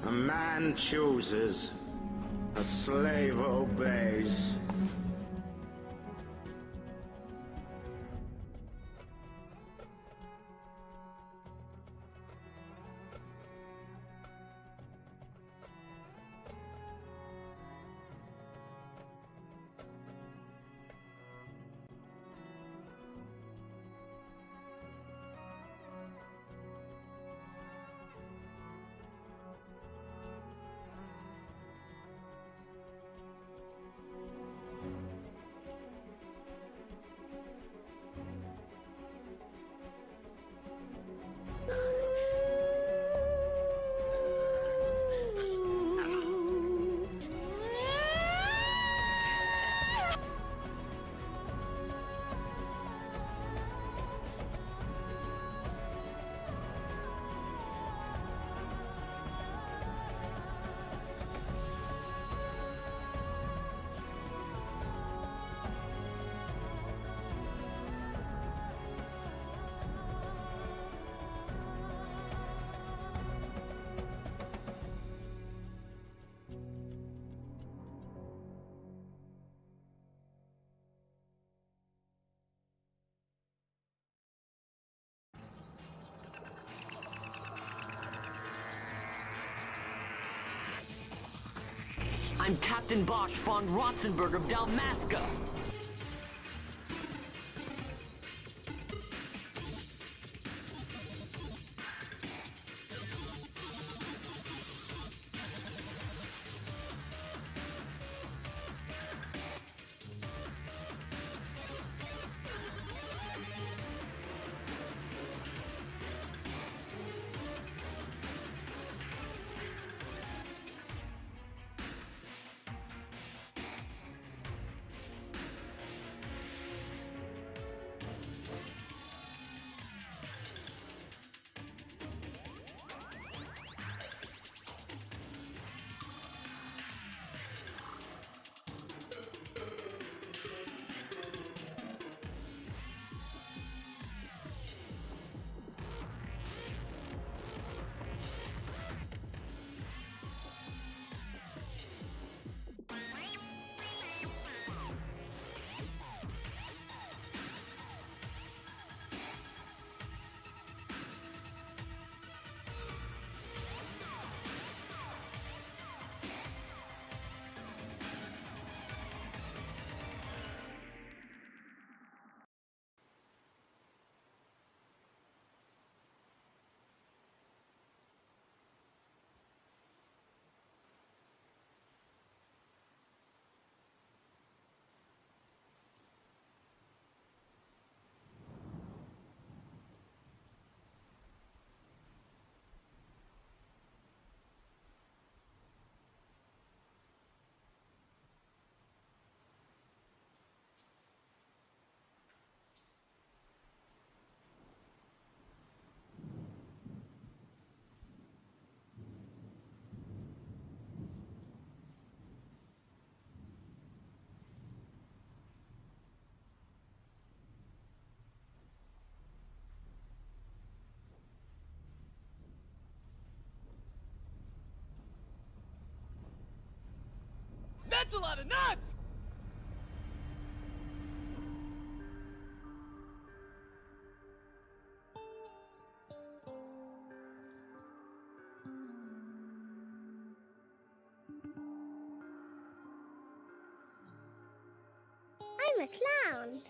A man chooses, a slave obeys. I'm Captain Bosch von Rotzenberg of Dalmasca. That's a lot of nuts! I'm a clown.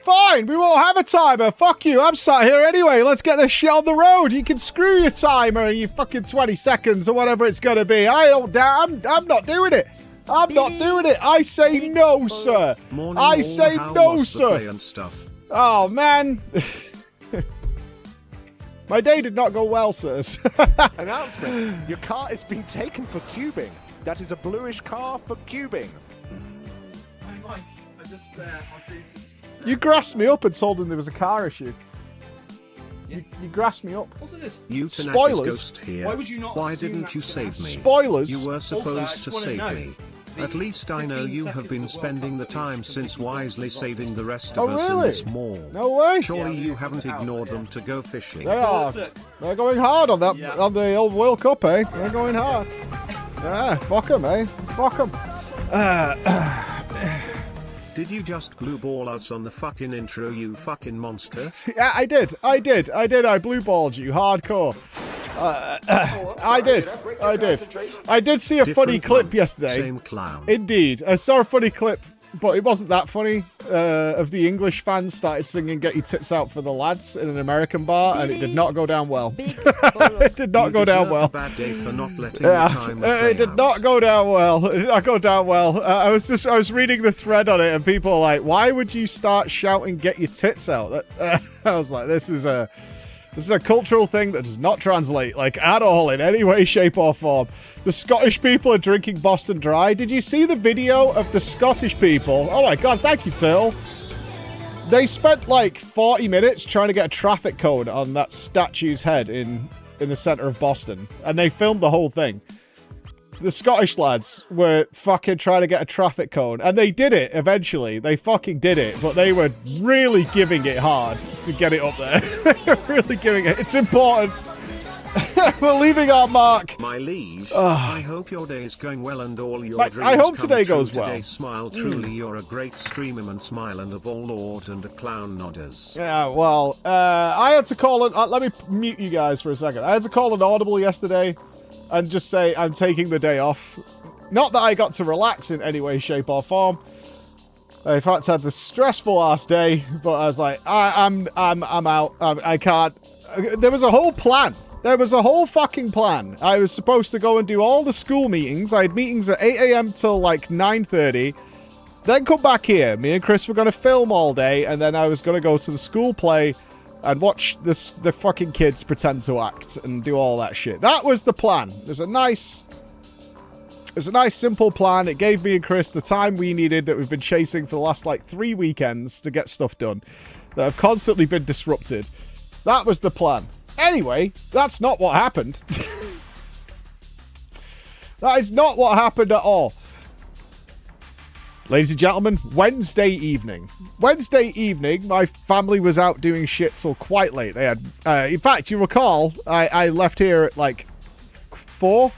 Fine, we won't have a timer. Fuck you. I'm sat here anyway. Let's get this shit on the road. You can screw your timer and your fucking 20 seconds or whatever it's going to be. I'm not doing it. I'm not doing it. I say no, sir. I say no, sir. Oh, man. My day did not go well, sirs. Announcement. Your car is being taken for cubing. That is a bluish car for cubing. Hey, Mike, I just, You grassed me up and told him there was a car issue. You grassed me up. Wasn't it? Spoilers. Ghost here. Why would you not Why assume didn't that you was save me? Spoilers. You were Also, I supposed just to wanna save know, me. the At least I know 15 you have seconds been of World spending the Cup time footage since is not wisely the saving the rest Oh, of us really? in this mall. No way. Surely Yeah, you yeah, haven't out, ignored yeah. them to go fishing. They are. They're going hard on that on the old World Cup, eh? They're going hard. Yeah, fuck them, eh? Fuck them. Did you just blue ball us on the fucking intro, you fucking monster? Yeah, I did. I blue balled you hardcore. I did. I did see a funny Different clip month, yesterday. Same clown. Indeed. I saw a funny clip, but it wasn't that funny, of the English fans started singing Get Your Tits Out for the Lads in an American bar, and it did not go down well. It did not go down well. A bad day for not letting the time It did not go down well. It did not go down well. I was reading the thread on it, and people are like, why would you start shouting Get Your Tits Out? I was like, this is a cultural thing that does not translate, like, at all, in any way, shape, or form. The Scottish people are drinking Boston Dry. Did you see the video of the Scottish people? Oh my god, thank you, Turtle. They spent, like, 40 minutes trying to get a traffic cone on that statue's head in the center of Boston. And they filmed the whole thing. The Scottish lads were fucking trying to get a traffic cone. And they did it, eventually. They fucking did it. But they were really giving it hard to get it up there. They were really giving it. It's important. We're leaving our mark. My liege, I hope your day is going well and all your dreams I hope come today true goes today. well. Smile, truly you're a great streamer and smile and of all lord and a clown nodders. Yeah, well, I had to call it. Let me mute you guys for a second. I had to call an audible yesterday and just say I'm taking the day off. Not that I got to relax in any way, shape, or form. I in fact had the stressful ass day, but I was like, I'm out. I can't. There was a whole plan. There was a whole fucking plan. I was supposed to go and do all the school meetings. I had meetings at 8 a.m. till like 9:30. Then come back here. Me and Chris were going to film all day, and then I was going to go to the school play and watch the fucking kids pretend to act and do all that shit. That was the plan. It was a nice, simple plan. It gave me and Chris the time we needed that we've been chasing for the last, like, 3 weekends to get stuff done that have constantly been disrupted. That was the plan. Anyway, that's not what happened. That is not what happened at all. Ladies and gentlemen, Wednesday evening. Wednesday evening, my family was out doing shit till quite late. They had, in fact, you recall, I left here at like 4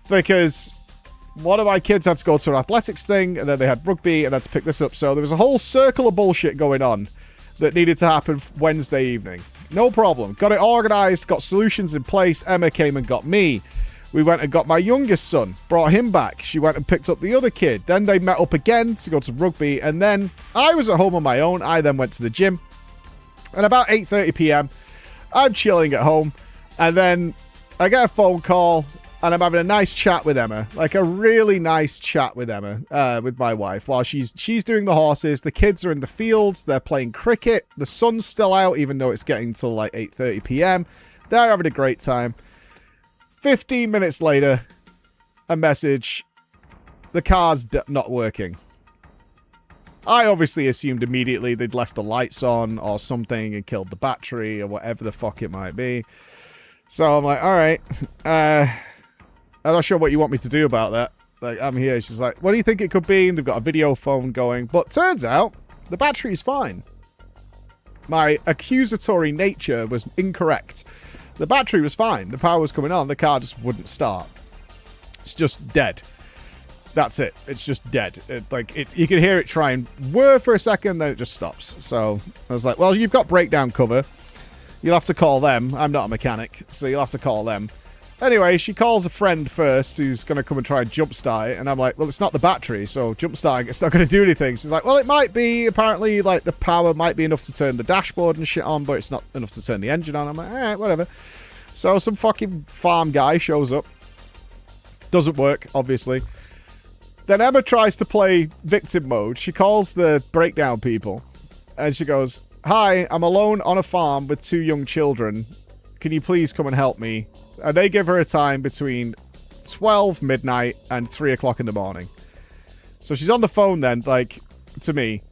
because one of my kids had to go to an athletics thing, and then they had rugby, and I had to pick this up. So there was a whole circle of bullshit going on that needed to happen Wednesday evening. No problem. Got it organized, got solutions in place. Emma came and got me. We went and got my youngest son, brought him back. She went and picked up the other kid. Then they met up again to go to rugby, and then I was at home on my own. I then went to the gym. And about 8:30 p.m., I'm chilling at home, and then I get a phone call, and I'm having a nice chat with Emma, like a really nice chat with Emma, with my wife, while she's doing the horses. The kids are in the fields. They're playing cricket. The sun's still out, even though it's getting till like 8:30 p.m. They're having a great time. 15 minutes later, a message. The car's not working. I obviously assumed immediately they'd left the lights on or something and killed the battery or whatever the fuck it might be. So I'm like, all right. I'm not sure what you want me to do about that. Like, I'm here. She's like, what do you think it could be? And they've got a video phone going. But turns out, the battery's fine. My accusatory nature was incorrect. The battery was fine. The power was coming on. The car just wouldn't start. It's just dead. That's it. It's just dead. You can hear it try and whir for a second, then it just stops. So I was like, well, you've got breakdown cover. You'll have to call them. I'm not a mechanic, so you'll have to call them. Anyway, she calls a friend first who's going to come and try and jumpstart it. And I'm like, well, it's not the battery, so jumpstarting it's not going to do anything. She's like, well, it might be. Apparently, like, the power might be enough to turn the dashboard and shit on, but it's not enough to turn the engine on. I'm like, all right, whatever. So some fucking farm guy shows up. Doesn't work, obviously. Then Emma tries to play victim mode. She calls the breakdown people. And she goes, hi, I'm alone on a farm with 2 young children. Can you please come and help me? And they give her a time between 12 midnight and 3 o'clock in the morning. So she's on the phone then, like, to me.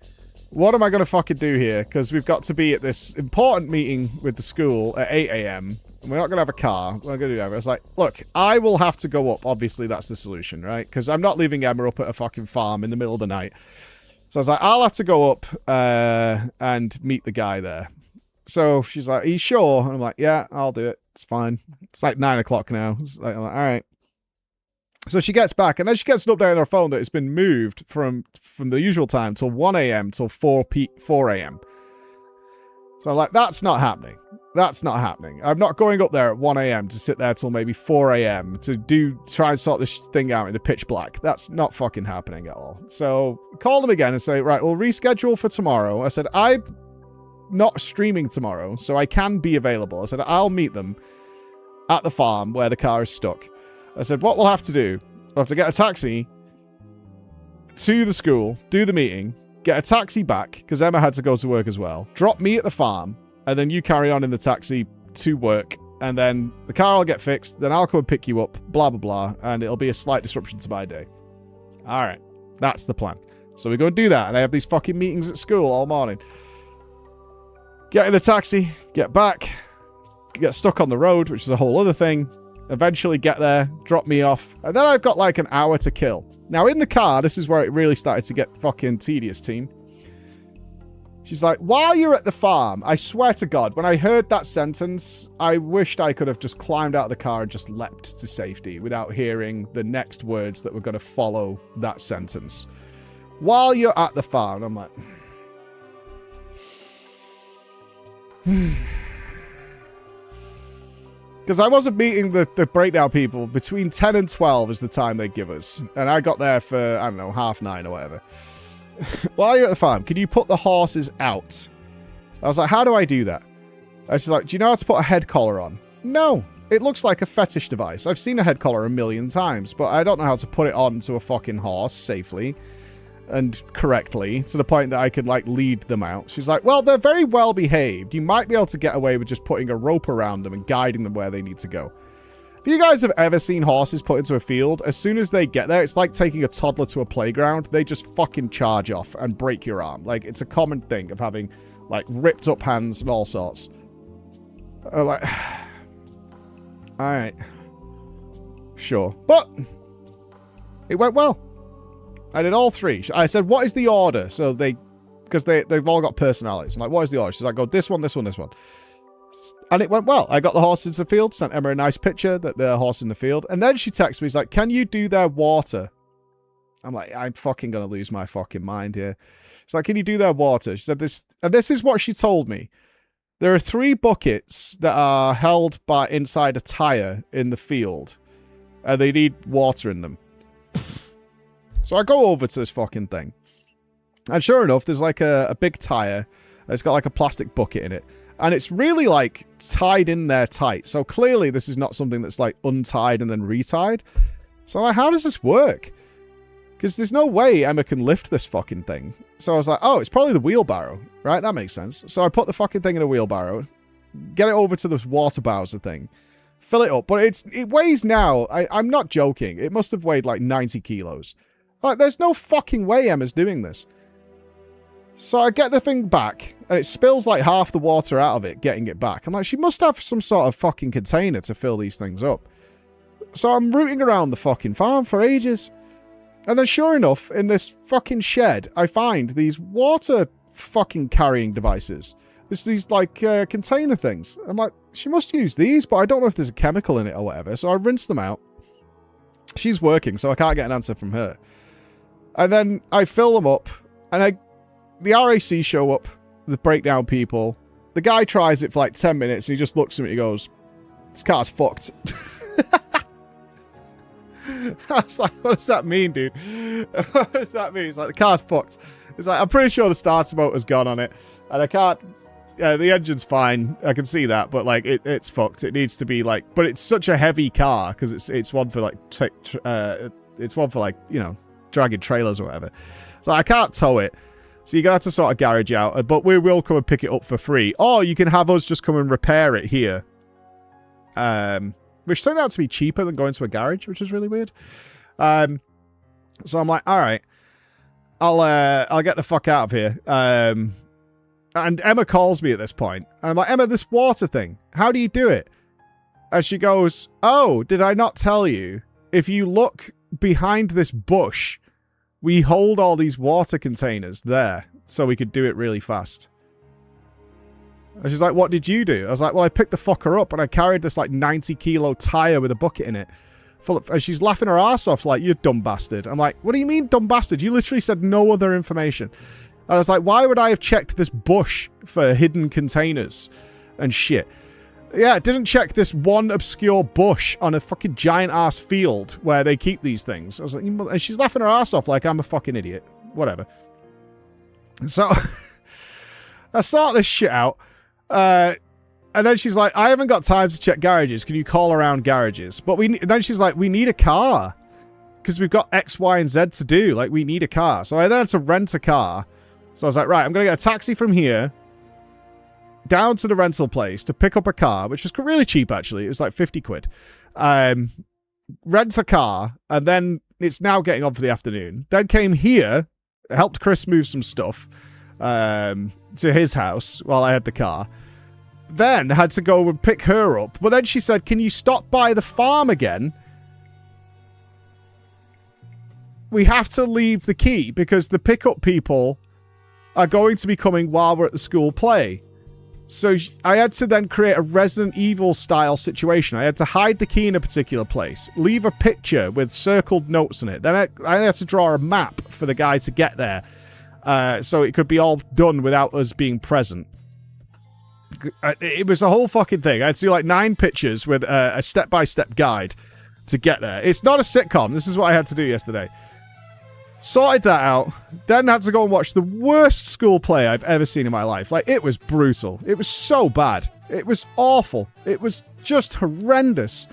What am I going to fucking do here? Because we've got to be at this important meeting with the school at 8 a.m. And we're not going to have a car. We're not going to do that. I was like, look, I will have to go up. Obviously, that's the solution, right? Because I'm not leaving Emma up at a fucking farm in the middle of the night. So I was like, I'll have to go up and meet the guy there. So she's like, are you sure? And I'm like, yeah, I'll do it. It's fine. It's like 9 o'clock now. It's like, I'm like, all right. So she gets back, and then she gets an update on her phone that it's been moved from the usual time till 1 a.m. till 4 a.m. So I'm like, that's not happening. That's not happening. I'm not going up there at 1 a.m. to sit there till maybe 4 a.m. to try and sort this thing out in the pitch black. That's not fucking happening at all. So call them again and say, right, we'll reschedule for tomorrow. I said, I'm not streaming tomorrow, so I can be available. I said, I'll meet them at the farm where the car is stuck. I said, what we'll have to do, we'll have to get a taxi to the school, do the meeting, get a taxi back, because Emma had to go to work as well, drop me at the farm, and then you carry on in the taxi to work, and then the car will get fixed, then I'll come and pick you up, blah, blah, blah, and it'll be a slight disruption to my day. All right, that's the plan. So we go and do that, and I have these fucking meetings at school all morning. Get in the taxi, get back, get stuck on the road, which is a whole other thing. Eventually get there, drop me off, and then I've got like an hour to kill. Now in the car, this is where it really started to get fucking tedious, team. She's like, while you're at the farm, I swear to God, when I heard that sentence, I wished I could have just climbed out of the car and just leapt to safety without hearing the next words that were going to follow that sentence. While you're at the farm, I'm like... Because I wasn't meeting the breakdown people. Between 10 and 12 is the time they give us. And I got there for, I don't know, 9:30 or whatever. While you're at the farm, can you put the horses out? I was like, how do I do that? And she's like, do you know how to put a head collar on? No. It looks like a fetish device. I've seen a head collar a million times, but I don't know how to put it on to a fucking horse safely and correctly to the point that I could, like, lead them out. She's like, well, they're very well behaved. You might be able to get away with just putting a rope around them and guiding them where they need to go. If you guys have ever seen horses put into a field, as soon as they get there, it's like taking a toddler to a playground. They just fucking charge off and break your arm. Like, it's a common thing of having, like, ripped up hands and all sorts. Like, all right. Sure. But it went well. I did all 3. I said, what is the order? So because they've all got personalities. I'm like, what is the order? She's like, go this one, this one, this one. And it went well. I got the horse into the field, sent Emma a nice picture that the horse in the field. And then she texts me, she's like, can you do their water? I'm like, I'm fucking going to lose my fucking mind here. She's like, can you do their water? She said this, and this is what she told me. There are 3 buckets that are held by inside a tire in the field. And they need water in them. So I go over to this fucking thing. And sure enough, there's like a big tire. It's got like a plastic bucket in it. And it's really like tied in there tight. So clearly this is not something that's like untied and then retied. So I'm like, how does this work? Because there's no way Emma can lift this fucking thing. So I was like, oh, it's probably the wheelbarrow. Right? That makes sense. So I put the fucking thing in a wheelbarrow. Get it over to this water bowser thing. Fill it up. But it weighs now. I'm not joking. It must have weighed like 90 kilos. Like, there's no fucking way Emma's doing this. So I get the thing back, and it spills like half the water out of it, getting it back. I'm like, she must have some sort of fucking container to fill these things up. So I'm rooting around the fucking farm for ages. And then sure enough, in this fucking shed, I find these water fucking carrying devices. There's these, like, container things. I'm like, she must use these, but I don't know if there's a chemical in it or whatever. So I rinse them out. She's working, so I can't get an answer from her. And then I fill them up, and the RAC show up, the breakdown people. The guy tries it for like 10 minutes, and he just looks at me and he goes, this car's fucked. I was like, what does that mean, dude? What does that mean? It's like, the car's fucked. It's like, I'm pretty sure the starter motor's gone on it. And I can't... the engine's fine. I can see that. But, like, it's fucked. It needs to be, like... But it's such a heavy car, because it's one for, like... it's one for, like, you know, dragging trailers or whatever. So I can't tow it. So you're going to have to sort of garage out. But we will come and pick it up for free. Or you can have us just come and repair it here. Which turned out to be cheaper than going to a garage, which is really weird. So I'm like, all right, I'll get the fuck out of here. And Emma calls me at this point. And I'm like, Emma, this water thing, how do you do it? And she goes, oh, did I not tell you? If you look behind this bush, we hold all these water containers there so we could do it really fast. And she's like, what did you do? I was like, well, I picked the fucker up and I carried this like 90-kilo tire with a bucket in it. Full of, and she's laughing her ass off like, you dumb bastard. I'm like, what do you mean dumb bastard? You literally said no other information. And I was like, why would I have checked this bush for hidden containers and shit? Yeah, didn't check this one obscure bush on a fucking giant-ass field where they keep these things. I was like, and she's laughing her ass off like I'm a fucking idiot. Whatever. So, I sort this shit out. And then she's like, I haven't got time to check garages. Can you call around garages? But then she's like, we need a car. Because we've got X, Y, and Z to do. Like, we need a car. So I then had to rent a car. So I was like, right, I'm going to get a taxi from here down to the rental place to pick up a car, which was really cheap, actually. It was like 50 quid. Rent a car, and then it's now getting on for the afternoon. Then came here, helped Chris move some stuff to his house while I had the car. Then had to go and pick her up. But then she said, can you stop by the farm again? We have to leave the key because the pickup people are going to be coming while we're at the school play. So I had to then create a Resident Evil style situation. I had to hide the key in a particular place, leave a picture with circled notes in it. Then I had to draw a map for the guy to get there. So it could be all done without us being present. It was a whole fucking thing. I had to do like 9 pictures with a step-by-step guide to get there. It's not a sitcom. This is what I had to do yesterday. Sorted that out. Then had to go and watch the worst school play I've ever seen in my life. Like, it was brutal. It was so bad. It was awful. It was just horrendous.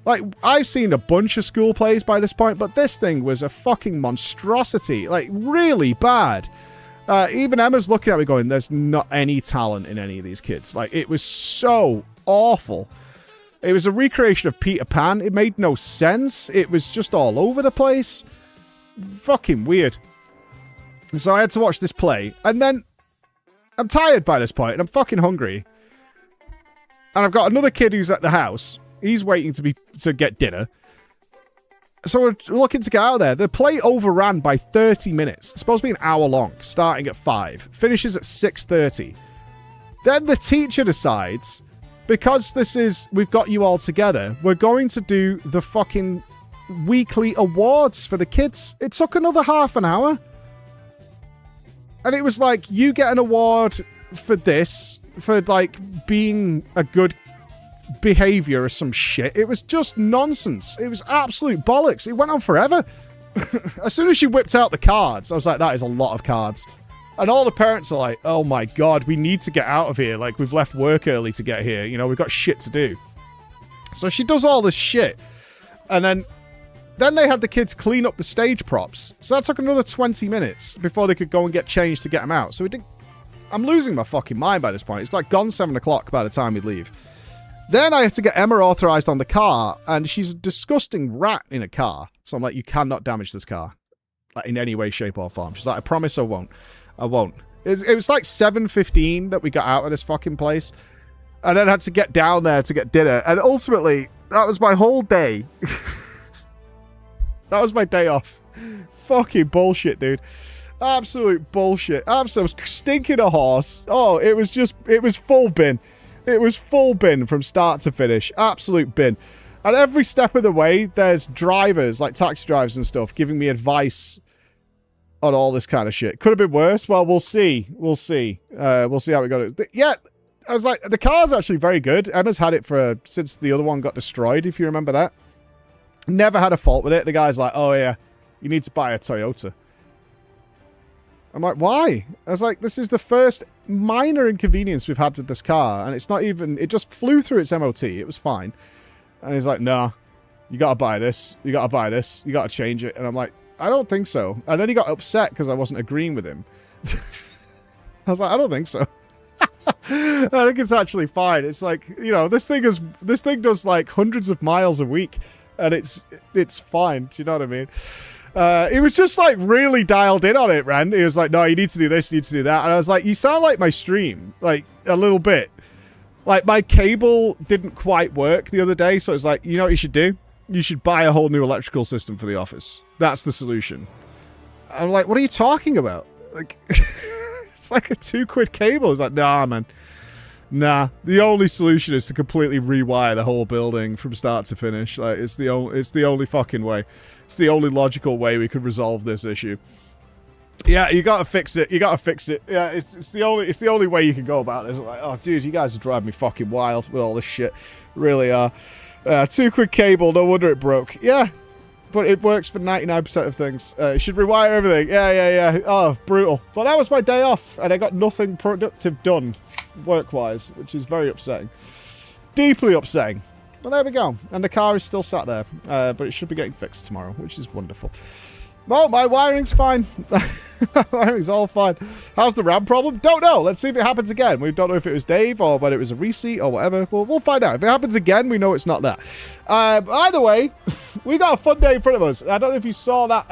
Like, I've seen a bunch of school plays by this point, but this thing was a fucking monstrosity. Like, really bad. Even Emma's looking at me going, there's not any talent in any of these kids. Like, it was so awful. It was a recreation of Peter Pan. It made no sense. It was just all over the place. Fucking weird. So I had to watch this play. And then I'm tired by this point, and I'm fucking hungry. And I've got another kid who's at the house. He's waiting to get dinner. So we're looking to get out of there. The play overran by 30 minutes. It's supposed to be an hour long, starting at 5. Finishes at 6:30. Then the teacher decides, because we've got you all together, we're going to do the fucking weekly awards for the kids. It took another half an hour. And it was like, you get an award for this, for like being a good behavior or some shit. It was just nonsense. It was absolute bollocks. It went on forever. As soon as she whipped out the cards, I was like, that is a lot of cards. And all the parents are like, oh my god, we need to get out of here. Like, we've left work early to get here. You know, we've got shit to do. So she does all this shit. And then they had the kids clean up the stage props. So that took another 20 minutes before they could go and get changed to get them out. So I'm losing my fucking mind by this point. It's like gone 7 o'clock by the time we leave. Then I have to get Emma authorized on the car, and she's a disgusting rat in a car. So I'm like, you cannot damage this car, like, in any way, shape, or form. She's like, I promise I won't. I won't. It was like 7:15 that we got out of this fucking place, and then I had to get down there to get dinner. And ultimately, that was my whole day. That was my day off. Fucking bullshit, dude. Absolute bullshit. Absolute stinking a horse. Oh, it was full bin. It was full bin from start to finish. Absolute bin. And every step of the way, there's drivers, like taxi drivers and stuff, giving me advice on all this kind of shit. Could have been worse. Well, we'll see. We'll see. We'll see how we got it. Yeah, I was like, the car's actually very good. Emma's had it for since the other one got destroyed, if you remember that. Never had a fault with it. The guy's like, oh yeah, you need to buy a Toyota. I'm like, why? I was like, this is the first minor inconvenience we've had with this car, and it's not even, it just flew through its MOT. It was fine. And he's like, nah, you gotta buy this. You gotta buy this. You gotta change it. And I'm like, I don't think so. And then he got upset because I wasn't agreeing with him. I was like, I don't think so. I think it's actually fine. It's like, you know, this thing does like hundreds of miles a week, and it's fine. Do you know what I mean? He was just like really dialed in on it, Rand. He was like, no, you need to do this, you need to do that. And I was like, you sound like my stream, like a little bit. Like my cable didn't quite work the other day, so it's like, you know what you should do? You should buy a whole new electrical system for the office. That's the solution. I'm like, what are you talking about? Like, it's like a £2 cable. It's like, nah, man. Nah. The only solution is to completely rewire the whole building from start to finish. Like, it's the only fucking way. It's the only logical way we could resolve this issue. Yeah, you gotta fix it. You gotta fix it. Yeah, it's the only way you can go about this. Like, oh, dude, you guys are driving me fucking wild with all this shit. Really are. £2 cable. No wonder it broke. Yeah, but it works for 99% of things. It should rewire everything. Yeah. Oh, brutal. But that was my day off, and I got nothing productive done, work-wise, which is very upsetting. Deeply upsetting. Well, there we go. And the car is still sat there, but it should be getting fixed tomorrow, which is wonderful. Well, my wiring's fine. My wiring's all fine. How's the RAM problem? Don't know. Let's see if it happens again. We don't know if it was Dave or whether it was a reseat or whatever. We'll find out. If it happens again, we know it's not that. Either way, we got a fun day in front of us. I don't know if you saw that.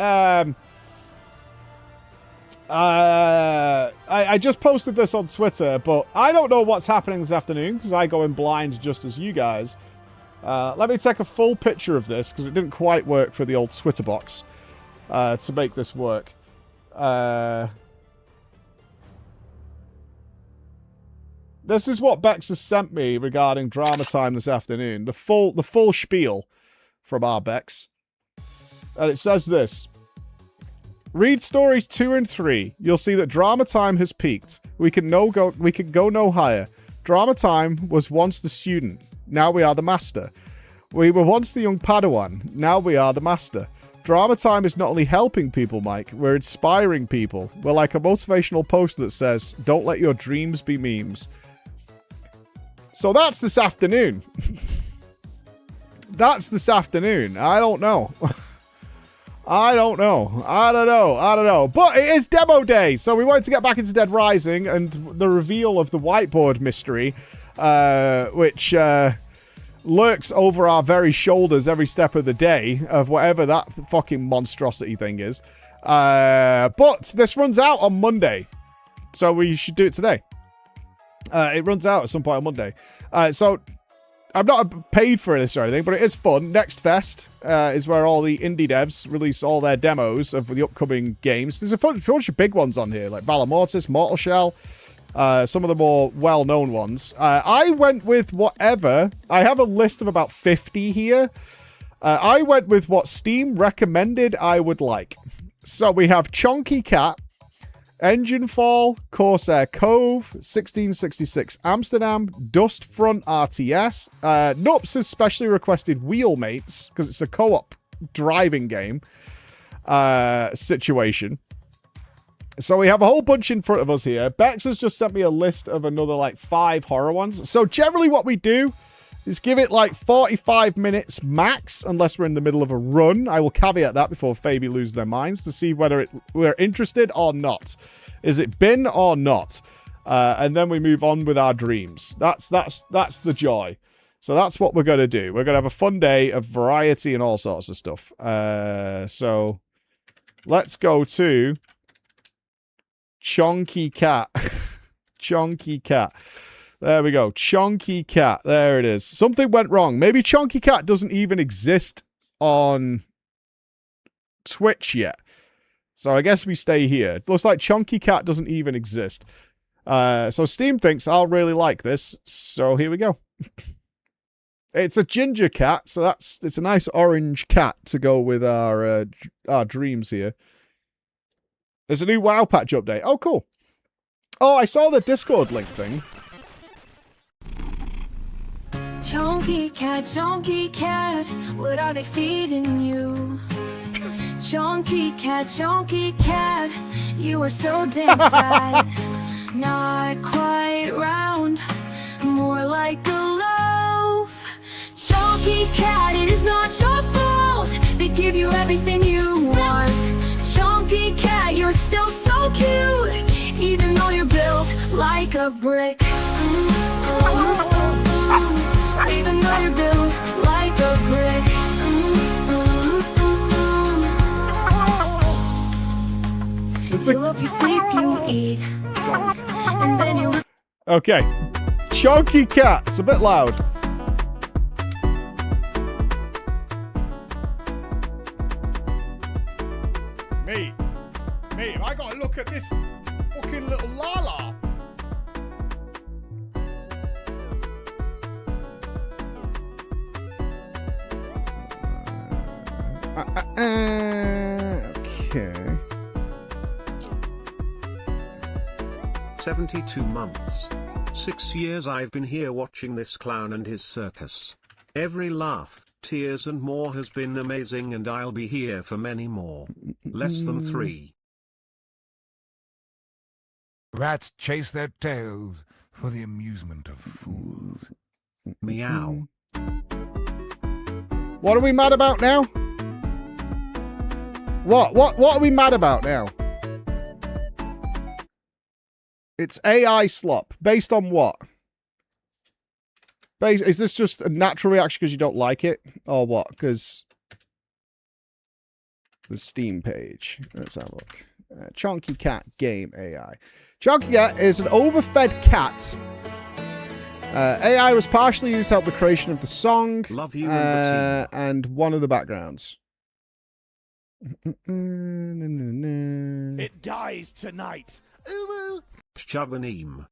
I just posted this on Twitter, but I don't know what's happening this afternoon because I go in blind just as you guys. Let me take a full picture of this because it didn't quite work for the old Twitter box. To make this work. This is what Bex has sent me regarding drama time this afternoon. The full spiel from our Bex. And it says this. Read stories 2 and 3. You'll see that drama time has peaked. We can go no higher. Drama time was once the student. Now we are the master. We were once the young Padawan. Now we are the master. Drama time is not only helping people, Mike, we're inspiring people. We're like a motivational poster that says, don't let your dreams be memes. So that's this afternoon. That's this afternoon. I don't know. I don't know. But it is demo day, so we wanted to get back into Dead Rising and the reveal of the whiteboard mystery, which... lurks over our very shoulders every step of the day of whatever that fucking monstrosity thing is. But this runs out on Monday, so we should do it today. It runs out at some point on Monday. So I'm not paid for this or anything, but it is fun. Next Fest is where all the indie devs release all their demos of the upcoming games. There's a bunch of big ones on here, like Valor Mortis, Mortal Shell. Some of the more well-known ones. I went with whatever. I have a list of about 50 here. I went with what Steam recommended I would like. So we have Chonky Cat, Engine Fall, Corsair Cove, 1666 Amsterdam, Dust Front RTS. Nups has specially requested Wheelmates, because it's a co-op driving game situation. So we have a whole bunch in front of us here. Bex has just sent me a list of another like 5 horror ones. So generally what we do is give it like 45 minutes max, unless we're in the middle of a run. I will caveat that before Fabi lose their minds to see whether we're interested or not. Is it bin or not? And then we move on with our dreams. That's the joy. So that's what we're going to do. We're going to have a fun day of variety and all sorts of stuff. So let's go to... Chonky Cat. Chonky Cat. There we go. Chonky Cat. There it is. Something went wrong. Maybe Chonky Cat doesn't even exist on Twitch yet. So I guess we stay here. It looks like Chonky Cat doesn't even exist. So Steam thinks I'll really like this. So here we go. It's a ginger cat. So it's a nice orange cat to go with our dreams here. There's a new WoW patch update. Oh, cool. Oh, I saw the Discord link thing. Chunky cat, what are they feeding you? Chunky cat, you are so damn fat. Not quite round, more like a loaf. Chunky cat, it is not your fault. They give you everything you want. Chunky cat, you're still so cute, even though you're built like a brick. Even though you're built like a brick. You love, you sleep, you eat, and then you... Okay. Chunky cat. It's a bit loud. Me, I gotta look at this fucking little Lala. Okay. 72 months. 6 years I've been here watching this clown and his circus. Every laugh, tears and more has been amazing, and I'll be here for many more. Less than 3. Rats chase their tails for the amusement of fools. Meow. What are we mad about now? What are we mad about now? It's AI slop. Based on what? Is this just a natural reaction because you don't like it? Or what? Because the Steam page. Let's have a look. Chunky Cat Game AI. Chunky Cat is an overfed cat. AI was partially used to help the creation of the song. Love you and the team. And one of the backgrounds. It dies tonight. Ooh. Chubaneem.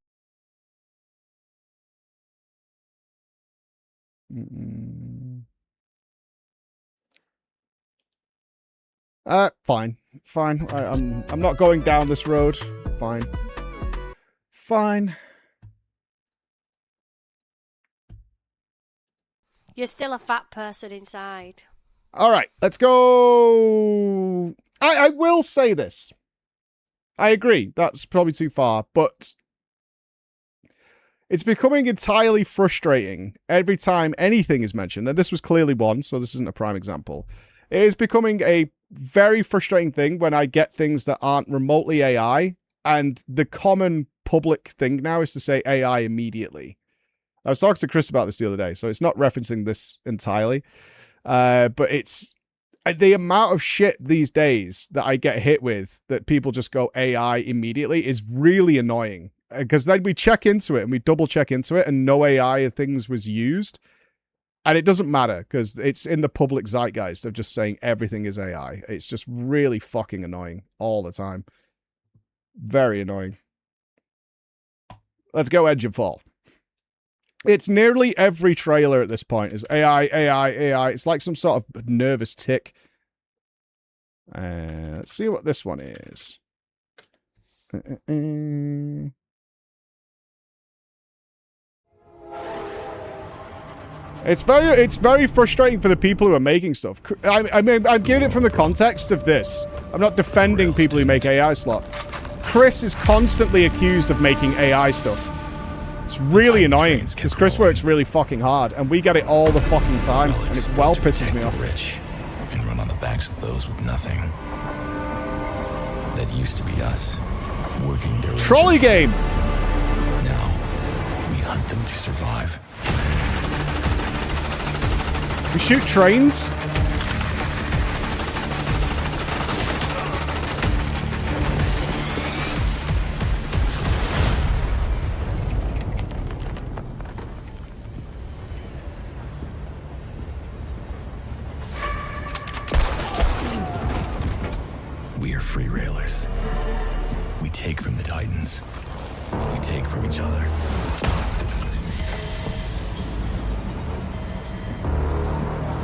Fine. I'm not going down this road. Fine. You're still a fat person inside. All right, let's go. I will say this. I agree. That's probably too far, but it's becoming entirely frustrating every time anything is mentioned. And this was clearly one, so this isn't a prime example. It is becoming a very frustrating thing when I get things that aren't remotely AI, and the common public thing now is to say AI immediately. I was talking to Chris about this the other day, so it's not referencing this entirely. But it's the amount of shit these days that I get hit with that people just go AI immediately is really annoying. Because then we check into it and we double check into it and no AI things was used. And it doesn't matter because it's in the public zeitgeist of just saying everything is AI. It's just really fucking annoying all the time. Very annoying. Let's go Edge of Fall. It's nearly every trailer at this point is AI. It's like some sort of nervous tick. Let's see what this one is. It's very frustrating for the people who are making stuff. I mean, I'm giving it from the context of this. I'm not defending people who make AI slop. Chris is constantly accused of making AI stuff. It's really annoying because Chris works really fucking hard and we get it all the fucking time and it well pisses me off. Rich and run on the backs of those with nothing. That used to be us, working their trolley game. Now we hunt them to survive. We shoot trains. We are free railers. We take from the Titans. We take from each other.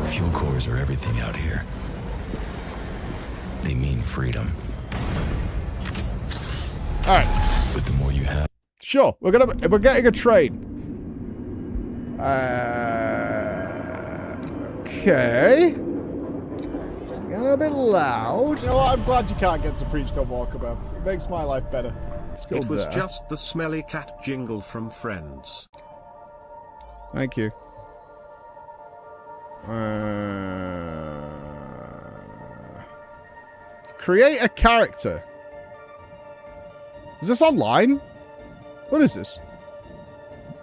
Fuel cores are everything out here. They mean freedom. All right. But the more you have. Sure, we're getting a train. Okay. Getting a bit loud. You know what? I'm glad you can't get to Preach God Walkabout. It makes my life better. Let's go It was there. just the smelly cat jingle from Friends. Thank you. Create a character. Is this online? What is this?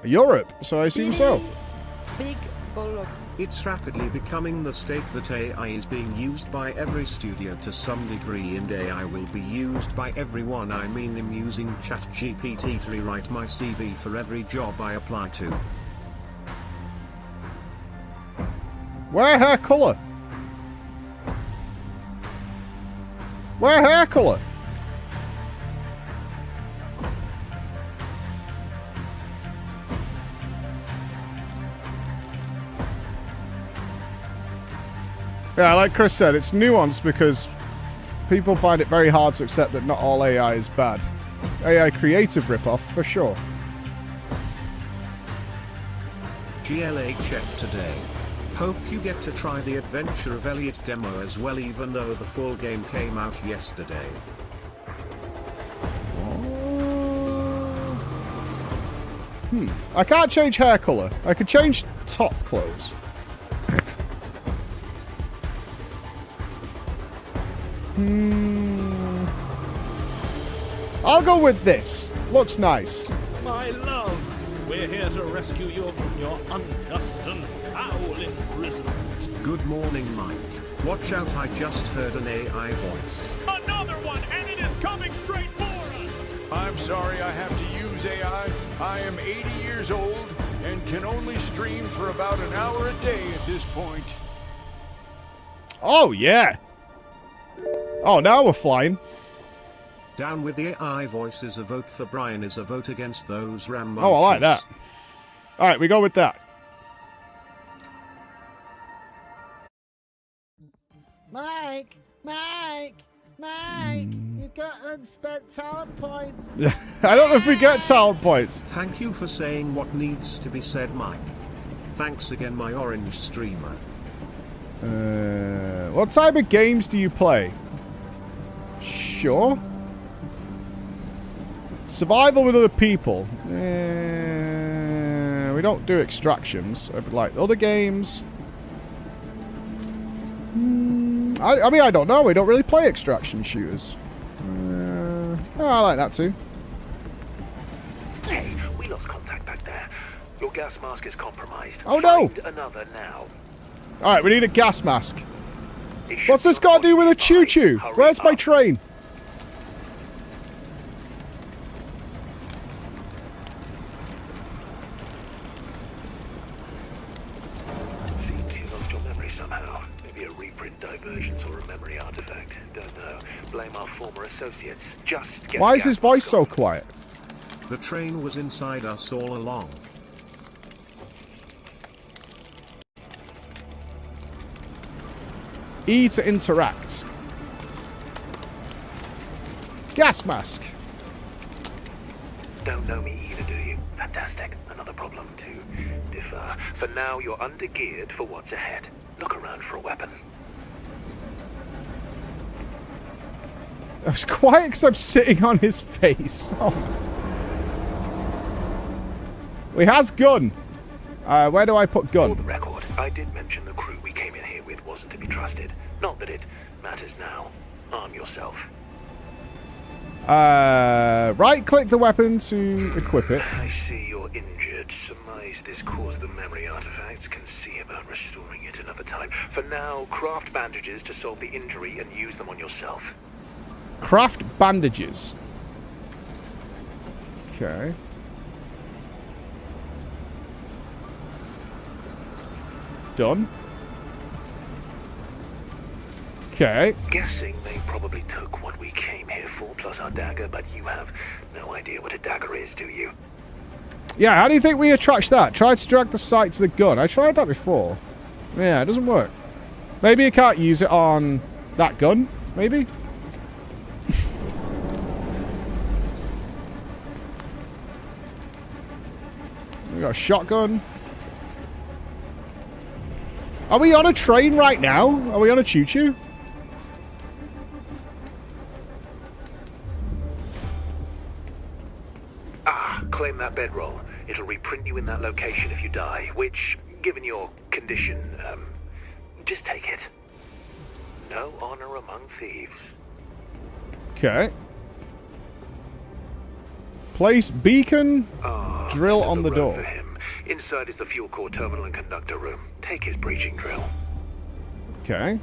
Europe, so I assume so. Big bollocks. It's rapidly becoming the state that AI is being used by every studio to some degree, and AI will be used by everyone. I mean, I'm using ChatGPT to rewrite my CV for every job I apply to. Wear hair colour. Wear hair colour. Yeah, like Chris said, it's nuanced because people find it very hard to accept that not all AI is bad. AI creative ripoff, for sure. GLHF today. Hope you get to try the Adventure of Elliot demo as well, even though the full game came out yesterday. I can't change hair colour. I could change top clothes. I'll go with this. Looks nice. My love, we're here to rescue you from your unjust and foul imprisonment. Good morning, Mike. Watch out, I just heard an AI voice. Another one, and it is coming straight for us! I'm sorry I have to use AI. I am 80 years old and can only stream for about an hour a day at this point. Oh, yeah. Oh, now we're flying. Down with the AI voices. A vote for Brian is a vote against those rambunctious. Oh, I like that. All right, we go with that. Mike, you've got unspent talent points. I don't know if we get talent points. Thank you for saying what needs to be said, Mike. Thanks again, my orange streamer. What type of games do you play? Sure. Survival with other people. We don't do extractions. Like other games. I mean, I don't know. We don't really play extraction shooters. I like that too. Hey, we lost contact back there. Your gas mask is compromised. Oh no! Find another now. Alright, we need a gas mask. What's this got to do with a choo-choo? Where's my train? Seems you lost your memory somehow. Maybe a reprint divergence or a memory artifact. Don't know. Blame our former associates. Just get Why is his voice so quiet? The train was inside us all along. E to interact. Gas mask. Don't know me either, do you? Fantastic. Another problem to defer. For now, you're undergeared for what's ahead. Look around for a weapon. I was quiet because I'm sitting on his face. Oh. He has gun. Where do I put gun? For the record, I did mention the crew we came in here with wasn't to be trusted. Not that it matters now. Arm yourself. Right-click the weapon to equip it. I see you're injured. Surmise this caused the memory artifacts. Can see about restoring it another time. For now, craft bandages to solve the injury and use them on yourself. Craft bandages. Okay. Done. Okay. Guessing they probably took what we came here for, plus our dagger, but you have no idea what a dagger is, do you? Yeah, how do you think we attach that? Try to drag the sight to the gun. I tried that before. Yeah, it doesn't work. Maybe you can't use it on that gun? Maybe? We got a shotgun. Are we on a train right now? Are we on a choo-choo? Claim that bedroll. It'll reprint you in that location if you die, which, given your condition, just take it. No honor among thieves. Okay. Place beacon, drill on the door. For him. Inside is the fuel core terminal and conductor room. Take his breaching drill. Okay.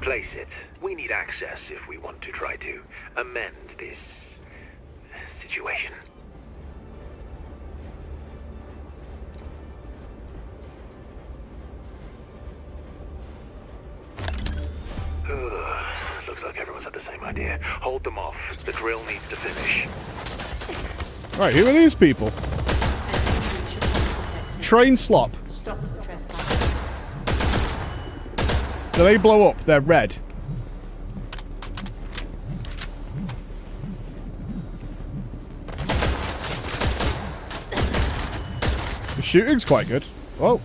Place it. We need access if we want to try to amend this situation. Looks like everyone's had the same idea. Hold them off. The drill needs to finish. Right, who are these people? Train slop. Stop the trespass. Do they blow up? They're red. The shooting's quite good. Oh.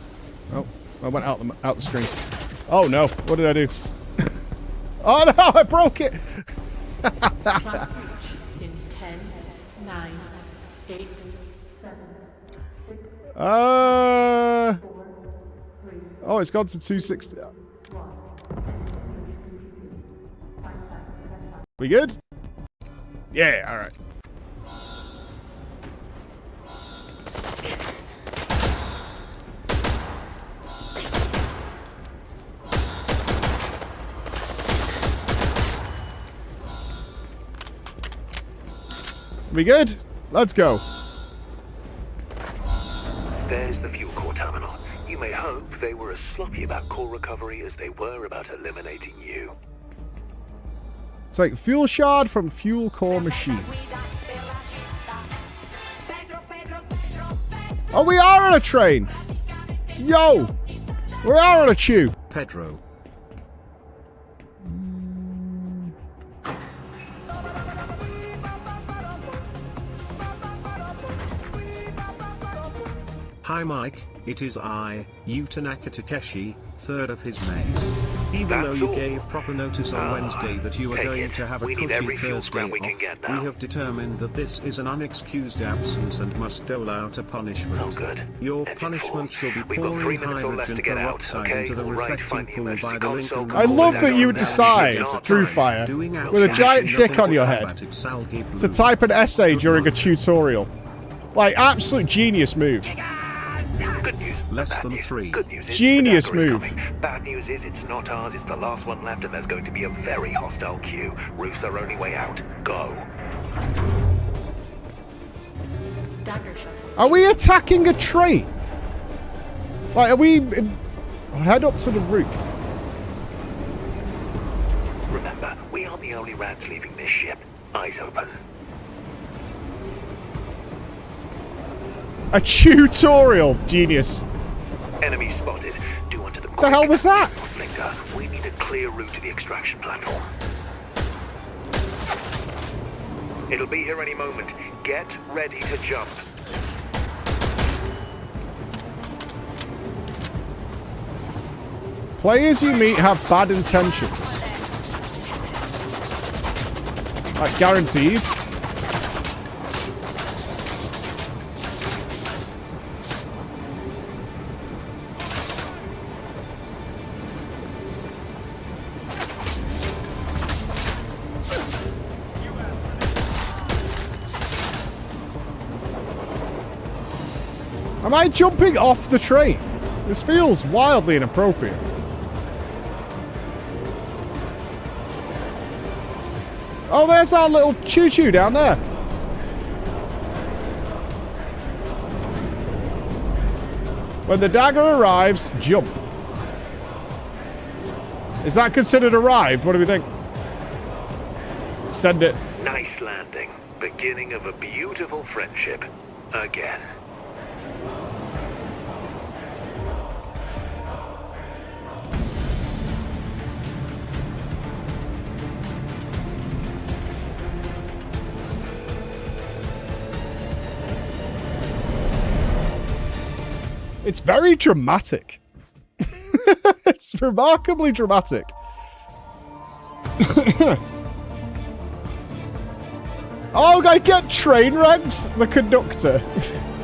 Oh. I went out the screen. Oh no. What did I do? Oh no, I broke it! In 10, 9, 8, 7, 6, Oh, it's gone to 260. We good? Yeah, alright. We good? Let's go. There's the fuel core terminal. You may hope they were as sloppy about core recovery as they were about eliminating you. Take fuel shard from fuel core machine. Oh, we are on a train! Yo! We are on a chew! Pedro. Hi Mike, it is I, Utanaka Takeshi, third of his May. Even though you gave proper notice on Wednesday that you were going to have a cushy Thursday off, we have determined that this is an unexcused absence and must dole out a punishment. Oh, good. Your punishment shall be pouring hydrogen peroxide into the reflecting pool by the Lincoln. I love that you decide, Drew Fire, with a giant dick on your head, to type an essay during a tutorial. Like, absolute genius move. Good news. Less than 3. Good news is Genius the dagger is move. coming. Bad news is it's not ours, it's the last one left, and there's going to be a very hostile queue. Roof's our only way out. Go. Dagger shot. Are we attacking a train? Like, are we... Head up to the roof. Remember, we aren't the only rats leaving this ship. Eyes open. A tutorial, genius. Enemy spotted. Do unto them. The hell was that? Finger. We need a clear route to the extraction platform. It'll be here any moment. Get ready to jump. Players you meet have bad intentions. Like, guaranteed. Am I jumping off the train? This feels wildly inappropriate. Oh, there's our little choo-choo down there. When the dagger arrives, jump. Is that considered arrived? What do we think? Send it. Nice landing. Beginning of a beautiful friendship. Again. It's very dramatic. It's remarkably dramatic. Oh, I get train wrecks? The conductor.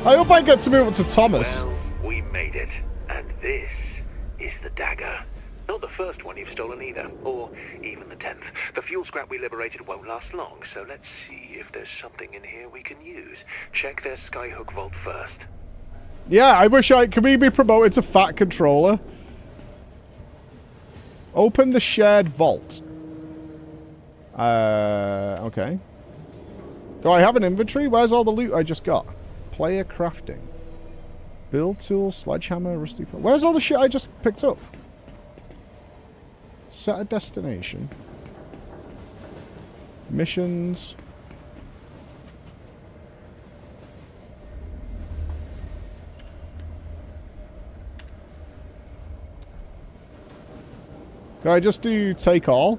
I hope I get to move on to Thomas. Well, we made it. And this is the dagger. Not the first one you've stolen either, or even the 10th. The fuel scrap we liberated won't last long, so let's see if there's something in here we can use. Check their skyhook vault first. Yeah, I wish I... Can we be promoted to Fat Controller? Open the shared vault. Okay. Do I have an inventory? Where's all the loot I just got? Player crafting. Build tool, sledgehammer, rusty... Where's all the shit I just picked up? Set a destination. Missions. Can I just do take all?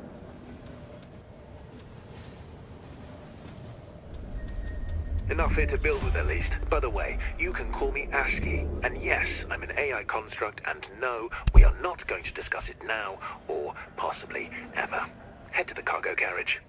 Enough here to build with, at least. By the way, you can call me ASCII. And yes, I'm an AI construct, and no, we are not going to discuss it now, or possibly ever. Head to the cargo carriage.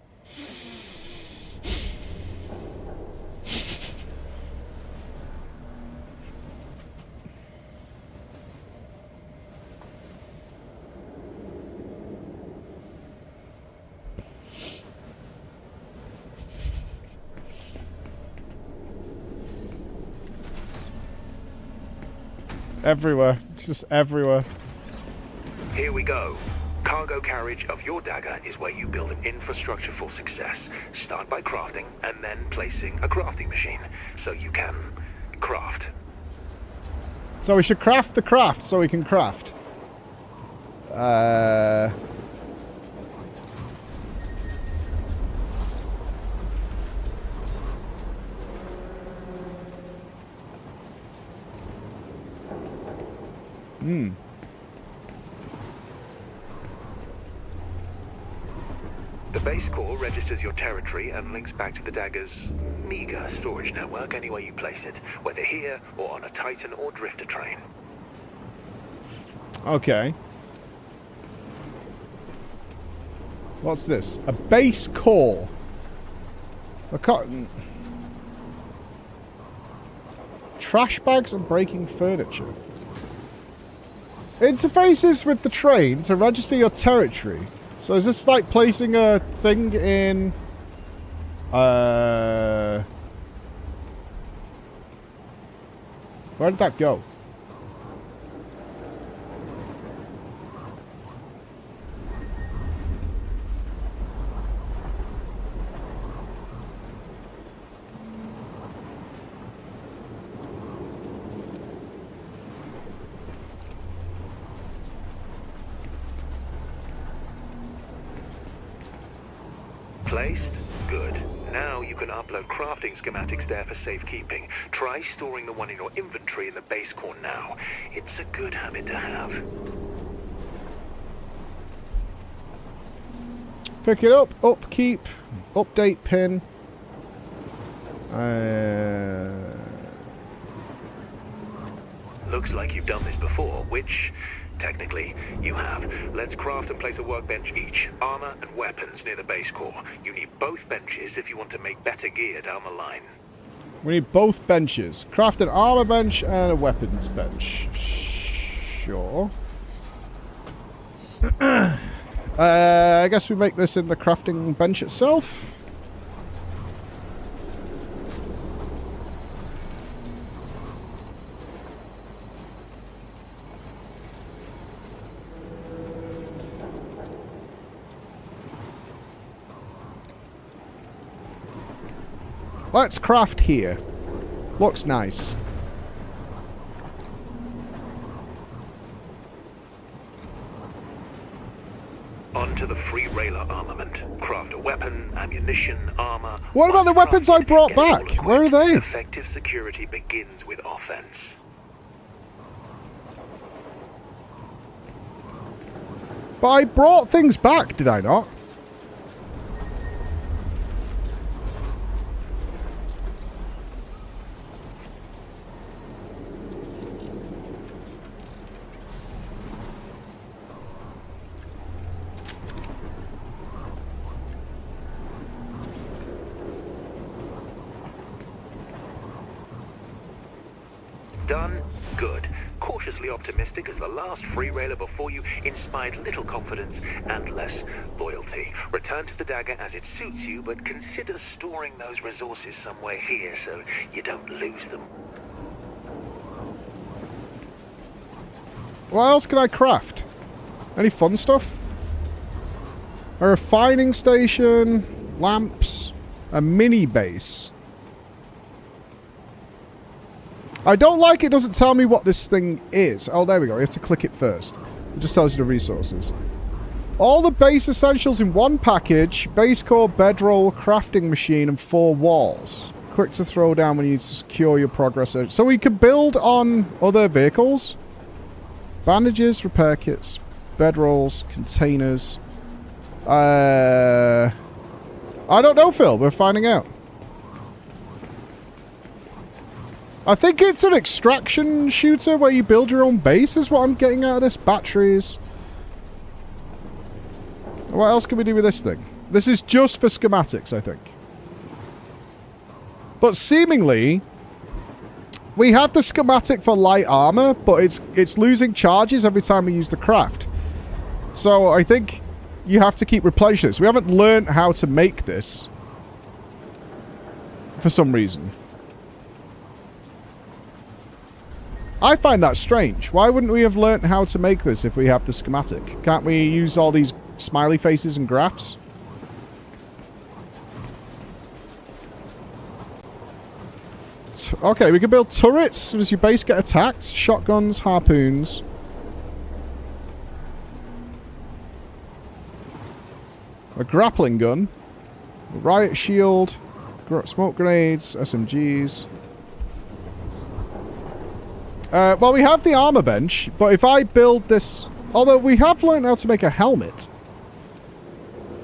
Everywhere. It's just everywhere. Here we go. Cargo carriage of your dagger is where you build an infrastructure for success. Start by crafting, and then placing a crafting machine, so you can craft. So we should craft the craft so we can craft. The base core registers your territory and links back to the dagger's meager storage network anywhere you place it, whether here or on a Titan or Drifter train. Okay. What's this? A base core. A cotton. Trash bags and breaking furniture. Interfaces with the train to register your territory. So is this like placing a thing in... Where did that go? Placed? Good. Now you can upload crafting schematics there for safekeeping. Try storing the one in your inventory in the base core now. It's a good habit to have. Pick it up, upkeep, update pin. Looks like you've done this before, which, technically, you have. Let's craft and place a workbench each. Armor and weapons near the base core. You need both benches if you want to make better gear down the line. We need both benches. Craft an armor bench and a weapons bench. Sure. I guess we make this in the crafting bench itself. Let's craft here. Looks nice. On to the free railer armament. Craft a weapon, ammunition, armor. What about the weapons I brought back? Where are they? Effective security begins with offense. But I brought things back, did I not? Done? Good. Cautiously optimistic as the last free railer before you inspired little confidence and less loyalty. Return to the dagger as it suits you, but consider storing those resources somewhere here so you don't lose them. What else can I craft? Any fun stuff? A refining station, lamps, a mini base. I don't like it doesn't tell me what this thing is. Oh, there we go. You have to click it first. It just tells you the resources. All the base essentials in one package. Base core, bedroll, crafting machine, and 4 walls. Quick to throw down when you need to secure your progress. So we can build on other vehicles. Bandages, repair kits, bedrolls, containers. I don't know, Phil. We're finding out. I think it's an extraction shooter where you build your own base is what I'm getting out of this. Batteries. What else can we do with this thing? This is just for schematics, I think. But seemingly, we have the schematic for light armor, but it's losing charges every time we use the craft. So I think you have to keep replenishing this. We haven't learned how to make this for some reason. I find that strange. Why wouldn't we have learnt how to make this if we have the schematic? Can't we use all these smiley faces and graphs? Okay, we can build turrets. Does your base get attacked? Shotguns, harpoons. A grappling gun. A riot shield. Smoke grenades. SMGs. Well, we have the armor bench, but if I build this... Although we have learned how to make a helmet.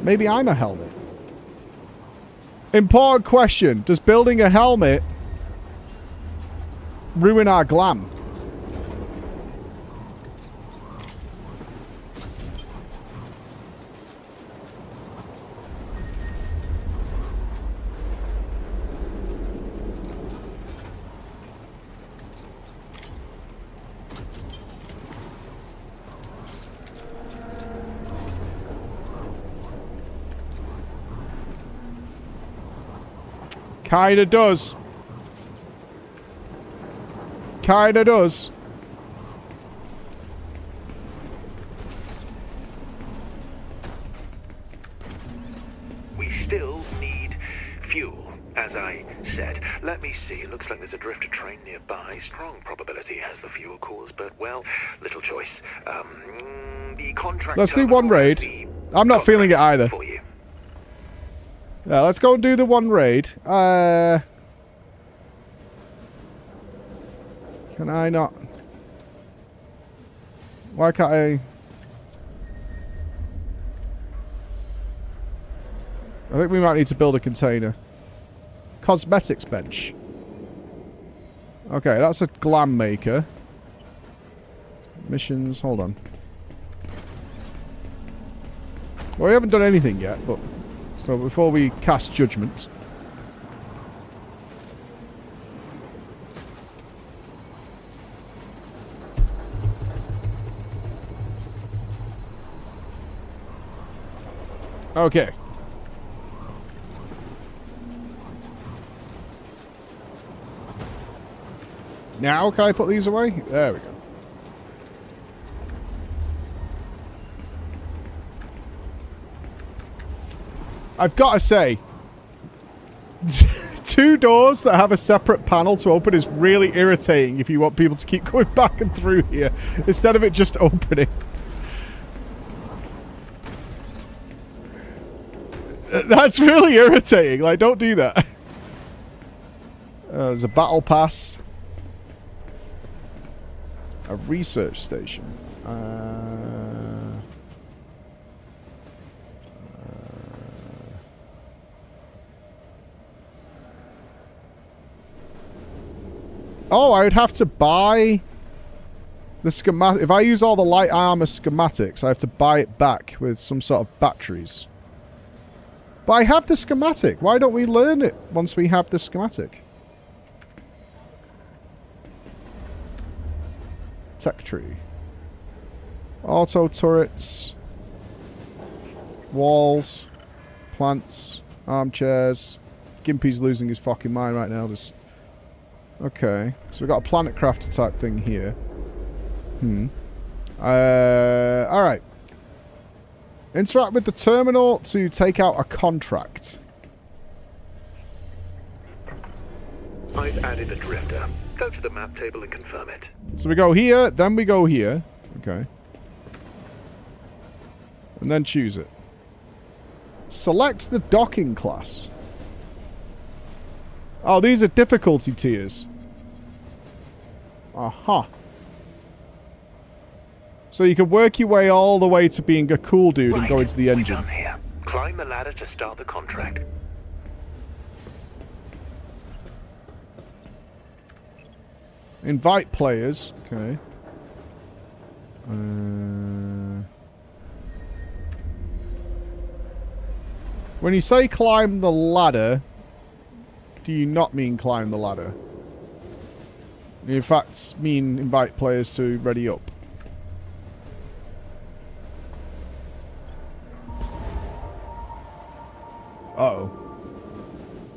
Maybe I'm a helmet. Important question. Does building a helmet ruin our glam? Kinda does. Kinda does. We still need fuel, as I said. Let me see. It looks like there's a drifter train nearby. Strong probability has the fuel cores, but, well, little choice. The contract... Let's do one raid. I'm not feeling it either. For you. Yeah, let's go and do the one raid. Can I not? Why can't I? I think we might need to build a container. Cosmetics bench. Okay, that's a glam maker. Missions, hold on. Well, we haven't done anything yet, but... So before we cast judgment... Okay. Now can I put these away? There we go. I've got to say, 2 doors that have a separate panel to open is really irritating if you want people to keep going back and through here, instead of it just opening. That's really irritating. Like, don't do that. There's a battle pass. A research station. Oh, I would have to buy the schematic. If I use all the light armor schematics, I have to buy it back with some sort of batteries. But I have the schematic. Why don't we learn it once we have the schematic? Tech tree. Auto turrets. Walls. Plants. Armchairs. Gimpy's losing his fucking mind right now. Just... Okay. So we've got a planet crafter type thing here. Alright. Interact with the terminal to take out a contract. I've added a drifter. Go to the map table and confirm it. So we go here, then we go here. Okay. And then choose it. Select the docking class. Oh, these are difficulty tiers. Aha. So you can work your way all the way to being a cool dude and go into the engine. We're done here. Climb the ladder to start the contract. Invite players. Okay. When you say climb the ladder, do you not mean climb the ladder? You in fact mean invite players to ready up. Uh-oh.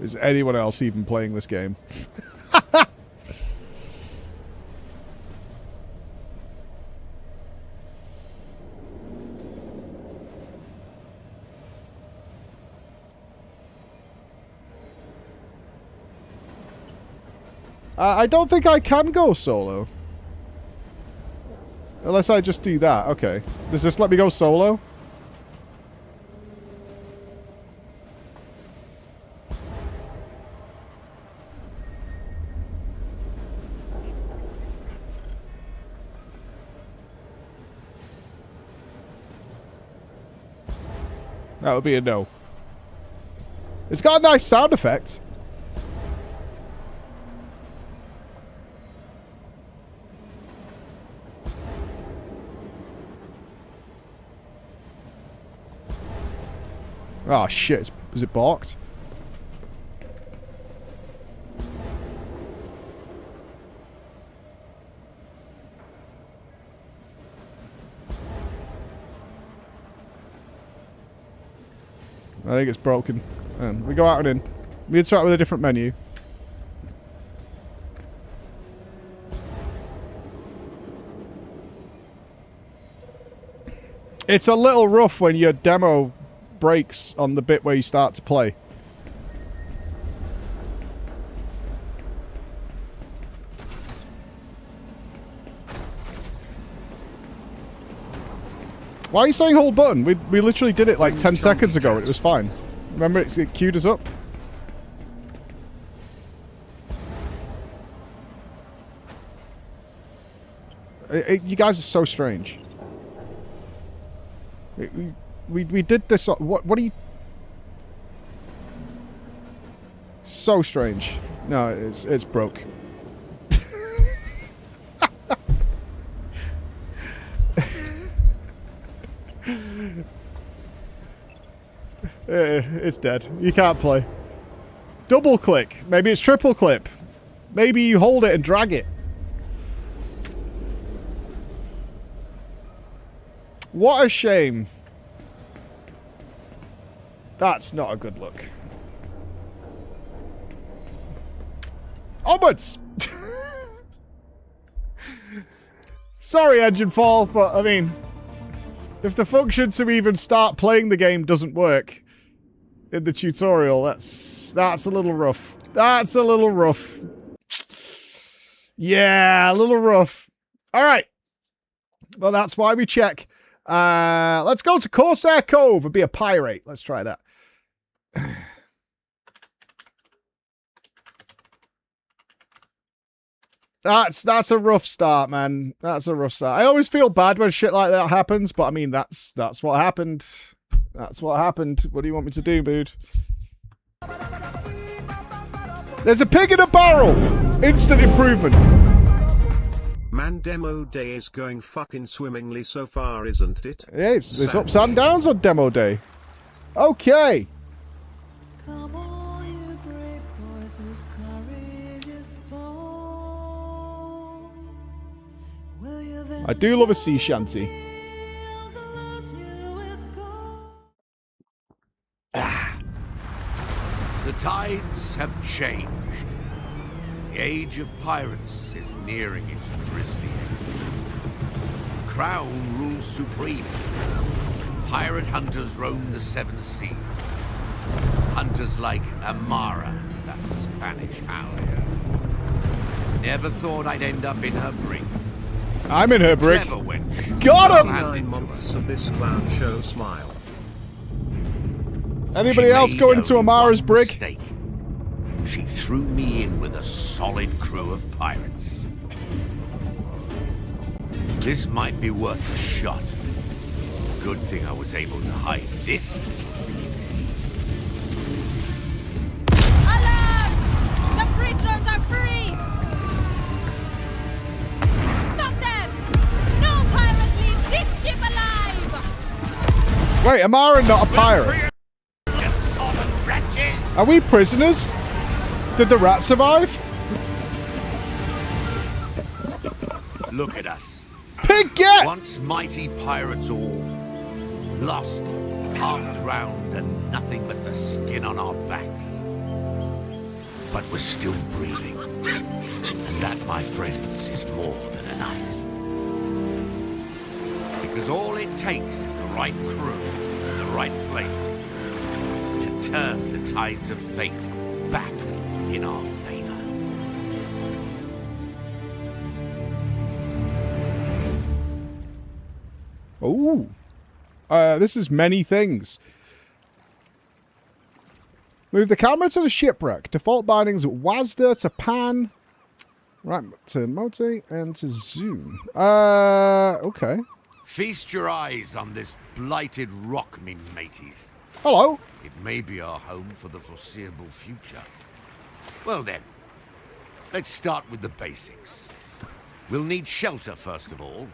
Is anyone else even playing this game? I don't think I can go solo. Unless I just do that. Okay. Does this let me go solo? That would be a no. It's got a nice sound effect. Oh shit, is it balked? I think it's broken. We go out and in. We interact with a different menu. It's a little rough when your demo breaks on the bit where you start to play. Why are you saying hold button? We literally did it like 10 seconds ago and it was fine. Remember it queued us up? You guys are so strange. We did this. What are you? So strange. No, it's broke. It's dead. You can't play. Double click. Maybe it's triple click. Maybe you hold it and drag it. What a shame. That's not a good look. Onwards! Sorry, Engine Fall, but I mean, if the function to even start playing the game doesn't work in the tutorial, that's a little rough. That's a little rough. Yeah, a little rough. All right. Well, that's why we check. Let's go to Corsair Cove and be a pirate. Let's try that. That's a rough start, man. That's a rough start. I always feel bad when shit like that happens, but I mean that's what happened. That's what happened. What do you want me to do, dude? There's a pig in a barrel. Instant improvement. Man, demo day is going fucking swimmingly so far, isn't it? Yeah, there's ups and downs on demo day. Okay. Come on, you brave boys whose courage is born. Will you I do love a sea shanty. The tides have changed. The age of pirates is nearing its grisly end. Crown rules supreme. Pirate hunters roam the seven seas. Hunters like Aaaa, that Spanish hound. Never thought I'd end up in her brig. I'm in her brig. Clever wench. Got him! 9 months of this clown show smile. Anybody She else made going into only Amara's one brig? mistake. She threw me in with a solid crew of pirates. This might be worth a shot. Good thing I was able to hide this. Alarm! The prisoners are free! Stop them! No pirate leaves this ship alive! Wait, Amara not a pirate? Are we prisoners? Did the rat survive? Look at us. Pig get! Once mighty pirates all. Lost, half drowned, and nothing but the skin on our backs. But we're still breathing. And that, my friends, is more than enough. Because all it takes is the right crew in the right place to turn the tides of fate back in our favor. Oh. This is many things. Move the camera to the shipwreck. Default bindings WASD to pan. Right, to multi and to zoom. Okay. Feast your eyes on this blighted rock, me mateys. Hello. It may be our home for the foreseeable future. Well then, let's start with the basics. We'll need shelter first of all.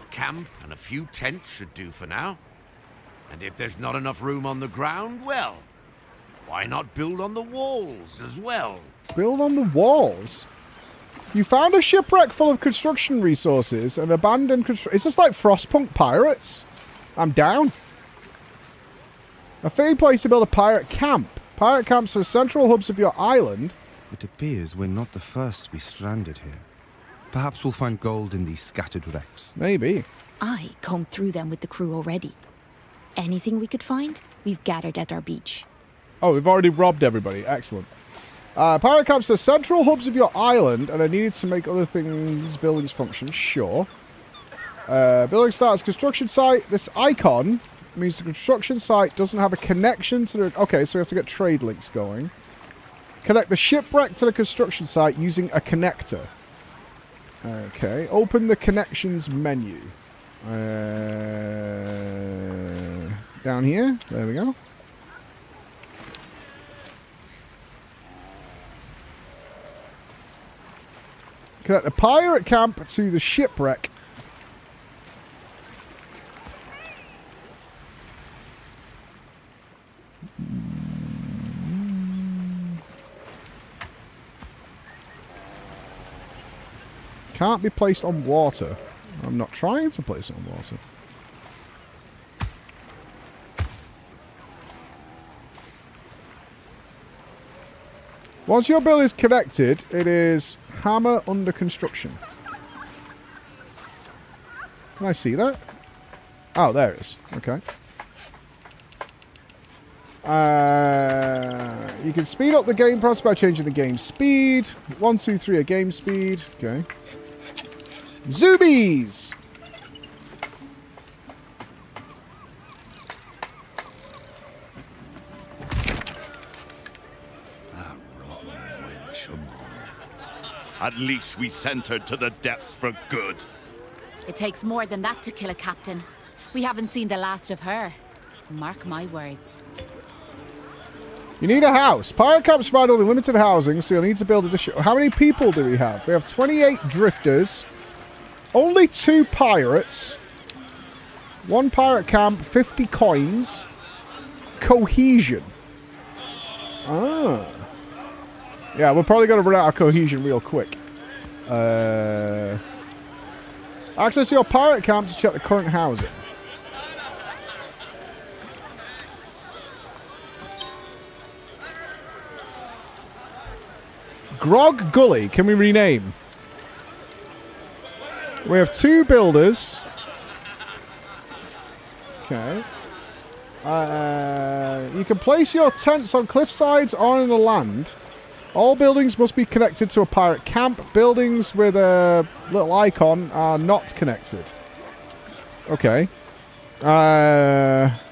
A camp and a few tents should do for now. And if there's not enough room on the ground, well, why not build on the walls as well? Build on the walls? You found a shipwreck full of construction resources and abandoned construction. Is this like Frostpunk Pirates? I'm down. A fitting place to build a pirate camp. Pirate camps are central hubs of your island. It appears we're not the first to be stranded here. Perhaps we'll find gold in these scattered wrecks. Maybe. I combed through them with the crew already. Anything we could find, we've gathered at our beach. Oh, we've already robbed everybody. Excellent. Pirate camps are central hubs of your island and are needed to make other things, buildings function. Sure. Building starts construction site. This icon means the construction site doesn't have a connection to the... Okay, so we have to get trade links going. Connect the shipwreck to the construction site using a connector. Okay, open the connections menu. Down here. There we go. Connect the pirate camp to the shipwreck. Can't be placed on water. I'm not trying to place it on water. Once your build is connected, it is hammer under construction. Can I see that? Oh, there it is. Okay. You can speed up the game process by changing the game speed. 1, 2, 3 a game speed. Okay. Zoomies! At least we sent her to the depths for good. It takes more than that to kill a captain. We haven't seen the last of her. Mark my words. You need a house. Pirate camps provide only limited housing, so you'll need to build additional... How many people do we have? We have 28 drifters. Only 2 pirates. 1 pirate camp, 50 coins. Cohesion. Ah. Yeah, we're probably going to run out of cohesion real quick. Access your pirate camp to check the current housing. Grog Gully, can we rename? We have 2 builders. Okay. You can place your tents on cliff sides or in the land. All buildings must be connected to a pirate camp. Buildings with a little icon are not connected. Okay.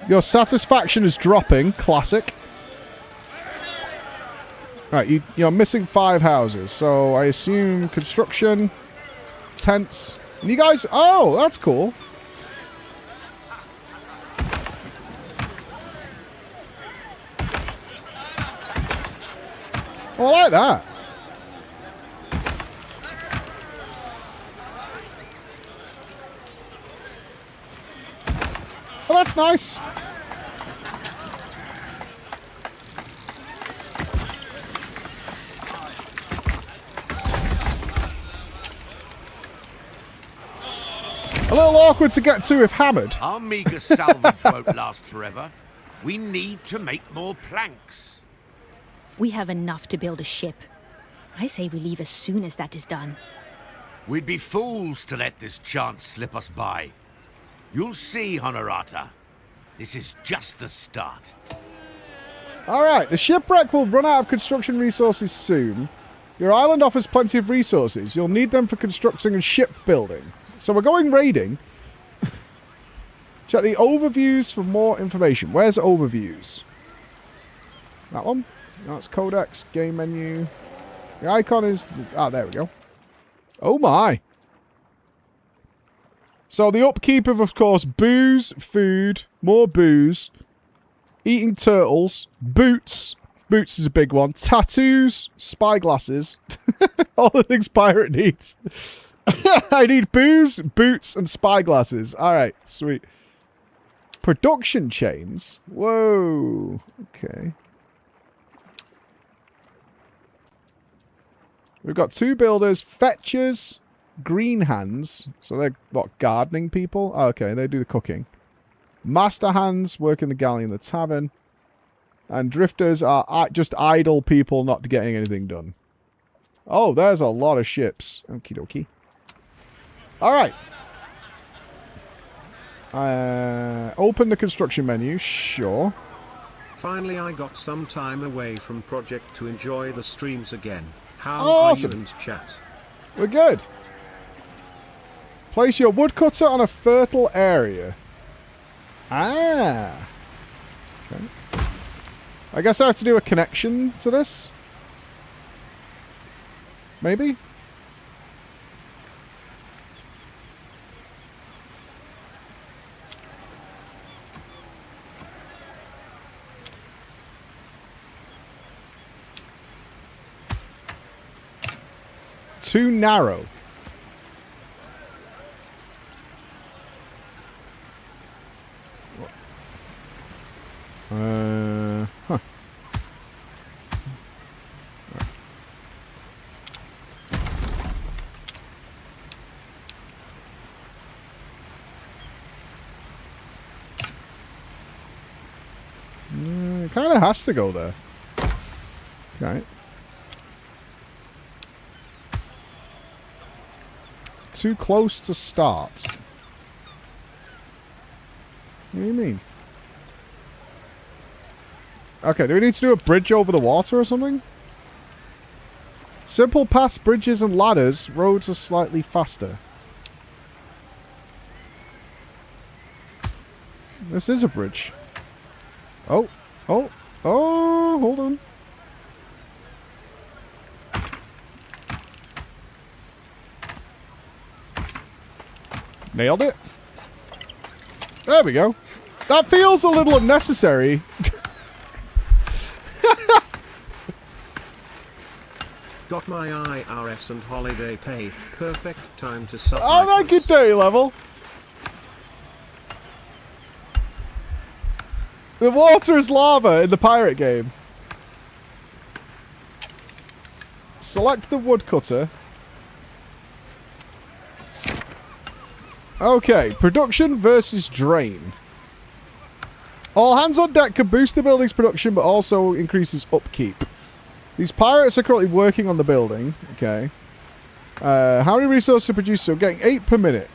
Your satisfaction is dropping. Classic. Right, you're missing 5 houses. So I assume construction, tents. And you guys... Oh, that's cool. Oh, I like that. Oh, that's nice. A little awkward to get to if hammered. Our meager salvage won't last forever. We need to make more planks. We have enough to build a ship. I say we leave as soon as that is done. We'd be fools to let this chance slip us by. You'll see, Honorata. This is just the start. Alright, the shipwreck will run out of construction resources soon. Your island offers plenty of resources. You'll need them for constructing and shipbuilding. So we're going raiding. Check the overviews for more information. Where's overviews? That one? No, it's codex, game menu. The icon is... there we go. Oh my. So the upkeep of course, booze, food, more booze, eating turtles, boots. Boots is a big one. Tattoos, spyglasses. All the things pirate needs. I need booze, boots, and spyglasses. Alright, sweet. Production chains. Whoa. Okay. We've got 2 builders, fetchers, green hands. So they're, what, gardening people? Oh, okay, they do the cooking. Master hands work in the galley and the tavern. And drifters are just idle people not getting anything done. Oh, there's a lot of ships. Okie dokie. Alright. Open the construction menu, sure. Finally I got some time away from Project to enjoy the streams again. How awesome. are you and chat? We're good. Place your woodcutter on a fertile area. Ah. Okay. I guess I have to do a connection to this. Maybe? Too narrow. Huh. It kind of has to go there. Okay. Too close to start. What do you mean? Okay, do we need to do a bridge over the water or something? Simple paths, bridges, and ladders. Roads are slightly faster. This is a bridge. Oh, oh, oh, hold on. Nailed it. There we go. That feels a little unnecessary. Got my IRS and holiday pay. Perfect time to sub. Oh, that good day level. The water is lava in the pirate game. Select the woodcutter. Okay, production versus drain. All hands on deck can boost the building's production, but also increases upkeep. These pirates are currently working on the building. Okay. How many resources are produced? So getting 8 per minute.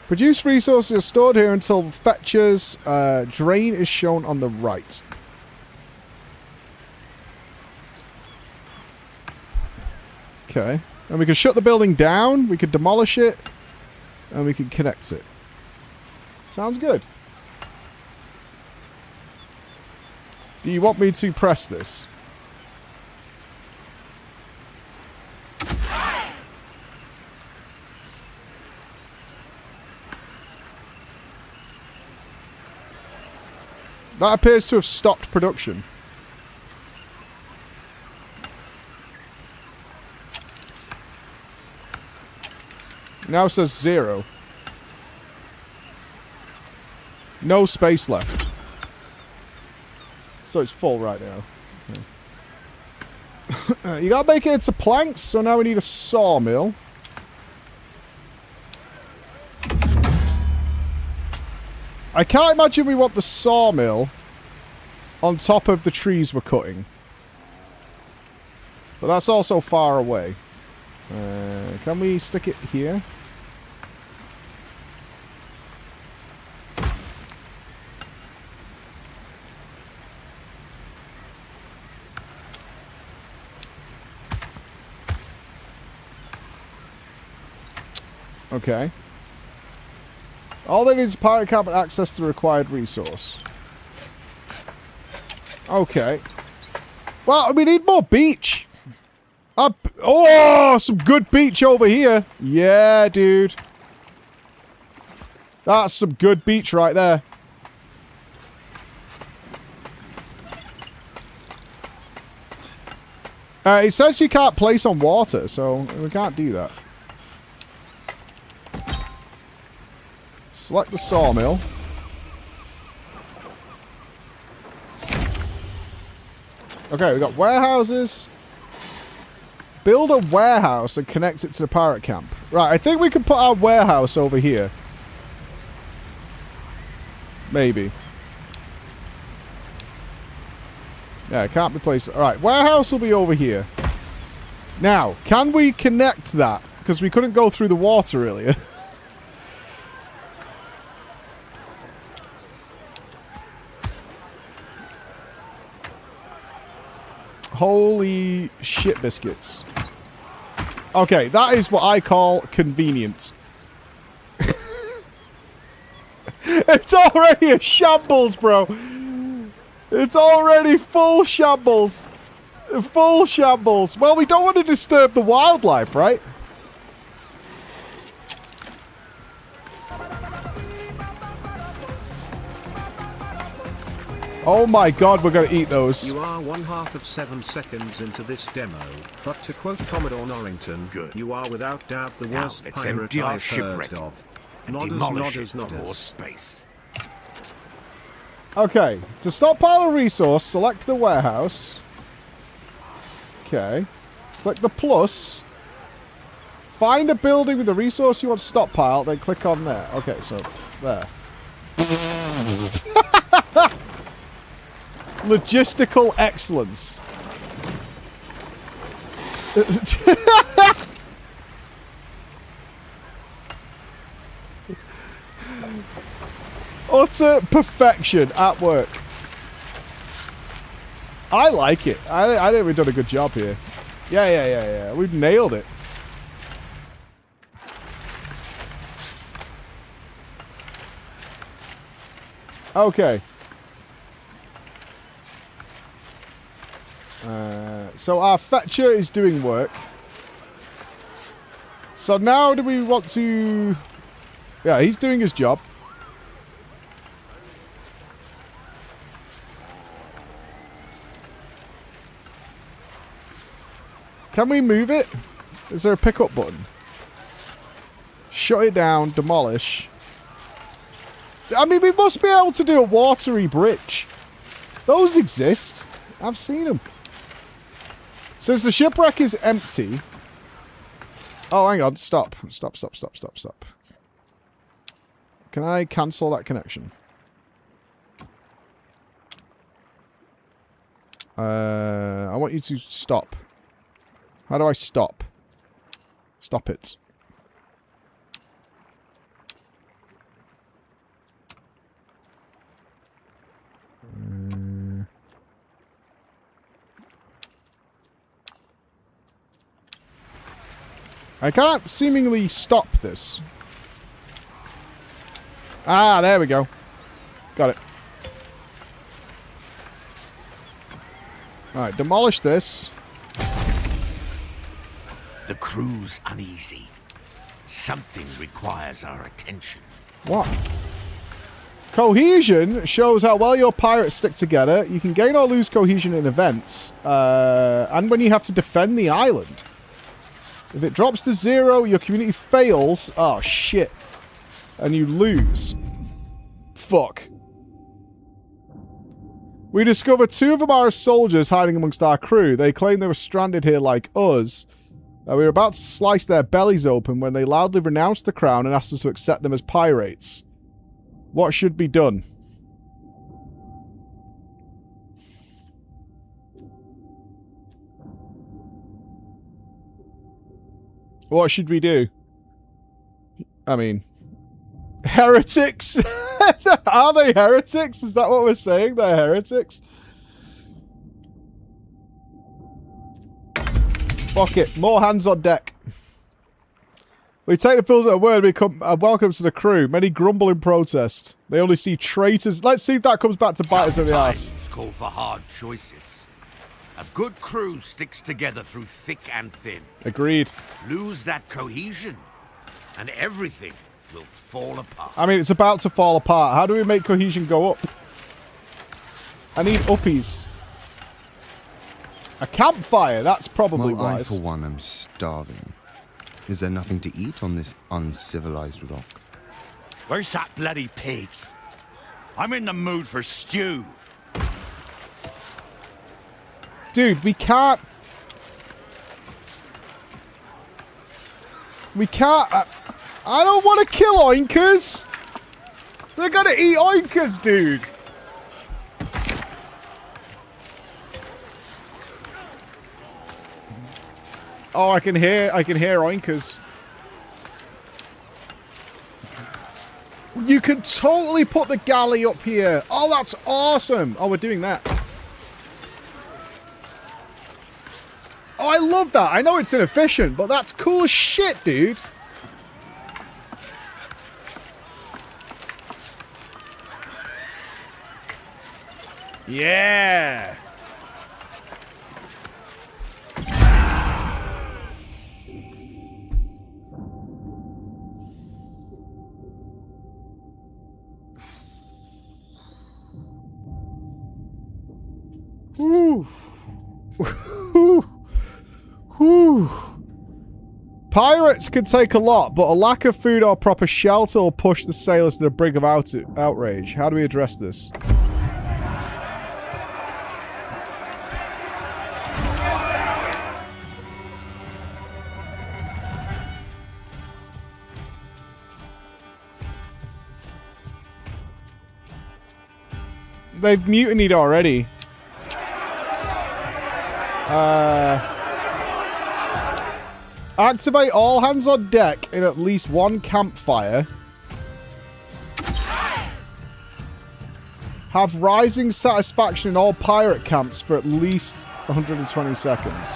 Produced resources are stored here until fetchers. Drain is shown on the right. Okay. And we can shut the building down. We can demolish it. And we can connect it. Sounds good. Do you want me to press this? That appears to have stopped production. Now it says 0. No space left. So it's full right now. Okay. You gotta make it into planks, so now we need a sawmill. I can't imagine we want the sawmill on top of the trees we're cutting. But that's also far away. Can we stick it here? Okay. All they need is pirate camp and access to the required resource. Okay. Well, we need more beach. Oh, some good beach over here. Yeah, dude. That's some good beach right there. It says you can't place on water, so we can't do that. Select the sawmill. Okay, we got warehouses. Build a warehouse and connect it to the pirate camp. Right, I think we can put our warehouse over here. Maybe. Yeah, it can't be placed. Alright, warehouse will be over here. Now, can we connect that? Because we couldn't go through the water earlier. Holy shit biscuits. Okay, that is what I call convenient. It's already a shambles, bro. It's already full shambles. Full shambles. Well, we don't want to disturb the wildlife, right? Oh my god, we're going to eat those. You are 1/2 of 7 seconds into this demo, but to quote Commodore Norrington, you are without doubt the worst pirate I've heard of. Nodders. Space. Okay, to stockpile a resource, select the warehouse. Okay. Click the plus. Find a building with the resource you want to stockpile, then click on there. Okay, so there. Logistical excellence. Utter perfection at work. I like it. I think we've done a good job here. Yeah. We've nailed it. Okay. So our fetcher is doing work. So now do we want to... Yeah, he's doing his job. Can we move it? Is there a pickup button? Shut it down, demolish. I mean, we must be able to do a watery bridge. Those exist. I've seen them. Since the shipwreck is empty... Oh, hang on. Stop. Stop. Can I cancel that connection? I want you to stop. How do I stop? Stop it. I can't seemingly stop this. Ah, there we go. Got it. Alright, demolish this. The crew's uneasy. Something requires our attention. What? Cohesion shows how well your pirates stick together. You can gain or lose cohesion in events. And when you have to defend the island. If it drops to 0, your community fails. Oh, shit. And you lose. Fuck. We discovered 2 of Amara's soldiers hiding amongst our crew. They claimed they were stranded here like us. We were about to slice their bellies open when they loudly renounced the crown and asked us to accept them as pirates. What should be done? What should we do? I mean, heretics? Are they heretics? Is that what we're saying? They're heretics? Fuck it. More hands on deck. We take the pills at a word and become welcome to the crew. Many grumble in protest. They only see traitors. Let's see if that comes back to bite us in the ass. Times call for hard choices. A good crew sticks together through thick and thin. Agreed. Lose that cohesion, and everything will fall apart. I mean, it's about to fall apart. How do we make cohesion go up? I need uppies. A campfire. That's probably well, I, wise. for one, am starving. Is there nothing to eat on this uncivilized rock? Where's that bloody pig? I'm in the mood for stew. Dude, we can't... We can't... I don't want to kill oinkers! They're gonna eat oinkers, dude! Oh, I can hear oinkers. You can totally put the galley up here. Oh, that's awesome. Oh, we're doing that. Oh, I love that. I know it's inefficient, but that's cool as shit, dude. Yeah. Whew. Whew. Whew. Pirates can take a lot, but a lack of food or proper shelter will push the sailors to the brink of outrage. How do we address this? They've mutinied already. Activate all hands on deck in at least one campfire. Have rising satisfaction in all pirate camps for at least 120 seconds.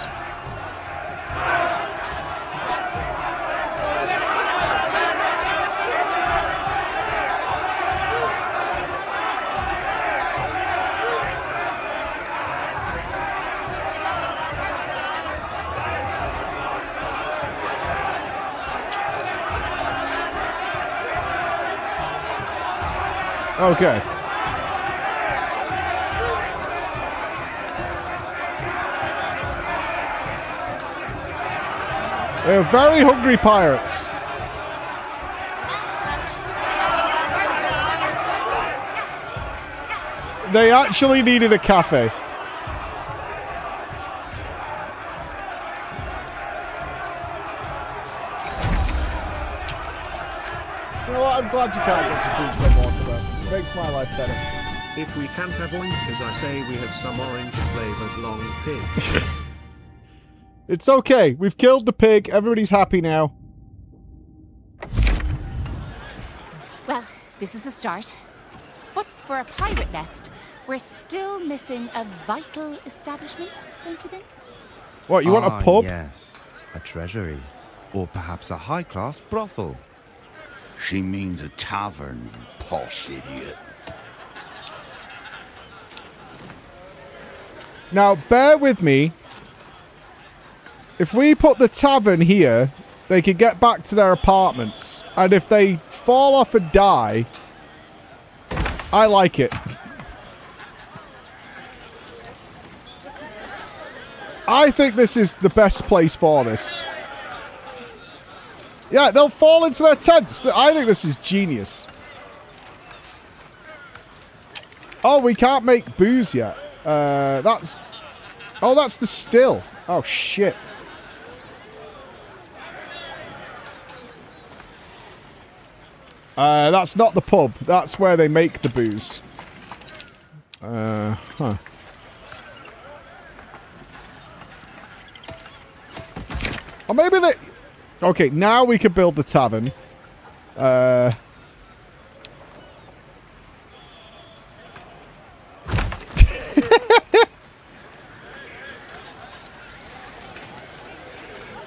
Okay. They're very hungry pirates. They actually needed a cafe. You know what? I'm glad you can't get to beach no more for that. It makes my life better. If we can't have oink, as I say, we have some orange-flavoured long pig. It's okay. We've killed the pig. Everybody's happy now. Well, this is a start. But for a pirate nest, we're still missing a vital establishment, don't you think? What, you want a pub? Yes. A treasury. Or perhaps a high-class brothel. She means a tavern, you posh idiot. Now, bear with me. If we put the tavern here, they can get back to their apartments. And if they fall off and die, I like it. I think this is the best place for this. Yeah, they'll fall into their tents. I think this is genius. Oh, we can't make booze yet. That's... Oh, that's the still. Oh, shit. That's not the pub. That's where they make the booze. Huh. Or maybe they... Okay, now we can build the tavern.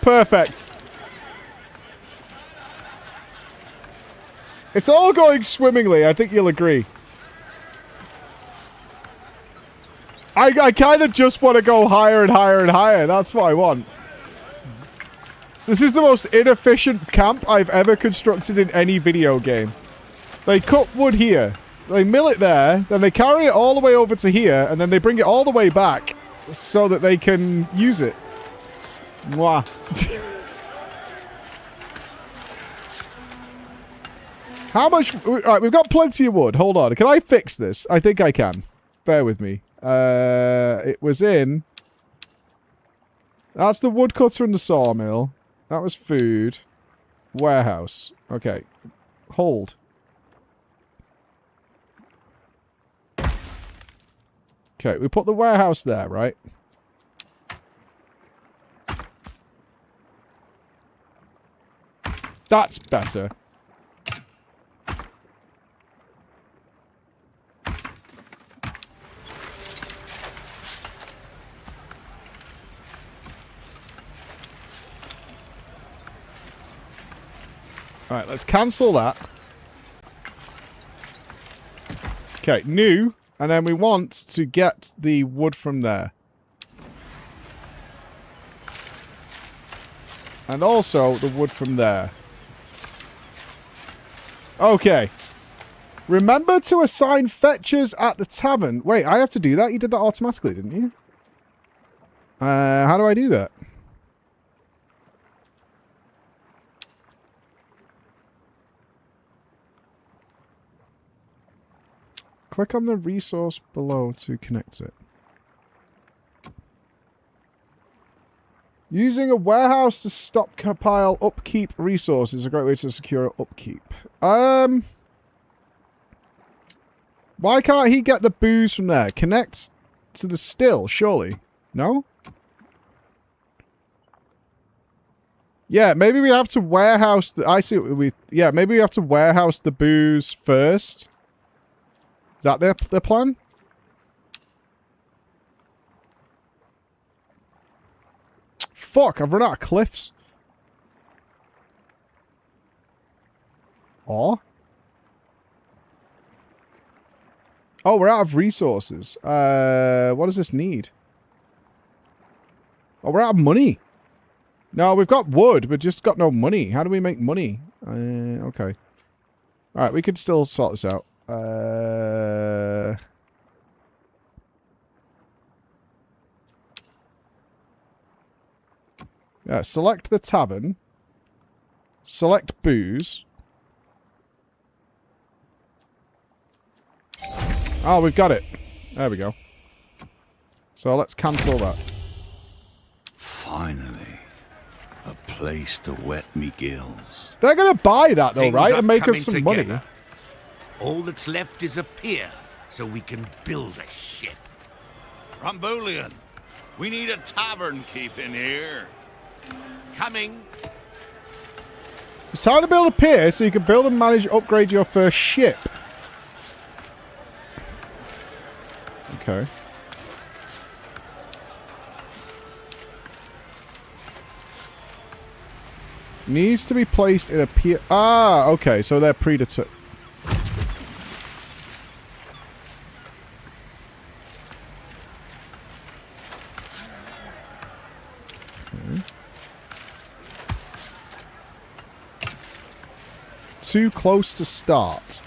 Perfect. It's all going swimmingly, I think you'll agree. I kind of just want to go higher and higher and higher. That's what I want. This is the most inefficient camp I've ever constructed in any video game. They cut wood here. They mill it there. Then they carry it all the way over to here. And then they bring it all the way back so that they can use it. Mwah. How much... Alright, we've got plenty of wood. Hold on. Can I fix this? I think I can. Bear with me. It was in... That's the woodcutter and the sawmill. That was food. Warehouse. Okay. Hold. Okay, we put the warehouse there, right? That's better. Alright, let's cancel that. Okay, new. And then we want to get the wood from there. And also the wood from there. Okay. Remember to assign fetchers at the tavern. Wait, I have to do that? You did that automatically, didn't you? How do I do that? Click on the resource below to connect it. Using a warehouse to stockpile upkeep resources is a great way to secure upkeep. Why can't he get the booze from there? Connect to the still, surely. No? Yeah, maybe we have to warehouse the... I see what we... Yeah, maybe we have to warehouse the booze first. Is that their plan? Fuck, I've run out of cliffs. Or? Oh, we're out of resources. What does this need? Oh, we're out of money. No, we've got wood. We've just got no money. How do we make money? Okay. Alright, we could still sort this out. Yeah, select the tavern. Select booze. Oh, we've got it. There we go. So let's cancel that. Finally, a place to wet me gills. They're gonna buy that though, Things right? are And make us coming some money. together. All that's left is a pier, so we can build a ship. Rumbulian, we need a tavern keep in here. Coming. It's time to build a pier so you can build and manage upgrade your first ship. Okay. Needs to be placed in a pier. Ah, okay, so they're predetermined. Okay. Too close to start.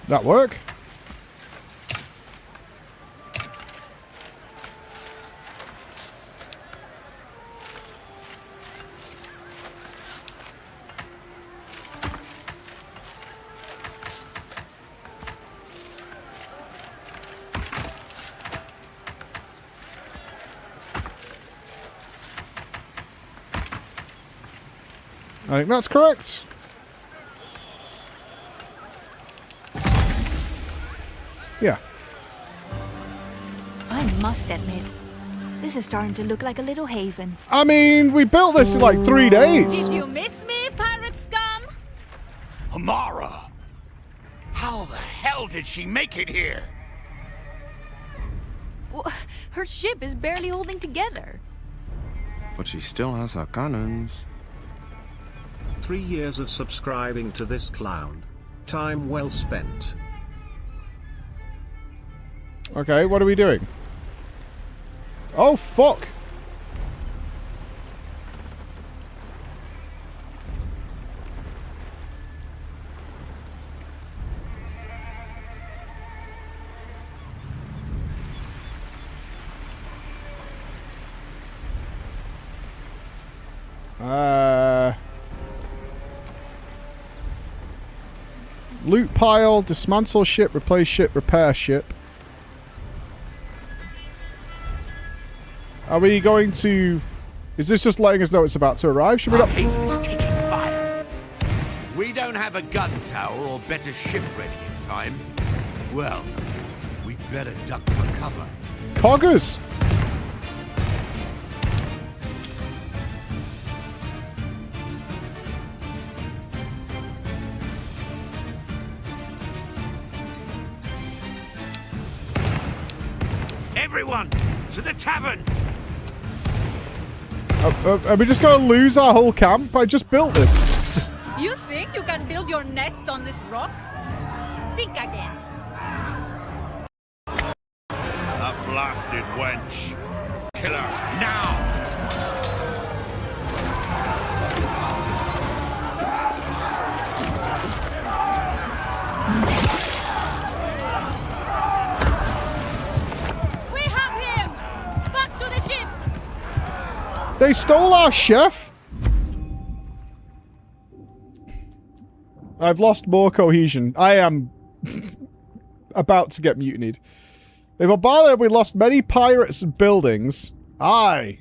That work? I think that's correct. Yeah. I must admit, this is starting to look like a little haven. I mean, we built this in like 3 days. Did you miss me, pirate scum? Amara! How the hell did she make it here? Her ship is barely holding together. But she still has her cannons. 3 years of subscribing to this clown. Time well spent. Okay, what are we doing? Oh, fuck. Loot pile, dismantle ship, replace ship, repair ship. Are we going to... Is this just letting us know it's about to arrive? Should we not... Haven's taking fire. If we don't have a gun tower or better ship ready in time, well, we'd better duck for cover. Coggers! Everyone, to the tavern! Are we just going to lose our whole camp? I just built this. You think you can build your nest on this rock? Think again. That blasted wench. Kill her now! We have him! Back to the ship! They stole our chef? I've lost more cohesion. I am about to get mutinied. They bombarded, we lost many pirates and buildings. Aye.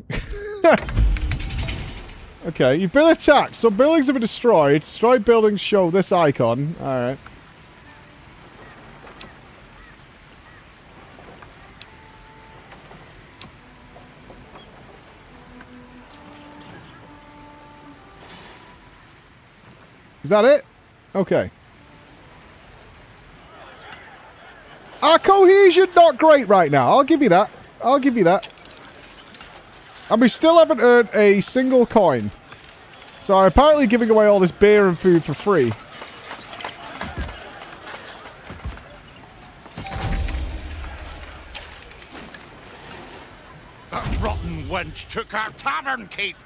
Okay, you've been attacked. Some buildings have been destroyed. Destroyed buildings show this icon. Alright. Is that it? Okay. Our cohesion not great right now. I'll give you that. I'll give you that. And we still haven't earned a single coin. So I'm apparently giving away all this beer and food for free. That rotten wench took our tavern keep!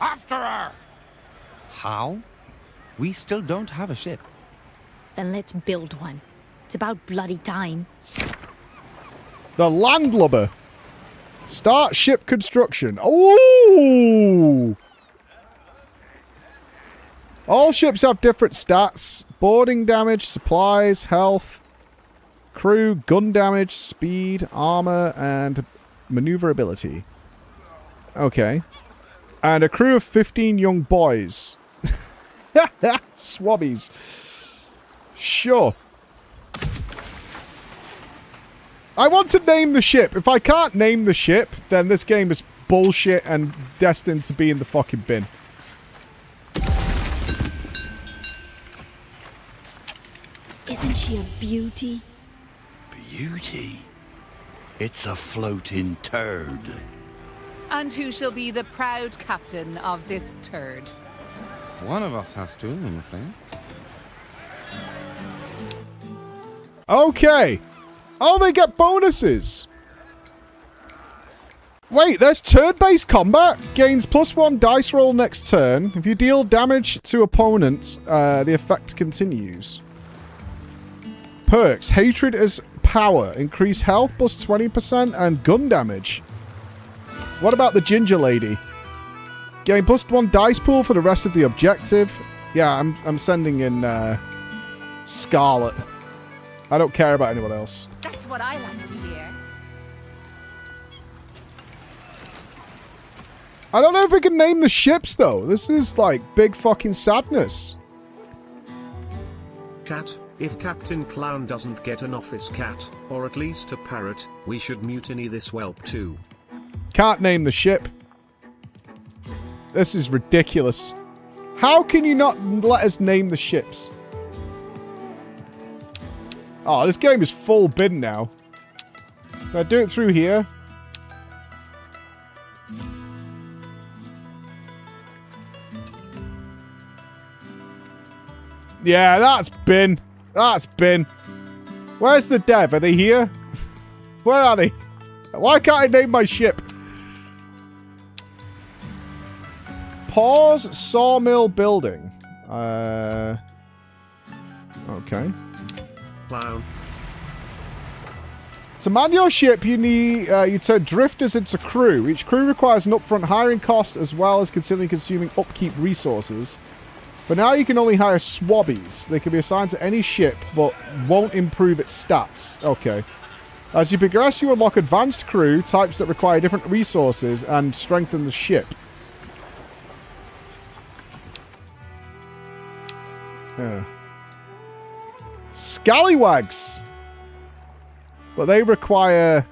After her! How? We still don't have a ship. Then let's build one. It's about bloody time. The landlubber. Start ship construction. Ooh! All ships have different stats. Boarding damage, supplies, health, crew, gun damage, speed, armor, and maneuverability. Okay. And a crew of 15 young boys. Swabbies. Sure. I want to name the ship. If I can't name the ship, then this game is bullshit and destined to be in the fucking bin. Isn't she a beauty? Beauty? It's a floating turd. And who shall be the proud captain of this turd? One of us has to, I'm afraid. Okay. Oh, they get bonuses. Wait, there's turn-based combat. Gains +1 dice roll next turn. If you deal damage to opponents, the effect continues. Perks. Hatred as power. Increase health +20% and gun damage. What about the ginger lady? Gain +1 dice pool for the rest of the objective. Yeah, I'm sending in Scarlet. I don't care about anyone else. That's what I like to hear. I don't know if we can name the ships, though. This is, like, big fucking sadness. Chat, if Captain Clown doesn't get an office cat, or at least a parrot, we should mutiny this whelp too. Can't name the ship. This is ridiculous. How can you not let us name the ships? Oh, this game is full bin now. Can I do it through here? Yeah, that's bin. That's bin. Where's the dev? Are they here? Where are they? Why can't I name my ship? Pause sawmill building. Okay. Clown. To man your ship, you need you turn drifters into crew. Each crew requires an upfront hiring cost as well as considering consuming upkeep resources. But now you can only hire swabbies. They can be assigned to any ship, but won't improve its stats. Okay. As you progress, you unlock advanced crew, types that require different resources, and strengthen the ship. Scallywags! But they require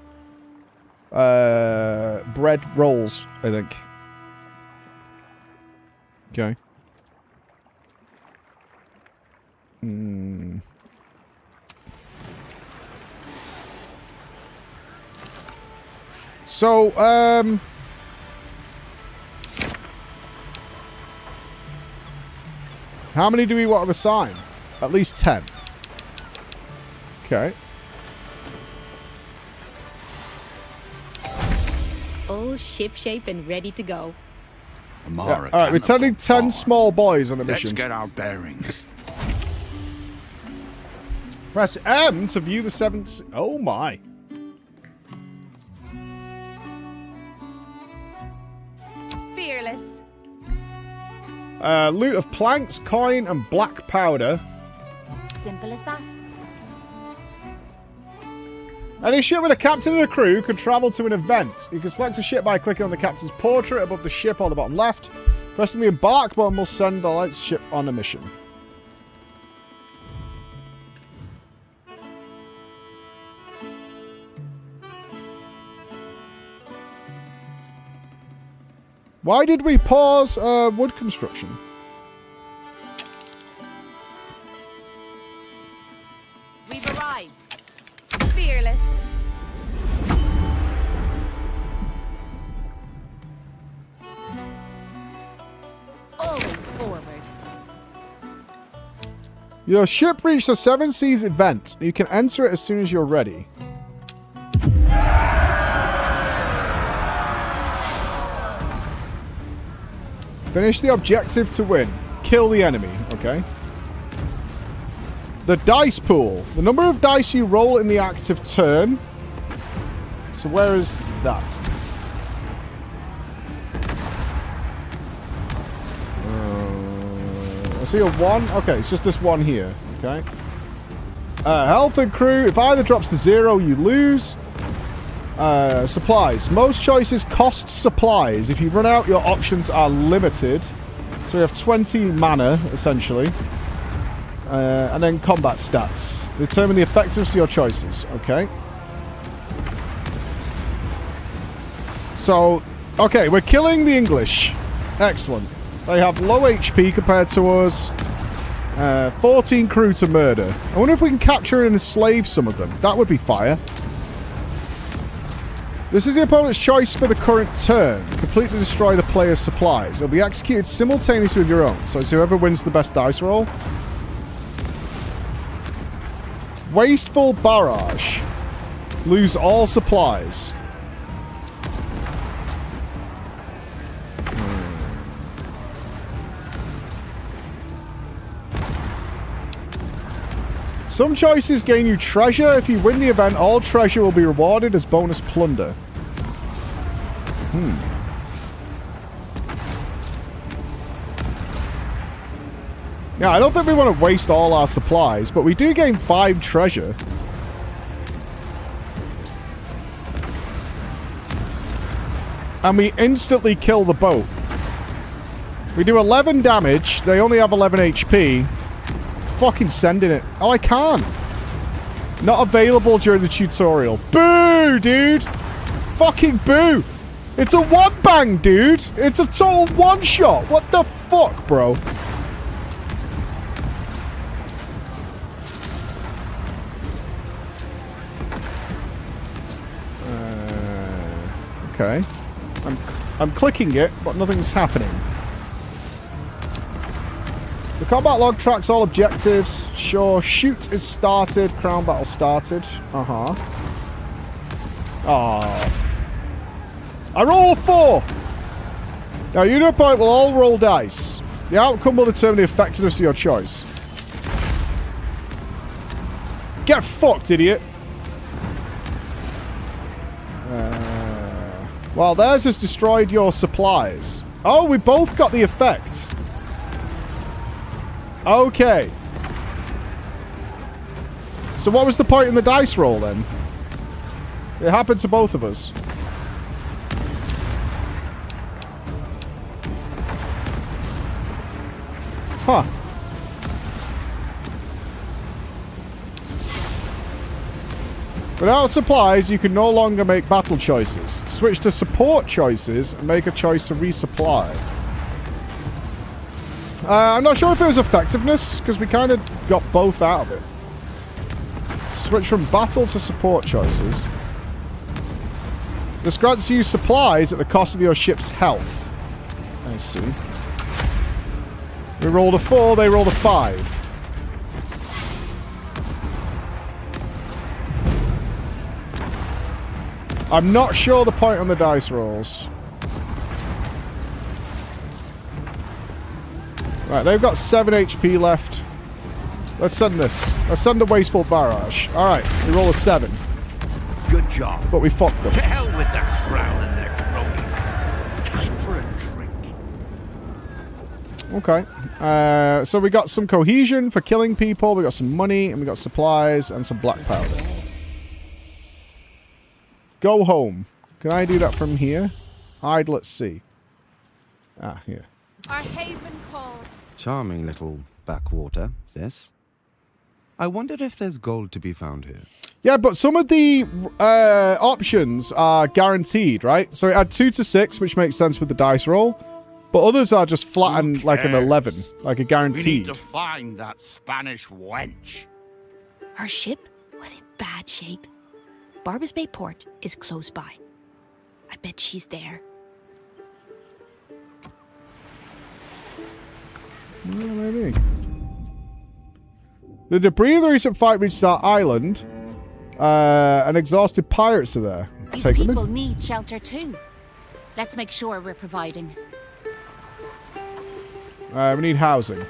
bread rolls, I think. Okay. So, how many do we want to assign? At least 10. Okay. All shipshape and ready to go. Amara, Alright, we're sending 10 small boys on a Let's mission. get our bearings. Press M to view the 7th... Oh my. Fearless. Loot of planks, coin, and black powder. Simple as that. Any ship with a captain and a crew can travel to an event. You can select a ship by clicking on the captain's portrait above the ship on the bottom left. Pressing the embark button will send the light ship on a mission. Why did we pause wood construction? We've arrived. Fearless. Always forward. Your ship reached a 7 Seas event. You can enter it as soon as you're ready. Finish the objective to win. Kill the enemy. Okay. The dice pool. The number of dice you roll in the active turn. So where is that? I see a 1. Okay, it's just this one here. Okay. Health and crew. If either drops to 0, you lose. Supplies. Most choices cost supplies. If you run out, your options are limited. So we have 20 mana, essentially. And then combat stats. Determine the effectiveness of your choices. Okay. So, okay, we're killing the English. Excellent. They have low HP compared to us. 14 crew to murder. I wonder if we can capture and enslave some of them. That would be fire. This is the opponent's choice for the current turn. Completely destroy the player's supplies. It'll be executed simultaneously with your own. So it's whoever wins the best dice roll. Wasteful barrage. Lose all supplies. Some choices gain you treasure. If you win the event, all treasure will be rewarded as bonus plunder. Yeah, I don't think we want to waste all our supplies, but we do gain 5 treasure. And we instantly kill the boat. We do 11 damage. They only have 11 HP. Fucking sending it. Oh, I can't. Not available during the tutorial. Boo, dude. Fucking boo. It's a one bang, dude. It's a total one shot. What the fuck, bro? Okay. I'm clicking it, but nothing's happening. The combat log tracks all objectives. Sure. Shoot is started. Crown battle started. Uh-huh. Oh. I roll a 4. Now, you and your opponent will all roll dice. The outcome will determine the effectiveness of your choice. Get fucked, idiot. Well, theirs has destroyed your supplies. Oh, we both got the effect. Okay. So what was the point in the dice roll, then? It happened to both of us. Huh. Without supplies, you can no longer make battle choices. Switch to support choices and make a choice to resupply. I'm not sure if it was effectiveness, because we kind of got both out of it. Switch from battle to support choices. This grants you supplies at the cost of your ship's health. I see. We rolled a 4, they rolled a 5. I'm not sure the point on the dice rolls. Right, they've got 7 HP left. Let's send this. Let's send a wasteful barrage. Alright, we roll a 7. Good job. But we fucked them. To hell with their crown and their cronies. Time for a drink. Okay. So we got some cohesion for killing people. We got some money, and we got supplies, and some black powder. Go home. Can I do that from here? Idle at sea. Ah, here. Our haven calls. Charming little backwater, this. I wonder if there's gold to be found here. Yeah, but some of the options are guaranteed, right? So it had 2 to 6, which makes sense with the dice roll. But others are just flat and like an 11, like a guaranteed. We need to find that Spanish wench. Her ship was in bad shape. Barbara's Bay port is close by. I bet she's there. Yeah, maybe. The debris of the recent fight reached our island. And exhausted pirates are there. These Take them people in. need shelter too. Let's make sure we're providing. We need housing.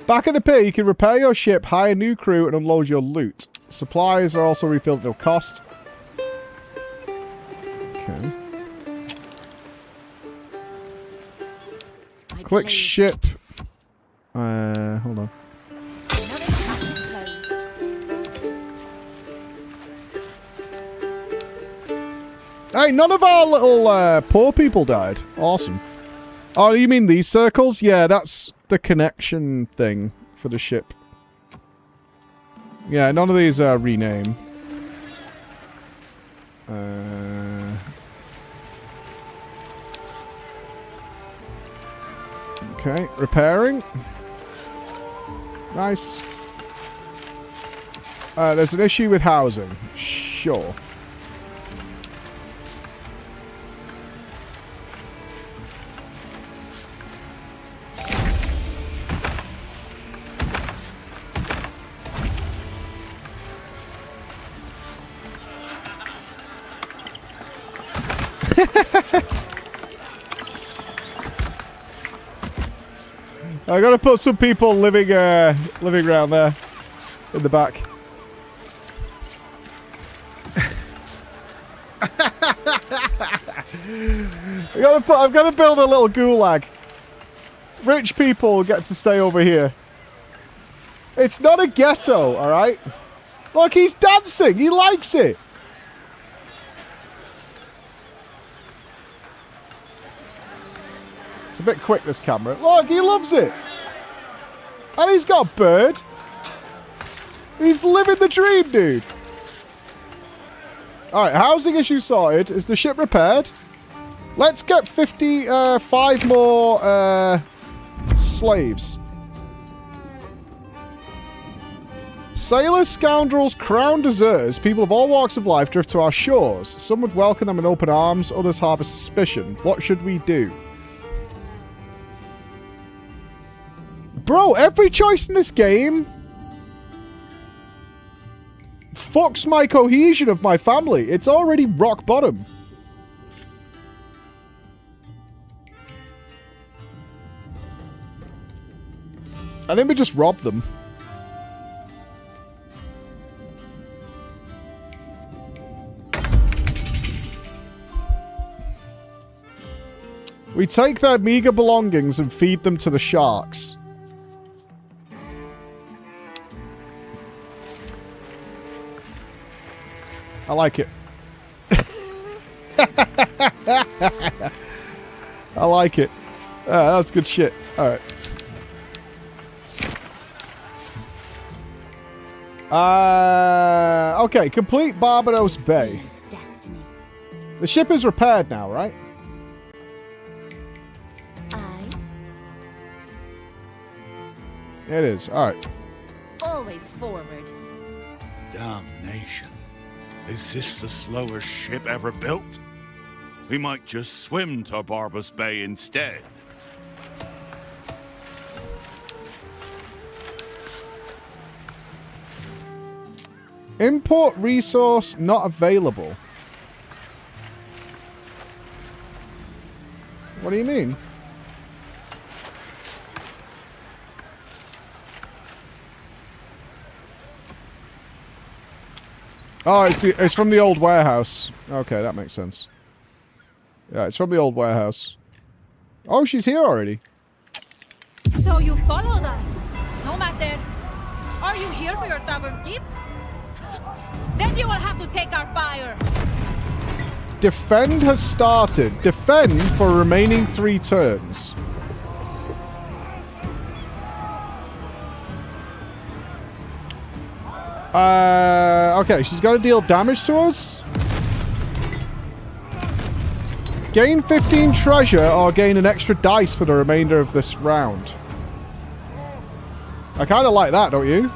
Back at the pier, you can repair your ship, hire new crew, and unload your loot. Supplies are also refilled at no cost. Okay. Click ship. Hold on. Hey, none of our little poor people died. Awesome. Oh, you mean these circles? Yeah, that's the connection thing for the ship. Yeah, none of these are rename. Okay, repairing. Nice. There's an issue with housing. Sure. I gotta put some people living around there in the back. I've got to build a little gulag. Rich people get to stay over here. It's not a ghetto, all right? Look, he's dancing. He likes it. It's a bit quick, this camera. Look, he loves it. And he's got a bird. He's living the dream, dude. Alright, housing issue sorted. Is the ship repaired? Let's get 55 more slaves. Sailors, scoundrels, crown deserters, people of all walks of life drift to our shores. Some would welcome them in open arms, others harbour suspicion. What should we do? Bro, every choice in this game fucks my cohesion of my family. It's already rock bottom. I think we just rob them. We take their meager belongings and feed them to the sharks. I like it. I like it. That's good shit. Alright. Okay, complete Barbados Bay. The ship is repaired now, right? It is. Alright. Always forward. Damnation. Is this the slowest ship ever built? We might just swim to Barbados Bay instead. Import resource not available. What do you mean? Oh, it's from the old warehouse. Okay, that makes sense. Yeah, it's from the old warehouse. Oh, she's here already. So you followed us. No matter. Are you here for your tavern keep? Then you will have to take our fire. Defend has started. Defend for remaining 3 turns. Okay, she's got to deal damage to us. Gain 15 treasure or gain an extra dice for the remainder of this round. I kind of like that, don't you?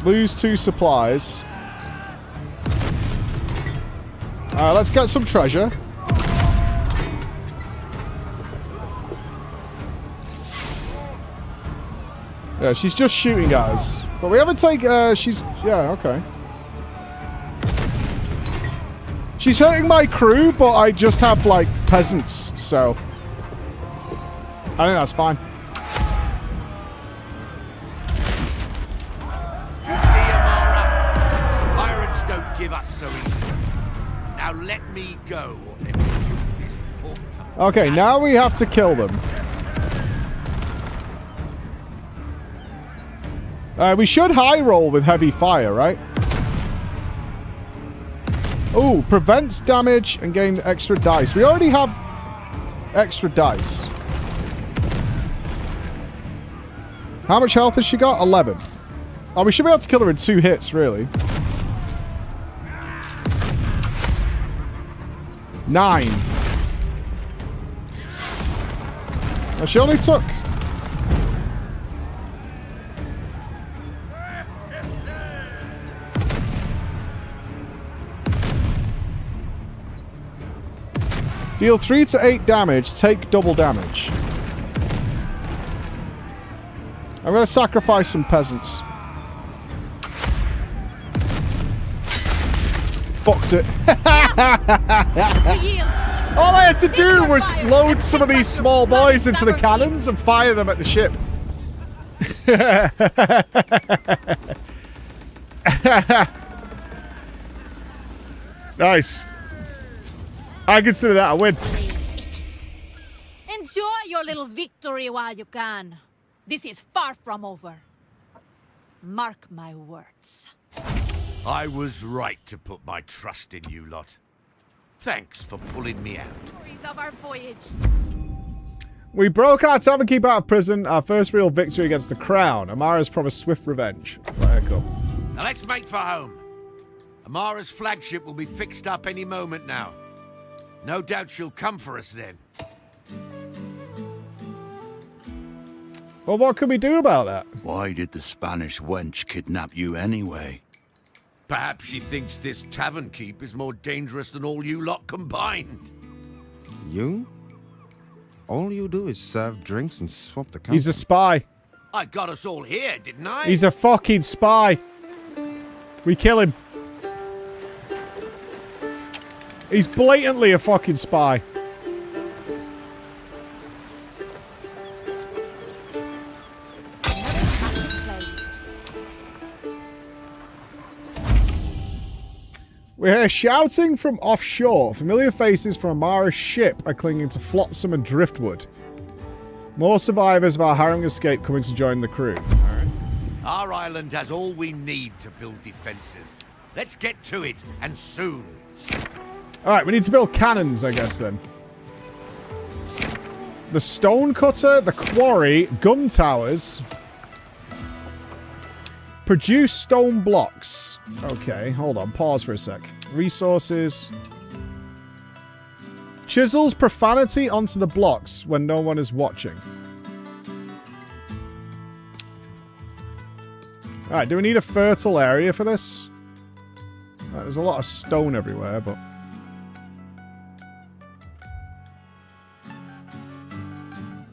Lose 2 supplies. Alright, let's get some treasure. Yeah, she's just shooting at us. But we haven't taken... she's... Yeah, okay. She's hurting my crew, but I just have, like, peasants, so... I think that's fine. give up so easily. Now let me go, or let me shoot this portal. Okay, now we have to kill them. We should high roll with heavy fire, right? Ooh, prevents damage and gain extra dice. We already have extra dice. How much health has she got? 11. Oh, we should be able to kill her in 2 hits, really. 9. Well, she only took... Deal 3 to 8 damage, take double damage. I'm going to sacrifice some peasants. Fucked it. All I had to do was load some of these small boys into the cannons and fire them at the ship. Nice. I consider that a win. Enjoy your little victory while you can. This is far from over. Mark my words. I was right to put my trust in you lot. Thanks for pulling me out. Stories of our voyage. We broke our tavern keep out of prison. Our first real victory against the crown. Amara's promised swift revenge. Let her go. Now let's make for home. Amara's flagship will be fixed up any moment now. No doubt she'll come for us then. Well, what can we do about that? Why did the Spanish wench kidnap you anyway? Perhaps she thinks this tavern keep is more dangerous than all you lot combined. You? All you do is serve drinks and swap the company. He's a spy. I got us all here, didn't I? He's a fucking spy. We kill him. He's blatantly a fucking spy. We hear shouting from offshore. Familiar faces from Amara's ship are clinging to flotsam and driftwood. More survivors of our harrowing escape coming to join the crew. Our island has all we need to build defenses. Let's get to it, and soon. Alright, we need to build cannons, I guess, then. The stone cutter, the quarry, gun towers. Produce stone blocks. Okay, hold on. Pause for a sec. Resources. Chisels profanity onto the blocks when no one is watching. Alright, do we need a fertile area for this? There's a lot of stone everywhere, but...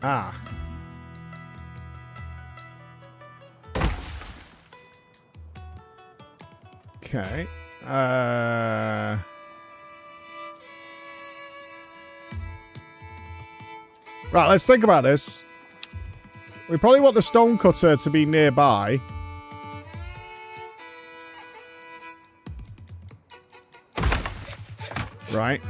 Ah. Okay. Right, let's think about this. We probably want the stone cutter to be nearby. Right.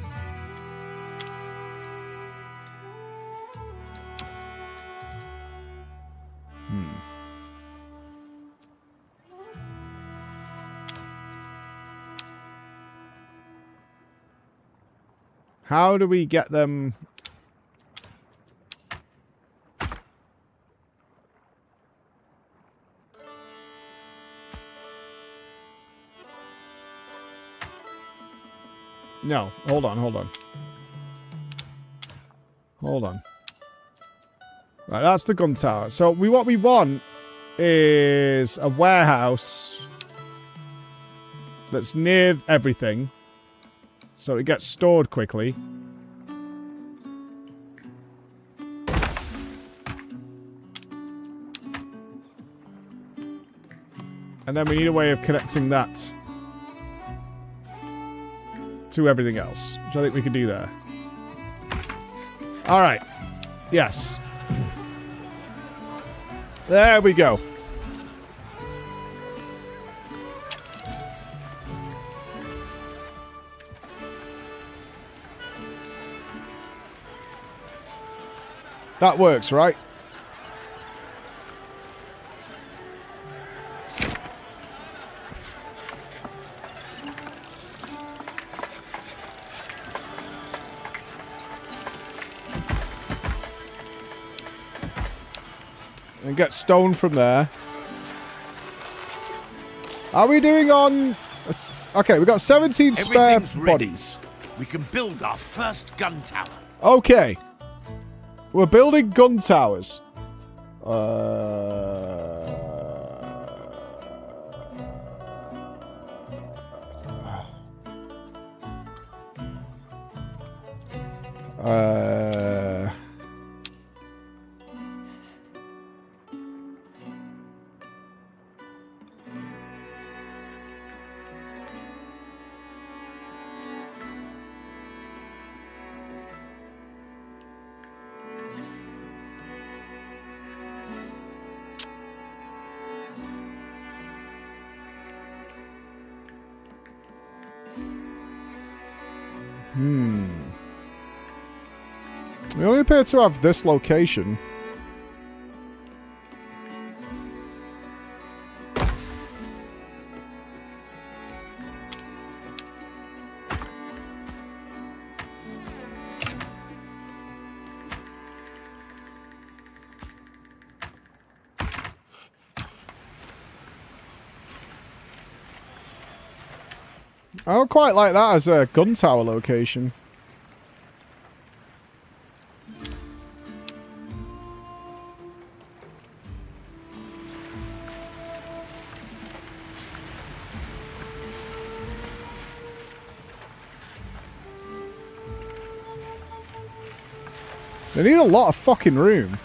How do we get them? No, hold on. Hold on. Right, that's the gun tower. So what we want is a warehouse that's near everything. So it gets stored quickly. And then we need a way of connecting that to everything else, which I think we can do there. All right. Yes. There we go. That works, right? And get stone from there. Are we doing on... Okay, we've got 17 spare bodies. We can build our first gun tower. Okay. We're building gun towers. We only appear to have this location. I don't quite like that as a gun tower location. They need a lot of fucking room.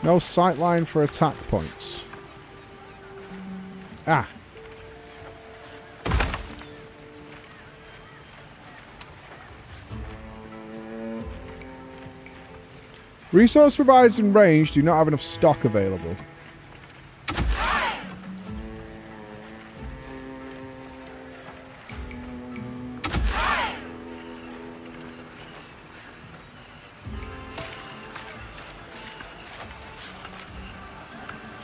No sightline for attack points. Ah. Resource providers in range do not have enough stock available.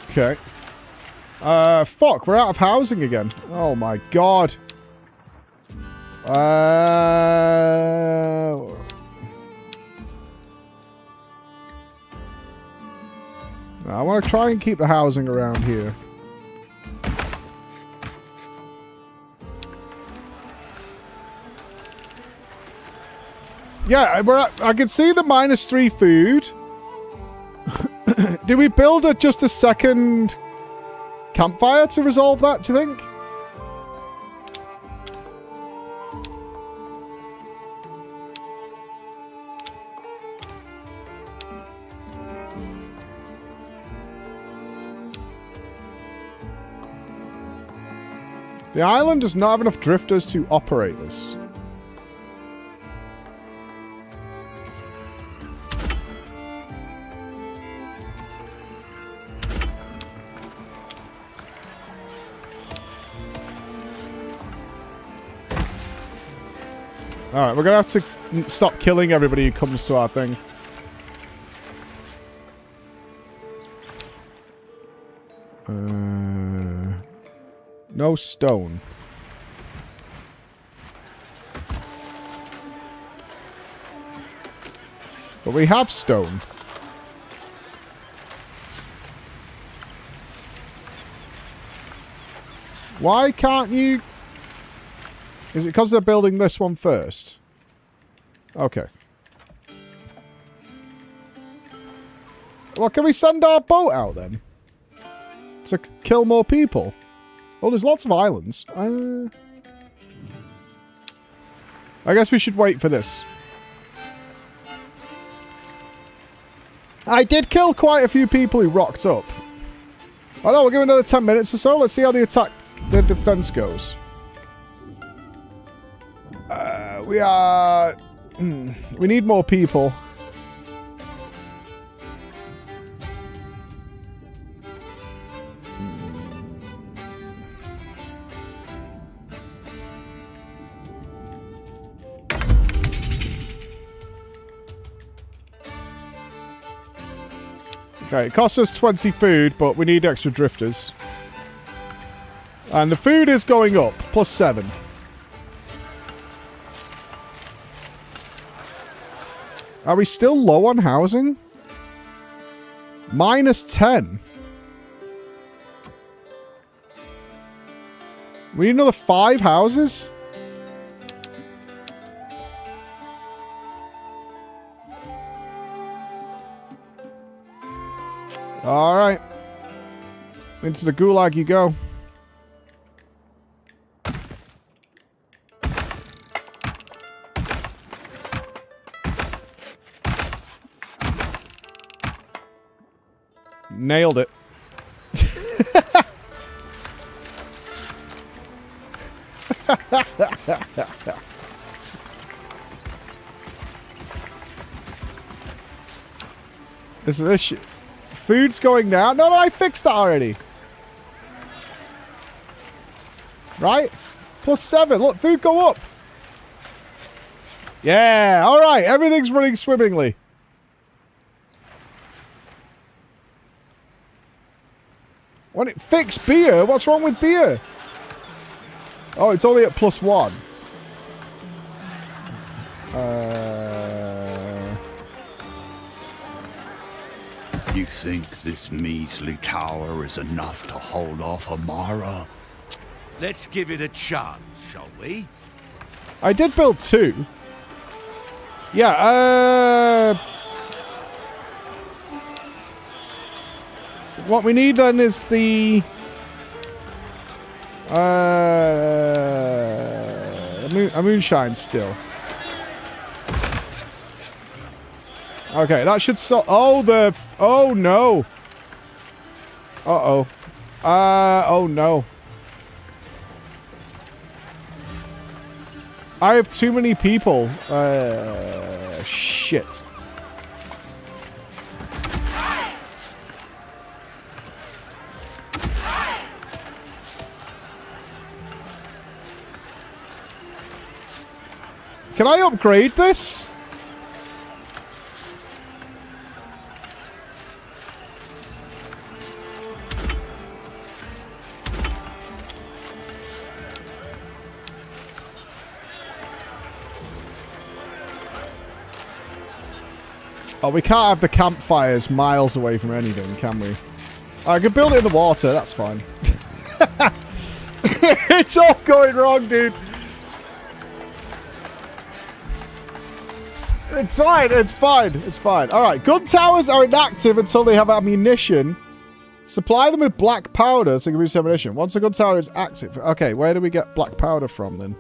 Okay. Fuck, we're out of housing again. Oh my god. I want to try and keep the housing around here. Yeah, I can see the -3 food. Did we build just a second campfire to resolve that, do you think? The island does not have enough drifters to operate this. Alright, we're going to have to stop killing everybody who comes to our thing. No stone. But we have stone. Why can't you... Is it because they're building this one first? Okay. Well, can we send our boat out then? To kill more people? Well, there's lots of islands. I guess we should wait for this. I did kill quite a few people who rocked up. Oh no, we'll give it another 10 minutes or so. Let's see how the defense goes. We need more people. Okay, it costs us 20 food, but we need extra drifters. And the food is going up, +7. Are we still low on housing? -10. We need another 5 houses? Alright. Into the gulag you go. Nailed it. This shit. Food's going down. No, I fixed that already. Right? +7. Look, food go up. Yeah, alright. Everything's running swimmingly. When it fixed beer? What's wrong with beer? Oh, it's only at +1. You think this measly tower is enough to hold off Amara? Let's give it a chance, shall we? I did build 2. Yeah, what we need then is the... a moonshine still. Okay, that should oh, oh, no. Uh-oh. Oh, no. I have too many people. Shit. Can I upgrade this? Oh, we can't have the campfires miles away from anything, can we? I can build it in the water, that's fine. It's all going wrong, dude. It's fine, it's fine, it's fine. Alright, gun towers are inactive until they have ammunition. Supply them with black powder so you can use ammunition. Once a gun tower is active. Okay, where do we get black powder from then?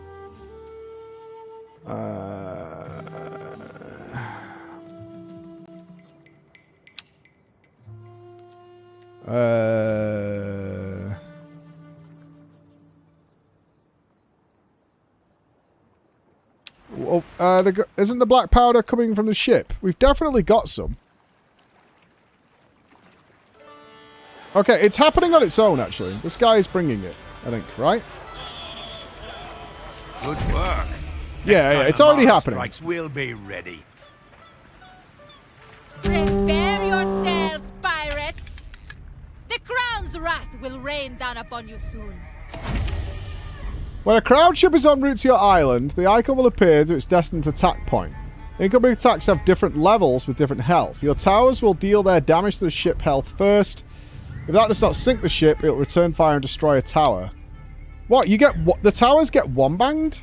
Isn't the black powder coming from the ship? We've definitely got some. Okay, it's happening on its own, actually. This guy is bringing it, I think, right? Good work. Yeah, it's already happening. Strikes, we'll be ready. Prepare yourselves, pirates! The Crown's wrath will rain down upon you soon. When a crowd ship is en route to your island, the icon will appear to its destined attack point. Incoming attacks have different levels with different health. Your towers will deal their damage to the ship health first. If that does not sink the ship, it will return fire and destroy a tower. What? You get what? The towers get one-banged?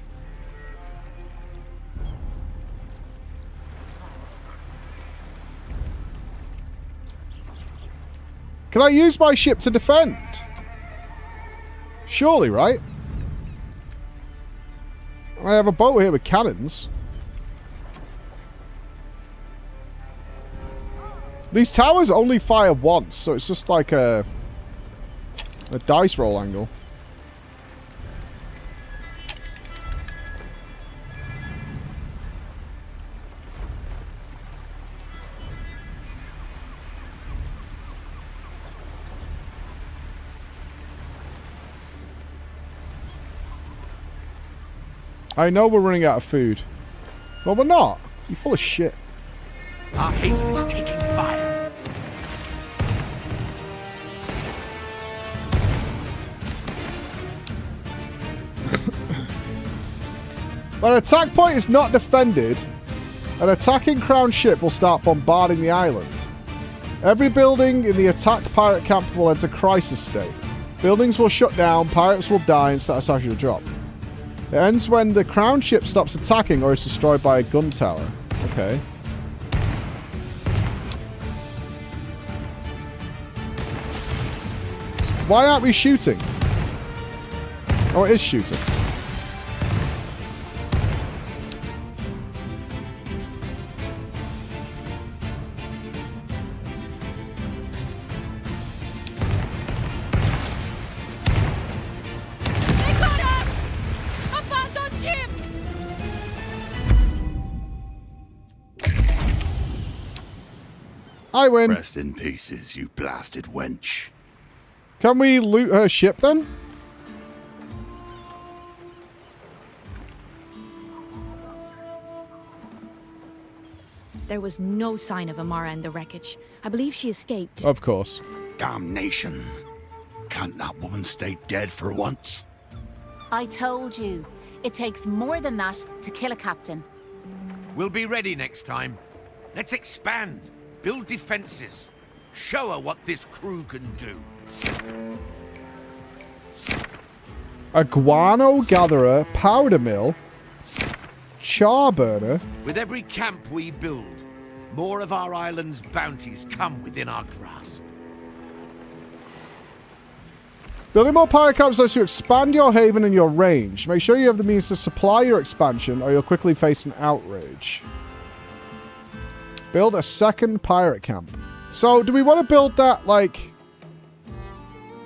Can I use my ship to defend? Surely, right? I have a boat here with cannons. These towers only fire once, so it's just like a dice roll angle. I know we're running out of food. Well, we're not. You're full of shit. Our haven is taking fire. When an attack point is not defended, an attacking crown ship will start bombarding the island. Every building in the attacked pirate camp will enter crisis state. Buildings will shut down, pirates will die, and satisfaction will drop. It ends when the crown ship stops attacking or is destroyed by a gun tower. Okay. Why aren't we shooting? Oh, it is shooting. I win. Rest in pieces, you blasted wench. Can we loot her ship then? There was no sign of Amara in the wreckage. I believe she escaped. Of course. Damnation. Can't that woman stay dead for once? I told you. It takes more than that to kill a captain. We'll be ready next time. Let's expand, build defenses, show her what this crew can do. A guano gatherer, powder mill, char burner. With every camp we build, more of our island's bounties come within our grasp. Building more pirate camps lets you expand your haven and your range. Make sure you have the means to supply your expansion or you'll quickly face an outrage. Build a second pirate camp. So, do we want to build that, like,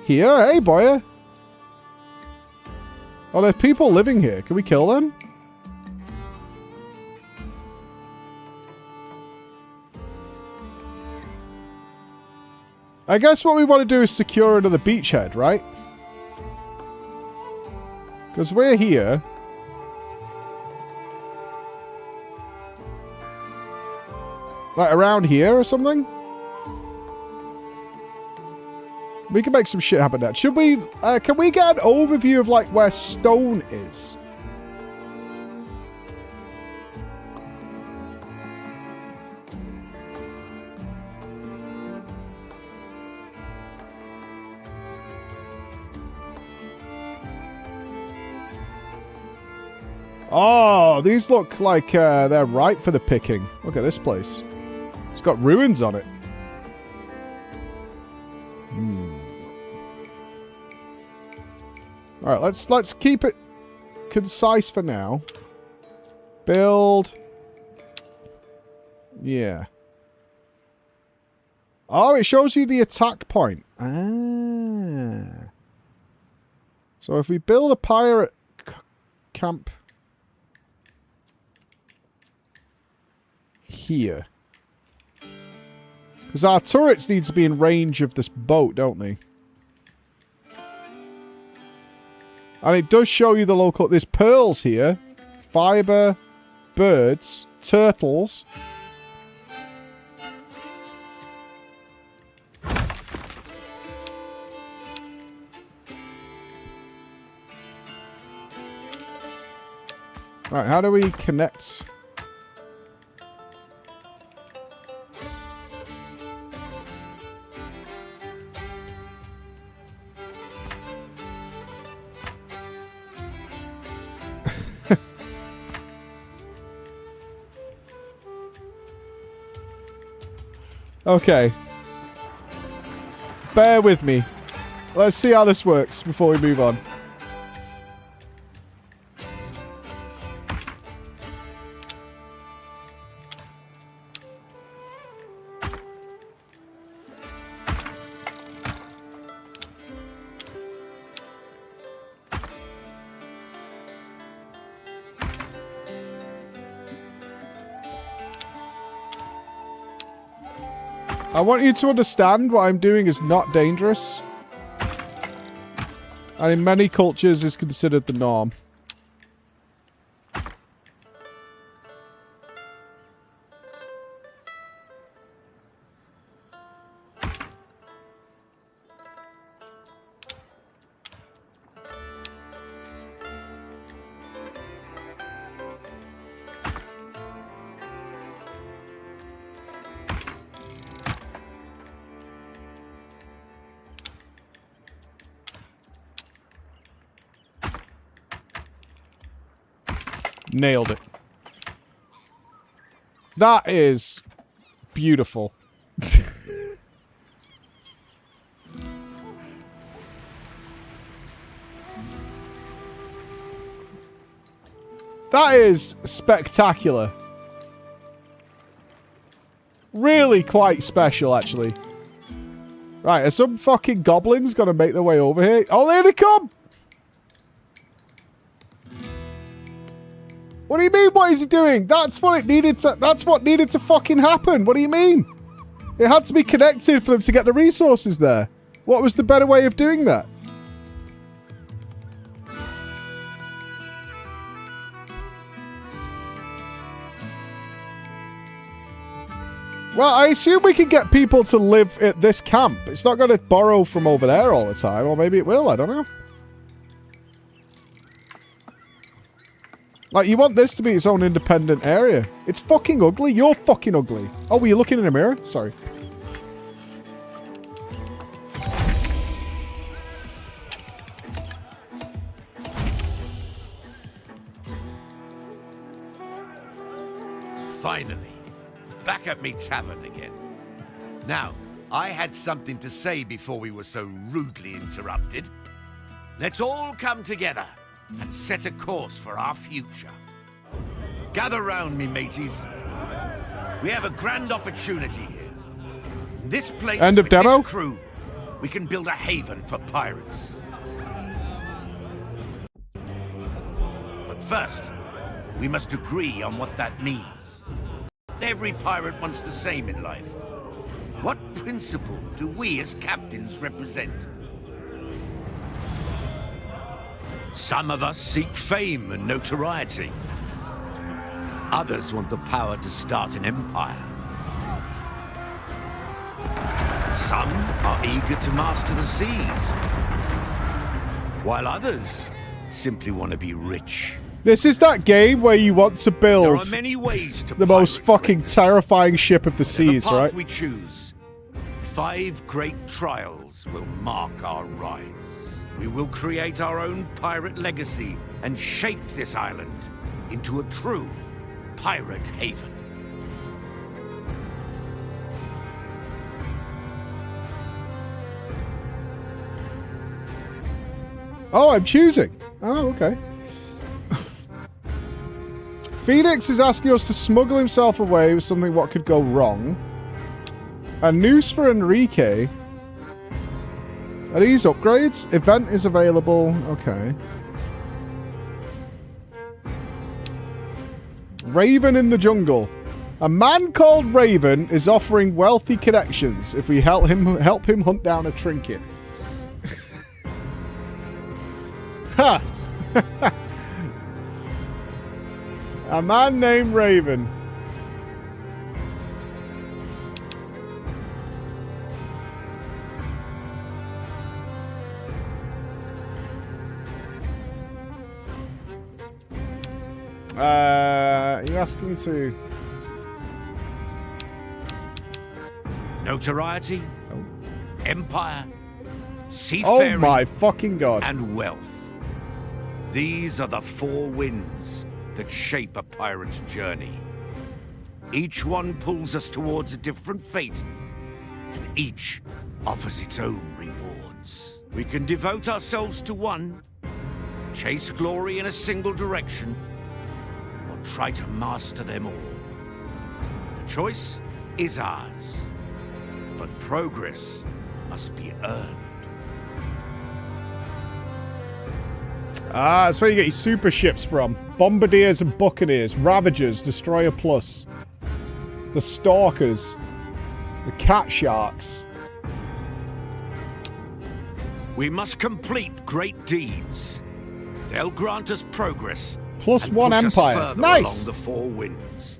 here? Hey, boy. Oh, there's people living here. Can we kill them? I guess what we want to do is secure another beachhead, right? Because we're here. Like around here or something? We can make some shit happen there. Should we... can we get an overview of like where stone is? Oh, these look like they're ripe for the picking. Look at this place. It's got ruins on it. All right, let's keep it concise for now. Build. Yeah. Oh, it shows you the attack point. Ah. So if we build a pirate camp here. Because our turrets need to be in range of this boat, don't they? And it does show you the local... There's pearls here. Fiber. Birds. Turtles. Right, how do we connect? Okay. Bear with me. Let's see how this works before we move on. I want you to understand what I'm doing is not dangerous. And in many cultures is considered the norm. Nailed it. That is beautiful. That is spectacular. Really quite special, actually. Right, are some fucking goblins gonna make their way over here? Oh, there they come! What do you mean, what is he doing? That's what needed to fucking happen. What do you mean? It had to be connected for them to get the resources there. What was the better way of doing that? Well, I assume we can get people to live at this camp. It's not going to borrow from over there all the time. Or maybe it will. I don't know. Like, you want this to be its own independent area. It's fucking ugly. You're fucking ugly. Oh, were you looking in a mirror? Sorry. Finally. Back at me tavern again. Now, I had something to say before we were so rudely interrupted. Let's all come together and set a course for our future. Gather round me, mateys. We have a grand opportunity here. In this place, End of with demo? this crew, we can build a haven for pirates. But first, we must agree on what that means. Every pirate wants the same in life. What principle do we as captains represent? Some of us seek fame and notoriety. Others want the power to start an empire. Some are eager to master the seas, while others simply want to be rich. This is that game where you want to build There are many ways to the most fucking terrifying ship of the seas, the path right? we choose, 5 great trials will mark our rise. We will create our own pirate legacy and shape this island into a true pirate haven. Oh, I'm choosing. Oh, okay. Phoenix is asking us to smuggle himself away with something what could go wrong. A noose for Enrique. Are these upgrades? Event is available. Okay. Raven in the jungle. A man called Raven is offering wealthy connections if we help him hunt down a trinket. Ha! A man named Raven. You asked me to... Notoriety, empire, seafaring, oh my fucking god, and wealth. These are the 4 winds that shape a pirate's journey. Each one pulls us towards a different fate, and each offers its own rewards. We can devote ourselves to one, chase glory in a single direction, or try to master them all. The choice is ours, but progress must be earned. Ah, that's where you get your super ships from. Bombardiers and Buccaneers, Ravagers, Destroyer Plus, the Stalkers, the Cat Sharks. We must complete great deeds. They'll grant us progress. Plus and 1 push us empire. further Nice. along the 4 winds,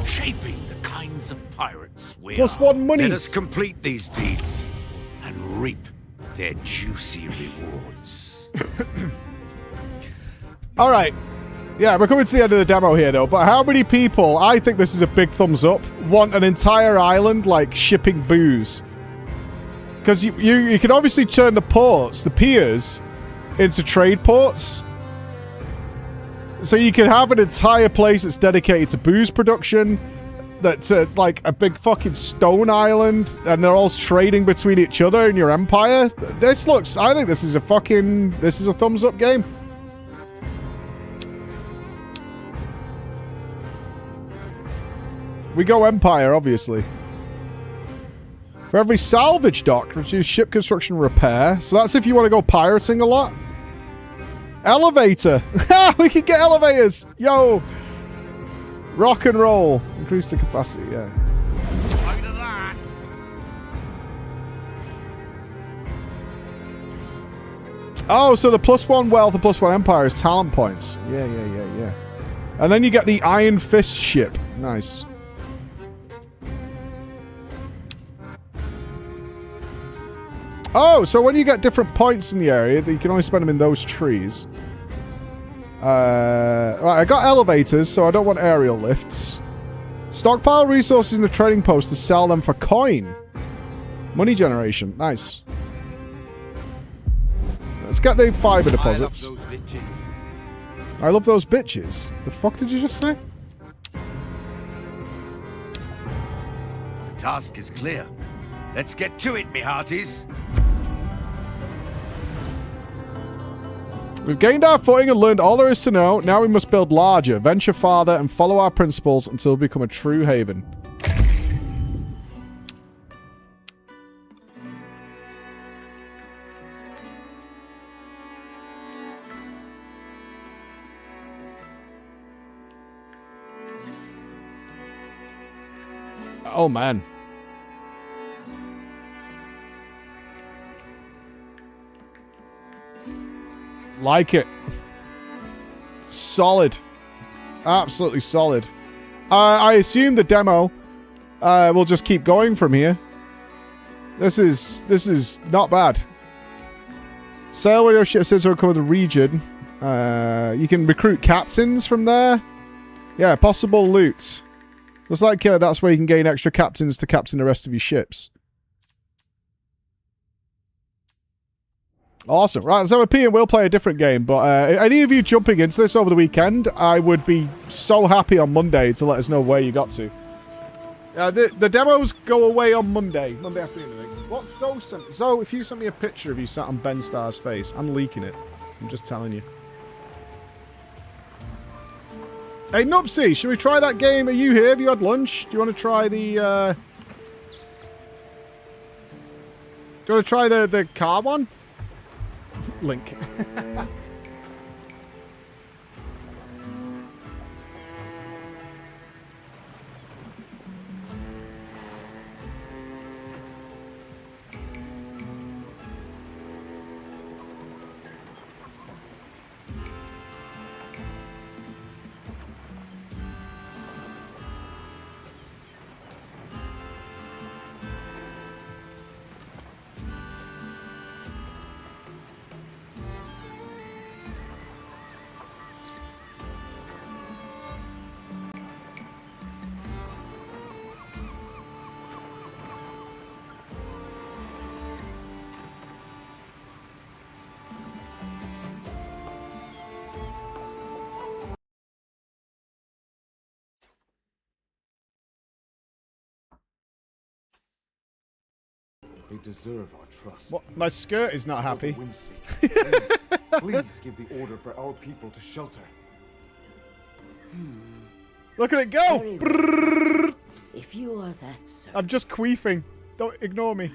shaping the kinds of pirates we Plus are. 1 monies. Let us complete these deeds and reap their juicy rewards. All right. Yeah, we're coming to the end of the demo here, though. But how many people, I think this is a big thumbs up, want an entire island, like, shipping booze? Because you can obviously turn the ports, the piers, into trade ports. So you can have an entire place that's dedicated to booze production. That's like a big fucking stone island, and they're all trading between each other in your empire. This looks... I think this is a fucking... This is a thumbs up game. We go Empire, obviously. For every salvage dock, reduce ship construction repair. So that's if you want to go pirating a lot. Elevator! We can get elevators! Yo! Rock and roll. Increase the capacity, yeah. Oh, so the +1 wealth and +1 empire is talent points. Yeah. And then you get the Iron Fist ship. Nice. Oh, so when you get different points in the area, you can only spend them in those trees. Right, I got elevators, so I don't want aerial lifts. Stockpile resources in the trading post to sell them for coin. Money generation. Nice. Let's get the fiber deposits. I love those bitches. The fuck did you just say? The task is clear. Let's get to it, me hearties. We've gained our footing and learned all there is to know. Now we must build larger, venture farther, and follow our principles until we become a true haven. Oh, man. Like it. Solid. Absolutely solid. I assume the demo will just keep going from here. This is not bad. Sail with your ship to recover the region. You can recruit captains from there. Yeah, possible loot. Looks like that's where you can gain extra captains to captain the rest of your ships. Awesome. Right, so we're and we'll play a different game, but any of you jumping into this over the weekend, I would be so happy on Monday to let us know where you got to. The demos go away on Monday afternoon, I think. What's So, if you sent me a picture of you sat on Ben Starr's face, I'm leaking it. I'm just telling you. Hey, Nupsy, should we try that game? Are you here? Have you had lunch? Do you want to try the, Do you want to try the car one? Link. They deserve our trust. What? My skirt is not happy. For the wind's sake, please give the order for our people to shelter. Look at it go! Very well. If you are that certain. I'm just queefing. Don't ignore me.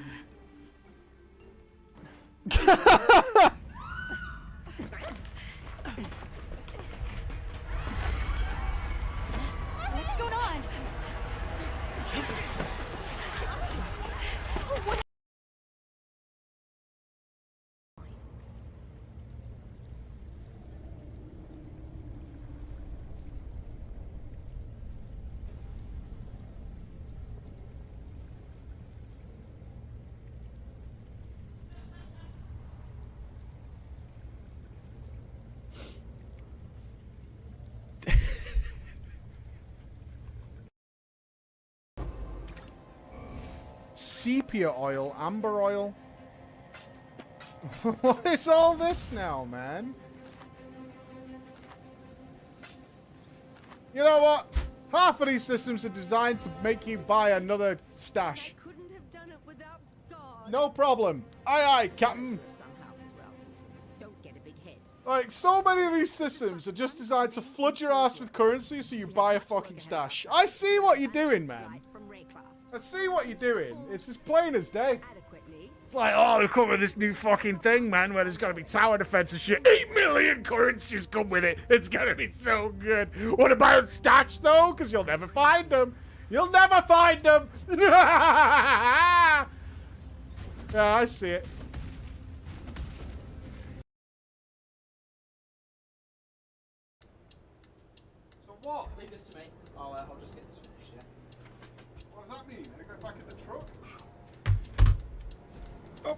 What's going on? Sepia oil, amber oil. What is all this now, man? You know what? Half of these systems are designed to make you buy another stash. No problem. Aye, aye, Captain. Like, so many of these systems are just designed to flood your ass with currency so you buy a fucking stash. I see what you're doing, man. I see what you're doing. It's as plain as day. It's like, oh, they've come with this new fucking thing, man, where there's going to be tower defense and shit. 8 million currencies come with it. It's going to be so good. What about stash, though? Because you'll never find them. You'll never find them. Yeah, I see it. So what? Leave this to me. I'll just get this finished, yeah? What does that mean? I go back in the truck? Oh.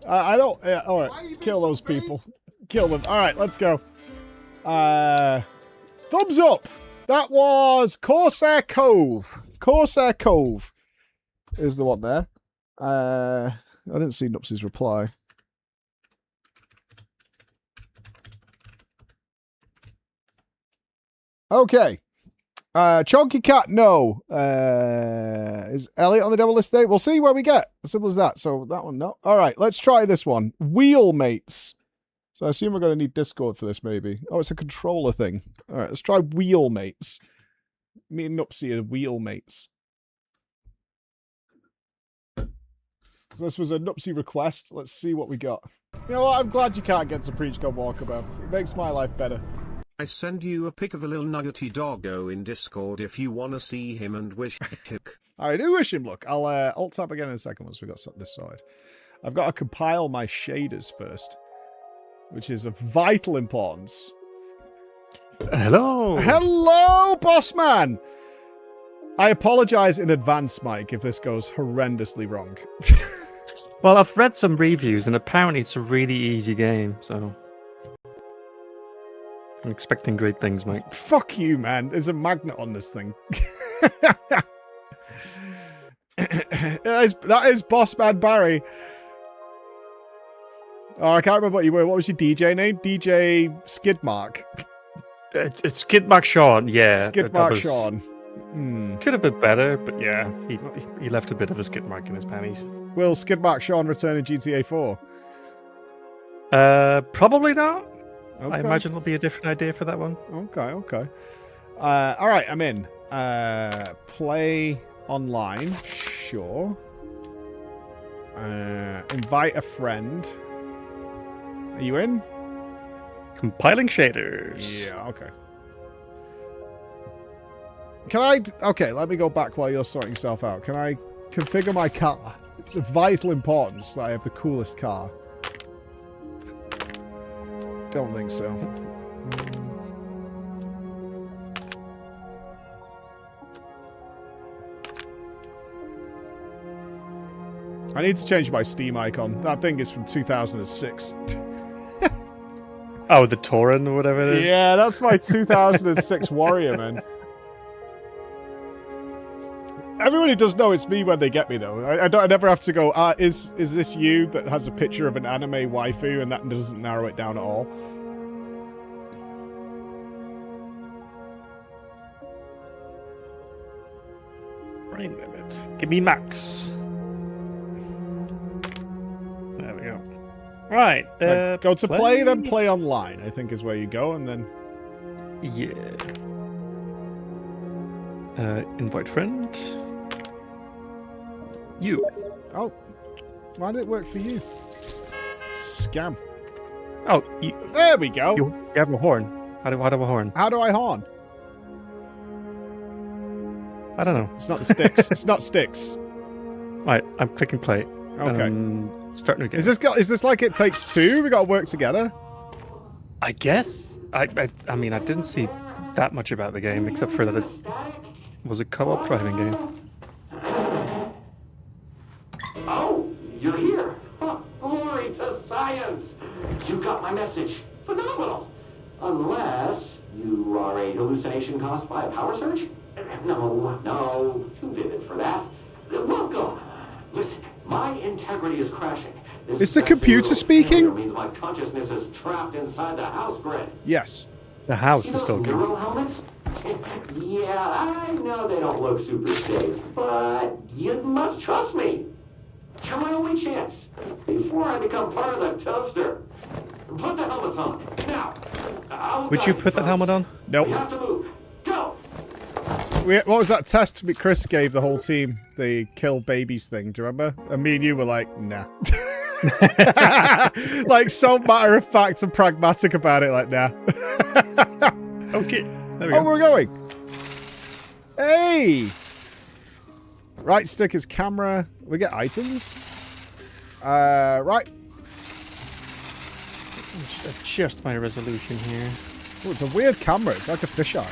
I don't... all right, kill those people. Kill them. All right, let's go. Thumbs up. That was Corsair Cove. Corsair Cove is the one there. I didn't see Nupsy's reply. Okay. Chonky Cat, no. Is Elliot on the double list today? We'll see where we get. As simple as that. So that one, no. All right, let's try this one. Wheelmates. So I assume we're going to need Discord for this, maybe. Oh, it's a controller thing. All right, let's try Wheelmates. Me and Nupsy are Wheelmates. So this was a Nupsy request. Let's see what we got. You know what? I'm glad you can't get to Preach God Walkabout. It makes my life better. I send you a pic of a little nuggety doggo in Discord if you want to see him and wish him. I do wish him luck. I'll alt tab again in a second once we've got this sorted. I've got to compile my shaders first, which is of vital importance. Hello. Hello, boss man. I apologize in advance, Mike, if this goes horrendously wrong. Well, I've read some reviews, and apparently it's a really easy game, so I'm expecting great things, Mike. Fuck you, man. There's a magnet on this thing. That is Boss Man Barry. Oh, I can't remember what you were. What was your DJ name? DJ Skidmark. It's Skidmark Sean, yeah. Skidmark Sean. Could have been better, but yeah, he left a bit of a skid mark in his panties. Will Skidmark Sean return in GTA 4? Probably not. Okay. I imagine there'll be a different idea for that one. Okay. All right, I'm in. Play online, sure. Invite a friend. Are you in? Compiling shaders. Yeah, okay. Can I... Okay, let me go back while you're sorting yourself out. Can I configure my car? It's of vital importance that I have the coolest car. Don't think so. I need to change my Steam icon. That thing is from 2006. Oh, the Tauren or whatever it is? Yeah, that's my 2006 Warrior, man. Everybody does know it's me when they get me, though. I never have to go, is this you that has a picture of an anime waifu, and that doesn't narrow it down at all. Brain limit. Give me max. There we go. Right. Go to play, then play online, I think is where you go, and then... Yeah. Invite friend. You. Oh. Why did it work for you? Scam. Oh, there we go. You have a horn. How do I have a horn? How do I horn? I don't know. It's not sticks. It's not sticks. Right, I'm clicking play. Okay. Starting again. Is this like It Takes Two? We got to work together? I guess. I mean, I didn't see that much about the game, except for that it was a co-op driving game. Oh, you're here. Huh. Glory to science. You got my message. Phenomenal. Unless you are a hallucination caused by a power surge? No, too vivid for that. Welcome. Listen, my integrity is crashing. Is the computer speaking? Means my consciousness is trapped inside the house grid. Yes. The house See is those talking. Neuro helmets? Yeah, I know they don't look super safe, but you must trust me. You're my only chance before I become part of the toaster. Put the helmets on now. Would you put that helmet on? Nope. We have to move. Go. What was that test Chris gave the whole team? The kill babies thing. Do you remember? And me and you were like, nah. Like so matter of fact and pragmatic about it. Like, nah. Okay. There we Oh, go. we're going. Hey. Right stick is camera. We get items. Right. Just adjust my resolution here. Oh, it's a weird camera. It's like a fisheye.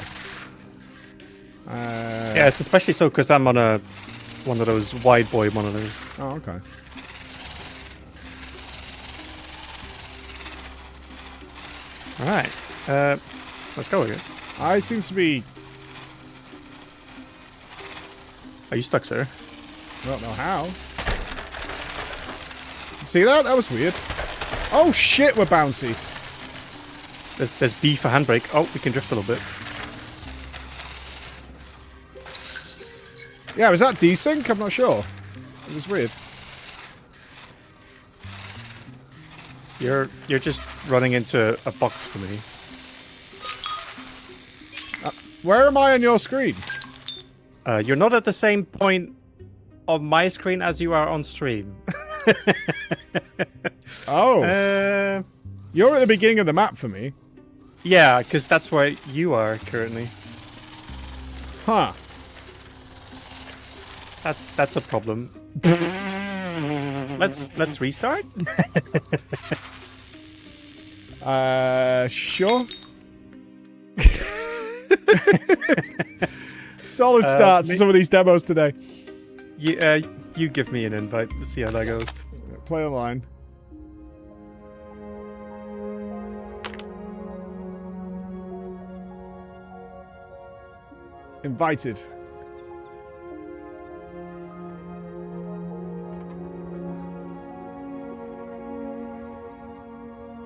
Yeah, it's especially so because I'm on one of those wide boy monitors. Oh, okay. All right. Let's go, I guess. I seem to be... Are you stuck, sir? I don't know how. See that? That was weird. Oh shit, we're bouncy. There's B for handbrake. Oh, we can drift a little bit. Yeah, was that desync? I'm not sure. It was weird. You're just running into a box for me. Where am I on your screen? You're not at the same point on my screen as you are on stream. Oh. You're at the beginning of the map for me. Yeah, because that's where you are currently. Huh. That's a problem. Let's restart. Sure. Solid start to some of these demos today. You give me an invite. Let's see how that goes. Play online. Invited.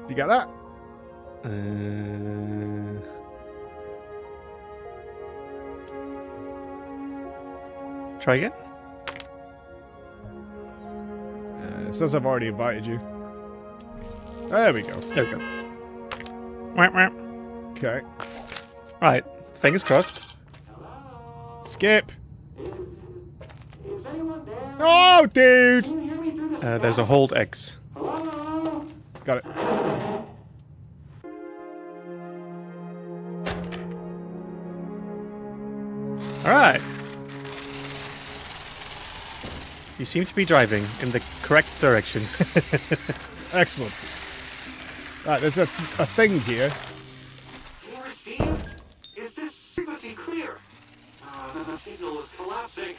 You got that? Try again. It says I've already invited you. There we go. There we go. Wah, wah. Okay. Right. Fingers crossed. Skip. Oh, dude. There's a hold X. Got it. Alright. You seem to be driving in the correct direction. Excellent. Right, there's a thing here. Can you receive? Is this frequency clear? The signal is collapsing.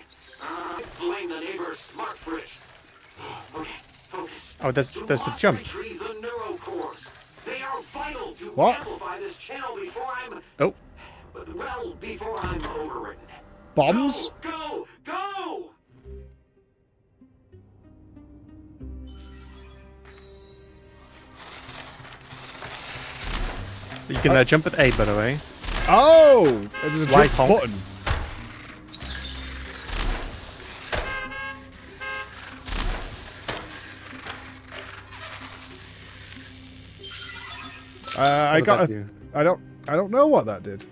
Blame the neighbor's smart fridge. Okay, focus. Oh, there's a jump. Retrieve the neurocores. They are vital to What? amplify this channel before I'm... Oh. Well, before I'm overridden. Bombs? Go! Go! You can jump at A, by the way. Oh! There's a Right jump honk. button. I What got about a... you? I don't know what that did.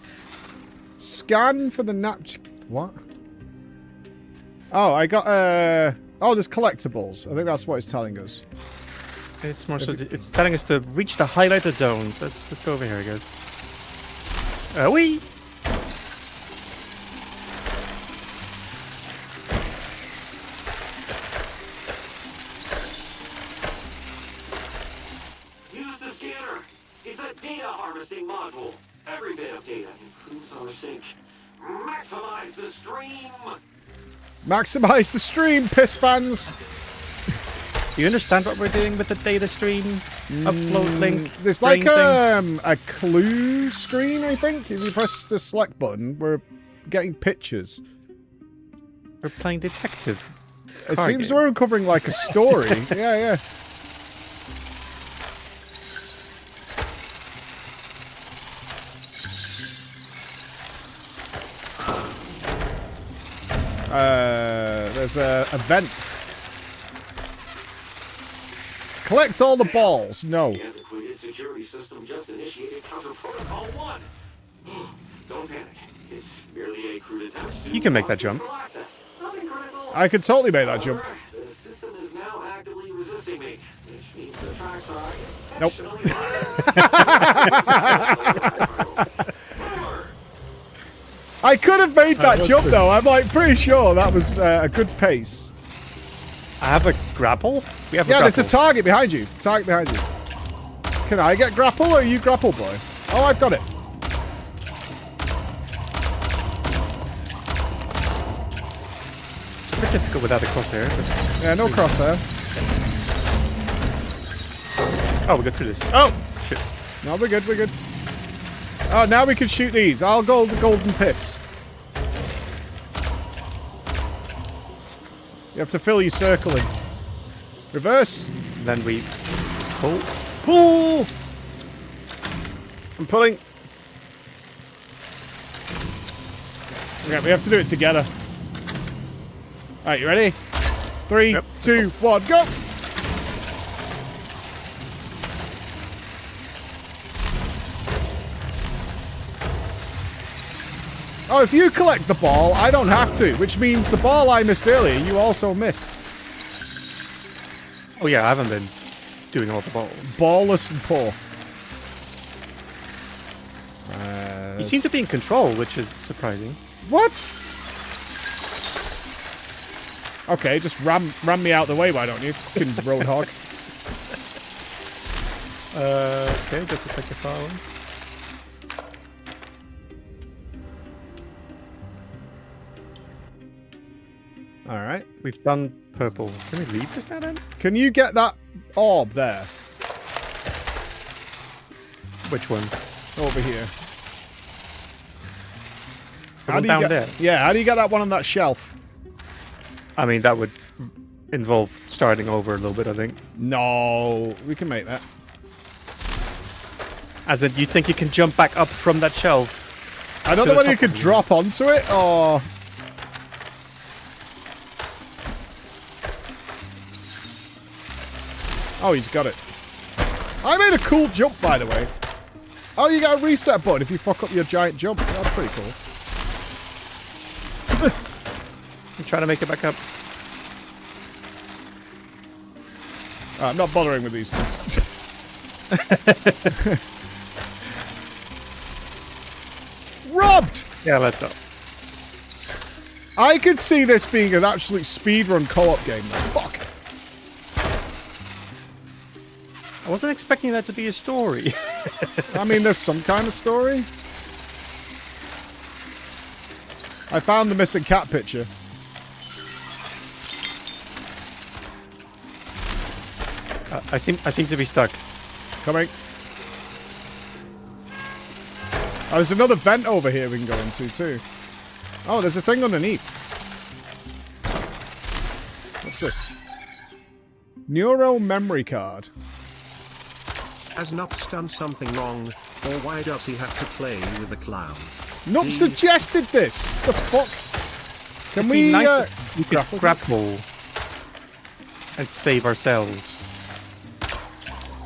Scan for the what? Oh, I got oh, there's collectibles. I think that's what it's telling us. It's more so it's telling us to reach the highlighted zones. Let's go over here, guys. Wee! Use the scanner. It's a data harvesting module. Every bit of data improves our sync. Maximize the stream. Maximize the stream, piss fans. Do you understand what we're doing with the data stream upload link? There's like thing? a clue screen, I think. If you press the select button, we're getting pictures. We're playing detective. It Car seems game. we're uncovering like a story. Yeah, yeah. there's a vent. Collect all the balls. No. The antiquated security system just initiated counter protocol 1. Don't panic. It's merely a crude attempt to You can make that jump. access. Nothing critical. I could totally make that jump. The system is now actively resisting me, which means the tracks are Nope. I could have made that jump though. I'm like pretty sure that was a good pace. I have a grapple? We have a Yeah, grapple. there's a target behind you. Target behind you. Can I get grapple or are you grapple boy? Oh, I've got it. It's a bit difficult without a crosshair. But Yeah, no crosshair. Oh, we got through this. Oh, shit. No, we're good, we're good. Oh, now we can shoot these. I'll go the golden piss. You have to fill your circle in. Reverse. Then we pull. Pull! I'm pulling. Okay, we have to do it together. Alright, you ready? 3, 2, 1, go! Oh, if you collect the ball, I don't have to, which means the ball I missed earlier, you also missed. Oh yeah, I haven't been doing all the balls. Ballless and poor. You seem to be in control, which is surprising. What? Okay, just ram me out the way, why don't you? Fucking roadhog. Okay, just a second phone. Alright. We've done purple. Can we leave this now then? Can you get that orb there? Which one? Over here. The one down there? Yeah, how do you get that one on that shelf? I mean, that would involve starting over a little bit, I think. No, we can make that. As in, you think you can jump back up from that shelf? I don't know whether you could drop onto it or... Oh, he's got it. I made a cool jump, by the way. Oh, you got a reset button if you fuck up your giant jump. That's pretty cool. I'm trying to make it back up. I'm not bothering with these things. Robbed! Yeah, let's go. I could see this being an absolute speedrun co-op game, though. Fuck. I wasn't expecting that to be a story. I mean, there's some kind of story. I found the missing cat picture. I seem to be stuck. Coming. Oh, there's another vent over here we can go into too. Oh, there's a thing underneath. What's this? Neuro memory card. Has Nox done something wrong, or why does he have to play with a clown? Nox suggested this. The fuck? Can It'd we? be nice if we could grapple and save ourselves.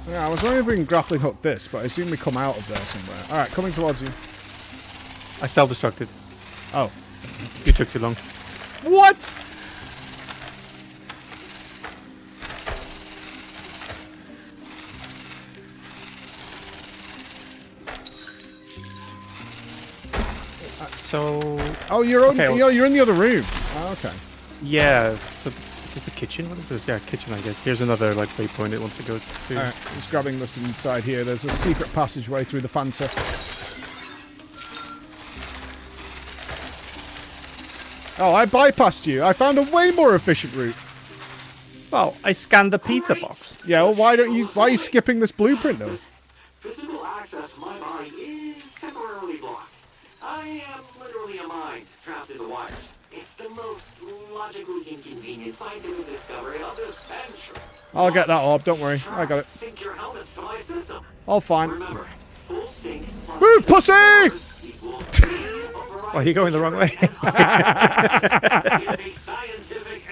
Yeah, I was wondering if we can grappling hook this, but I assume we come out of there somewhere. All right, coming towards you. I self-destructed. Oh, you took too long. What? So. Oh, you're on. Okay, You're in the other room. Oh, okay. Yeah. So is this the kitchen? What is this? Yeah, kitchen, I guess. Here's another like waypoint it wants to go to. All right, just grabbing this inside here. There's a secret passageway through the Fanta. Oh, I bypassed you. I found a way more efficient route. Well, I scanned the pizza box. Yeah, well, why are you skipping this blueprint though? Physical access to my body is temporarily blocked. I am literally a mind trapped in the wires. It's the most logically inconvenient scientific discovery of this century. I'll get that orb. Don't worry, I got it. Sync your helmets to my system. All fine. Remember, full sync. Woo, pussy! Why are you going the wrong way? It's a scientific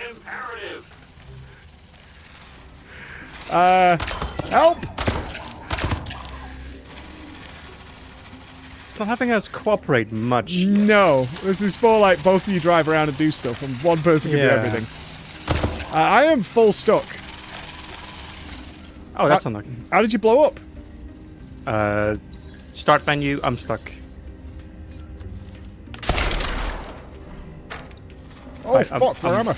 Help! It's not having us cooperate much. No, this is more like both of you drive around and do stuff, and one person can do everything. I am full stuck. Oh, that's unlucky. How did you blow up? Start menu, I'm stuck. Oh, Right, fuck, where am I?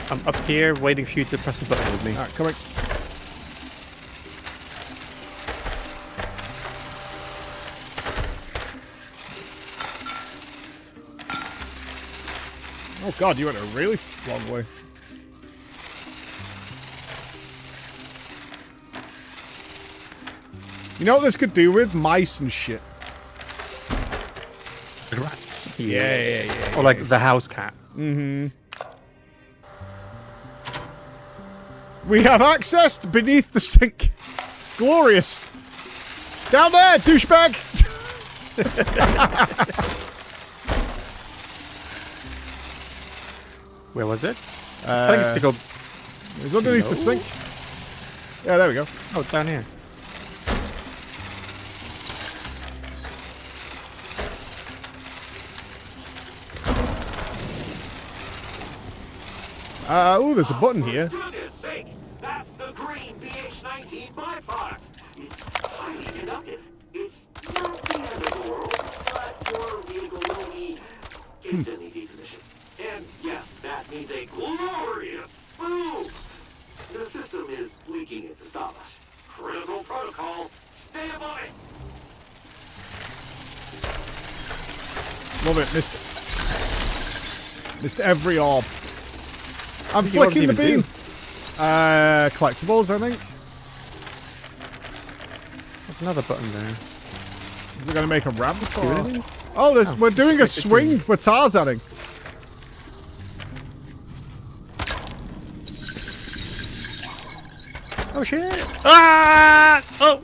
I'm up here waiting for you to press the button with me. Alright, coming. Oh god, you went a really long way. You know what this could do with? Mice and shit. Rats. Yeah. Or like the house cat. Mm-hmm. We have access beneath the sink. Glorious. Down there, douchebag. Where was it? I think it's to go. It was underneath the sink. Yeah, there we go. Oh, down here. Oh, there's a button here. Goodness sake, that's the green BH19 byproduct. It's highly conductive. It's not the end of the world, but your vehicle will be instantly decommissioned. And yes, that means a glorious boom. The system is leaking it to stop us. Critical protocol. Stay above it. Love it, missed every orb. I'm flicking the beam. Collectibles, I think. There's another button there. Is it going to make a ramp? Oh, we're doing a swing. We're Tarzaning. Oh shit! Ah! Oh!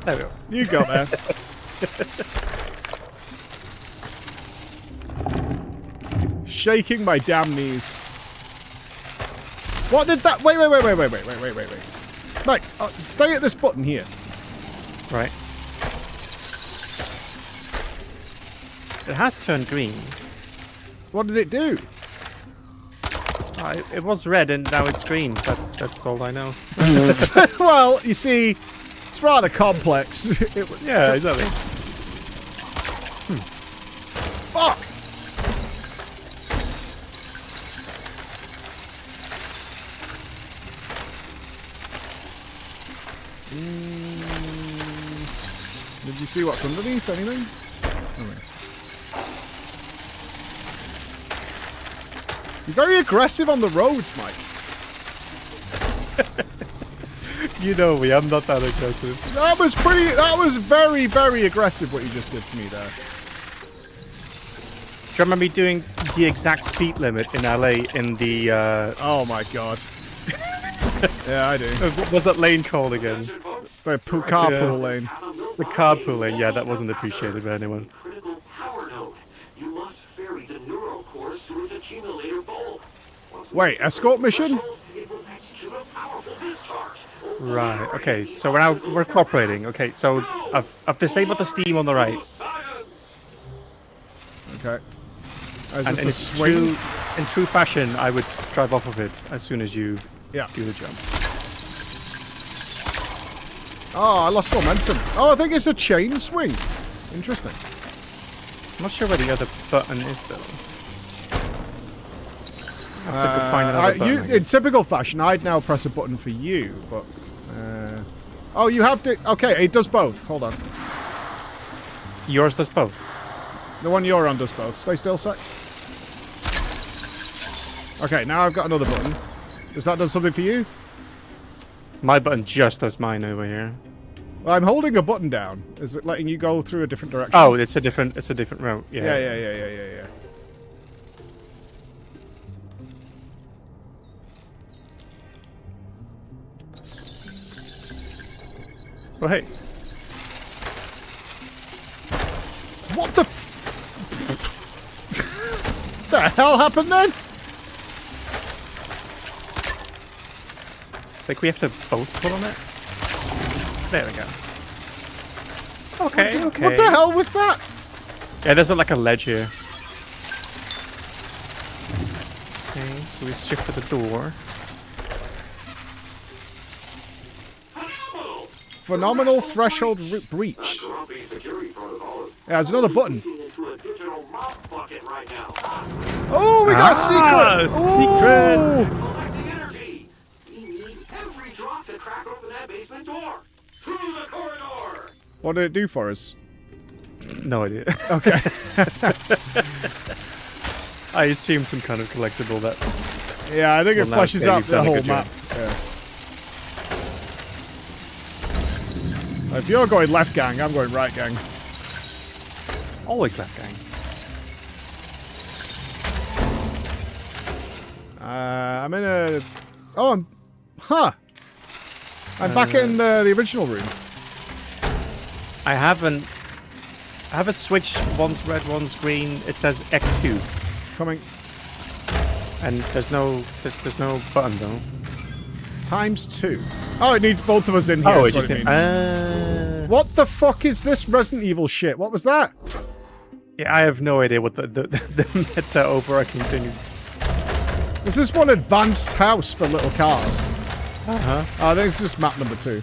There we go. You go there. Shaking my damn knees. What did that? Wait. Right, stay at this button here. Right. It has turned green. What did it do? It was red and now it's green. That's all I know. Well, you see, it's rather complex. Yeah, exactly. Fuck! Did you see what's underneath? Anything? You're very aggressive on the roads, Mike. You know me, I'm not that aggressive. That was very, very aggressive what you just did to me there. Do you remember me doing the exact speed limit in LA in the Oh my god. Yeah, I do. What's that lane called again? The carpool lane. The carpool lane, yeah, that wasn't appreciated by anyone. Critical power node. You must ferry the neural cores to its accumulator bulb. Wait, escort mission? It will execute a powerful discharge. Right, okay, so we're cooperating. Okay, so I've disabled the steam on the right. Okay. And in true fashion, I would drive off of it as soon as you do the jump. Oh, I lost momentum. Oh, I think it's a chain swing. Interesting. I'm not sure where the other button is, though. I have to go find another button. In typical fashion, I'd now press a button for you, but... oh, you have to... Okay, it does both. Hold on. Yours does both? The one you're on does both. Stay still, sec. Okay, now I've got another button. Has that done something for you? My button just does mine over here. Well, I'm holding a button down. Is it letting you go through a different direction? Oh, it's a different route. Yeah. Yeah. Oh, hey. What the the hell happened then? think we have to both pull on it. There we go. Okay, okay. What the hell was that? Yeah, there's like a ledge here. Okay, so we shift to the door. Phenomenal threshold breach. Yeah, there's another button. Oh, we got a secret! Ooh. What did it do for us? No idea. Okay. I assume some kind of collectible that. Yeah, I think it now flushes maybe out you've the done a whole good map. job. Yeah. If you're going left, gang, I'm going right, gang. Always left, gang. I'm in a. Oh, I'm. Huh. I'm back in the original room. I have a switch. One's red, one's green. It says X2. Coming. And there's no button though. ×2. Oh, it needs both of us in here. Oh, is what it means. What the fuck is this Resident Evil shit? What was that? Yeah, I have no idea what the meta overarching thing is. Is this one advanced house for little cars? Uh-huh. Oh, I think it's just map number 2.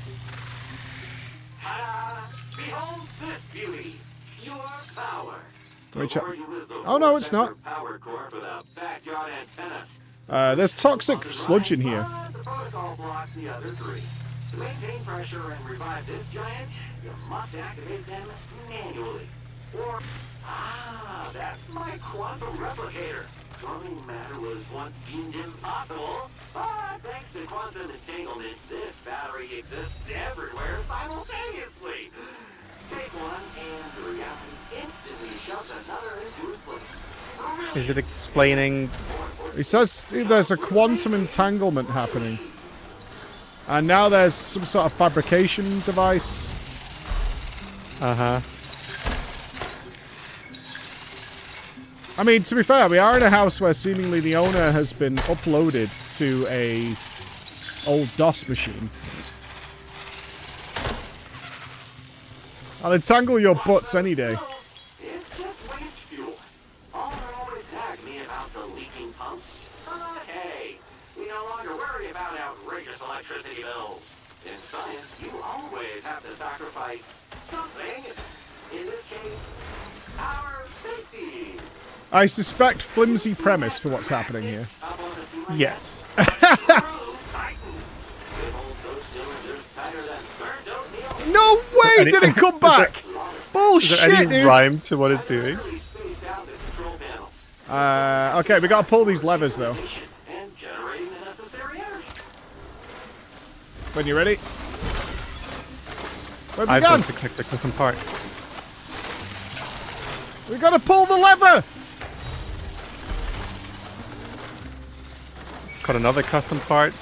Oh no, it's not. There's toxic sludge in here. To maintain pressure and revive this giant, you must activate them manually. Or, that's my quantum replicator. Forming matter was once deemed impossible, but thanks to quantum entanglement, this battery exists everywhere simultaneously. Take one, and the reality instantly shoves another into its place. Is it explaining? He says there's a quantum entanglement happening. And now there's some sort of fabrication device. Uh-huh. I mean, to be fair, we are in a house where seemingly the owner has been uploaded to a old DOS machine. I'll entangle your butts any day. It's just waste fuel. Alder always nagged me about the leaking pumps. But hey, we no longer worry about outrageous electricity bills. In science, you always have to sacrifice something. In this case, our safety. I suspect flimsy premise for what's happening here. Yes. No way did it come back! Bullshit, Is there any dude! rhyme to what it's doing? Okay, we gotta pull these levers though. When you're ready. Where'd we I've gone? got to click the custom part. We gotta pull the lever! Got another custom part.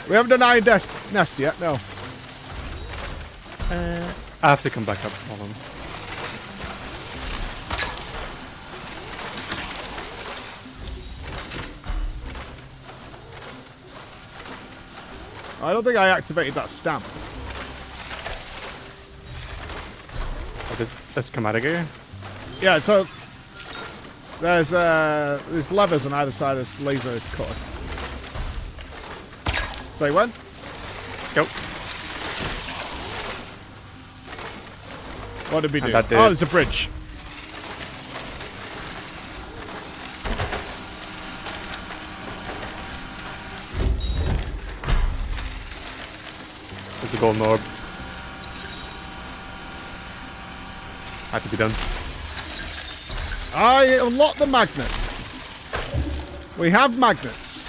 We haven't done Iron Nest yet, no. I have to come back up. Hold on. I don't think I activated that stamp. Oh, this come out of here? Yeah, so there's levers on either side of this laser cutter. Say when? Go. What did we do? And that did. Oh, there's a bridge. There's a golden orb. Had to be done. I unlocked the magnet. We have magnets.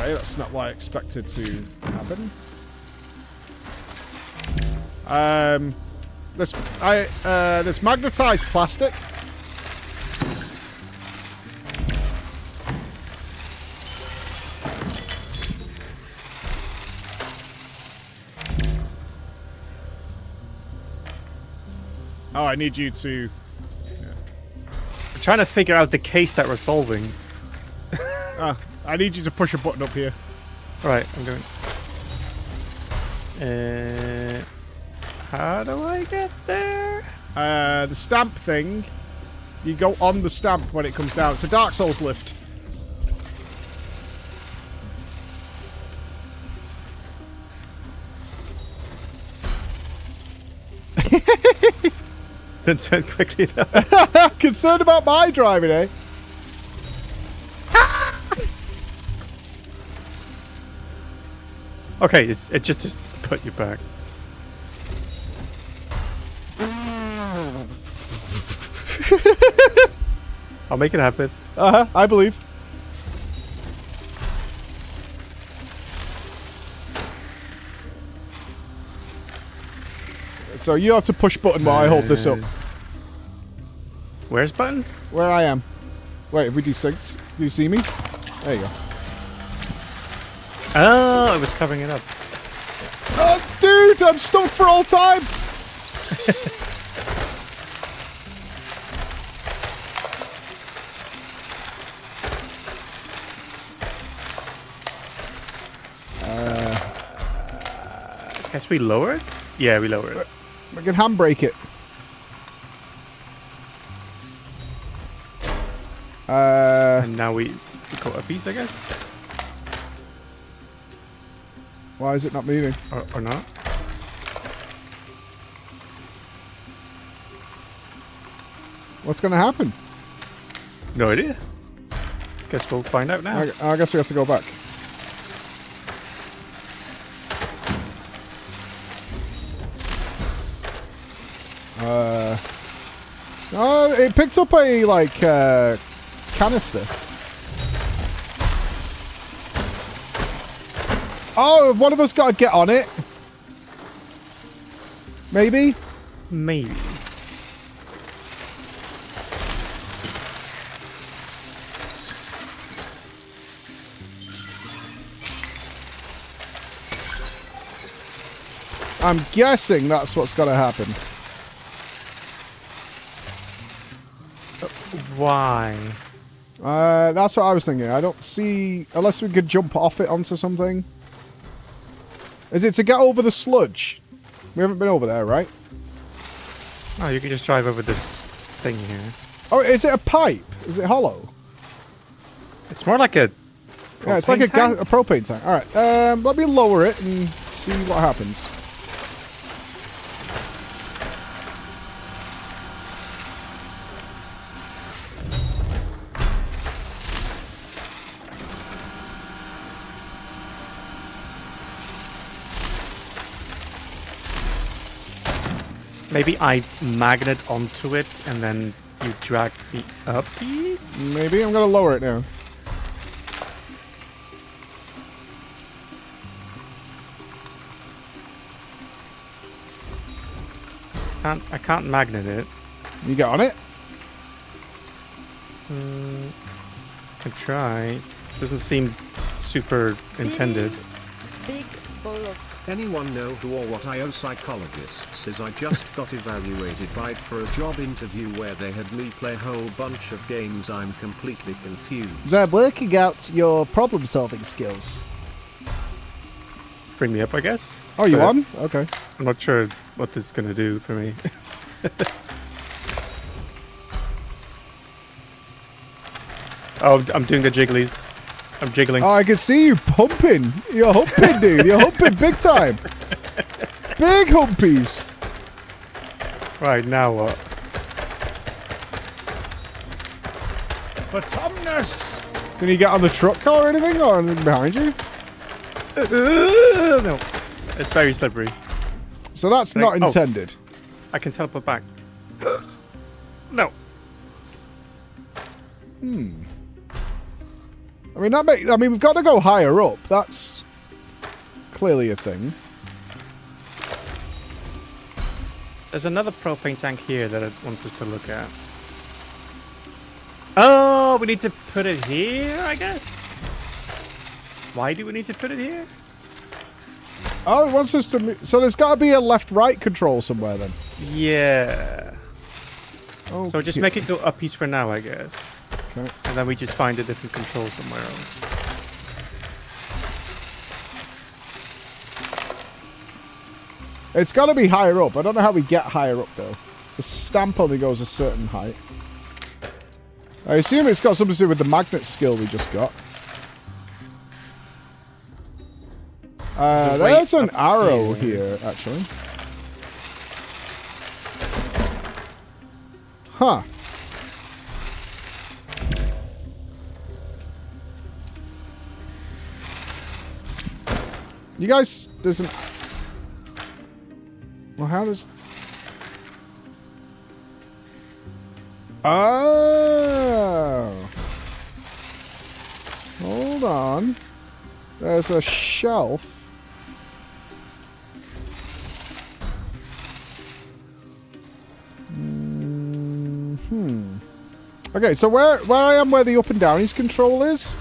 Okay, that's not what I expected to happen. This magnetized plastic. Oh, I need you to... I'm trying to figure out the case that we're solving. I need you to push a button up here. Right, I'm doing. How do I get there? The stamp thing. You go on the stamp when it comes down. It's a Dark Souls lift. Didn't turn quickly enough. Concerned about my driving, eh? Okay, it just put you back. I'll make it happen. I believe. So you have to push button while I hold this up. Where's button? Where I am. Wait, have we desynced? Do you see me? There you go. Oh, it was covering it up. Oh, dude, I'm stuck for all time. Guess we lowered? Yeah, we lowered it. We can handbrake it. And now we got a piece, I guess. Why is it not moving? Or not? What's going to happen? No idea. Guess we'll find out now. I guess we have to go back. It picked up a, like, canister. Oh, one of us got to get on it. Maybe? Maybe. I'm guessing that's what's got to happen. Why? That's what I was thinking. I don't see... Unless we could jump off it onto something. Is it to get over the sludge? We haven't been over there, right? Oh, you can just drive over this thing here. Oh, is it a pipe? Is it hollow? It's more like a... Yeah, it's like a propane tank. Alright, let me lower it and see what happens. Maybe I magnet onto it and then you drag me up piece? Maybe. I'm going to lower it now. I can't magnet it. You get on it? Can try. Doesn't seem super intended. Big bollock. Anyone know who or what IO psychologist says I just got evaluated by it for a job interview where they had me play a whole bunch of games. I'm completely confused. They're working out your problem-solving skills. Bring me up, I guess. Oh, you on? Okay. I'm not sure what this is going to do for me. Oh, I'm doing the jigglies. I'm jiggling. Oh, I can see you pumping. You're humping, dude. You're humping big time. Big humpies. Right, now what? Autumnus! Can you get on the truck car or anything? Or anything behind you? No. It's very slippery. So that's not intended. I can teleport back. No. I mean, we've got to go higher up. That's clearly a thing. There's another propane tank here that it wants us to look at. Oh, we need to put it here, I guess? Why do we need to put it here? Oh, it wants us to... So there's got to be a left-right control somewhere then. Yeah. Okay. So just make it go up piece for now, I guess. Okay. And then we just find a different control somewhere else. It's got to be higher up. I don't know how we get higher up, though. The stamp only goes a certain height. I assume it's got something to do with the magnet skill we just got. There's an arrow here, actually. Huh. You guys, there's an... Well, how does... Oh! Hold on. There's a shelf. Okay, so where I am where the up and downies control is,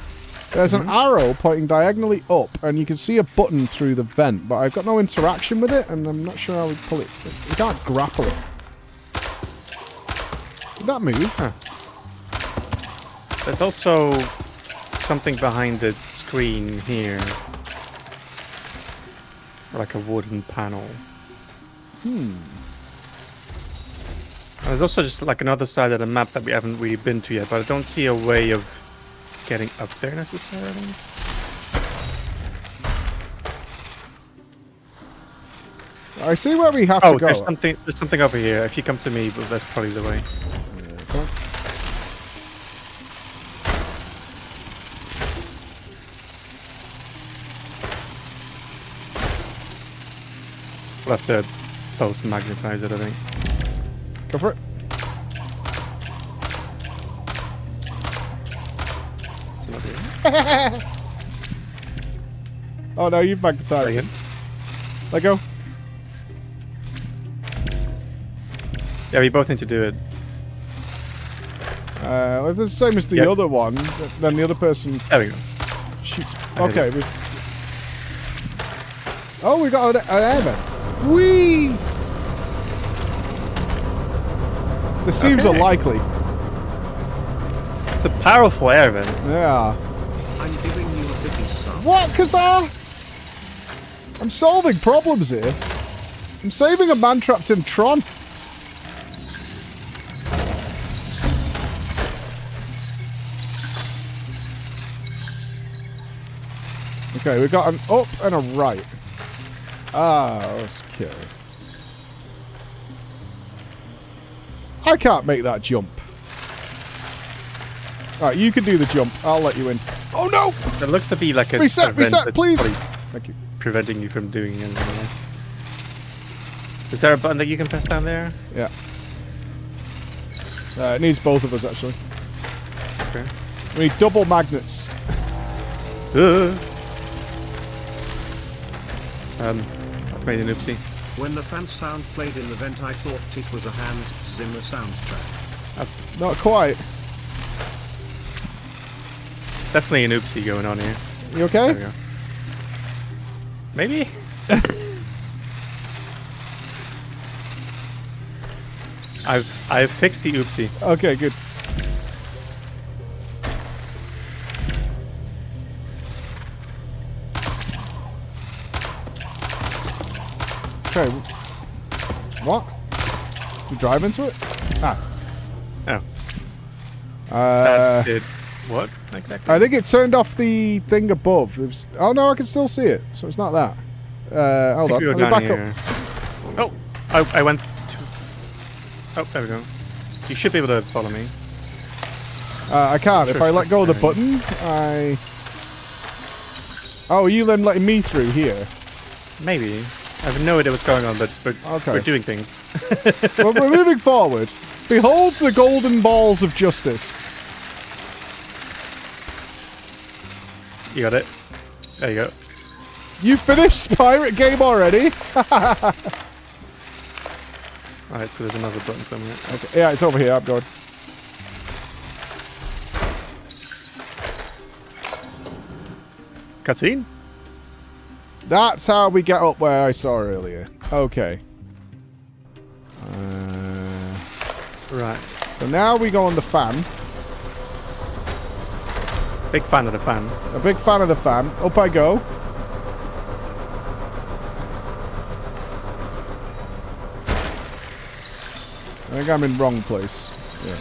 there's an arrow pointing diagonally up, and you can see a button through the vent, but I've got no interaction with it, and I'm not sure how we pull it. We can't grapple it. Did that move? Huh. There's also something behind the screen here. Like a wooden panel. There's also just like another side of the map that we haven't really been to yet, but I don't see a way of getting up there necessarily. I see where we have to go. There's something over here. If you come to me, that's probably the way. Come on. We'll have to both magnetize it, I think. Go for it. Oh no, you've magnetized it. Let go. Yeah, we both need to do it. If it's the same as the other one, then the other person... There we go. Shoots. Okay. Oh, we got an air vent. Whee! This seems unlikely. It's a powerful air vent. Yeah. I'm giving you a biggie sum. What, Kazar? I'm solving problems here. I'm saving a man trapped in Tron. Okay, we've got an up and a right. Let's kill. I can't make that jump. Alright, you can do the jump. I'll let you in. Oh no! It looks to be like a reset, please. Thank you. Preventing you from doing anything. Is there a button that you can press down there? Yeah. It needs both of us actually. Okay. We need double magnets. I've made an oopsie. When the fan sound played in the vent, I thought it was a Hans Zimmer soundtrack. Not quite. It's definitely an oopsie going on here. You okay? There we go. Maybe? I've fixed the oopsie. Okay, good. Okay. What? You drive into it? Ah. Oh. That did what exactly? I think it turned off the thing above. It was, oh no, I can still see it. So it's not that. Hold on. Let me back up. Oh, I went to... Oh, there we go. You should be able to follow me. I can't. If I let go of the button, I... Oh, are you then letting me through here? Maybe. I have no idea what's going on, but we're doing things. Well, we're moving forward. Behold the golden balls of justice. You got it. There you go. You finished Pirate Game already? Alright, so there's another button somewhere. Okay. Yeah, it's over here. I'm going. Cutscene? That's how we get up where I saw earlier. Okay. Right. So now we go on the fan. Big fan of the fan. A big fan of the fan. Up I go. I think I'm in wrong place. Yeah.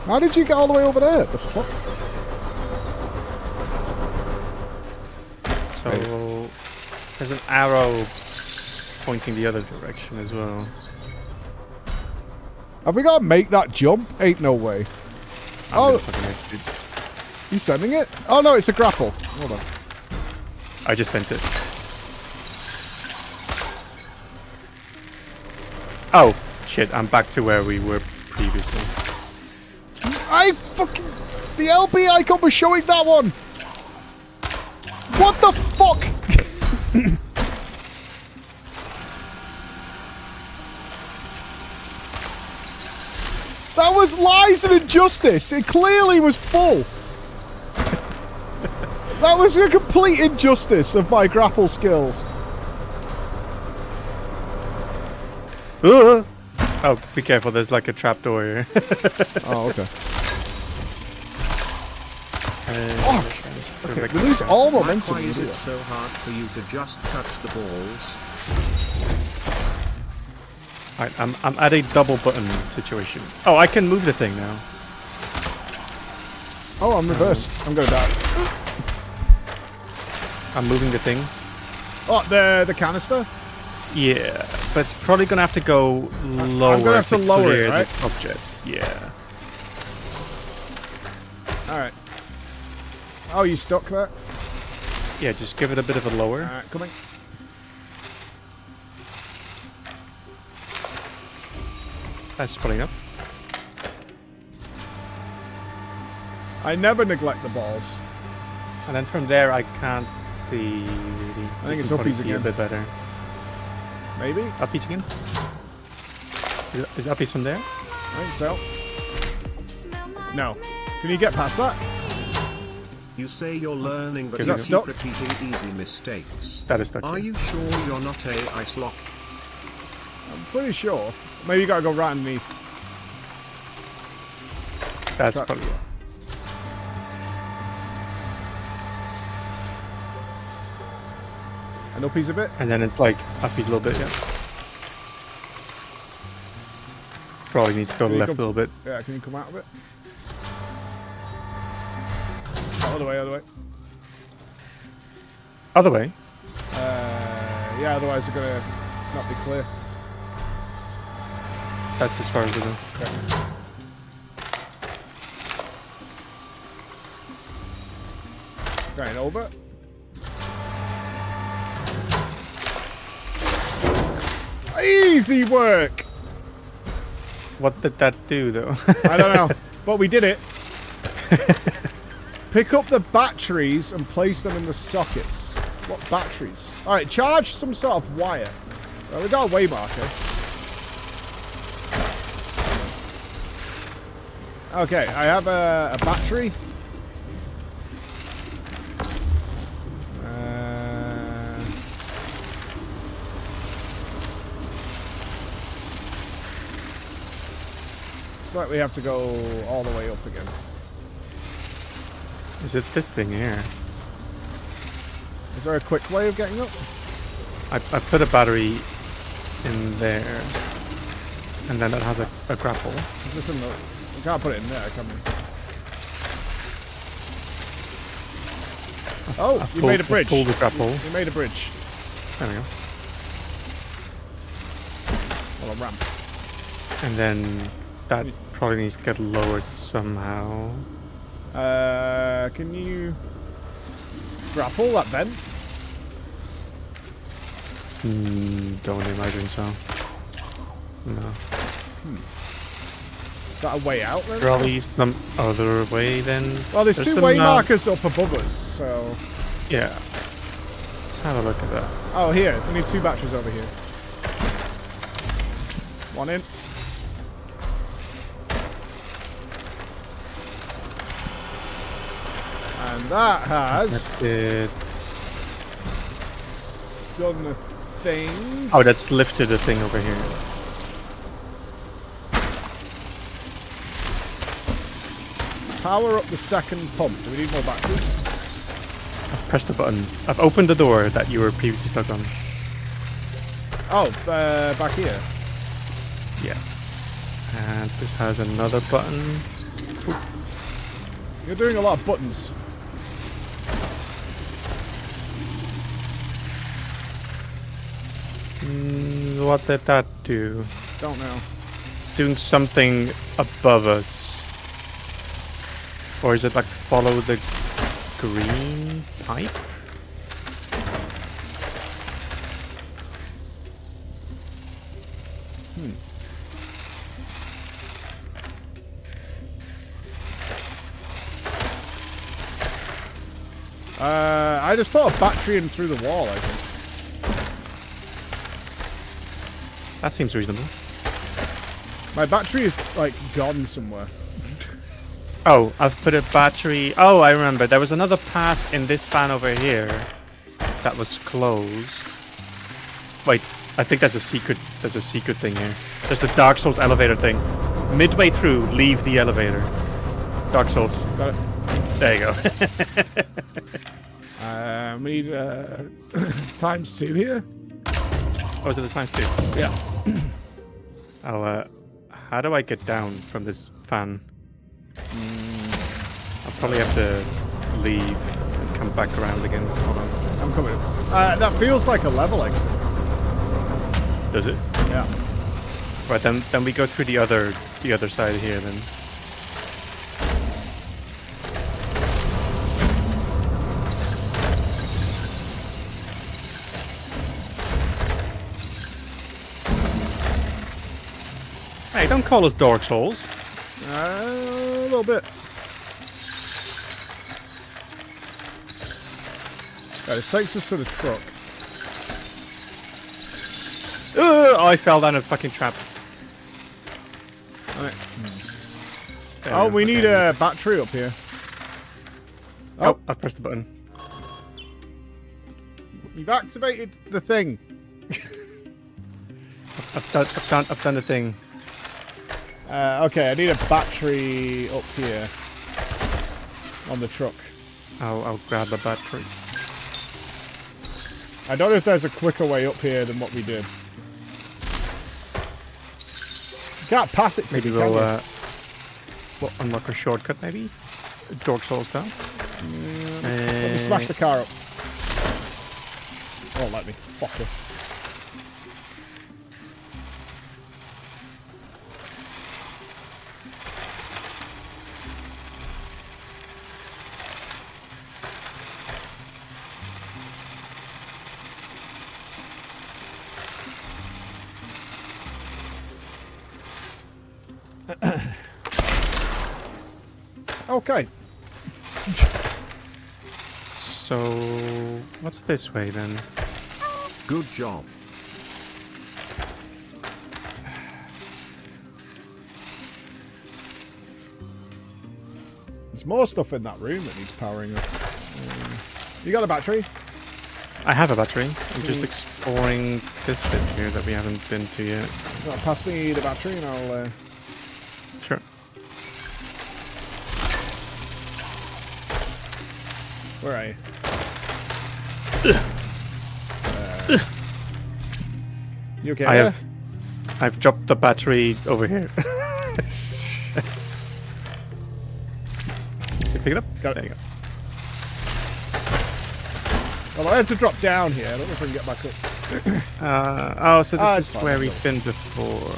How did you get all the way over there? The fuck? So there's an arrow pointing the other direction as well. Have we got to make that jump? Ain't no way. Oh, you sending it? Oh no, it's a grapple. Hold on. I just sent it. Oh shit! I'm back to where we were previously. I fucking... The LB icon was showing that one! What the fuck? That was lies and injustice. It clearly was full. That was a complete injustice of my grapple skills. Oh, be careful. There's like a trapdoor here. Oh, okay. Okay, we lose all momentum. Why is it so hard for you to just touch the balls? Alright, I'm at a double button situation. Oh, I can move the thing now. Oh, I'm reversed. I'm gonna die. I'm moving the thing. Oh, the canister? Yeah, but it's probably gonna have to go lower. I'm gonna have to lower it, right? This object. Yeah. Alright. Oh, you stuck there? Yeah, just give it a bit of a lower. Alright, coming. That's probably enough. I never neglect the balls. And then from there, I can't see. I think it's uppies again. A bit better. Maybe? Uppies again? Is uppies from there? I think so. No. Can you get past that? You say you're learning, but Is you that keep stuck? repeating easy mistakes. That is stuck. Are you sure you're not a ice lock? I'm pretty sure. Maybe you gotta go right underneath. That's probably it. And uppies a bit? And then it's like uppies a little bit, yeah. Probably needs to go to the left a little bit. Yeah, can you come out of it? Other way, other way. Other way? Yeah, otherwise they're gonna not be clear. That's as far as we go. Okay. Going over. Easy work! What did that do, though? I don't know, but we did it. Pick up the batteries and place them in the sockets. What batteries? Alright, charge some sort of wire. Well, we got a way marker. Okay, I have a battery. It's like we have to go all the way up again. Is it this thing here? Is there a quick way of getting up? I put a battery in there. And then it has a grapple. Is this in the... We can't put it in there, can we? Oh, you made a bridge. Pull the grapple. You made a bridge. There we go. Well, a ramp. And then that probably needs to get lowered somehow. Can you grapple that bend? Don't imagine so. No. Is that a way out then? Probably some other way then. Well, there's two some, way markers up above us, so... Yeah. Let's have a look at that. Oh, here. We need two batteries over here. One in. And that has... done the thing. Oh, that's lifted the thing over here. Power up the second pump. Do we need more batteries? I've pressed the button. I've opened the door that you were previously stuck on. Oh, back here. Yeah. And this has another button. You're doing a lot of buttons. What did that do? Don't know. It's doing something above us. Or is it like follow the green pipe? I just put a battery in through the wall, I think. That seems reasonable. My battery is, like, gone somewhere. Oh, I've put a battery... Oh, I remember. There was another path in this fan over here that was closed. Wait, I think there's a secret thing here. There's a Dark Souls elevator thing. Midway through, leave the elevator. Dark Souls. Got it. There you go. We need ×2 here. Oh, is it the ×2? Yeah. Oh, how do I get down from this fan? I'll probably have to leave and come back around again. Hold on. I'm coming. That feels like a level exit. Does it? Yeah. Right, then we go through the other side here then. Hey, don't call us Dark Souls. A little bit. Right, this takes us to the truck. I fell down a fucking trap. Right. Oh, we need a battery up here. Oh, I pressed the button. You've activated the thing. I've done the thing. Okay, I need a battery up here on the truck. I'll grab a battery. I don't know if there's a quicker way up here than what we did. You can't pass it to Maybe me, we'll unlock a shortcut, maybe? Dark Souls style? Let me smash the car up. Won't let me. Fucker. Okay. So, what's this way then? Good job. There's more stuff in that room that needs powering up. You got a battery? I have a battery. I'm just exploring this bit here that we haven't been to yet. Pass me the battery and I'll... Sure. Where are you? You okay? I've dropped the battery over here. You pick it up? Got it. There you go. Well, I had to drop down here. I don't know if I can get back up. Oh, so this is where we've been before.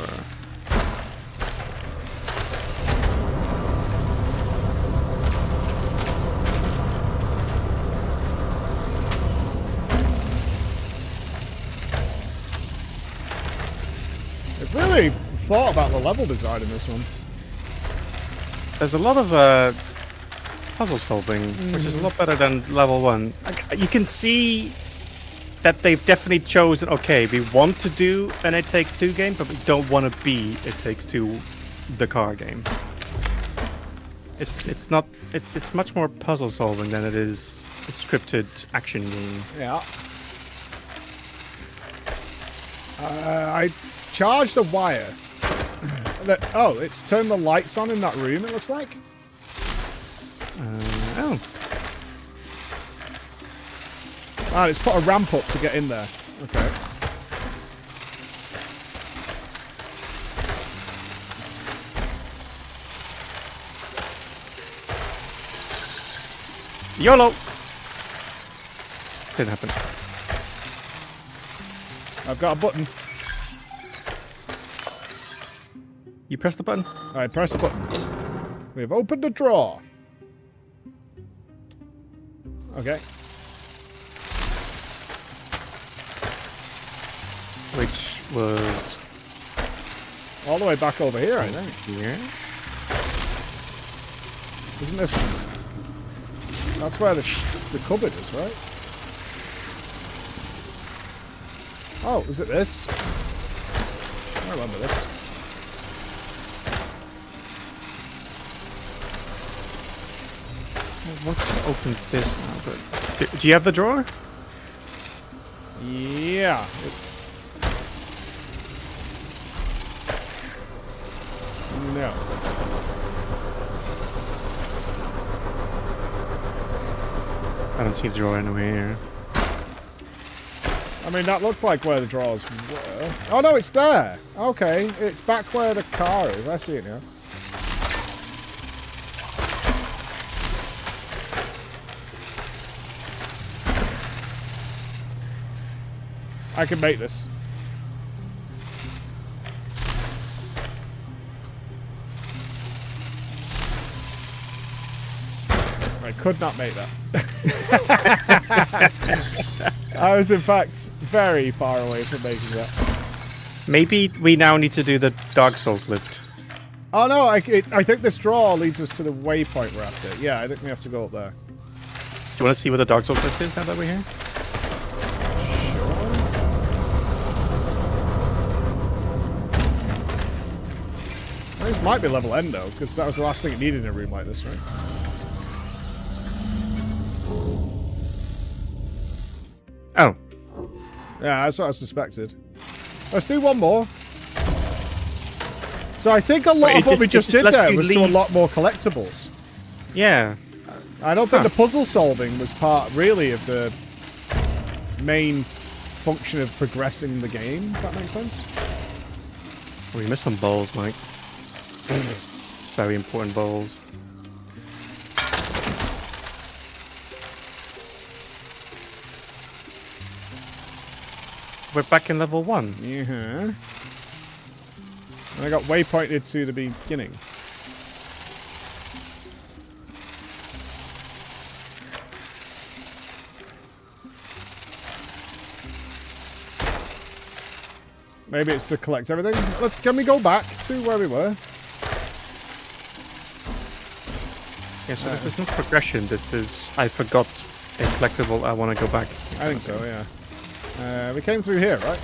I've really thought about the level design in this one. There's a lot of puzzle solving, which is a lot better than level 1. You can see that they've definitely chosen, okay, we want to do an It Takes Two game, but we don't want to be It Takes Two, the car game. It's much more puzzle solving than it is a scripted action game. Yeah. I charged a wire. Oh, it's turned the lights on in that room, it looks like. Oh. Ah, it's put a ramp up to get in there. Okay. YOLO! Didn't happen. I've got a button. You press the button? I press the button. We've opened a drawer. Okay. Which was all the way back over here, I think. Here. Isn't this? That's where the cupboard is, right? Oh, is it this? I remember this. I wanted to open this now, but do you have the drawer? Yeah. No. I don't see the drawer anywhere here. I mean, that looked like where the drawers were. Oh, no, it's there. Okay, it's back where the car is. I see it now. I can make this. I could not make that. I was, in fact, very far away from making that. Maybe we now need to do the Dark Souls lift. Oh no, I think this draw leads us to the waypoint we're after. Yeah, I think we have to go up there. Do you want to see where the Dark Souls lift is now that we're here? Sure. This might be level end though, because that was the last thing it needed in a room like this, right? Oh. Yeah, that's what I suspected. Let's do one more. So I think a lot of what we just did there was to unlock more collectibles. Yeah. I don't think the puzzle solving was part, really, of the main function of progressing the game, if that makes sense. We missed some bowls, Mike. Very important bowls. We're back in level 1. Yeah. And I got waypointed to the beginning. Maybe it's to collect everything. Can we go back to where we were? Yeah, so this is not progression. This is I forgot a collectible. I want to go back. I think so. Yeah. We came through here, right?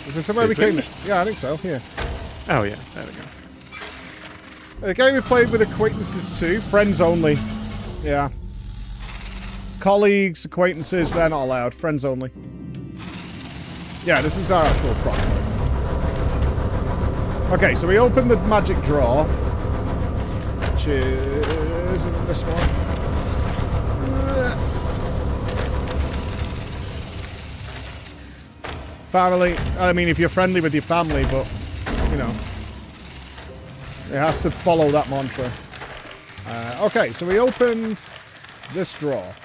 Is there somewhere we came? Yeah, I think so. Here. Oh yeah, there we go. The game we played with acquaintances too. Friends only. Yeah. Colleagues, acquaintances, they're not allowed. Friends only. Yeah, this is our actual prop. Okay, so we open the magic drawer. Which is this one. Family. I mean, if you're friendly with your family, but, you know. It has to follow that mantra. Okay, so we opened this drawer.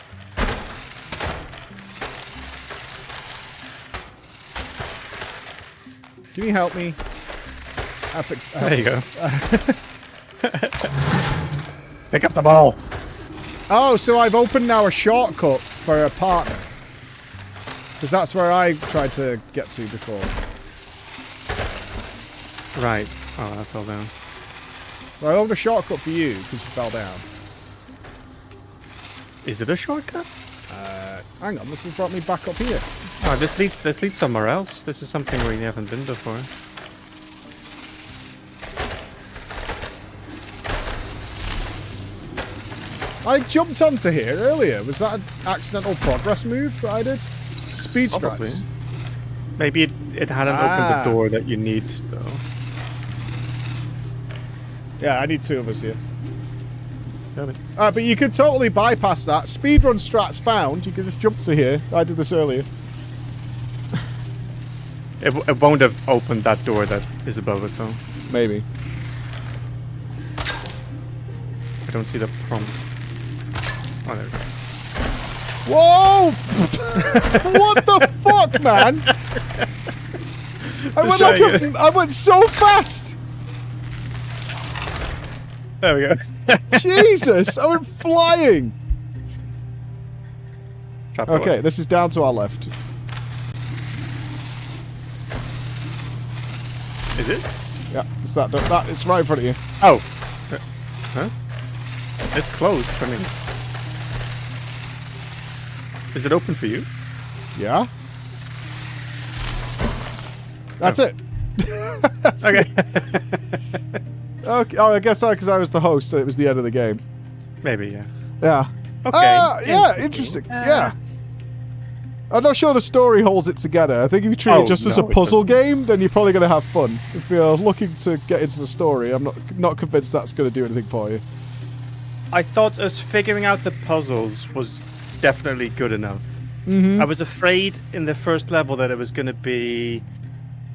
Can you help me? There you go. Pick up the ball. Oh, so I've opened now a shortcut for a partner. Because that's where I tried to get to before. Right. Oh, I fell down. So I opened a shortcut for you because you fell down. Is it a shortcut? Hang on, this has brought me back up here. Oh, this leads somewhere else. This is something we haven't been before. I jumped onto here earlier. Was that an accidental progress move that I did? Speed strats. Maybe it hadn't opened the door that you need, though. Yeah, I need 2 of us here. But you could totally bypass that. Speedrun strats found. You can just jump to here. I did this earlier. It won't have opened that door that is above us, though. Maybe. I don't see the prompt. Oh, there we go. Whoa! What the fuck, man? I went so fast. There we go. Jesus, I went flying. Okay, door. this is down to our left. Is it? Yeah, it's that. It's right in front of you. Oh. Huh? It's closed for me. Is it open for you? Yeah. That's it. Okay. Okay. Oh, I guess that because I was the host, so it was the end of the game. Maybe, yeah. Yeah. Okay. Yeah, interesting. Yeah. I'm not sure the story holds it together. I think if you treat it just as a puzzle game, then you're probably going to have fun. If you're looking to get into the story, I'm not convinced that's going to do anything for you. I thought us figuring out the puzzles was definitely good enough. Mm-hmm. I was afraid in the first level that it was going to be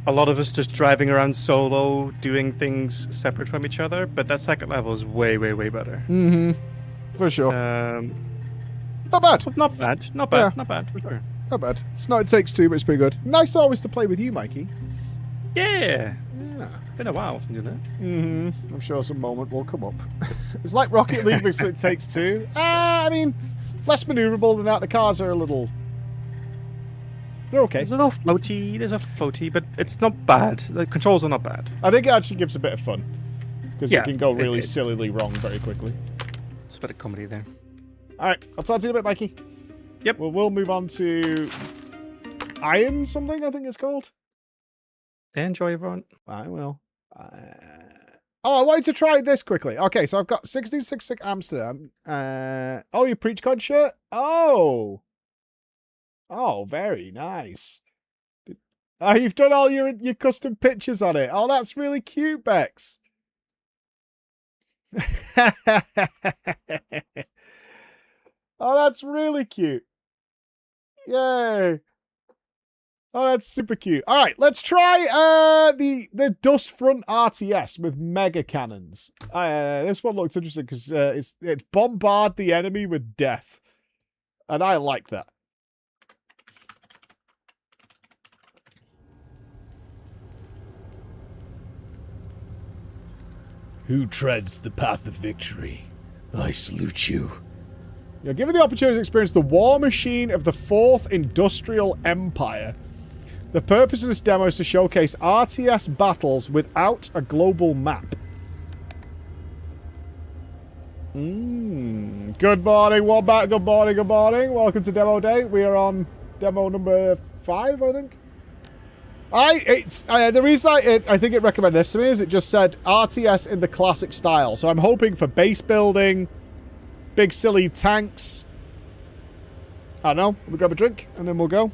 a lot of us just driving around solo, doing things separate from each other, but that second level is way, way, way better. Mm-hmm. For sure. Not bad. Not bad. Not bad. Yeah. Not bad. For sure. Not bad. It's not It Takes Two, but it's pretty good. Nice always to play with you, Mikey. Yeah. Yeah. Been a while since you did that. Mm-hmm. I'm sure some moment will come up. It's like Rocket League, but It Takes Two. I mean, less maneuverable than that. The cars are a little... They're okay. There's a little floaty, but it's not bad. The controls are not bad. I think it actually gives a bit of fun. Because Yeah, it can go really it- sillily wrong very quickly. It's a bit of comedy there. Alright, I'll talk to you in a bit, Mikey. Yep. We'll move on to... Iron something, I think it's called. Enjoy, everyone. I will. Oh, I wanted to try this quickly. Okay, so I've got 1666 Amsterdam. Oh, your PreachCon shirt? Oh! Oh, very nice. Oh, you've done all your custom pictures on it. Oh, that's really cute, Bex. Oh, that's really cute. Yay. Oh, that's super cute. All right, let's try the Dust Front RTS with mega cannons. This one looks interesting because it's bombard the enemy with death, and I like that. Who treads the path of victory? I salute you. You're given the opportunity to experience the war machine of the Fourth Industrial Empire. The purpose of this demo is to showcase RTS battles without a global map. Good morning, Wombat. Good morning, good morning. Welcome to Demo Day. We are on demo number 5, I think. The reason I think it recommended this to me is it just said RTS in the classic style. So I'm hoping for base building, big silly tanks. I don't know. We'll grab a drink and then we'll go.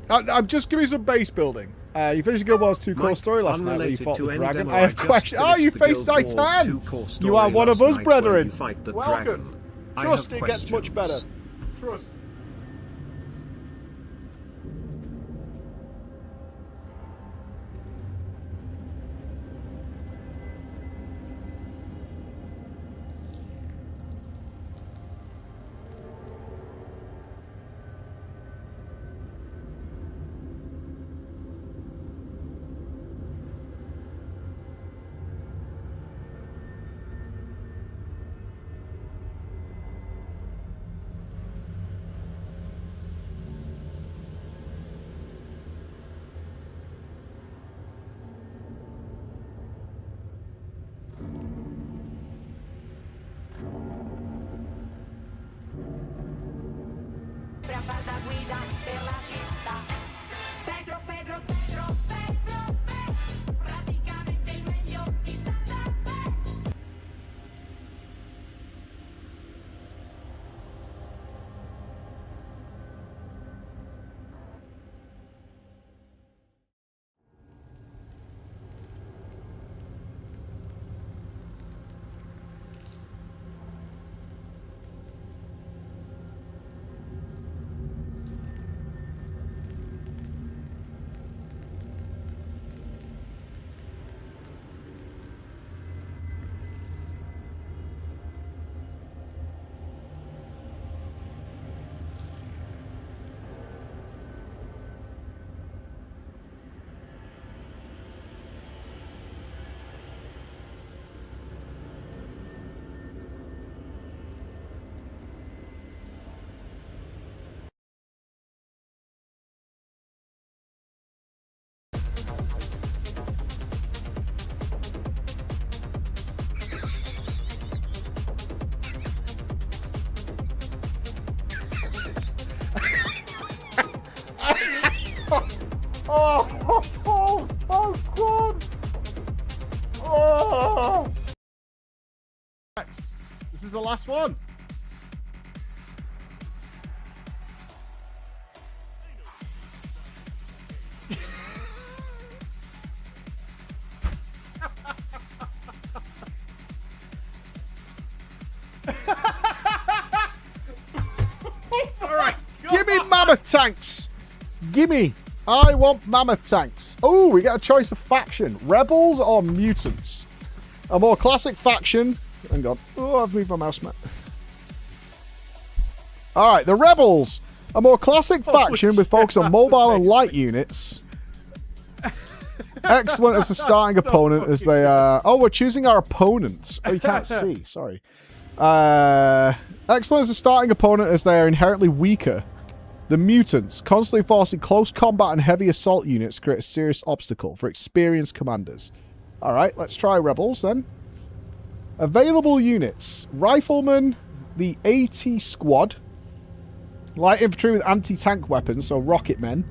I'm just giving you some base building. You finished the Guild Wars 2 core story last night where you fought the dragon. I have questions. Oh, you faced Titan! You are one of us, brethren. Welcome. Trust it gets much better. Trust. Oh, God! Oh! This is the last one. Alright, give me mammoth tanks. Gimme. I want mammoth tanks. Oh, we get a choice of faction. Rebels or mutants? A more classic faction. Hang on. Oh, I've moved my mouse, Matt. Alright, the Rebels. A more classic faction with focus on mobile and light units. Excellent as the starting opponent as they are... Oh, we're choosing our opponents. Oh, you can't see. Sorry. Excellent as the starting opponent as they are inherently weaker. The mutants, constantly forcing close combat and heavy assault units, create a serious obstacle for experienced commanders. Alright, let's try Rebels then. Available units. Riflemen, the AT Squad. Light infantry with anti-tank weapons, so rocket men.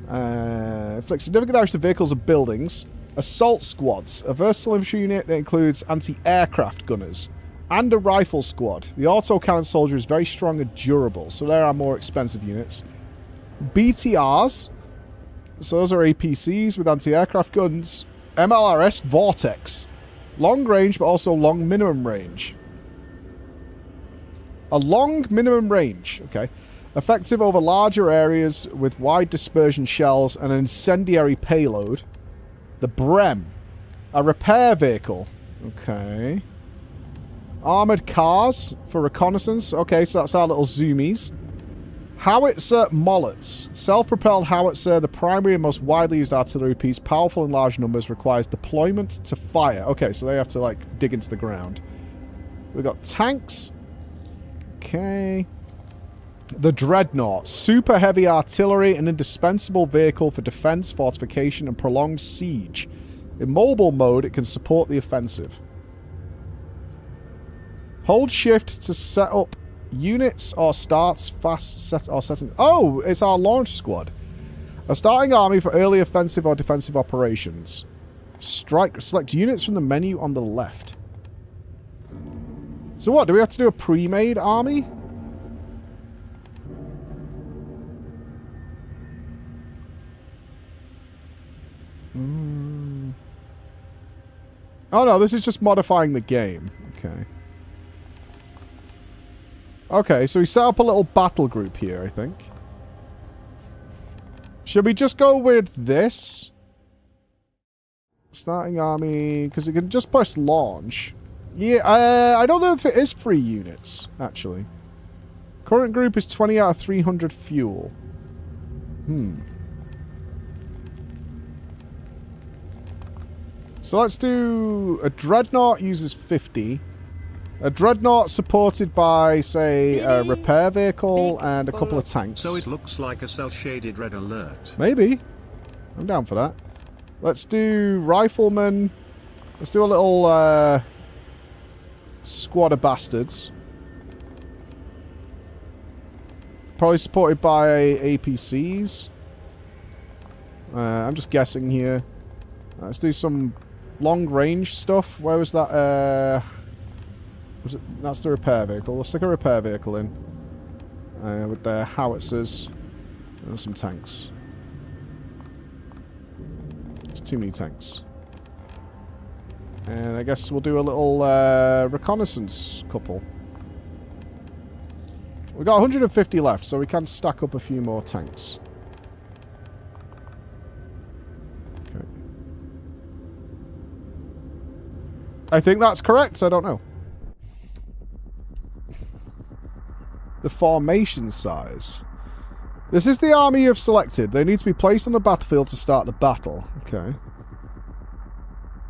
Inflict significant damage to vehicles and buildings. Assault squads, a versatile infantry unit that includes anti-aircraft gunners. And a rifle squad. The autocannon soldier is very strong and durable, so there are more expensive units. BTRs, so those are APCs with anti-aircraft guns. MLRS Vortex, long range but also long minimum range. A long minimum range, okay. Effective over larger areas with wide dispersion shells and an incendiary payload. The Brem, a repair vehicle, okay. Armoured cars for reconnaissance. Okay, so that's our little zoomies. Howitzer Mollets. Self-propelled howitzer, the primary and most widely used artillery piece, powerful in large numbers, requires deployment to fire. Okay, so they have to, like, dig into the ground. We've got tanks. Okay. The Dreadnought. Super heavy artillery, an indispensable vehicle for defense, fortification, and prolonged siege. In mobile mode, it can support the offensive. Hold shift to set up units or starts fast set or setting. Oh, it's our launch squad. A starting army for early offensive or defensive operations. Select units from the menu on the left. So what, do we have to do a pre-made army? Oh no, this is just modifying the game. Okay. Okay, so we set up a little battle group here, I think. Should we just go with this? Starting army, because it can just press launch. Yeah, I don't know if it is free units, actually. Current group is 20 out of 300 fuel. So let's do... A Dreadnought uses 50. A Dreadnought supported by, say, a repair vehicle and a couple of tanks. So it looks like a cel-shaded red alert. Maybe. I'm down for that. Let's do Riflemen. Let's do a little squad of bastards. Probably supported by APCs. I'm just guessing here. Let's do some long-range stuff. Where was that? Was it? That's the repair vehicle. Let's stick a repair vehicle in. With their howitzers. And some tanks. There's too many tanks. And I guess we'll do a little reconnaissance couple. We've got 150 left, so we can stack up a few more tanks. Okay. I think that's correct. I don't know. The formation size. This is the army you've selected. They need to be placed on the battlefield to start the battle. Okay.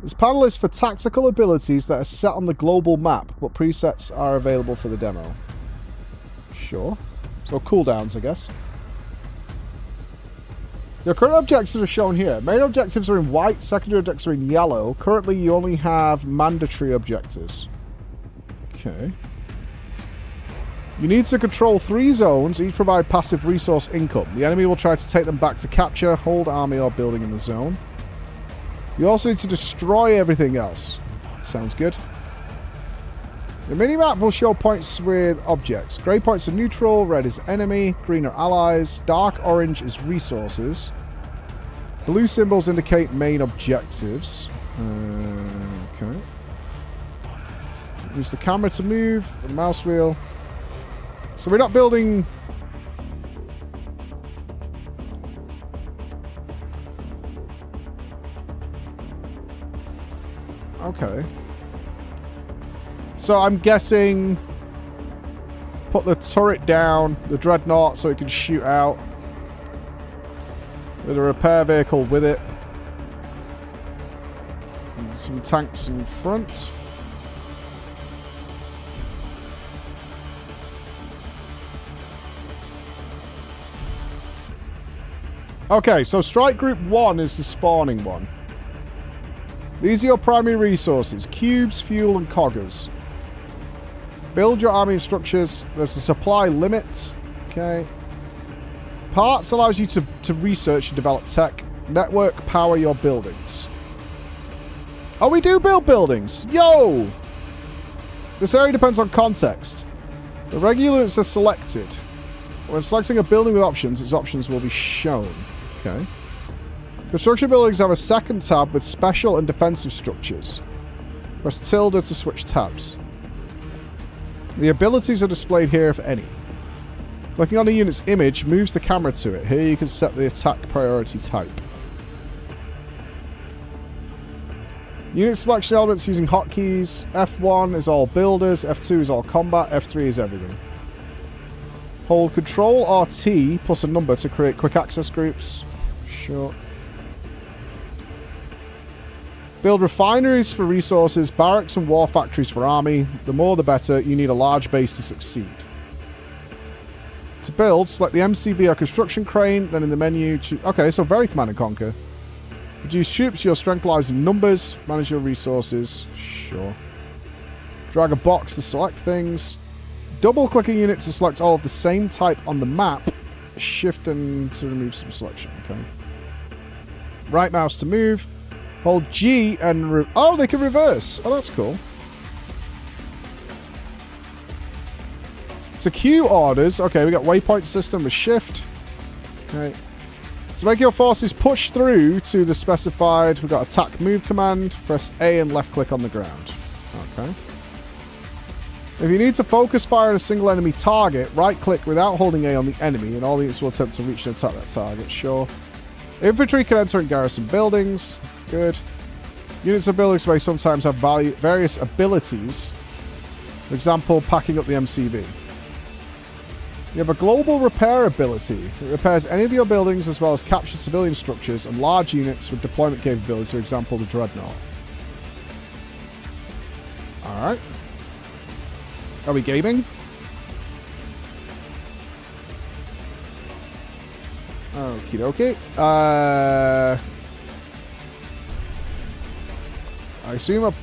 This panel is for tactical abilities that are set on the global map, but presets are available for the demo. Sure. So cooldowns, I guess. Your current objectives are shown here. Main objectives are in white, secondary objectives are in yellow. Currently, you only have mandatory objectives. Okay. You need to control 3 zones, each provide passive resource income. The enemy will try to take them back to capture, hold army or building in the zone. You also need to destroy everything else. Sounds good. The minimap will show points with objects. Grey points are neutral, red is enemy, green are allies, dark orange is resources. Blue symbols indicate main objectives. Okay. Use the camera to move, the mouse wheel. So we're not building... Okay. So I'm guessing... Put the turret down, the dreadnought, so it can shoot out. With a repair vehicle with it. And some tanks in front. Okay, so Strike Group 1 is the spawning one. These are your primary resources. Cubes, fuel, and coggers. Build your army and structures. There's a supply limit. Okay. Parts allows you to research and develop tech. Network power your buildings. Oh, we do build buildings! Yo! This area depends on context. The regular units are selected. When selecting a building with options, its options will be shown. Okay. Construction buildings have a second tab with special and defensive structures. Press tilde to switch tabs. The abilities are displayed here if any. Clicking on a unit's image moves the camera to it. Here you can set the attack priority type. Unit selection elements using hotkeys. F1 is all builders, F2 is all combat, F3 is everything. Hold Control RT plus a number to create quick access groups. Sure. Build refineries for resources, barracks and war factories for army. The more the better. You need a large base to succeed. To build, select the MCV or construction crane, then in the menu... Okay, so very Command and Conquer. Reduce troops, your strength lies in numbers. Manage your resources. Sure. Drag a box to select things. Double-click a unit to select all of the same type on the map. Shift and to remove some selection. Okay. Right mouse to move. Hold G and... Oh, they can reverse. Oh, that's cool. So Q orders. Okay, we got waypoint system with shift. Okay. To make your forces push through to the specified, we've got attack move command. Press A and left click on the ground. Okay. If you need to focus fire on a single enemy target, right click without holding A on the enemy and all units will attempt to reach and attack that target. Sure. Infantry can enter in garrison buildings. Good. Units of buildings may sometimes have various abilities. For example, packing up the MCV. You have a global repair ability. It repairs any of your buildings as well as captured civilian structures and large units with deployment capability, for example, the Dreadnought. Alright. Are we gaming? Okie dokie. I assume a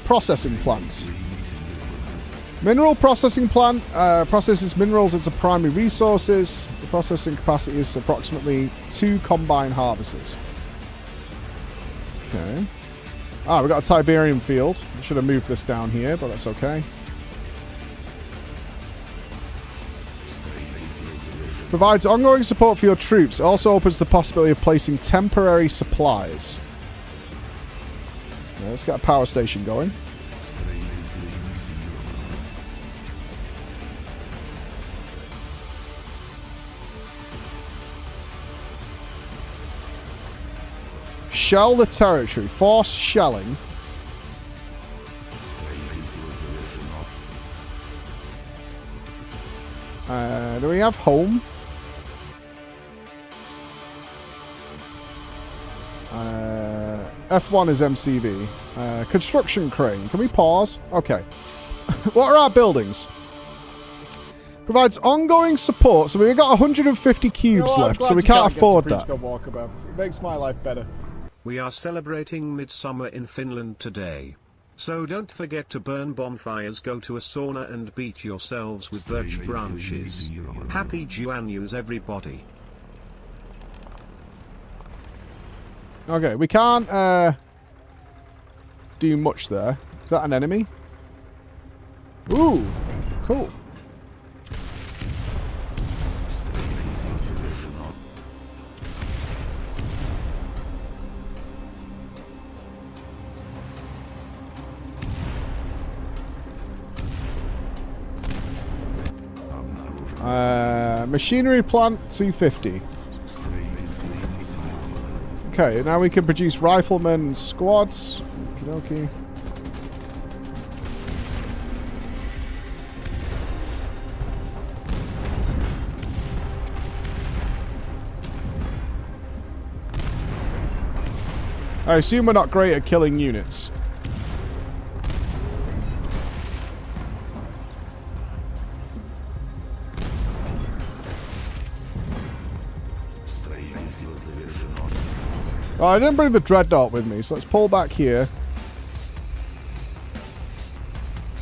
processing plant. Mineral processing plant processes minerals into primary resources. The processing capacity is approximately 2 combine harvesters. Okay. Ah, we've got a Tiberium field. I should have moved this down here, but that's okay. Provides ongoing support for your troops. It also opens the possibility of placing temporary supplies. Yeah, let's get a power station going. Shell the territory. Force shelling. Do we have home? F1 is MCV. Construction crane. Can we pause? Okay. What are our buildings? Provides ongoing support. So we've got 150 cubes left, so we can't afford that. It makes my life better. We are celebrating midsummer in Finland today. So don't forget to burn bonfires, go to a sauna and beat yourselves with birch branches. Happy Juanyus everybody. Okay, we can't do much there. Is that an enemy? Ooh, cool. Machinery plant 250. Okay, now we can produce riflemen squads. Okie dokie. I assume we're not great at killing units. Oh, I didn't bring the Dreadnought with me, so let's pull back here.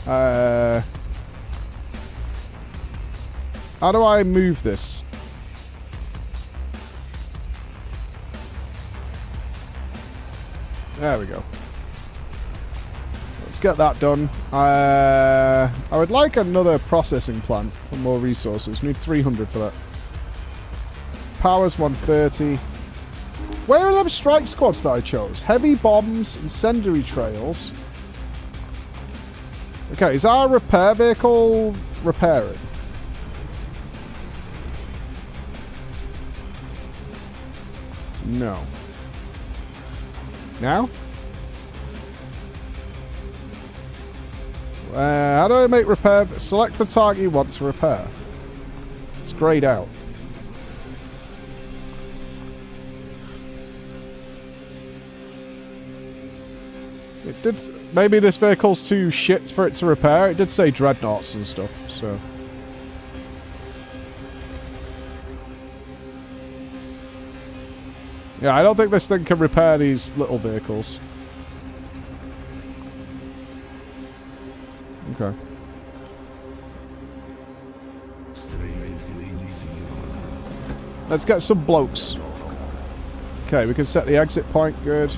How do I move this? There we go. Let's get that done. I would like another processing plant for more resources. We need 300 for that. Power's 130. Where are them strike squads that I chose? Heavy bombs, incendiary trails. Okay, is our repair vehicle repairing? No. Now? How do I make repair? Select the target you want to repair. It's grayed out. It did. Maybe this vehicle's too shit for it to repair. It did say dreadnoughts and stuff, so. Yeah, I don't think this thing can repair these little vehicles. Okay. Let's get some blokes. Okay, we can set the exit point. Good.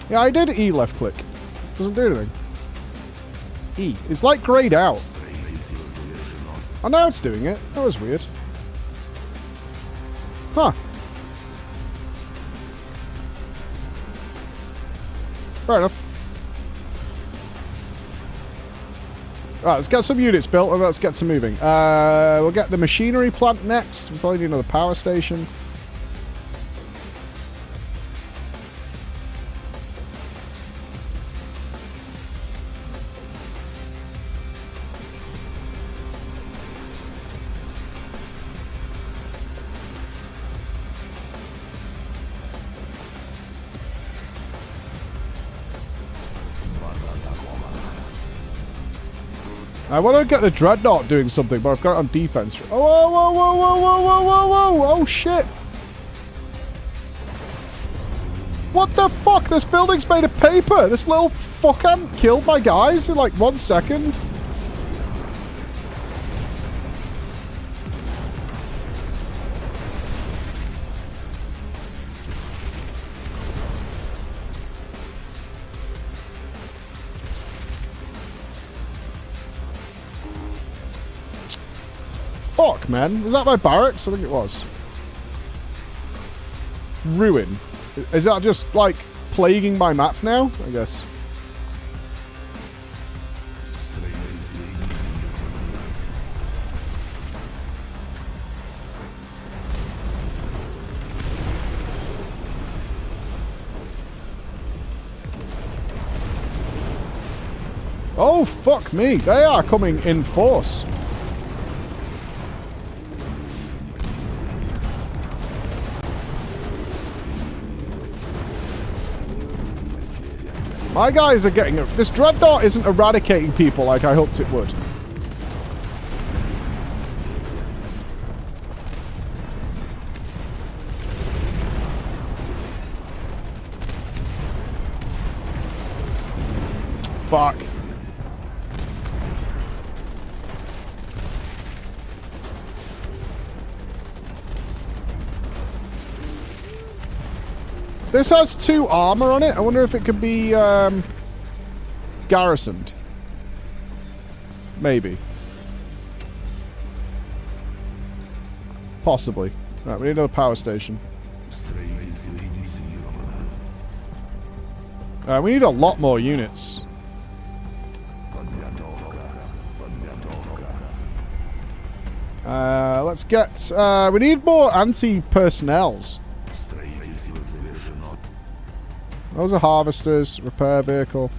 Yeah, I did E left click. Doesn't do anything. E. It's like grayed out. Oh, now it's doing it. That was weird. Huh. Fair enough. Right, let's get some units built and let's get some moving. We'll get the machinery plant next. We'll probably need another power station. I want to get the Dreadnought doing something, but I've got it on defense. Oh, whoa, whoa, whoa, whoa, whoa, whoa, whoa, whoa, oh shit! What the fuck? This building's made of paper! This little fucker killed my guys in like 1 second. Fuck, man. Was that my barracks? I think it was. Ruin. Is that just, like, plaguing my map now? I guess. Oh, fuck me. They are coming in force. My guys are getting... This Dreadnought isn't eradicating people like I hoped it would. fuck. This has 2 armor on it. I wonder if it could be garrisoned. Maybe. Possibly. Right, we need another power station. We need a lot more units. Let's get... we need more anti-personnels. Those are harvesters, repair vehicle.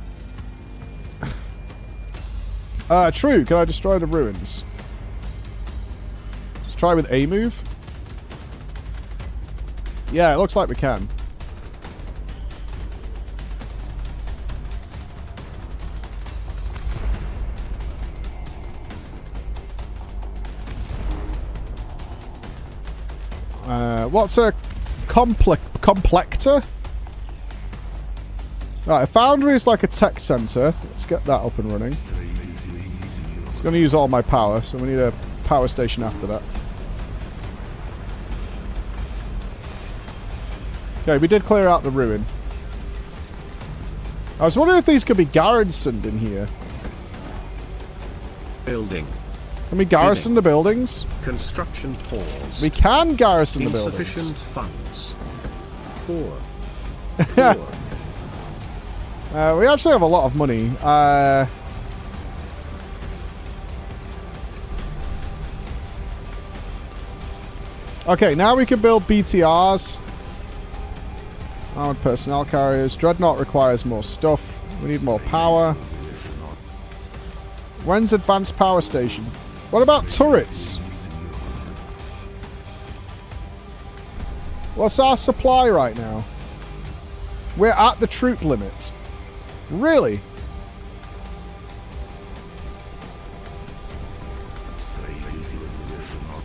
True, can I destroy the ruins? Let's try with A move. Yeah, it looks like we can. What's a complector? Right, a foundry is like a tech center. Let's get that up and running. It's going to use all my power, so we need a power station after that. Okay, we did clear out the ruin. I was wondering if these could be garrisoned in here. Building. Can we garrison the buildings? Construction pause. We can garrison the buildings. Insufficient funds. Poor. We actually have a lot of money. Okay, now we can build BTRs. Armored personnel carriers. Dreadnought requires more stuff. We need more power. When's advanced power station? What about turrets? What's our supply right now? We're at the troop limit. Really?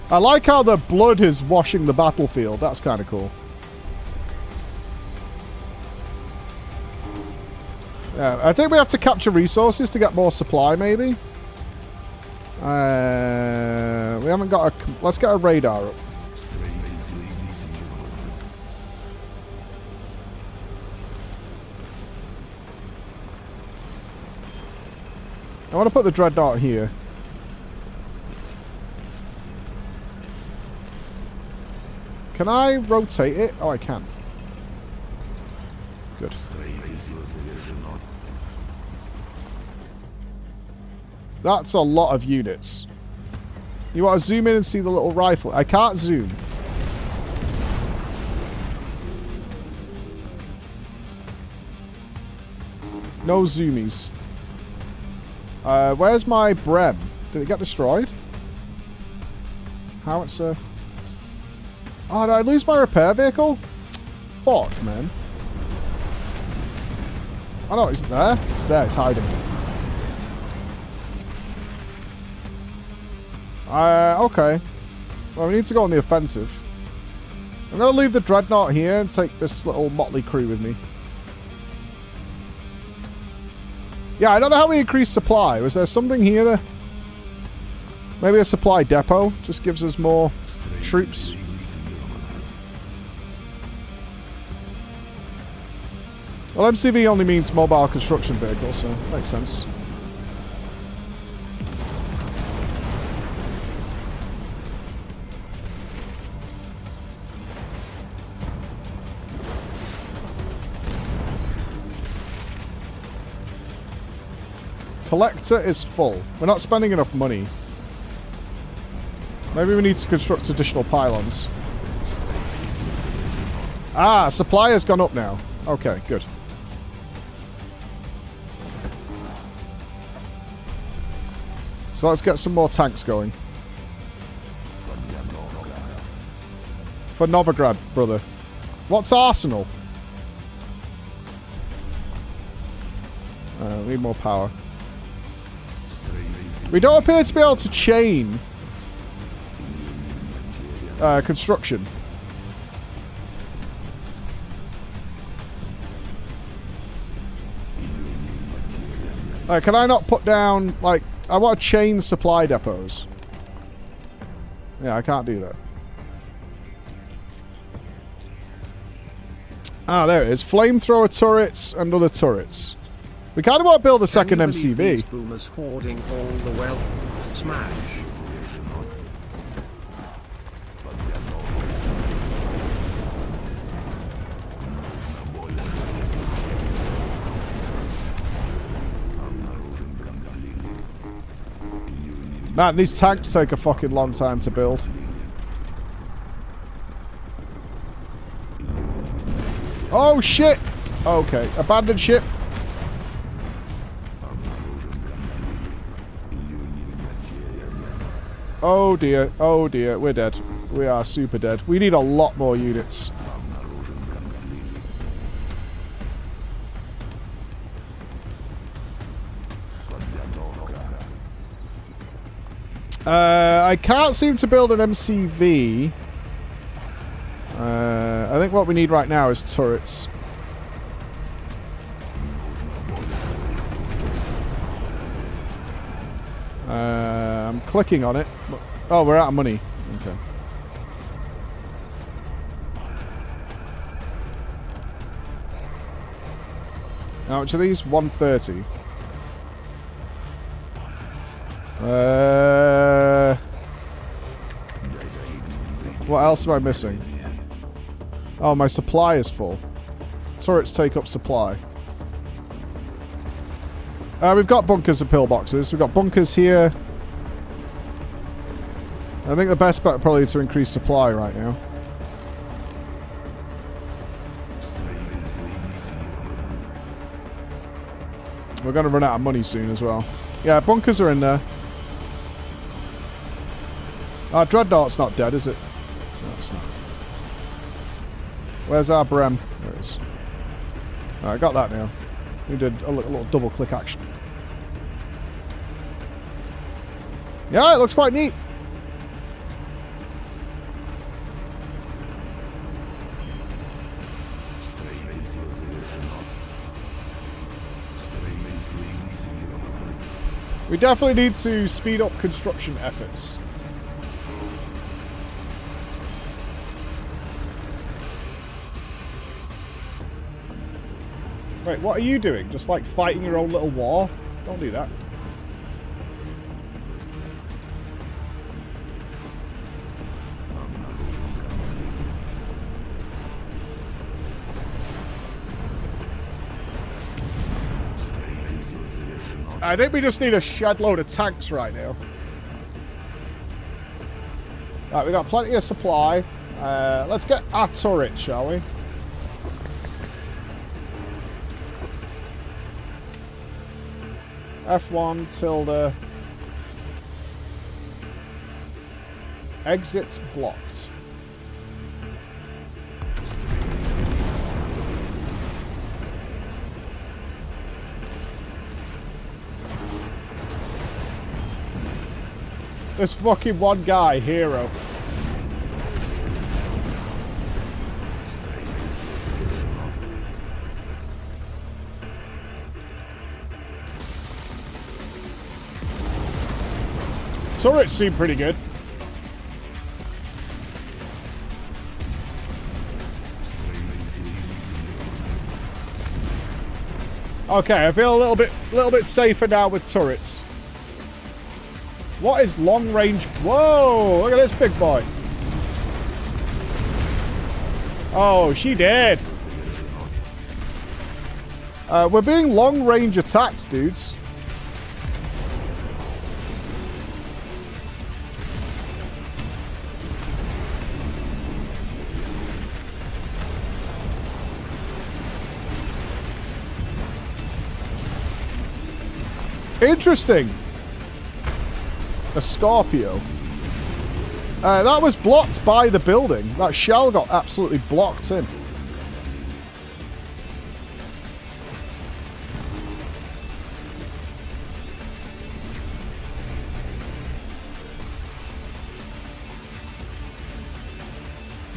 I like how the blood is washing the battlefield. That's kind of cool. Yeah, I think we have to capture resources to get more supply, maybe. We haven't got a... Let's get a radar up. I want to put the dreadnought here. Can I rotate it? Oh, I can. Good. That's a lot of units. You want to zoom in and see the little rifle? I can't zoom. No zoomies. Where's my Brem? Did it get destroyed? Howitzer. Oh, did I lose my repair vehicle? Fuck, man. Oh no, is it there? It's there, it's hiding. Okay. Well, we need to go on the offensive. I'm going to leave the dreadnought here and take this little motley crew with me. Yeah, I don't know how we increase supply. Was there something here? Maybe a supply depot just gives us more troops. Well, MCV only means mobile construction vehicle, so makes sense. Collector is full. We're not spending enough money. Maybe we need to construct additional pylons. Ah, supply has gone up now. Okay, good. So let's get some more tanks going. For Novigrad, brother. What's Arsenal? We need more power. We don't appear to be able to chain construction. Can I not put down, like, I want to chain supply depots. Yeah, I can't do that. Ah, there it is. Flamethrower turrets and other turrets. We kind of want to build a second MCV. These boomers hoarding all the wealth. Smash. Man, these tanks take a fucking long time to build. Oh shit! Okay, abandoned ship. Oh dear, we're dead. We are super dead. We need a lot more units. I can't seem to build an MCV. I think what we need right now is turrets. I'm clicking on it. Oh, we're out of money. Okay. How much are these? 130. What else am I missing? Oh, my supply is full. Turrets take up supply. We've got bunkers and pillboxes. We've got bunkers here. I think the best bet probably to increase supply right now. We're going to run out of money soon as well. Yeah, bunkers are in there. Dreadnought's not dead, is it? No, it's not. Where's our Brem? There it is. Alright, got that now. We did a little double click action. Yeah, it looks quite neat. We definitely need to speed up construction efforts. Wait, what are you doing? Just like fighting your own little war? Don't do that. I think we just need a shed load of tanks right now. Right, we got plenty of supply. Let's get our turret, shall we? F1 tilde. Exit blocked. This fucking one guy, hero. Turrets seem pretty good. Okay, I feel a little bit safer now with turrets. What is long range? Whoa, look at this big boy. Oh, she did. We're being long range attacked, dudes. Interesting. A Scorpio. That was blocked by the building. That shell got absolutely blocked in.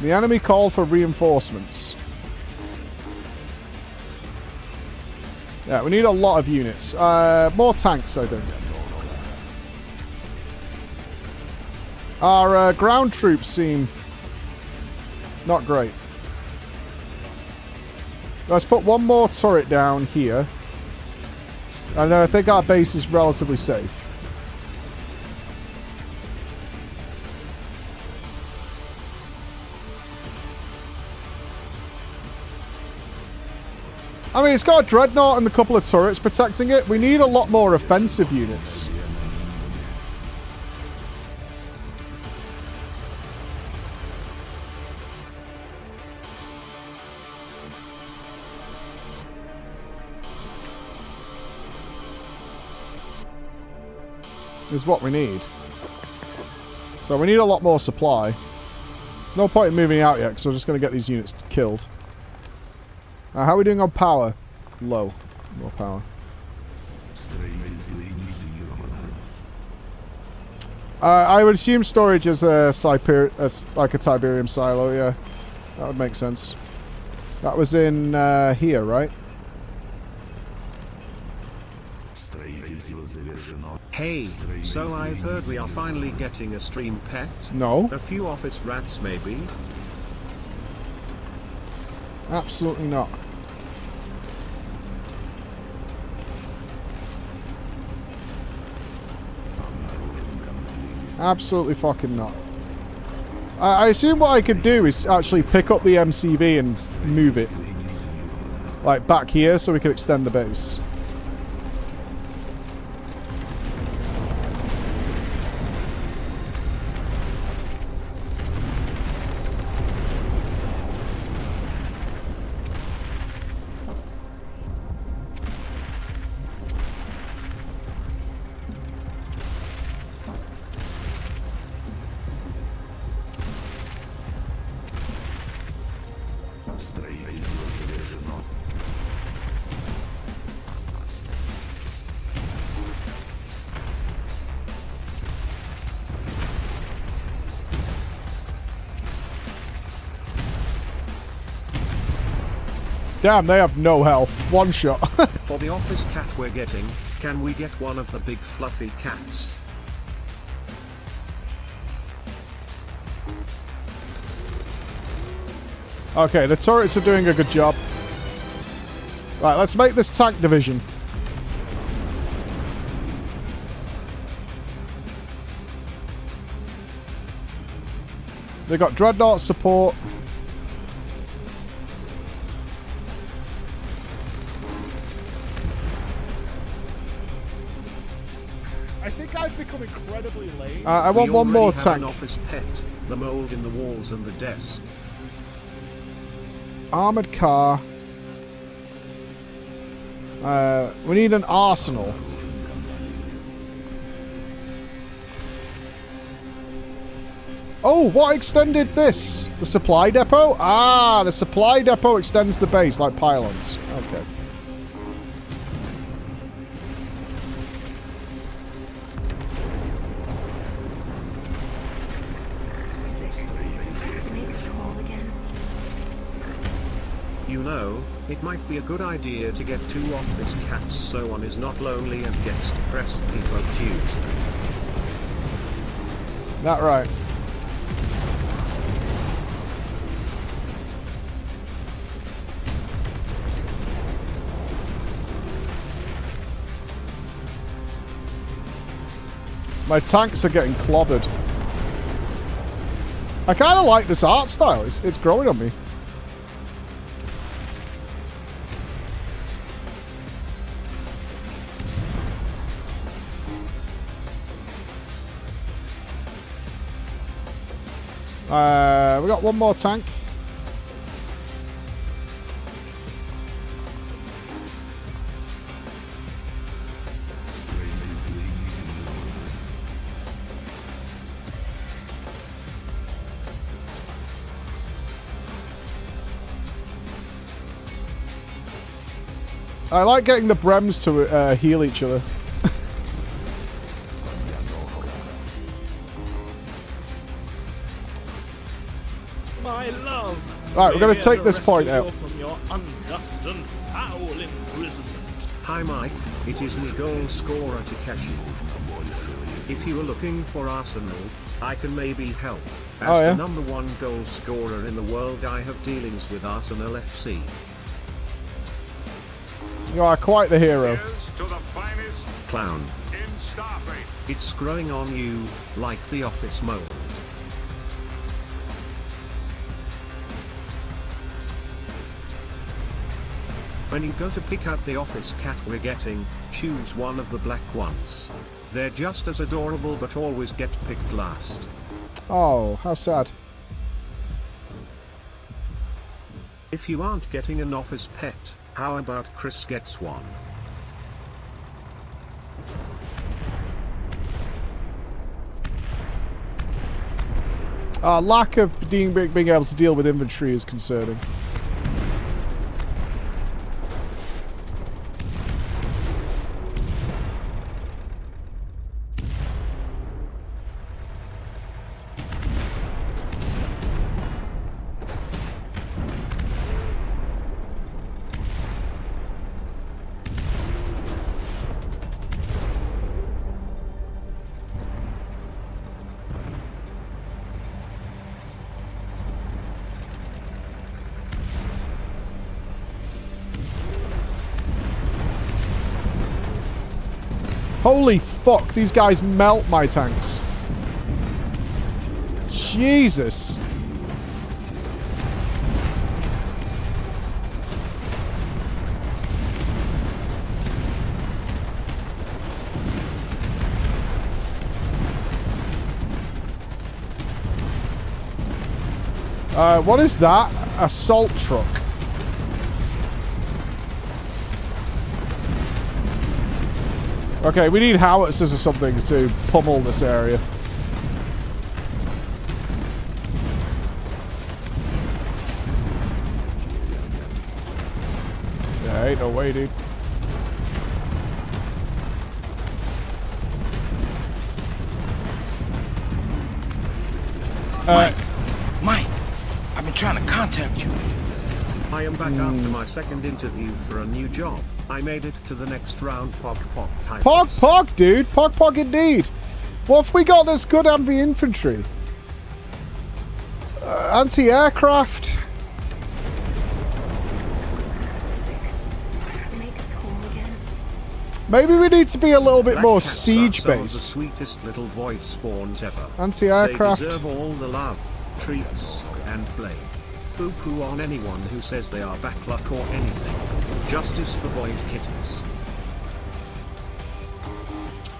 The enemy called for reinforcements. Yeah, we need a lot of units. More tanks, I think. Our ground troops seem not great. Let's put one more turret down here. And then I think our base is relatively safe. I mean, it's got a dreadnought and a couple of turrets protecting it. We need a lot more offensive units. Is what we need. So we need a lot more supply. There's no point in moving out yet, because we're just going to get these units killed. How are we doing on power? Low. More power. I would assume storage is like a Tiberium silo, yeah. That would make sense. That was in here, right? Hey, so I've heard we are finally getting a stream pet? No. A few office rats, maybe? Absolutely not. Absolutely fucking not. I assume what I could do is actually pick up the MCV and move it. Like back here so we can extend the base. Damn, they have no health. One shot. For the office cat we're getting, can we get one of the big fluffy cats? Okay, the turrets are doing a good job. Right, let's make this tank division. They got dreadnought support. I think I've become incredibly late. I want one more tank. An office pet, the mold in the walls and the desk. Armored car. We need an arsenal. Oh, what extended this? The supply depot? Ah, the supply depot extends the base like pylons. Okay. You know, it might be a good idea to get 2 office cats so one is not lonely and gets depressed people cute. Not right. My tanks are getting clobbered. I kind of like this art style. It's growing on me. We got one more tank. I like getting the Brems to heal each other. My love. Right, we're going to take this point out. From your undust and foul imprisonment. Hi Mike, it is me goal scorer Takeshi. If you are looking for Arsenal, I can maybe help. As the #1 goal scorer in the world, I have dealings with Arsenal FC. You are quite the hero. To the finest Clown. in Starfleet. It's growing on you, like the office mold. When you go to pick up the office cat we're getting, choose one of the black ones. They're just as adorable but always get picked last. Oh, how sad. If you aren't getting an office pet, how about Chris gets one? Lack of being able to deal with inventory is concerning. Holy fuck, these guys melt my tanks. Jesus. What is that? Assault truck. Okay, we need howitzers or something to pummel this area. Yeah, ain't no way, dude. Mike, I've been trying to contact you. I am back after my second interview for a new job. I made it to the next round. Pog. Pog, dude. Pog indeed. What have we got that's good anti-infantry? Anti-aircraft. Maybe we need to be a little bit more siege-based. The sweetest little void spawns ever. Anti-aircraft. They deserve all the love, treats, and blame. Poo-poo on anyone who says they are backluck or anything. Justice for void kittens.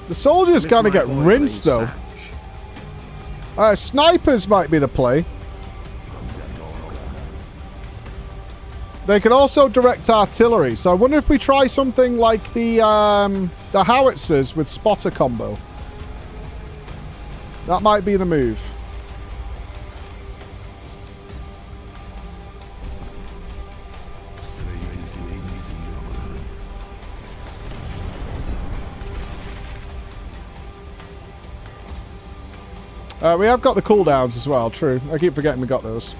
The soldiers kind of get rinsed, though. Snipers might be the play. They can also direct artillery, so I wonder if we try something like the howitzers with spotter combo. That might be the move. We have got the cooldowns as well, true. I keep forgetting we got those.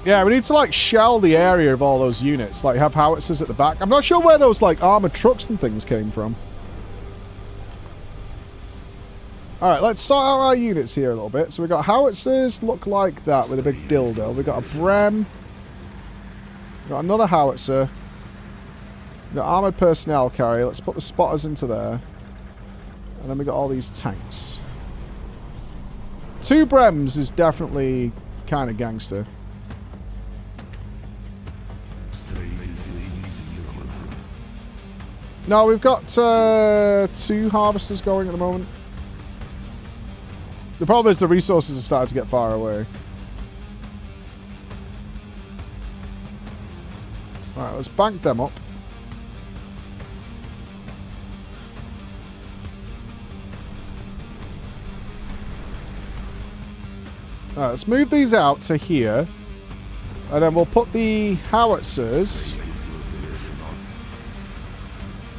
Yeah, we need to, like, shell the area of all those units. Like, have howitzers at the back. I'm not sure where those, like, armored trucks and things came from. Alright, let's sort out our units here a little bit. So we've got howitzers, look like that, with a big dildo. We've got a Brem. We've got another howitzer. We've got armored personnel carrier. Let's put the spotters into there. And then we got all these tanks. 2 Brems is definitely kind of gangster. No, we've got 2 harvesters going at the moment. The problem is the resources are starting to get far away. Alright, let's bank them up. Alright, let's move these out to here. And then we'll put the howitzers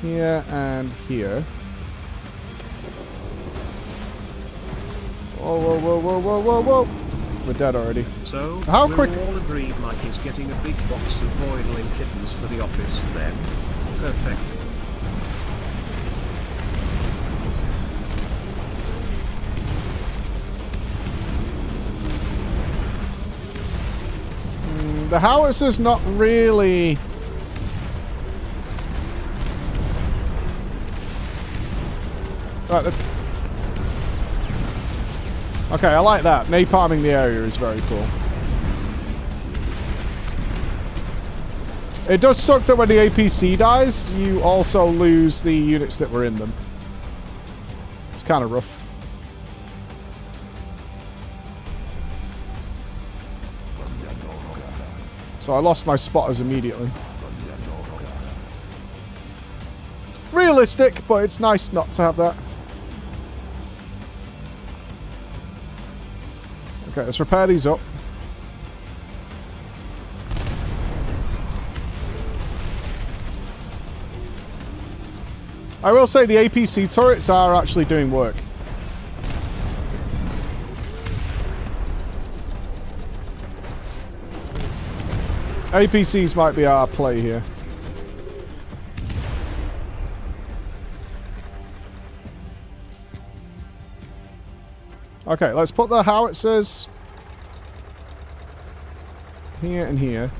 here and here. Whoa, whoa, whoa, whoa, whoa, whoa, whoa. we're dead already. So, how we're quick? all agreed Mike is getting a big box of voidling kittens for the office then. Perfect. The howitser's not really... Right, okay, I like that. Napalming the area is very cool. It does suck that when the APC dies, you also lose the units that were in them. It's kind of rough. So I lost my spotters immediately. Realistic, but it's nice not to have that. Okay, let's repair these up. I will say the APC turrets are actually doing work. APCs might be our play here. Okay, let's put the howitzers here and here.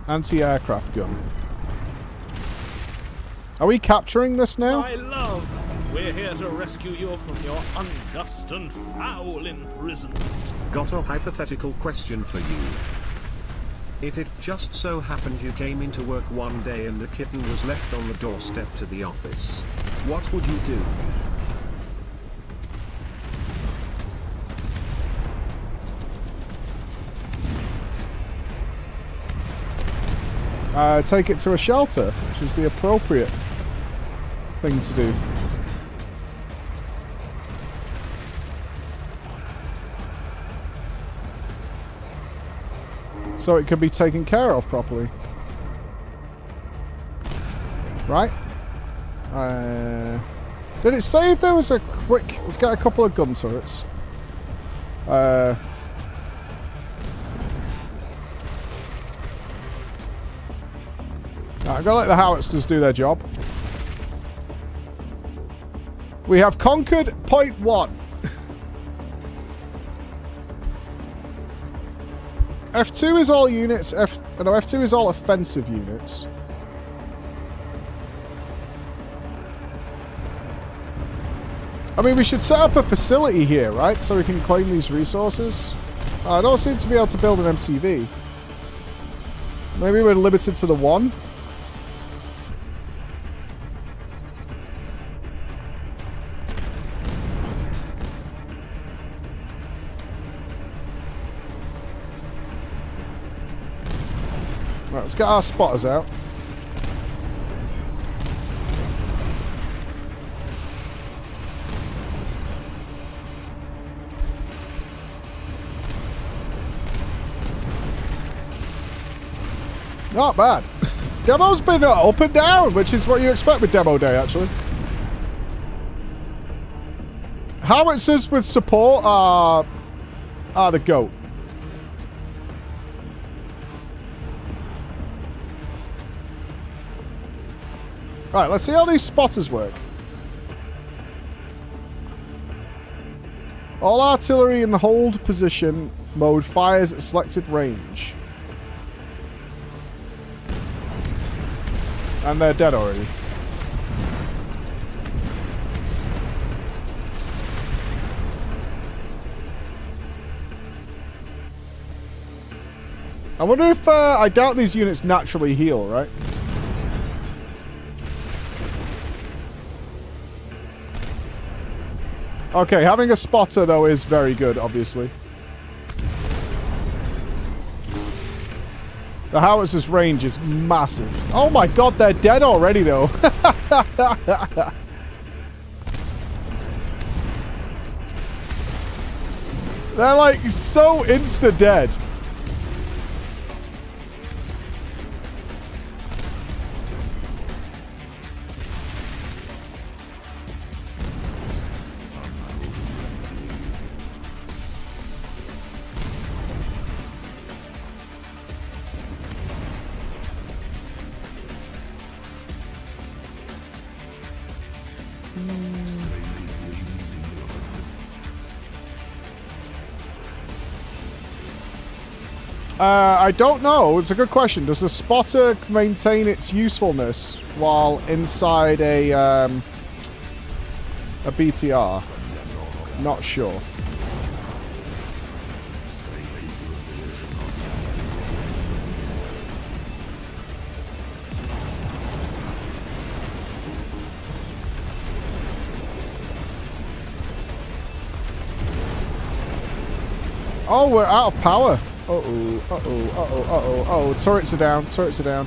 Anti-aircraft gun. Are we capturing this now? My love, we're here to rescue you from your unjust and foul imprisonment. Got a hypothetical question for you. If it just so happened you came into work one day and a kitten was left on the doorstep to the office, what would you do? Take it to a shelter, which is the appropriate thing to do. So it can be taken care of properly. Right? Did it say if there was a quick... It's got a couple of gun turrets. I'm gonna let the howitzers do their job. We have conquered point 1. F2 is all units. F2 is all offensive units. I mean, we should set up a facility here, right? So we can claim these resources. I don't seem to be able to build an MCV. Maybe we're limited to the one. Right, let's get our spotters out. Not bad. Demo's been up and down, which is what you expect with demo day, actually. Howitzers with support are the GOAT. Right, let's see how these spotters work. All artillery in the hold position mode fires at selected range. And they're dead already. I wonder if... I doubt these units naturally heal, right? Okay, having a spotter, though, is very good, obviously. The howitzer's range is massive. Oh my god, they're dead already, though. They're like so insta-dead. I don't know. It's a good question. Does the spotter maintain its usefulness while inside a BTR? Not sure. Oh, we're out of power. Uh-oh, uh-oh, uh-oh, uh-oh, uh-oh. Turrets are down, turrets are down.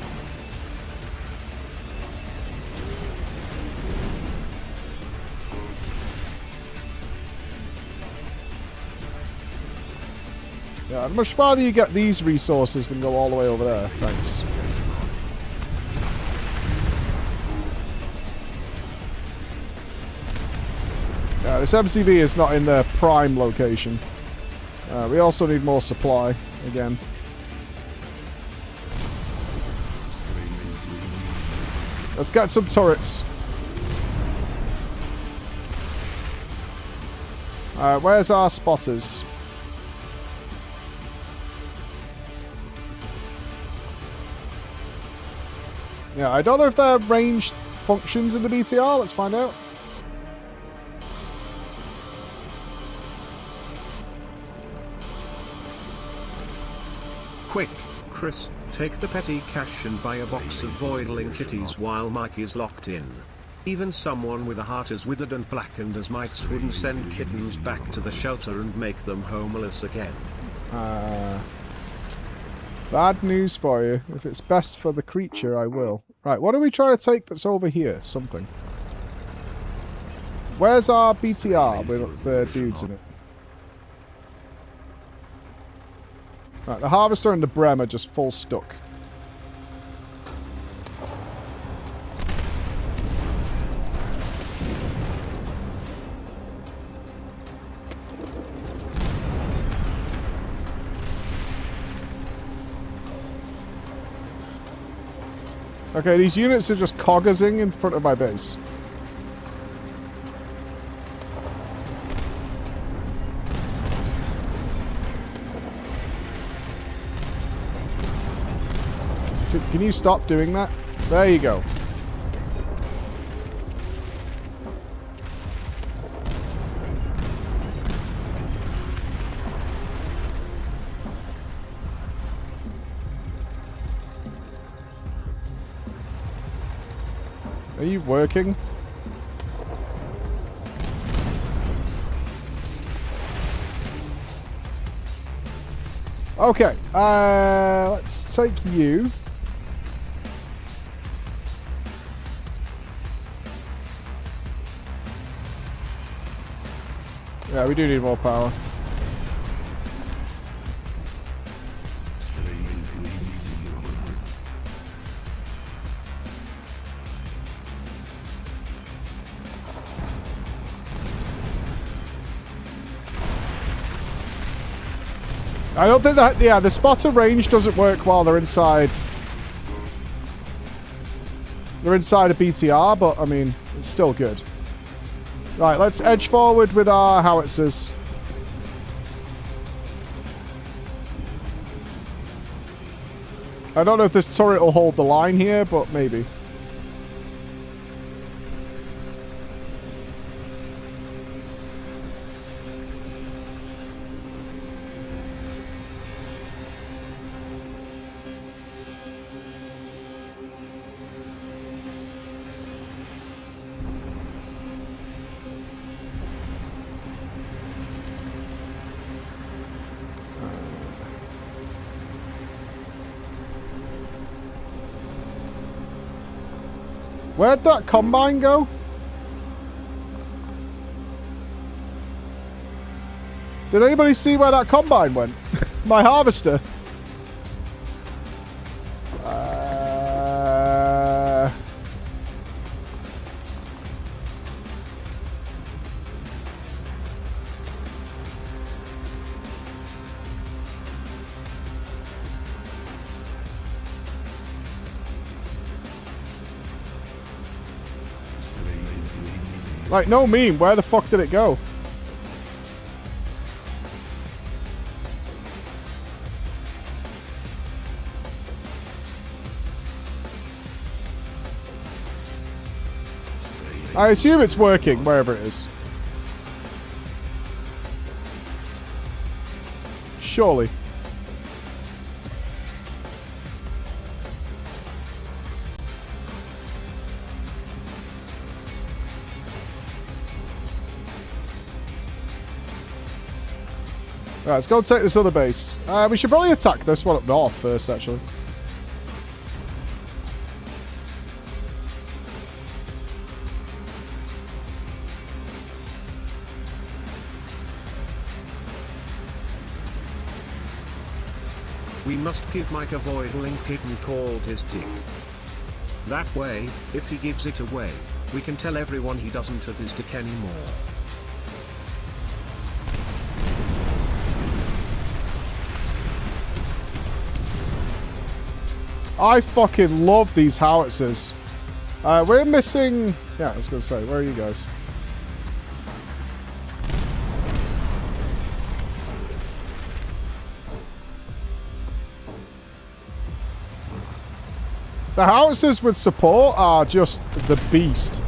Yeah, I'd much rather you get these resources than go all the way over there. Thanks. Yeah, this MCV is not in their prime location. We also need more supply, again. Let's get some turrets. Where's our spotters? Yeah, I don't know if their range functions in the BTR. Let's find out. Quick, Chris, take the petty cash and buy a box of voidling kitties while Mike is locked in. Even someone with a heart as withered and blackened as Mike's wouldn't send kittens back to the shelter and make them homeless again. Bad news for you. If it's best for the creature, I will. Right, what are we trying to take that's over here? Something. Where's our BTR with the dudes in it? Right, the Harvester and the Brem are just full stuck. Okay, these units are just cogging in front of my base. Can you stop doing that? There you go. Are you working? Okay, let's take you. Yeah, we do need more power. I don't think that, yeah, the spotter range doesn't work while they're inside. They're inside a BTR, but I mean, it's still good. Right, let's edge forward with our howitzers. I don't know if this turret will hold the line here, but maybe. Where'd that combine go? Did anybody see where that combine went? My harvester. Like, no meme. Where the fuck did it go? I assume it's working, wherever it is. Surely. Right, let's go and take this other base. We should probably attack this one up north first, actually. We must give Mike a void link hidden called his dick. That way, if he gives it away, we can tell everyone he doesn't have his dick anymore. I fucking love these howitzers. We're missing... Yeah, I was going to say, where are you guys? The howitzers with support are just the beast.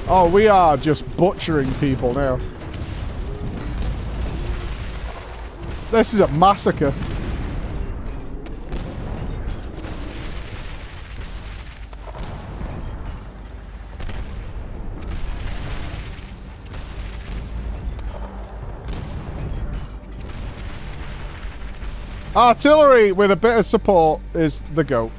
Oh, we are just butchering people now. This is a massacre. Artillery with a bit of support is the GOAT.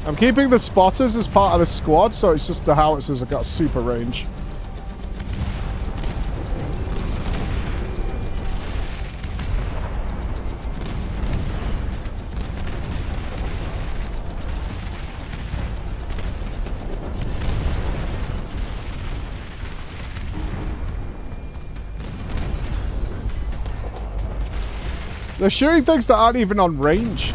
I'm keeping the spotters as part of the squad, so it's just the howitzers have got super range. They're shooting things that aren't even on range.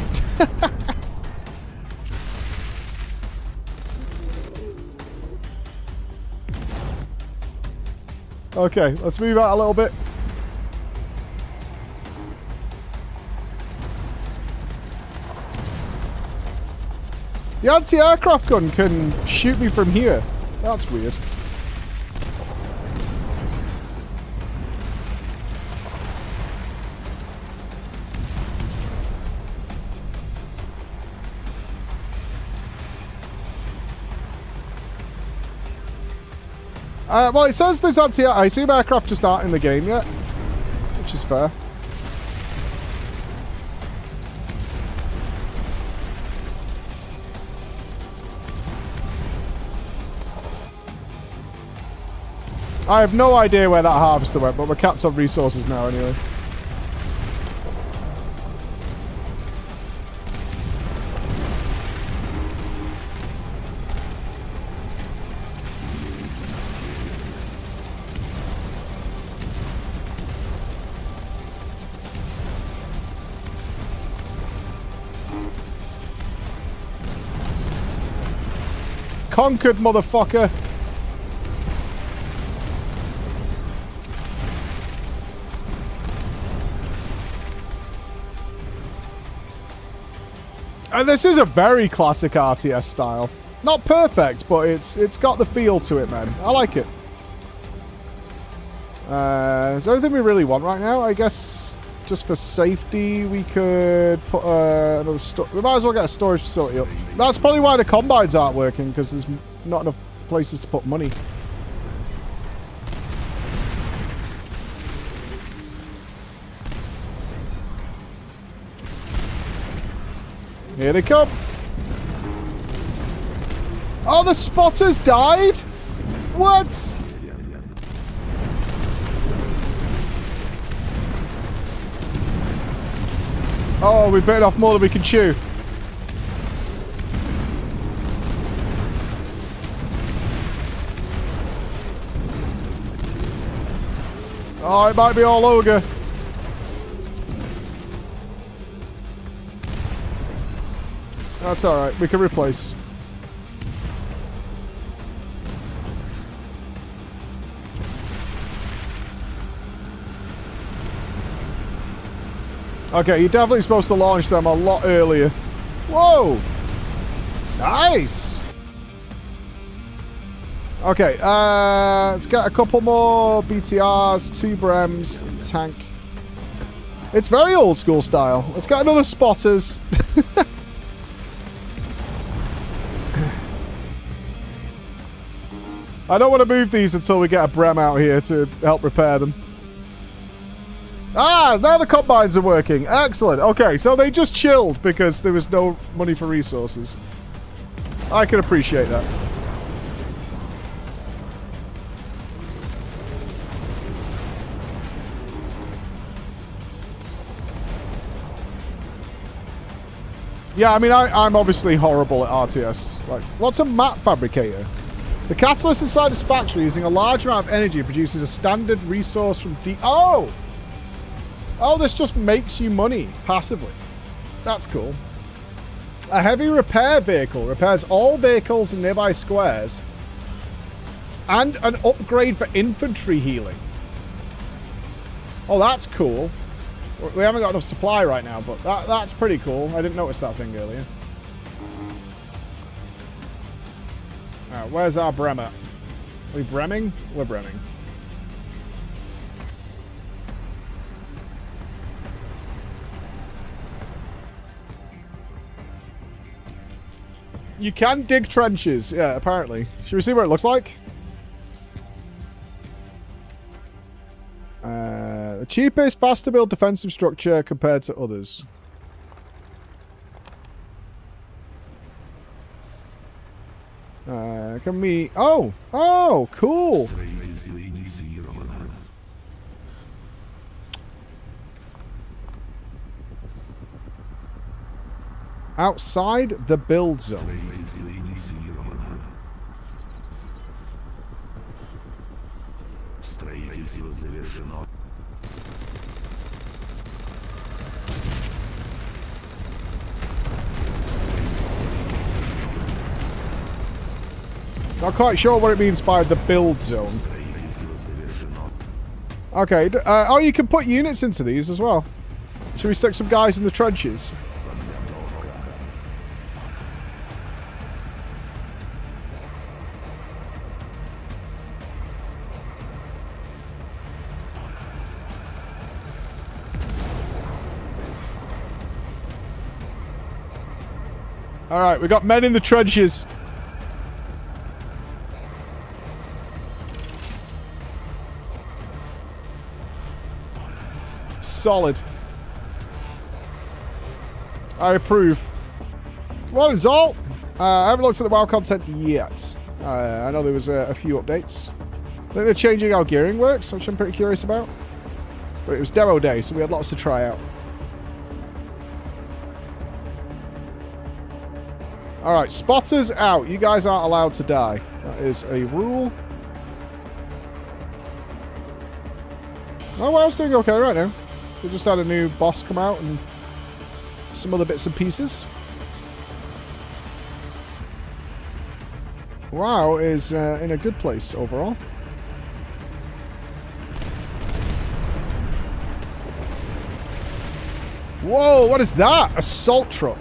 Okay, let's move out a little bit. The anti-aircraft gun can shoot me from here. That's weird. Well, it says there's I assume aircraft just aren't in the game yet, which is fair. I have no idea where that harvester went, but we're capped on resources now anyway. Conquered, motherfucker. And this is a very classic RTS style. Not perfect, but it's got the feel to it, man. I like it. Is there anything we really want right now? I guess just for safety, we could put another we might as well get a storage facility up. That's probably why the combines aren't working, because there's not enough places to put money. Here they come. Oh, the spotters died? What? Oh, we've bitten off more than we can chew. Oh, it might be all ogre. That's alright, we can replace. Okay, you're definitely supposed to launch them a lot earlier. Whoa! Nice! Okay, let's get a couple more BTRs, 2 Brems, tank. It's very old school style. Let's get another spotters. I don't want to move these until we get a Brem out here to help repair them. Ah, now the combines are working. Excellent. Okay, so they just chilled because there was no money for resources. I can appreciate that. Yeah, I mean, I'm obviously horrible at RTS. Like, what's a map fabricator? The catalyst inside this factory, using a large amount of energy, produces a standard resource from Oh! Oh, this just makes you money passively. That's cool. A heavy repair vehicle repairs all vehicles in nearby squares. And an upgrade for infantry healing. Oh, that's cool. We haven't got enough supply right now, but that's pretty cool. I didn't notice that thing earlier. Alright, where's our Bremer? Are we Bremming? We're Bremming. You can dig trenches, yeah, apparently. Should we see what it looks like? The cheapest, fast to build defensive structure compared to others. Can we... Oh! Oh, cool! Outside the build zone. Not quite sure what it means by the build zone. Okay, oh, you can put units into these as well. Should we stick some guys in the trenches? Alright, we got men in the trenches. Solid. I approve. What is all? I haven't looked at the WoW content yet. I know there was a few updates. I think they're changing how gearing works, which I'm pretty curious about. But it was demo day, so we had lots to try out. Alright, spotters out. You guys aren't allowed to die. That is a rule. Oh, WoW's doing okay right now. We just had a new boss come out and some other bits and pieces. WoW is in a good place overall. Whoa, what is that? Assault truck.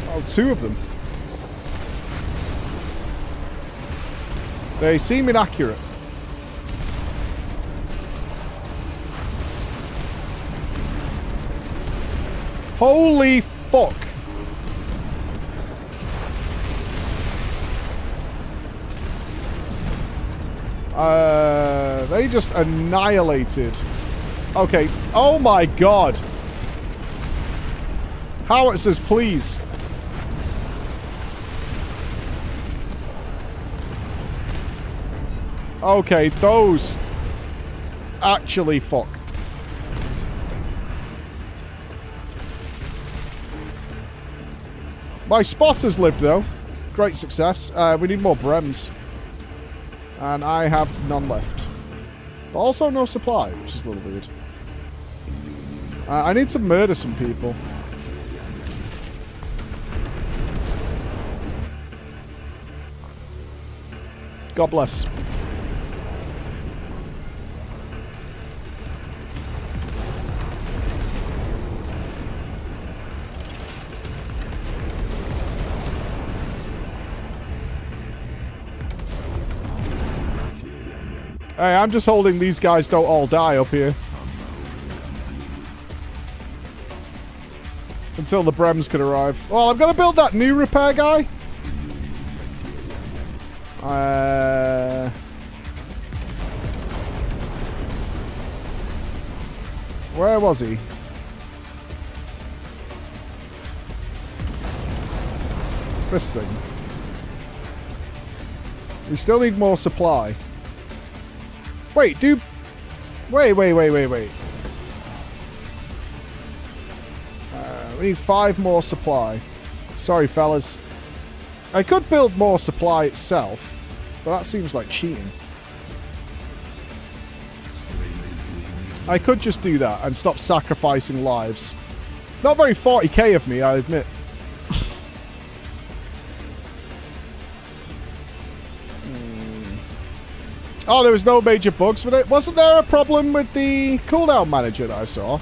Oh, 2 of them. They seem inaccurate. Holy fuck. They just annihilated. Okay. Oh my god. Howitzers, please. Okay, those actually fuck. My spotters lived though. Great success. We need more Brems. And I have none left. But also no supply, which is a little weird. I need to murder some people. God bless. Hey, I'm just holding these guys don't all die up here. Until the Brems could arrive. Well, I'm going to build that new repair guy. Where was he? This thing. We still need more supply. Wait, do... Wait. We need 5 more supply. Sorry, fellas. I could build more supply itself, but that seems like cheating. I could just do that and stop sacrificing lives. Not very 40k of me, I admit. Oh, there was no major bugs with it. Wasn't there a problem with the cooldown manager that I saw?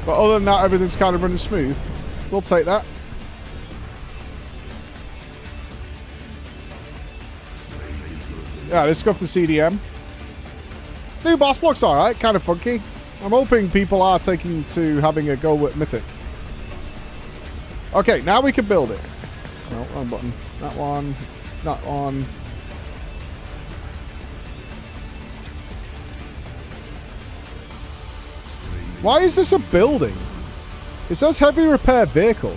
But other than that, everything's kind of running smooth. We'll take that. Yeah, let's go up to CDM. New boss looks alright, kind of funky. I'm hoping people are taking to having a go at Mythic. Okay, now we can build it. No, wrong button. That one. That one. Why is this a building? It says heavy repair vehicle.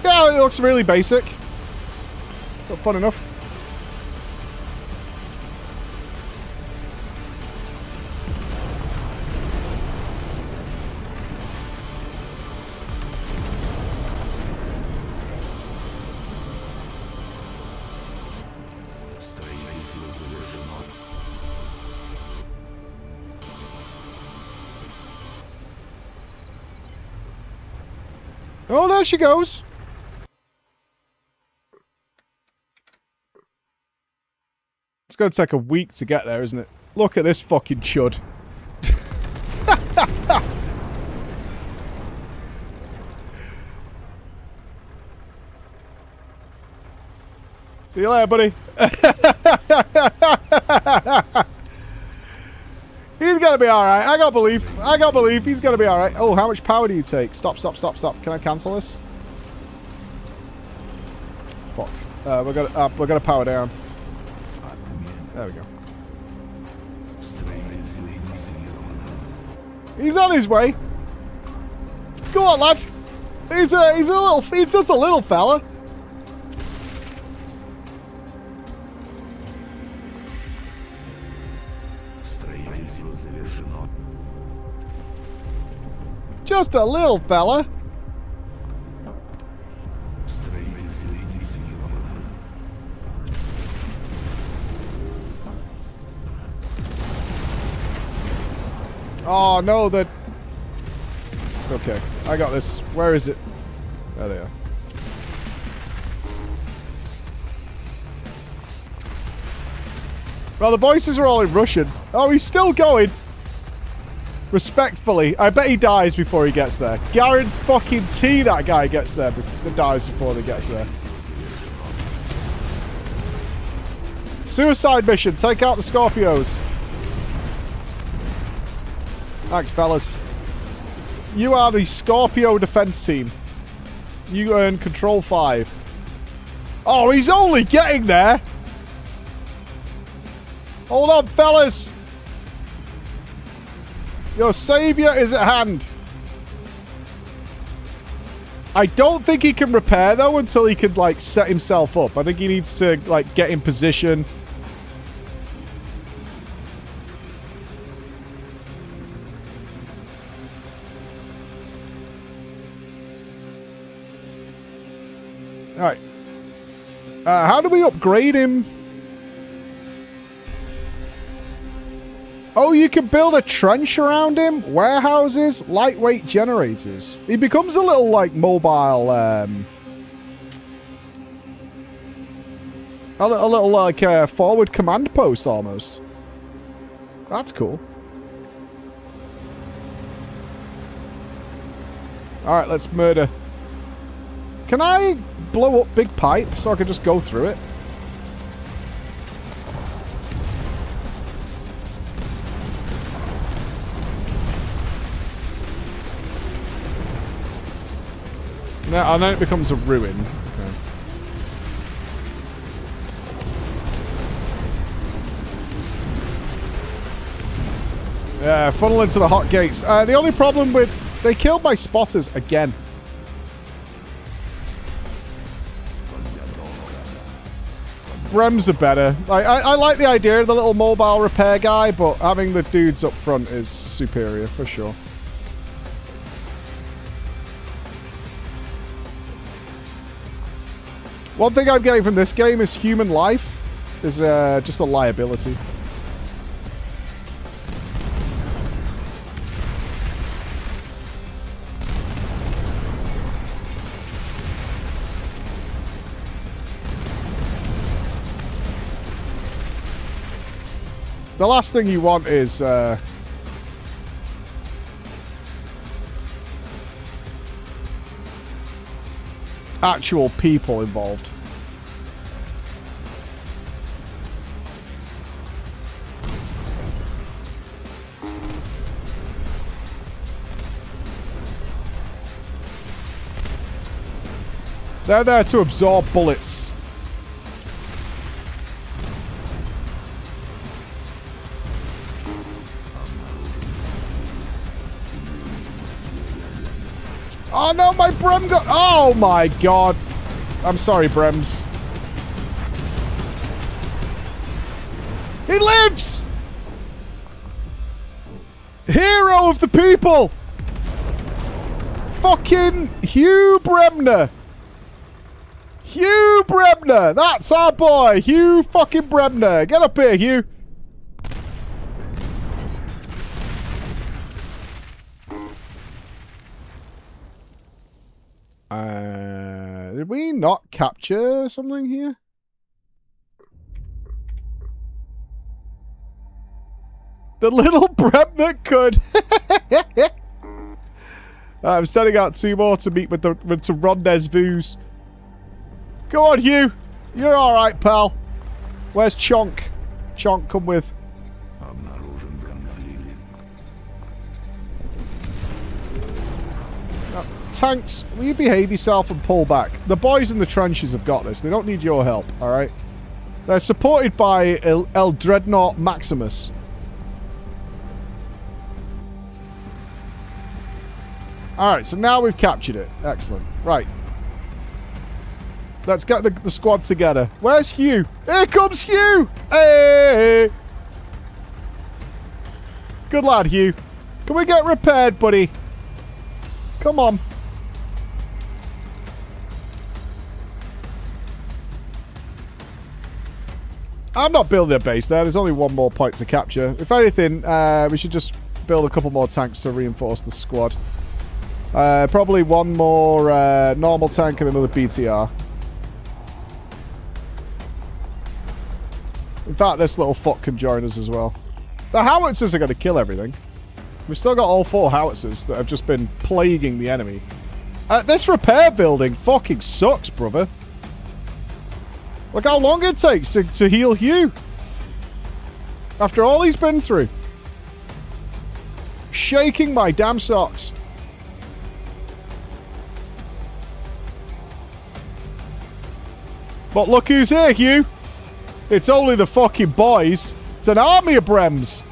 Yeah, it looks really basic. But fun enough. Oh, there she goes. It's going to take a week to get there, isn't it? Look at this fucking chud. See you later, buddy. He's gonna be alright. I got belief. He's gonna be alright. Oh, how much power do you take? Stop. Can I cancel this? Fuck. We're gonna power down. There we go. He's on his way. Go on, lad. He's just a little fella. Just a little fella. Oh no, that. Okay, I got this. Where is it? There they are. Well, the voices are all in Russian. Oh, he's still going. Respectfully, I bet he dies before he gets there. Guarantee that guy gets there, dies before he gets there. Suicide mission, take out the Scorpios. Thanks, fellas. You are the Scorpio defense team. You earn control 5. Oh, he's only getting there. Hold on, fellas. Your savior is at hand. I don't think he can repair, though, until he can, like, set himself up. I think he needs to, like, get in position. Alright. How do we upgrade him? Oh, you can build a trench around him? Warehouses? Lightweight generators. He becomes a little, like, mobile, a little, like, forward command post, almost. That's cool. Alright, let's murder. Can I blow up big pipe so I can just go through it? No, and then it becomes a ruin. Okay. Yeah, funnel into the hot gates. The only problem with... They killed my spotters again. Brems are better. I like the idea of the little mobile repair guy, but having the dudes up front is superior, for sure. One thing I'm getting from this game is human life is just a liability. The last thing you want is actual people involved. They're there to absorb bullets. Oh no, my Brem got... Oh my god. I'm sorry, Brems. He lives! Hero of the people! Fucking Hugh Bremner. Hugh Bremner! That's our boy! Hugh fucking Bremner! Get up here, Hugh! Did we not capture something here? The little Bremner could. I'm sending out 2 more to meet with some rendezvous. Go on, Hugh. You're all right, pal. Where's Chonk? Chonk, come with. Tanks, will you behave yourself and pull back? The boys in the trenches have got this. They don't need your help, alright? They're supported by El Dreadnought Maximus. Alright, so now we've captured it. Excellent. Right. Let's get the squad together. Where's Hugh? Here comes Hugh! Hey! Good lad, Hugh. Can we get repaired, buddy? Come on. I'm not building a base there. There's only 1 more point to capture. If anything, we should just build a couple more tanks to reinforce the squad. Probably 1 more normal tank and another BTR. In fact, this little fuck can join us as well. The howitzers are going to kill everything. We've still got all 4 howitzers that have just been plaguing the enemy. This repair building fucking sucks, brother. Look how long it takes to heal Hugh. After all he's been through. shaking my damn socks. But look who's here, Hugh. It's only the fucking boys. It's an army of Brems.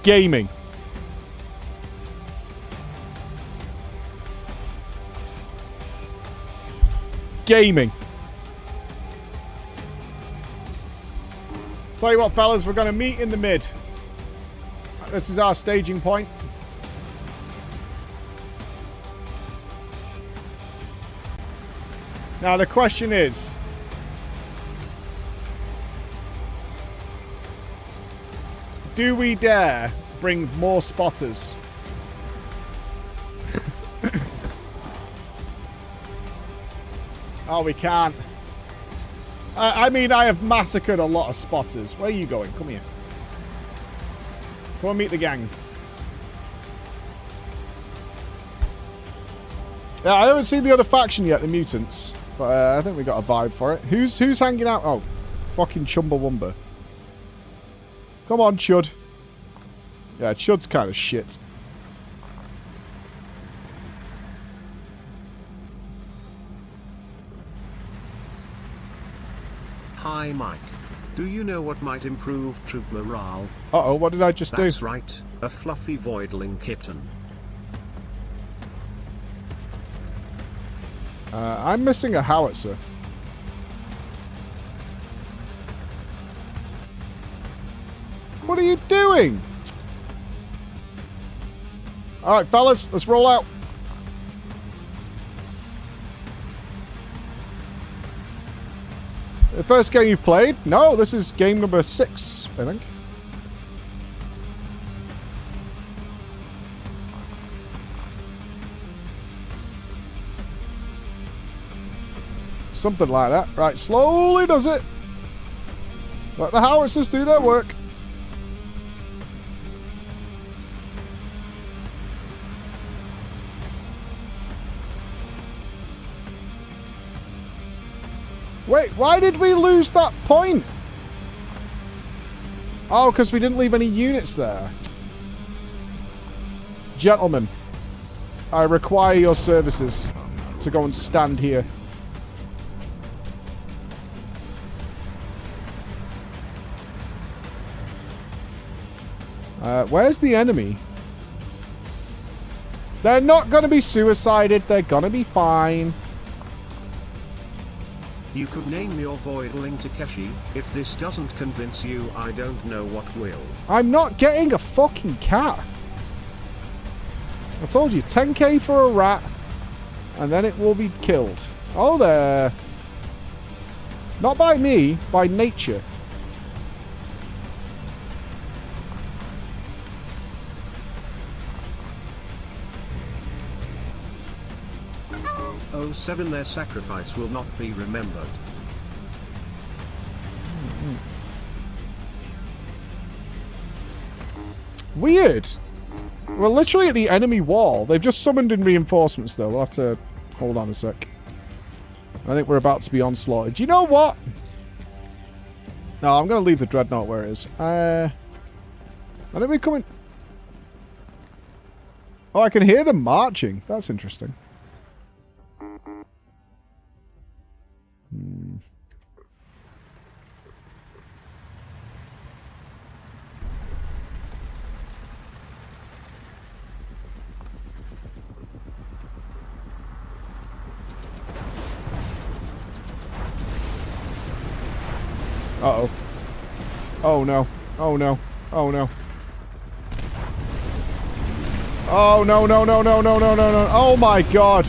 Gaming. Gaming. Tell you what, fellas, we're going to meet in the mid. This is our staging point. Now, the question is... do we dare bring more spotters? Oh, we can't. I mean, I have massacred a lot of spotters. Where are you going? Come here. Come and meet the gang. Yeah, I haven't seen the other faction yet, the mutants. But I think we got a vibe for it. Who's hanging out? Oh, fucking Chumbawamba. Come on, Chud. Yeah, Chud's kind of shit. Hi, Mike. Do you know what might improve troop morale? Uh-oh, what did I just do? That's right, a fluffy voidling kitten. I'm missing a howitzer. What are you doing? Alright, fellas, let's roll out. The first game you've played? No, this is game number 6, I think. Something like that. Right, slowly does it. Let the howitzers do their work. Wait, why did we lose that point? Oh, because we didn't leave any units there. Gentlemen, I require your services to go and stand here. Where's the enemy? They're not going to be suicided. They're going to be fine. You could name your voidling Takeshi. If this doesn't convince you, I don't know what will. I'm not getting a fucking cat. I told you, 10k for a rat, and then it will be killed. Oh, there. Not by me, by nature. Oh, 7, their sacrifice will not be remembered. Weird. We're literally at the enemy wall. They've just summoned in reinforcements, though. We'll have to hold on a sec. I think we're about to be onslaughted. Do you know what? No, I'm going to leave the dreadnought where it is. I think we're coming... Oh, I can hear them marching. That's interesting. Uh-oh. Oh, no. Oh, no. Oh, no. Oh, no, no, no, no, no, no, no, no. Oh, my God.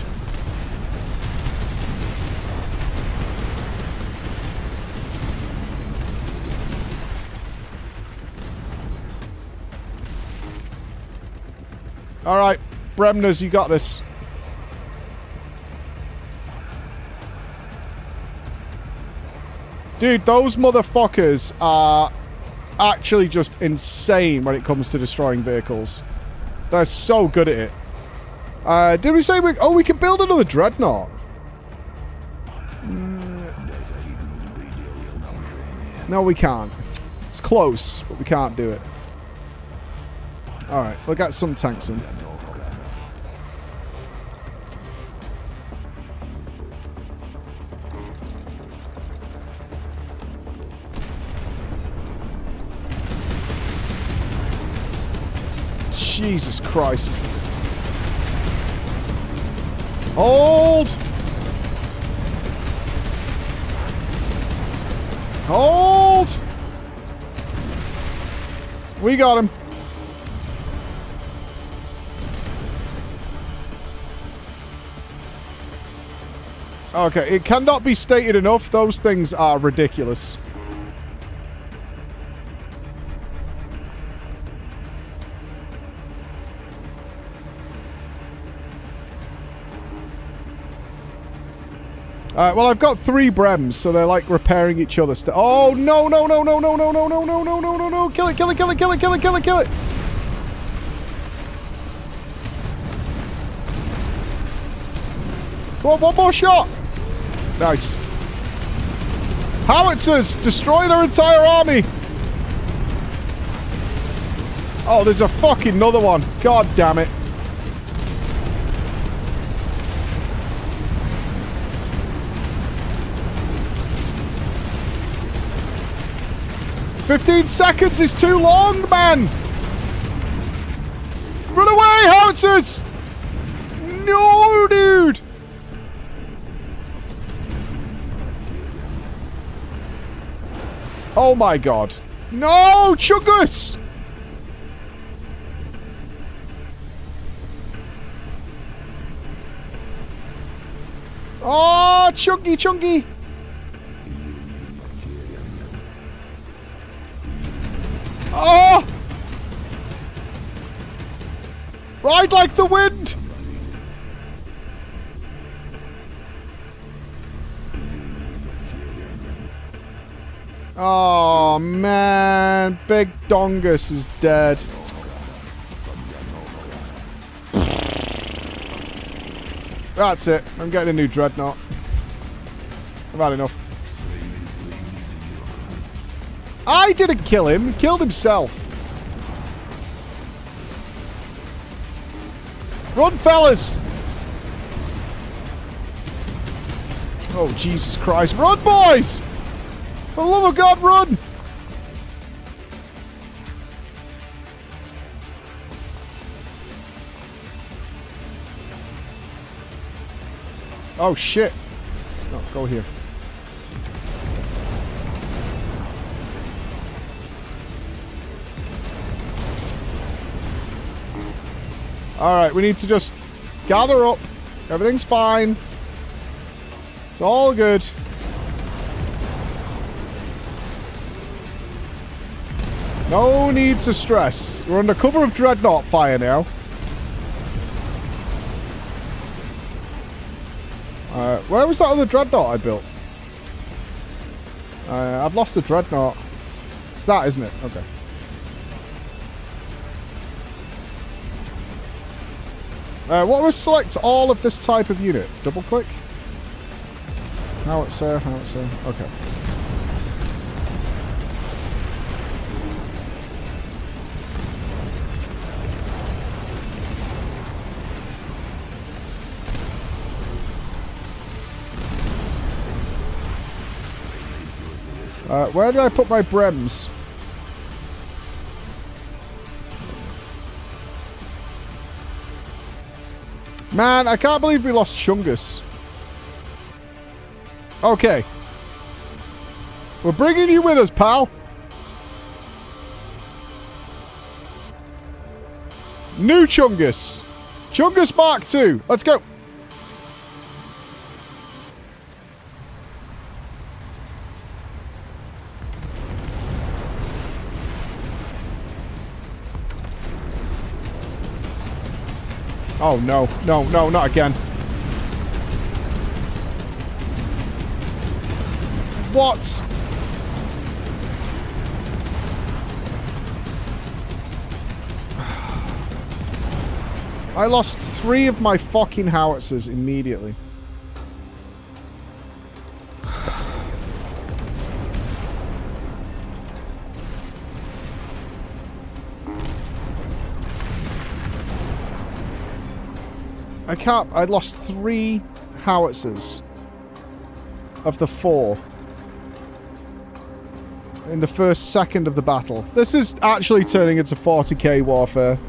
All right, Bremners, you got this. Dude, those motherfuckers are actually just insane when it comes to destroying vehicles. They're so good at it. Did we say we... Oh, we can build another dreadnought. No, we can't. It's close, but we can't do it. Alright, we'll get some tanks in. Jesus Christ. Hold! Hold! We got him. Okay, it cannot be stated enough. Those things are ridiculous. Well, I've got 3 Brems, so they're like repairing each other. Oh, no, no, no, no, no, no, no, no, no, no, no, no, no. Kill it, kill it, kill it, kill it, kill it, kill it, kill it. Come on, one more shot. Nice. Howitzers, destroy their entire army. Oh, there's a fucking another one. God damn it. "15 seconds is too long, man! Run away, howitzers! No, dude! Oh my god. No, Chungus! Oh, chunky, chunky! Oh! Ride like the wind! Oh, man. Big Dongus is dead. That's it. I'm getting a new dreadnought. I've had enough. I didn't kill him. He killed himself. Run, fellas! Oh, Jesus Christ. Run, boys! For the love of God, run! Oh, shit. No, go here. Alright, we need to just gather up. Everything's fine. It's all good. No need to stress. We're under cover of dreadnought fire now. Where was that other dreadnought I built? I've lost the dreadnought. It's that, isn't it? Okay. What was select all of this type of unit? Double click? Howitzer, howitzer. Okay. Where did I put my Brems? Man, I can't believe we lost Chungus. Okay. We're bringing you with us, pal. New Chungus. Chungus Mark II. Let's go. Oh, no. No, no, not again. What? I lost 3 of my fucking howitzers immediately. I can't. I lost 3 howitzers of the 4 in the first second of the battle. This is actually turning into 40k warfare.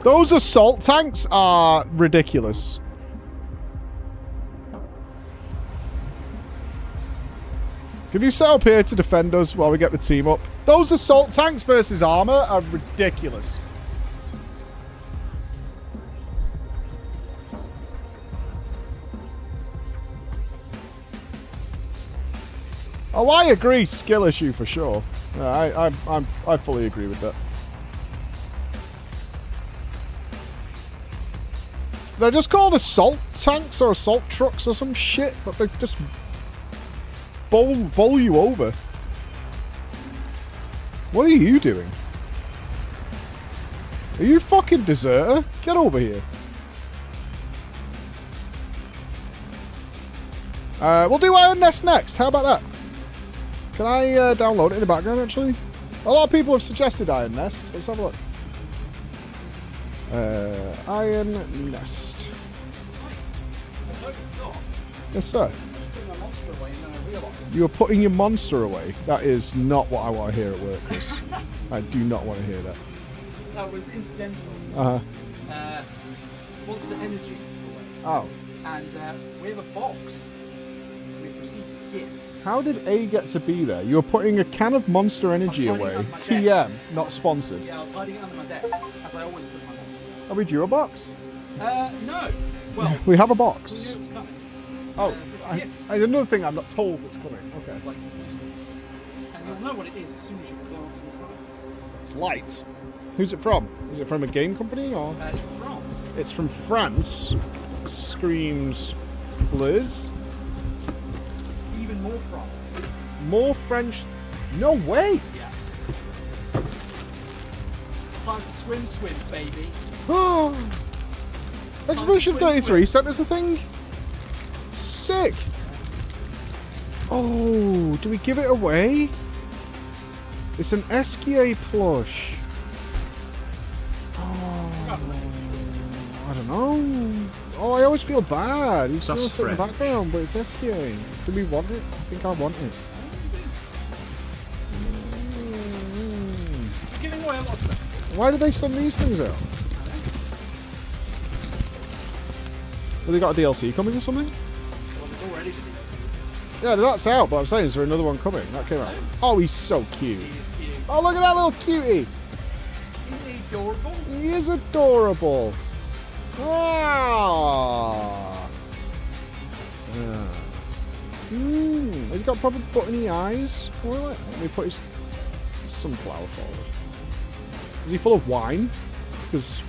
Those assault tanks are ridiculous. Can you set up here to defend us while we get the team up? Those assault tanks versus armor are ridiculous. Oh, I agree. Skill issue for sure. Yeah, I fully agree with that. They're just called assault tanks or assault trucks or some shit, but they just bowl you over. What are you doing? Are you fucking deserter? Get over here. We'll do Iron Nest next. How about that? Can I download it in the background, actually? A lot of people have suggested Iron Nest. Let's have a look. Iron Nest. Yes, sir. You are putting your monster away. That is not what I want to hear at work, Chris. I do not want to hear that. That was incidental. Uh-huh. Monster Energy. Oh. And we have a box. We've received a gift. How did A get to be there? You were putting a can of Monster Energy away. TM, not sponsored. Yeah, I was hiding it under my desk, as I always put my desk. Are we due a box? No. Well, we have a box. We knew it was coming. Oh, another thing I'm not told what's coming. Okay. And you'll know what it is as soon as you glance inside. It's light. Who's it from? Is it from a game company or? It's from France. It's from France. Screams Blizz. Even more France. More French. No way. Yeah. Time to swim, baby. Oh. Expedition 33 sent us a thing. Sick. Oh, do we give it away? It's an SKA plush. Oh, I don't know. Oh, I always feel bad. He's still sitting in the background, but it's SKA. Do we want it? I think I want it. You're giving away a lot of stuff. Why did they send these things out? Have they got a DLC coming or something? Well, there's already the DLC. Yeah, that's out, but I'm saying, is there another one coming? That came out. Oh, he's so cute. He is cute. Oh, look at that little cutie. Isn't he adorable? He is adorable. Ah. He's got proper buttony eyes. Let me put his sunflower forward. Is he full of wine? Because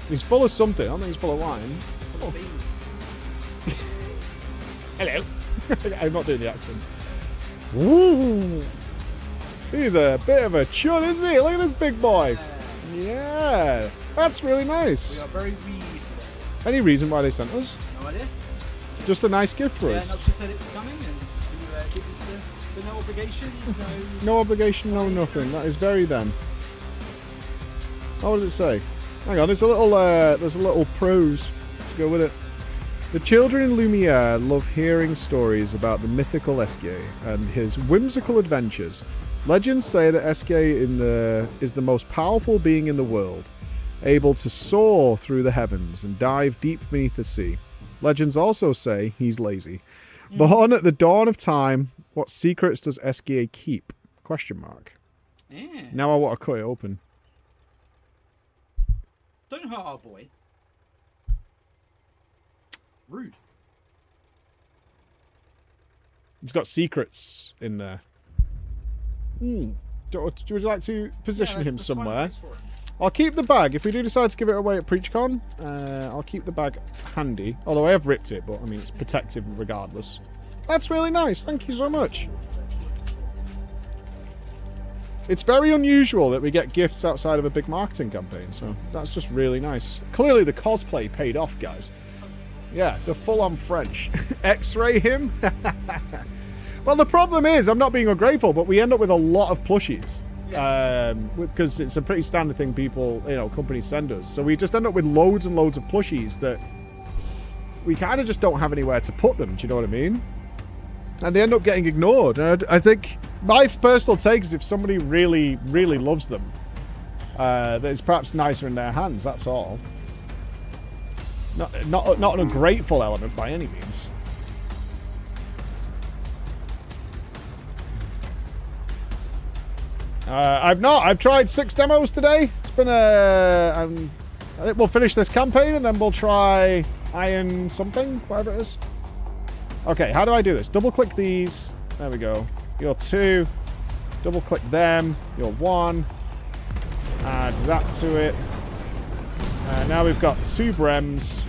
he's full of something. I don't think he's full of wine. Oh. Hello. I'm not doing the accent. Ooh. He's a bit of a chud, isn't he? Look at this big boy. Yeah. That's really nice. We are very reasonable. Any reason why they sent us? No idea. Just a nice gift for us. Yeah, no, she said it was coming and you give us the no obligations, no... No obligation, no nothing. That is very them. What does it say? Hang on, there's a little prose to go with it. The children in Lumiere love hearing stories about the mythical Esquire and his whimsical adventures. Legends say that Esquire is the most powerful being in the world, able to soar through the heavens and dive deep beneath the sea. Legends also say he's lazy. Born at the dawn of time, what secrets does Esquire keep? Question mark. Yeah. Now I want to cut it open. Don't hurt our boy. Rude. It's got secrets in there. Would you like to position him somewhere? I'll keep the bag. If we do decide to give it away at PreachCon, I'll keep the bag handy. Although I have ripped it, but I mean, it's protective regardless. That's really nice. Thank you so much. It's very unusual that we get gifts outside of a big marketing campaign, so that's just really nice. Clearly the cosplay paid off, guys. Yeah, the full-on French. X-ray him? Well, the problem is, I'm not being ungrateful, but we end up with a lot of plushies. because it's a pretty standard thing people, companies send us. So we just end up with loads and loads of plushies that we kind of just don't have anywhere to put them. Do you know what I mean? And they end up getting ignored. And I think my personal take is if somebody really, really loves them, that it's perhaps nicer in their hands. That's all. Not an ungrateful element by any means. I've tried 6 demos today. It's been I think we'll finish this campaign and then we'll try Iron something, whatever it is. Okay, how do I do this? Double click these. There we go. You're 2. Double click them. You're 1. Add that to it. Now we've got 2 Brems.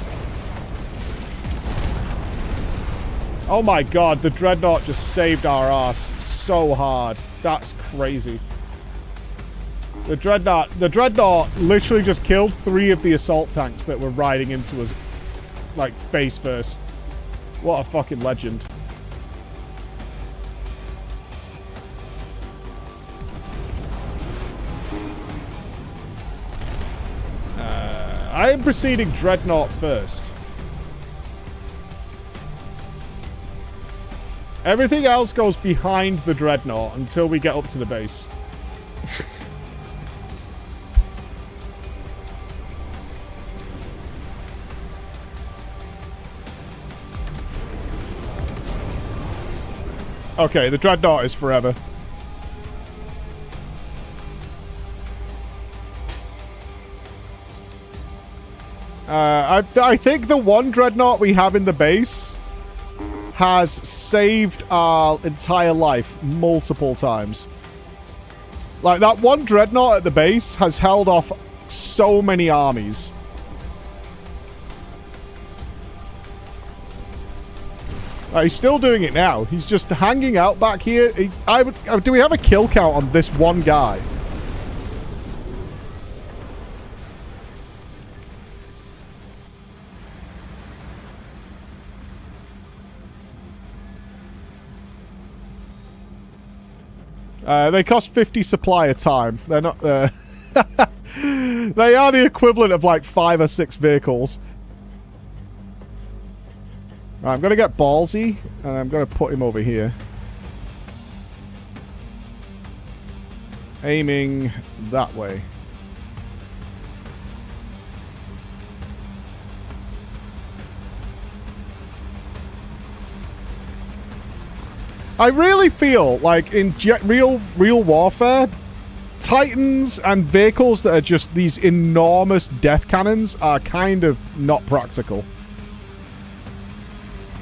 Oh my god, the Dreadnought just saved our ass so hard. That's crazy. The Dreadnought literally just killed 3 of the assault tanks that were riding into us, like, face first. What a fucking legend. I am proceeding Dreadnought first. Everything else goes behind the Dreadnought until we get up to the base. Okay, the Dreadnought is forever. I think the one Dreadnought we have in the base has saved our entire life multiple times. Like, that one Dreadnought at the base has held off so many armies. He's still doing it now. He's just hanging out back here. Do we have a kill count on this one guy? They cost 50 supply a time. They're not... They are the equivalent of like 5 or 6 vehicles. Right, I'm going to get ballsy, and I'm going to put him over here. Aiming that way. I really feel like in real warfare, Titans and vehicles that are just these enormous death cannons are kind of not practical.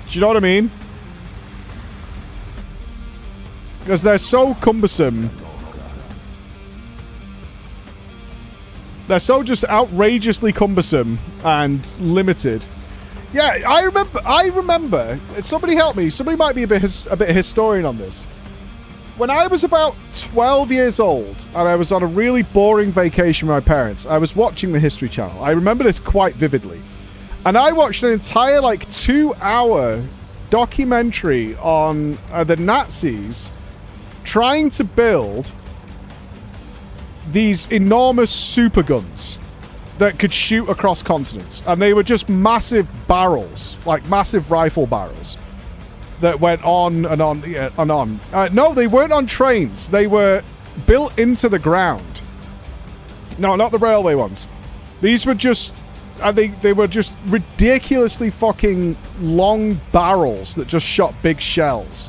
Do you know what I mean? Because they're so cumbersome. They're so just outrageously cumbersome and limited. Yeah, I remember. Somebody help me. Somebody might be a bit historian on this. When I was about 12 years old and I was on a really boring vacation with my parents, I was watching the History Channel. I remember this quite vividly. And I watched an entire, like, 2-hour documentary on the Nazis trying to build these enormous super guns that could shoot across continents. And they were just massive barrels, like massive rifle barrels that went on and on and on. No, they weren't on trains. They were built into the ground. No, not the railway ones. These were just... they were just ridiculously fucking long barrels that just shot big shells.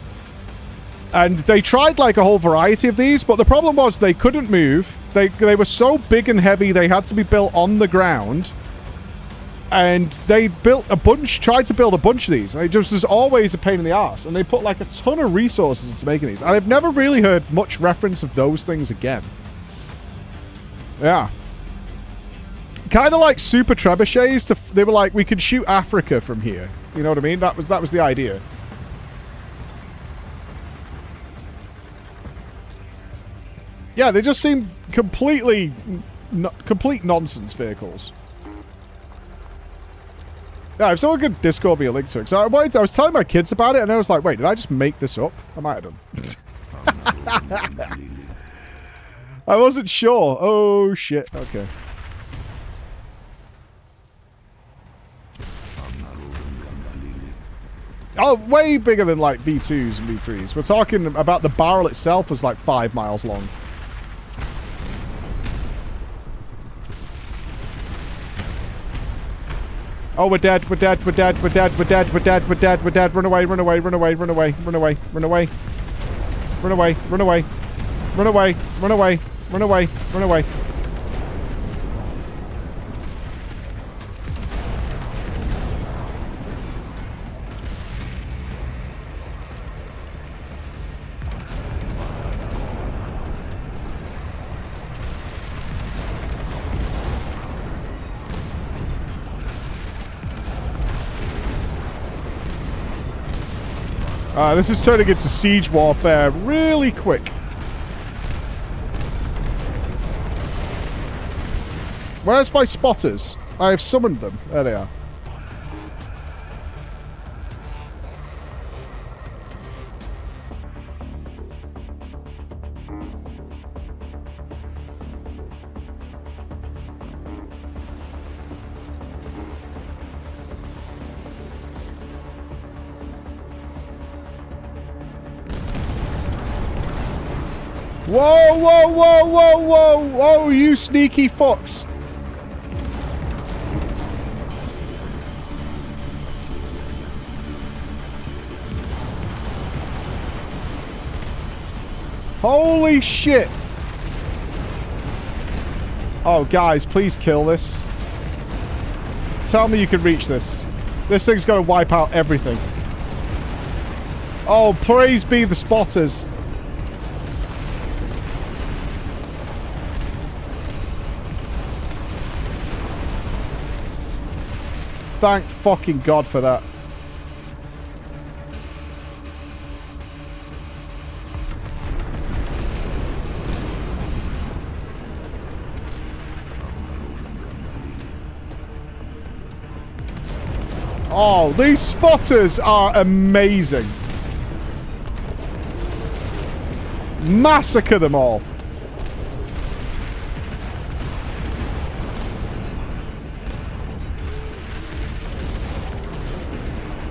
And they tried like a whole variety of these, but the problem was they couldn't move. They were so big and heavy, they had to be built on the ground. And they tried to build a bunch of these. And it just was always a pain in the ass. And they put like a ton of resources into making these. And I've never really heard much reference of those things again. Yeah. Kind of like super trebuchets. They were like, we could shoot Africa from here. You know what I mean? That was the idea. Yeah, they just seem complete nonsense vehicles. Yeah, if someone could Discord me a link to it. So I was telling my kids about it, and I was like, wait, did I just make this up? I might have done. I wasn't sure. Oh, shit. Okay. Oh, way bigger than, like, V2s and V3s. We're talking about the barrel itself was, like, 5 miles long. Oh, we're dead, we're dead, we're dead, we're dead, we're dead, we're dead, we're dead, we're dead. Run away, run away, run away, run away, run away, run away. Run away, run away. Run away, run away, run away, run away. This is turning into siege warfare really quick. Where's my spotters? I have summoned them. There they are. Whoa, whoa, whoa, whoa, whoa, whoa, you sneaky fucks. Holy shit. Oh, guys, please kill this. Tell me you can reach this. This thing's going to wipe out everything. Oh, praise be the spotters. Thank fucking God for that. Oh, these spotters are amazing. Massacre them all.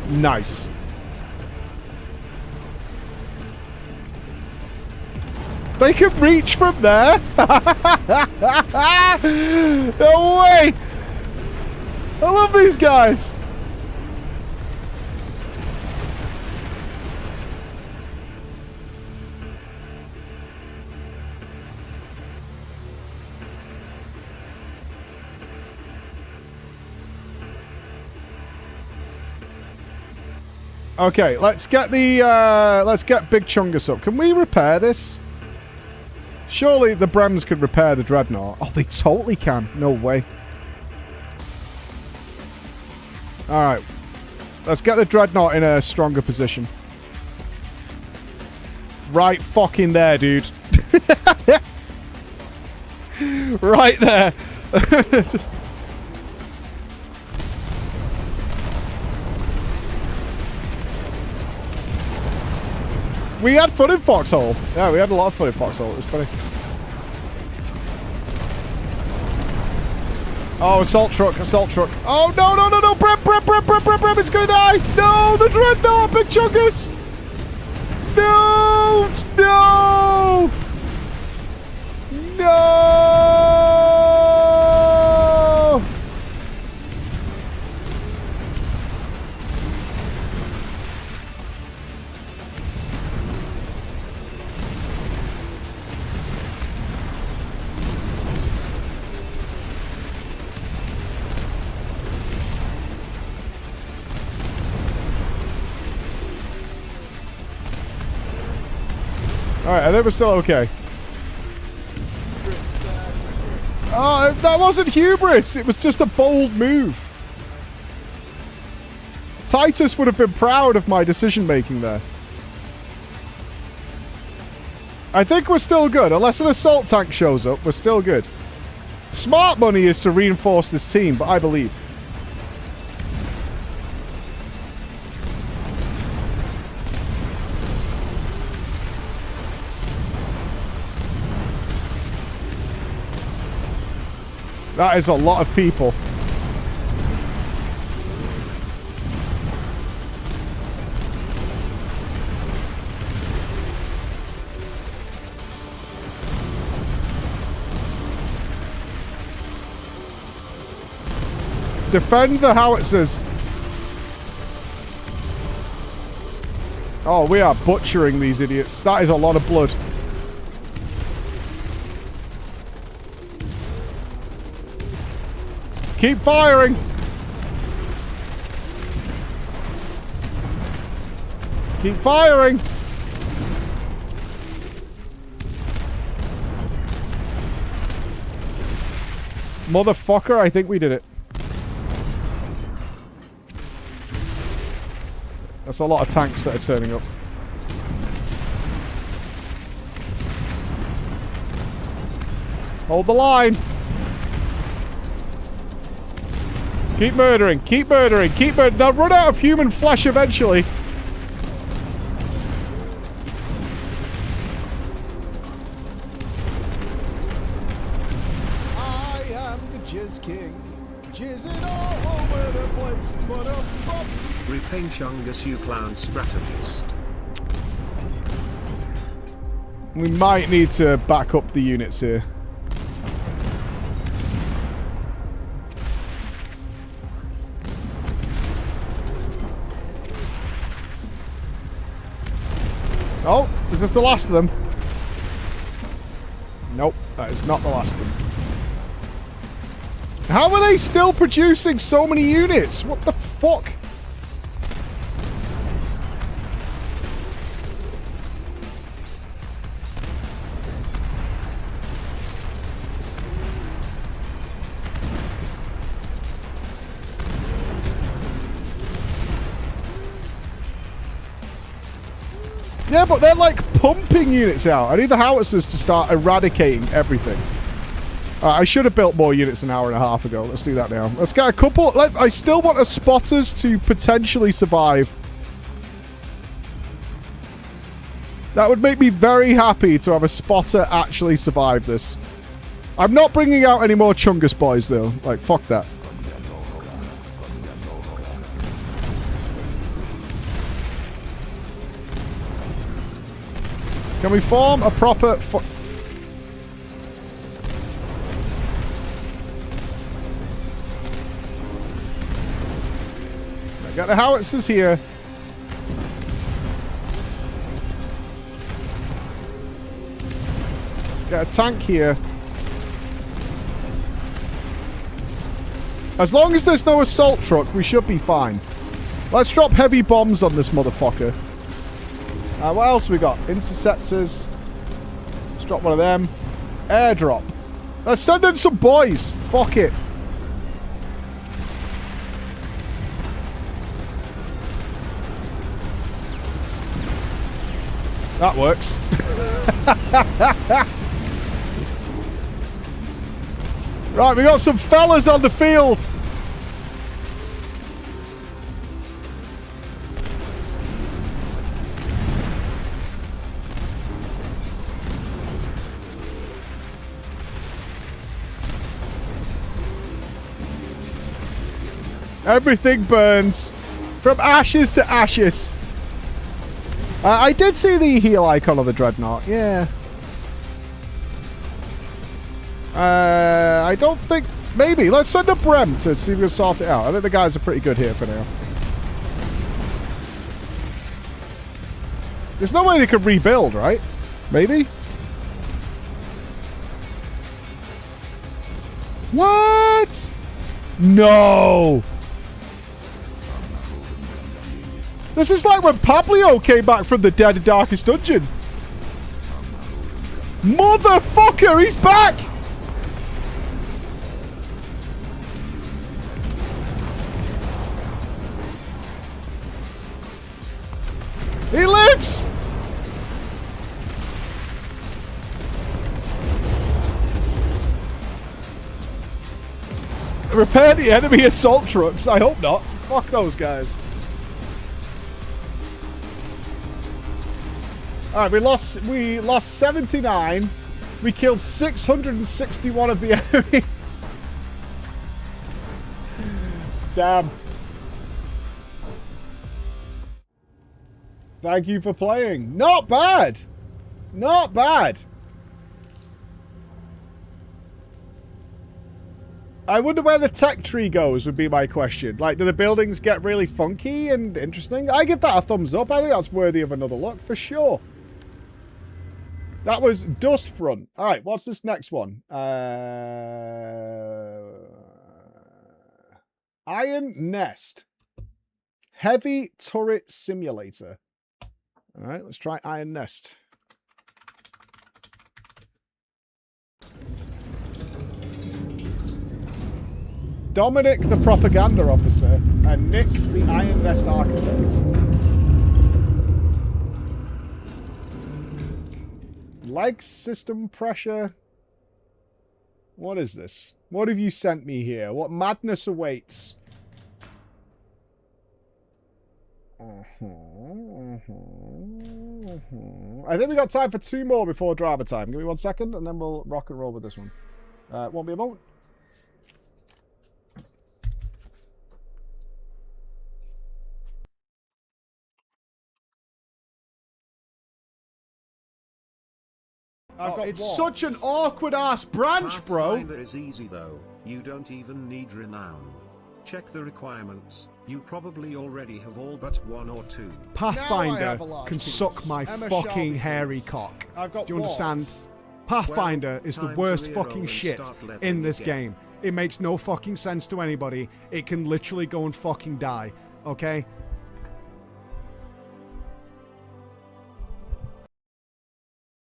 Nice. They can reach from there? No way! I love these guys! Okay, let's get the let's get Big Chungus up. Can we repair this? Surely the Brems could repair the Dreadnought. Oh, they totally can. No way. Alright. Let's get the Dreadnought in a stronger position. Right fucking there, dude. Right there. We had fun in Foxhole. Yeah, we had a lot of fun in Foxhole. It was funny. Oh, assault truck, assault truck. Oh, no, no, no, no. Brem, it's gonna die. No, the Dreadnought, Big Chungus. No, no. No. Alright, I think we're still okay. Oh, that wasn't hubris. It was just a bold move. Titus would have been proud of my decision making there. I think we're still good. Unless an assault tank shows up, we're still good. Smart money is to reinforce this team, but I believe. That is a lot of people. Defend the howitzers. Oh, we are butchering these idiots. That is a lot of blood. Keep firing. Keep firing. Motherfucker, I think we did it. That's a lot of tanks that are turning up. Hold the line. Keep murdering, keep murdering, keep murdering. They'll run out of human flesh eventually. I am the Jizz King. Jizzing all over the place. Repaint Chungus, you clown strategist. We might need to back up the units here. Oh, is this the last of them? Nope, that is not the last of them. How are they still producing so many units? What the fuck? Yeah, but they're like pumping units out. I need the howitzers to start eradicating everything. I should have built more units an hour and a half ago. Let's do that now. Let's get a couple. I still want a spotters to potentially survive. That would make me very happy to have a spotter actually survive this. I'm not bringing out any more Chungus boys though. Like, fuck that. Can we form a proper... Got the howitzers here. Got a tank here. As long as there's no assault truck, we should be fine. Let's drop heavy bombs on this motherfucker. What else we got? Interceptors. Let's drop one of them. Airdrop. Let's send in some boys. Fuck it. That works. Right, we got some fellas on the field. Everything burns. From ashes to ashes. I did see the heal icon of the Dreadnought, yeah. I don't think... Maybe. Let's send a Brem to see if we can sort it out. I think the guys are pretty good here for now. There's no way they could rebuild, right? Maybe? What? No! This is like when Pablio came back from the Dead and Darkest Dungeon. Motherfucker, he's back! He lives! Repair the enemy assault trucks? I hope not. Fuck those guys. Alright, we lost 79. We killed 661 of the enemy. Damn. Thank you for playing. Not bad. Not bad. I wonder where the tech tree goes would be my question. Like, do the buildings get really funky and interesting? I give that a thumbs up. I think that's worthy of another look for sure. That was Dust Front. All right, what's this next one? Iron Nest. Heavy Turret Simulator. All right, let's try Iron Nest. Dominic, the propaganda officer, and Nick, the Iron Nest architect. Leg system pressure. What is this? What have you sent me here? What madness awaits? I think we got time for 2 more before drama time. Give me 1 second, and then we'll rock and roll with this one. Won't be a moment. It's such an awkward ass branch, bro. Pathfinder is easy though. You don't even need renown. Check the requirements. You probably already have all but 1 or 2. Pathfinder can suck my fucking hairy cock. Do you understand? Pathfinder is the worst fucking shit in this game. It makes no fucking sense to anybody. It can literally go and fucking die. Okay?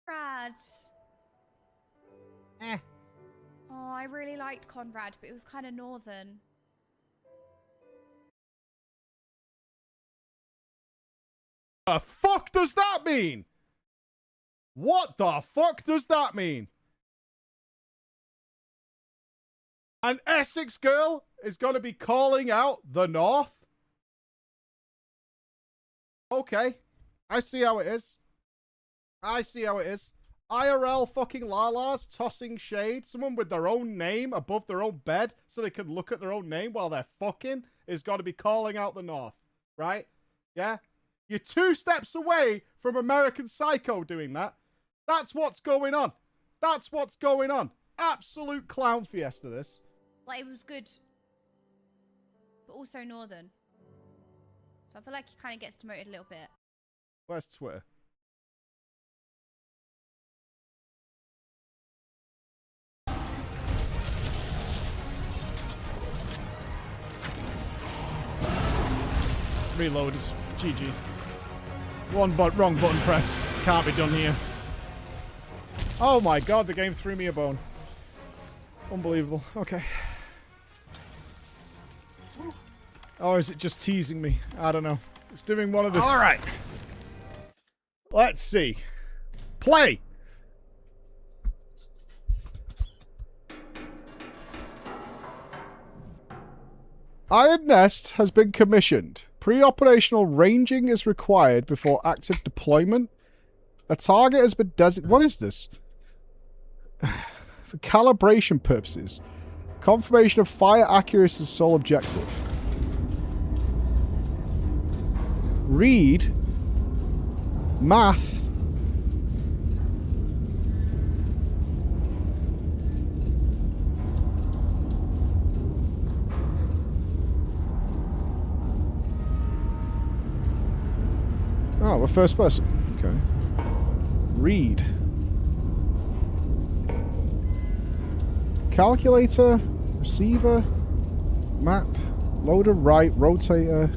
Conrad. Oh, I really liked Conrad, but it was kind of northern. The fuck does that mean? What the fuck does that mean? An Essex girl is going to be calling out the North? Okay. I see how it is. I see how it is. IRL fucking lalas tossing shade. Someone with their own name above their own bed so they can look at their own name while they're fucking is got to be calling out the North. Right? Yeah? You're 2 steps away from American Psycho doing that. That's what's going on. That's what's going on. Absolute clown fiesta, this. Like, it was good, but also northern. So I feel like he kind of gets demoted a little bit. Where's Twitter? Reload is GG. Wrong button press. Can't be done here. Oh my god, the game threw me a bone. Unbelievable. Okay. Or is it just teasing me? I don't know. It's doing one of the... Alright. Let's see. Play! Iron Nest has been commissioned. Pre-operational ranging is required before active deployment. A target has been designated... What is this? For calibration purposes. Confirmation of fire accuracy is sole objective. Read. Math. Oh, we're first person. Okay. Read. Calculator. Receiver. Map. Loader right. Rotator.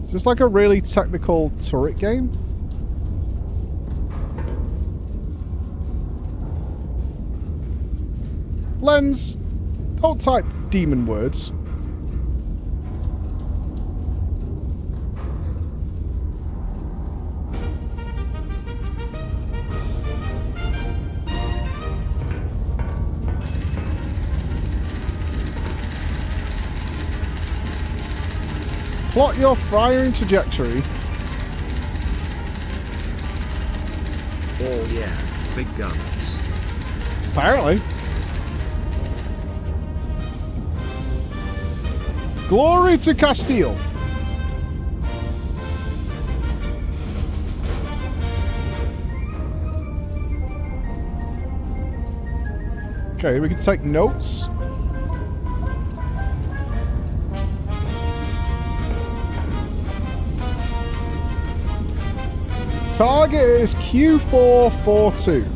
Is this like a really technical turret game? Lens. Don't type demon words. Plot your firing trajectory. Oh yeah, big guns. Apparently. Glory to Castile. Okay, we can take notes. Target is Q442.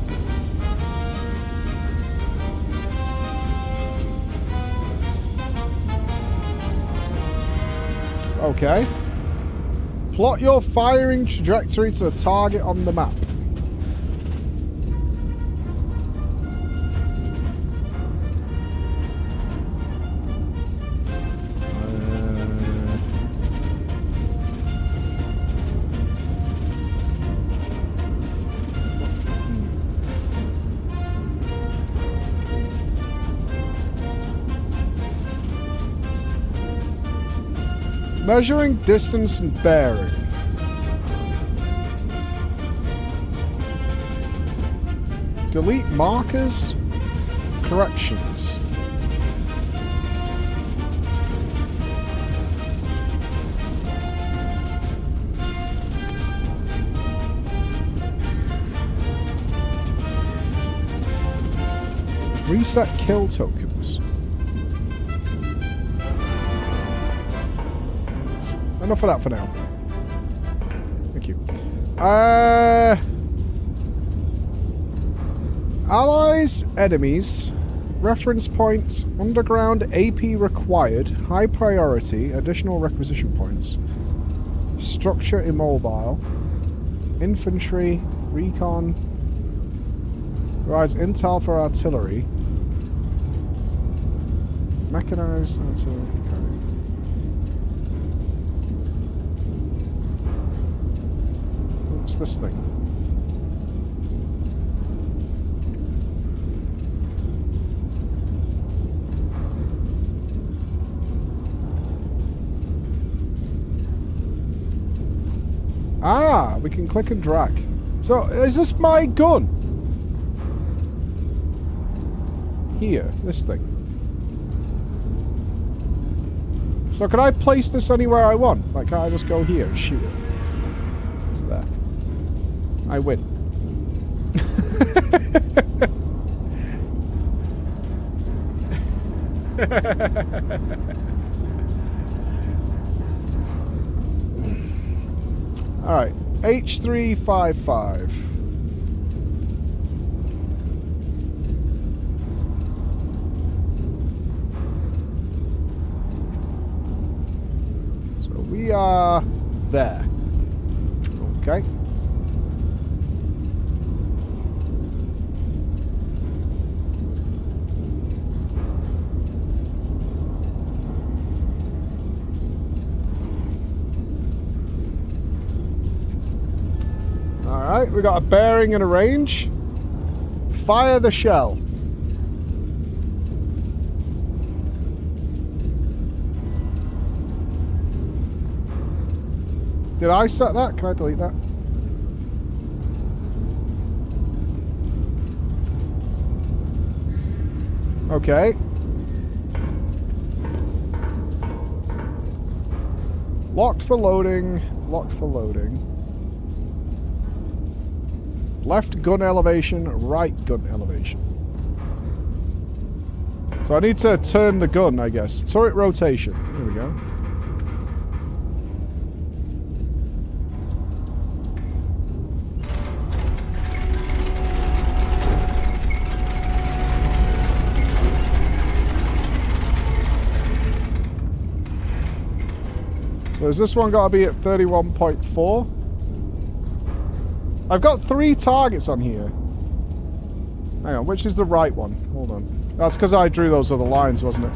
Okay. Plot your firing trajectory to the target on the map. Measuring distance and bearing. Delete markers. Corrections. Reset kill tokens. Enough of that for now. Thank you. Allies, enemies, reference points, underground AP required, high priority, additional requisition points, structure immobile, infantry, recon, provides intel for artillery, mechanized artillery. What's this thing? Ah, we can click and drag. So, is this my gun? Here, this thing. So can I place this anywhere I want? Like, can I just go here and shoot it? It's there. I win. Alright, H355. So we are there. Okay. Alright, we got a bearing and a range. Fire the shell. Did I set that? Can I delete that? Okay. Locked for loading. Locked for loading. Left gun elevation, right gun elevation. So I need to turn the gun, I guess. Turret rotation. There we go. So has this one got to be at 31.4? I've got 3 targets on here. Hang on, which is the right one? Hold on. That's because I drew those other lines, wasn't it?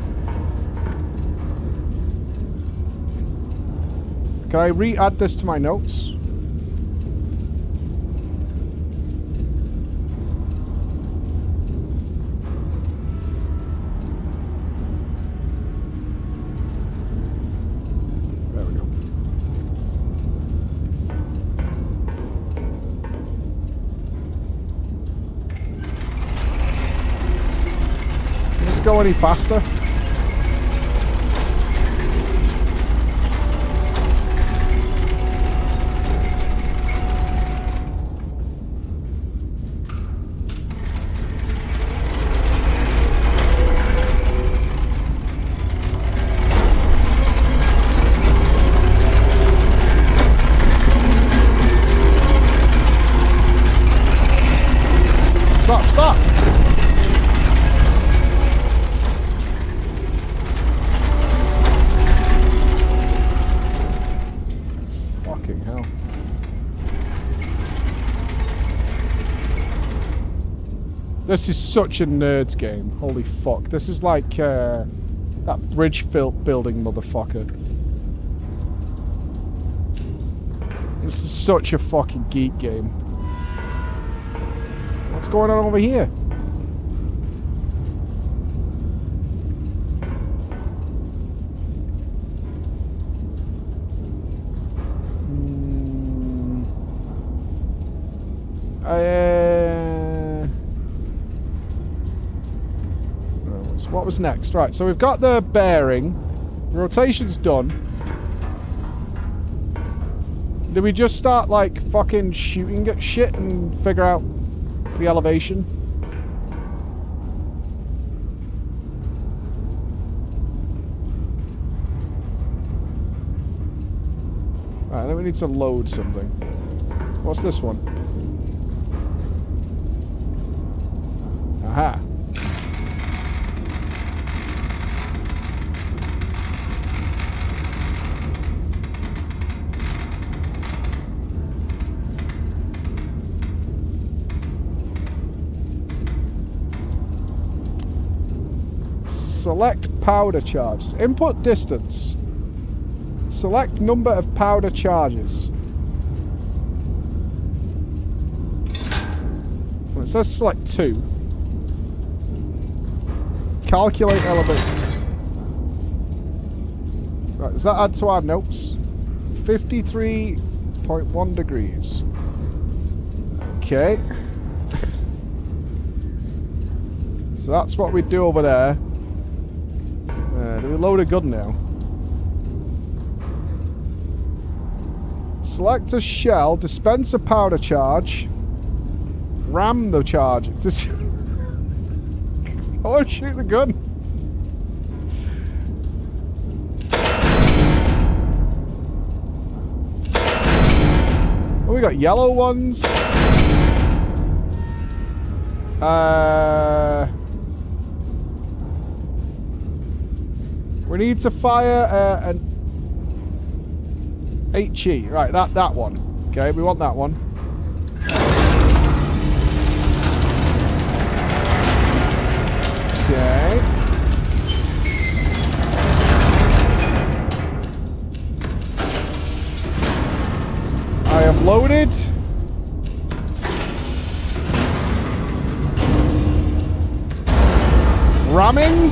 Can I re-add this to my notes? There we go. Can this go any faster? This is such a nerd's game. Holy fuck. This is like that bridge building motherfucker. This is such a fucking geek game. What's going on over here? What was next? Right, so we've got the bearing. Rotation's done. Do we just start, like, fucking shooting at shit and figure out the elevation? Right, then we need to load something. What's this one? Aha. Select powder charges. Input distance. Select number of powder charges. Well, it says select 2. Calculate elevation. Right, does that add to our notes? 53.1 degrees. Okay. So that's what we do over there. Do we load a gun now? Select a shell, dispense a powder charge, ram the charge. This I want to shoot the gun. Oh, we got yellow ones. We need to fire an HE. Right, that one. Okay, we want that one. Okay. I have loaded. Ramming.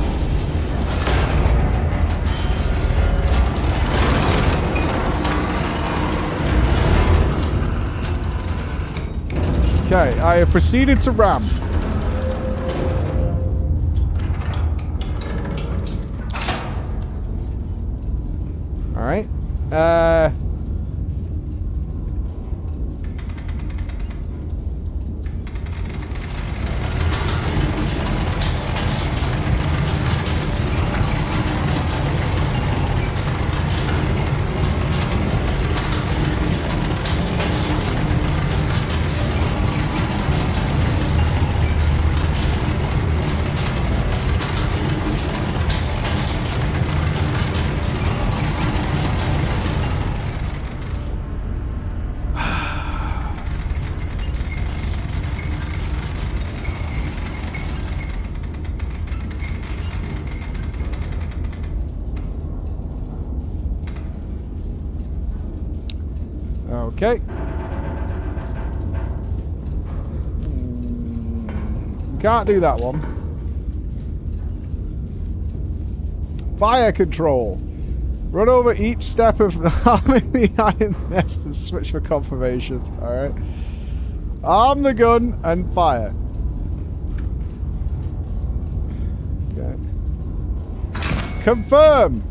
Okay, I have proceeded to ram. Alright. Okay. Can't do that one. Fire control. Run over each step of the arm in the iron nest and switch for confirmation. Alright. Arm the gun and fire. Okay. Confirm.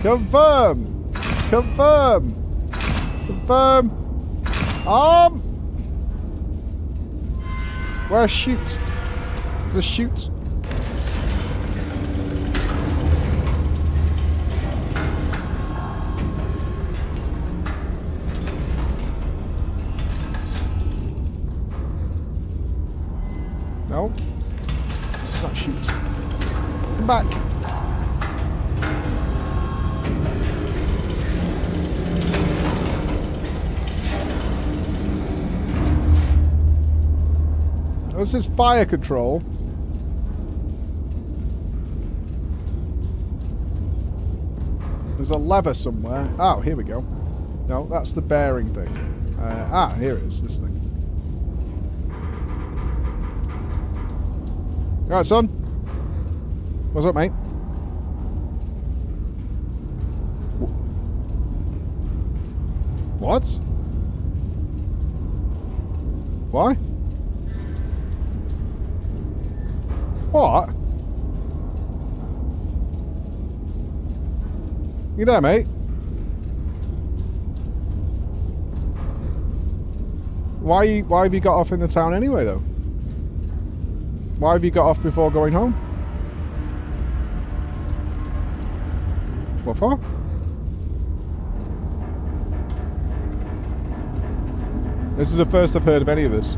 Confirm. Confirm. Confirm. Arm. Where's shoot? There's a shoot. No. It's not shoot. Come back. What's this fire control? There's a lever somewhere. Oh, here we go. No, that's the bearing thing. Here it is, this thing. Alright, son. What's up, mate? What? Why? What? You there, mate? Why have you got off in the town anyway, though? Why have you got off before going home? What for? This is the first I've heard of any of this.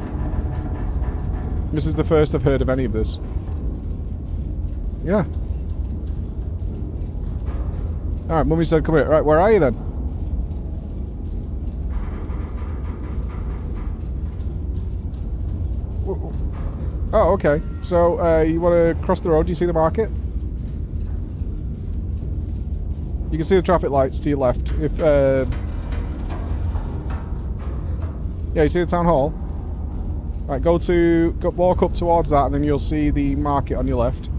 This is the first I've heard of any of this. Yeah. Alright, Mummy said come here. Right, where are you then? Oh, okay. So, you want to cross the road? Do you see the market? You can see the traffic lights to your left. If, yeah, you see the town hall? Right, walk up towards that and then you'll see the market on your left.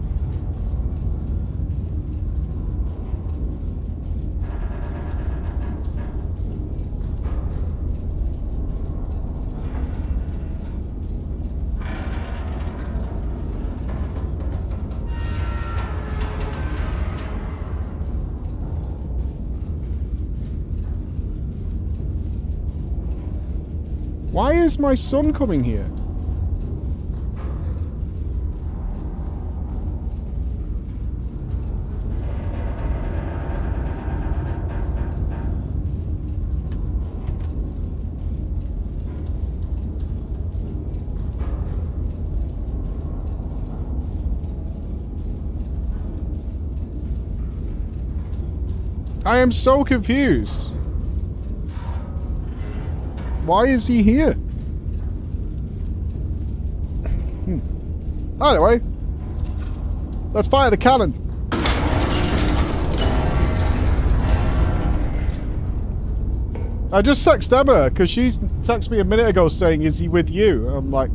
Why is my son coming here? I am so confused. Why is he here? Anyway, let's fire the cannon. I just texted Emma because she texted me a minute ago saying, "Is he with you?" I'm like,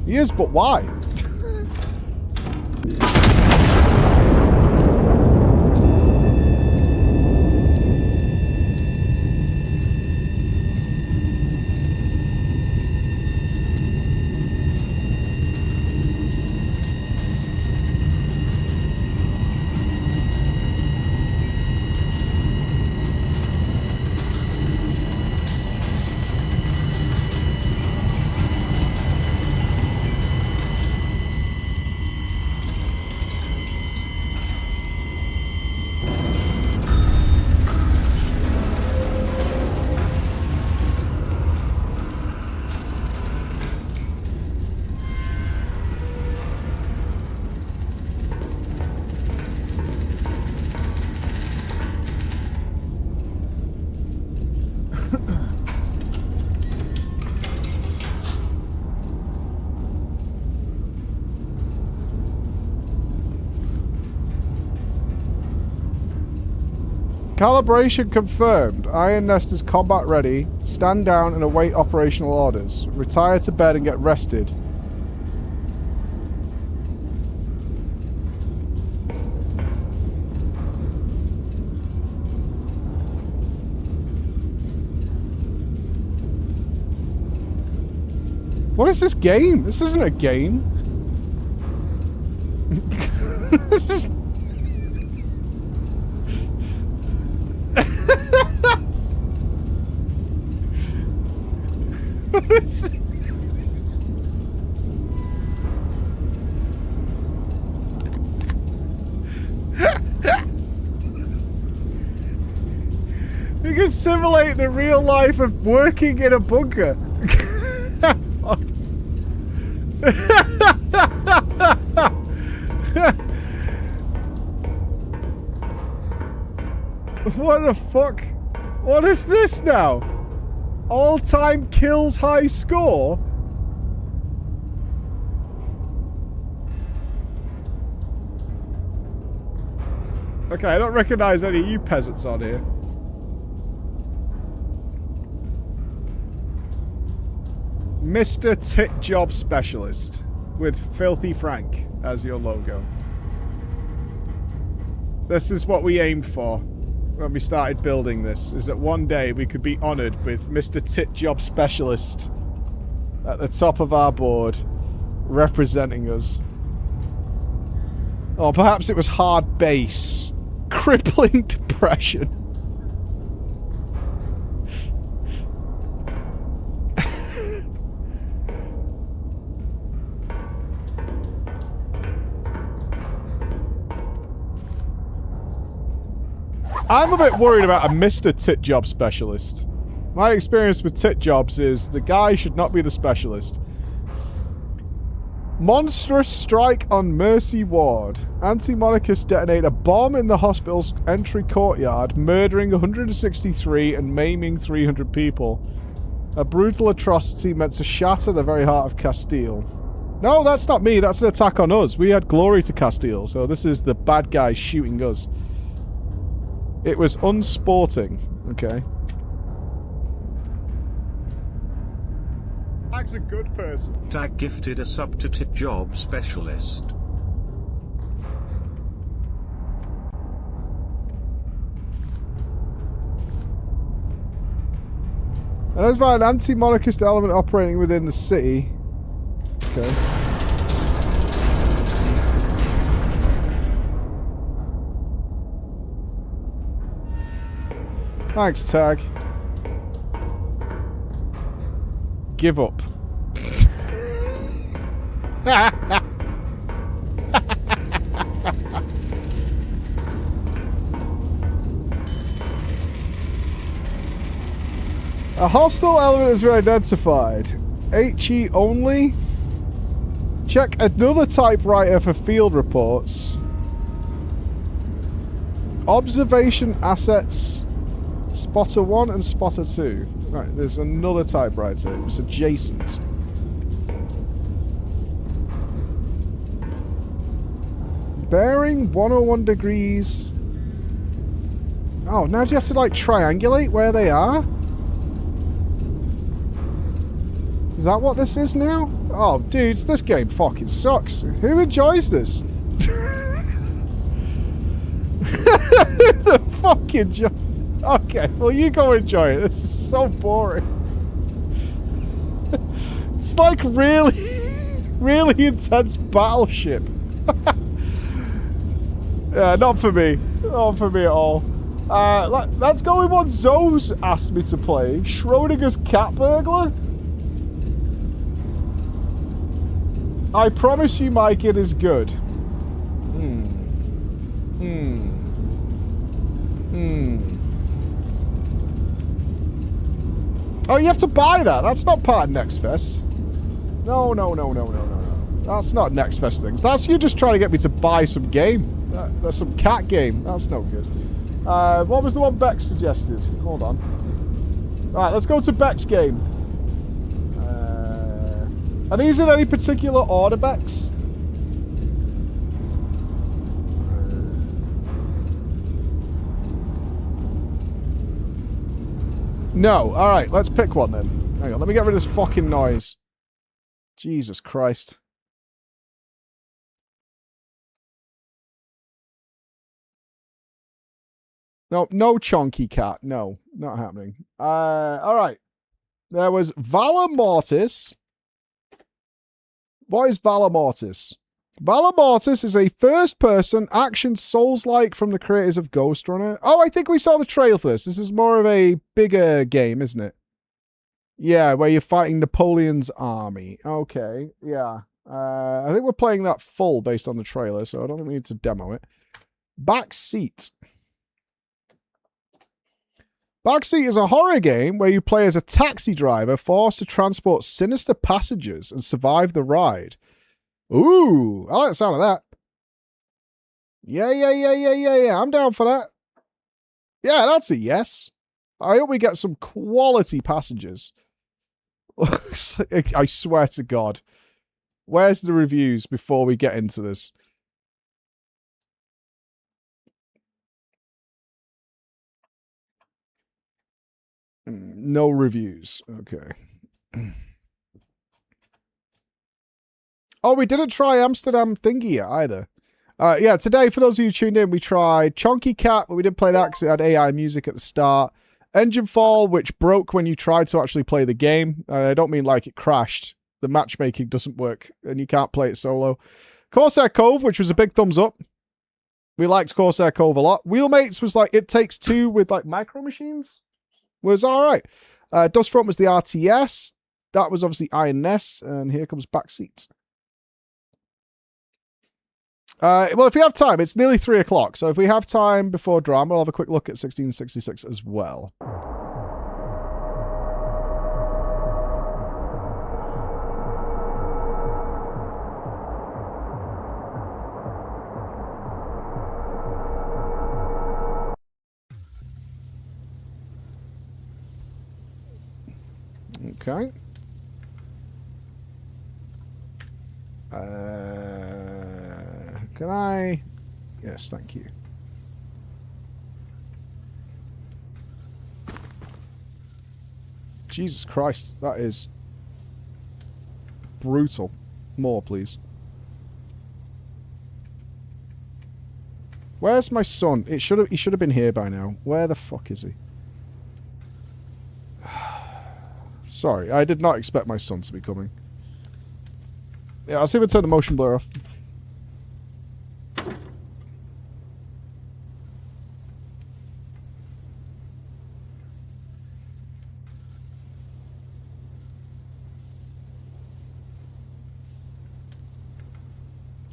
he is, but why? Calibration confirmed. Iron Nest is combat ready. Stand down and await operational orders. Retire to bed and get rested. What is this game? This isn't a game. This is... What is it? You can simulate the real life of working in a bunker. What the fuck? What is this now? All-time kills high score? Okay, I don't recognize any of you peasants on here. Mr. Tit Job Specialist with Filthy Frank as your logo. This is what we aimed for when we started building this, is that one day we could be honoured with Mr. Tit Job Specialist at the top of our board, representing us. Or perhaps it was hard bass. Crippling depression. I'm a bit worried about a Mr. Tit Job Specialist. My experience with tit jobs is the guy should not be the specialist. Monstrous strike on Mercy Ward. Anti-monarchists detonate a bomb in the hospital's entry courtyard, murdering 163 and maiming 300 people. A brutal atrocity meant to shatter the very heart of Castile. No, that's not me. That's an attack on us. We had glory to Castile, so this is the bad guy shooting us. It was unsporting. Okay. Tag's a good person. Tag gifted a sub to Tit Job Specialist. Identify an anti-monarchist element operating within the city. Okay. Thanks, Tag. Give up. A hostile element is identified. HE only. Check another typewriter for field reports. Observation assets. Spotter 1 and Spotter 2. Right, there's another typewriter. It was adjacent. Bearing 101 degrees. Oh, now do you have to like triangulate where they are? Is that what this is now? Oh, dudes, this game fucking sucks. Who enjoys this? The fucking okay, well you go enjoy it. This is so boring. It's like really intense battleship. Yeah, not for me. Not for me at all. Let's go with what Zoe's asked me to play. Schrodinger's Cat Burglar. I promise you, Mike, it is good. Oh, you have to buy that. That's not part of Next Fest. No. That's not Next Fest things. That's you just trying to get me to buy some game. That's some cat game. That's no good. What was the one Beck suggested? Hold on. Alright, let's go to Beck's game. Are these in any particular order, Bex? No. Alright, let's pick one then. Hang on, let me get rid of this fucking noise. Jesus Christ. No chunky cat. No, not happening. Alright. There was Valor Mortis. What is Valor Mortis? Valor Mortis is a first-person action Souls-like from the creators of Ghost Runner. Oh, I think we saw the trail for this. This is more of a bigger game, isn't it? Yeah, where you're fighting Napoleon's army. Okay, yeah. I think we're playing that full based on the trailer, so I don't think we need to demo it. Backseat. Backseat is a horror game where you play as a taxi driver forced to transport sinister passengers and survive the ride. Ooh, I like the sound of that. Yeah. I'm down for that. Yeah, that's a yes. I hope we get some quality passengers. I swear to God. Where's the reviews before we get into this? No reviews. Okay. Oh, we didn't try Amsterdam thingy yet either. Yeah, today, for those of you tuned in, we tried Chonky Cat, but we didn't play that because it had AI music at the start. Engine Fall, which broke when you tried to actually play the game. I don't mean like it crashed. The matchmaking doesn't work, and you can't play it solo. Corsair Cove, which was a big thumbs up. We liked Corsair Cove a lot. Wheelmates was like It Takes Two with like micro machines. Was alright. Dustfront was the RTS. That was obviously Iron Nest, and here comes Backseat. Well, if we have time, it's nearly 3 o'clock. So if we have time before drama, we'll have a quick look at 1666 as well. Okay. Can I? Yes, thank you. Jesus Christ, that is brutal. More, please. Where's my son? He should have been here by now. Where the fuck is he? Sorry, I did not expect my son to be coming. Yeah, I'll see if I turn the motion blur off.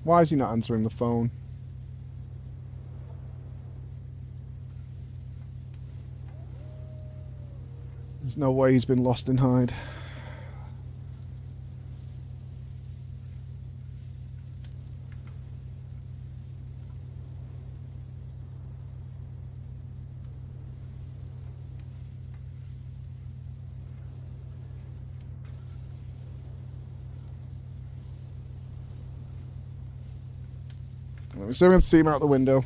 Why is he not answering the phone? There's no way he's been lost in hide. Let me see if I can see him out the window.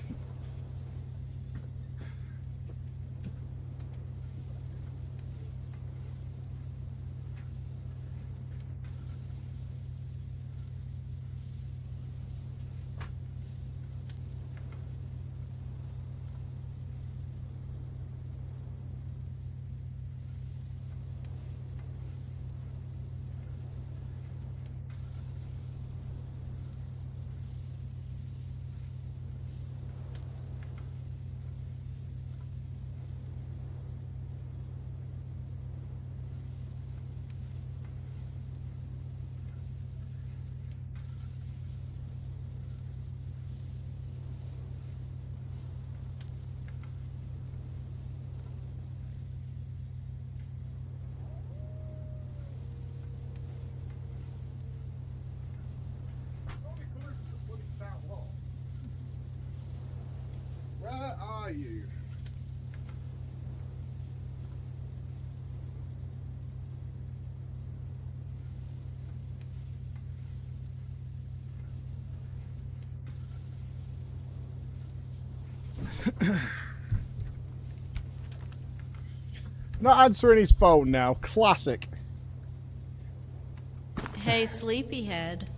Where are you? Not answering his phone now. Classic. Hey, sleepyhead.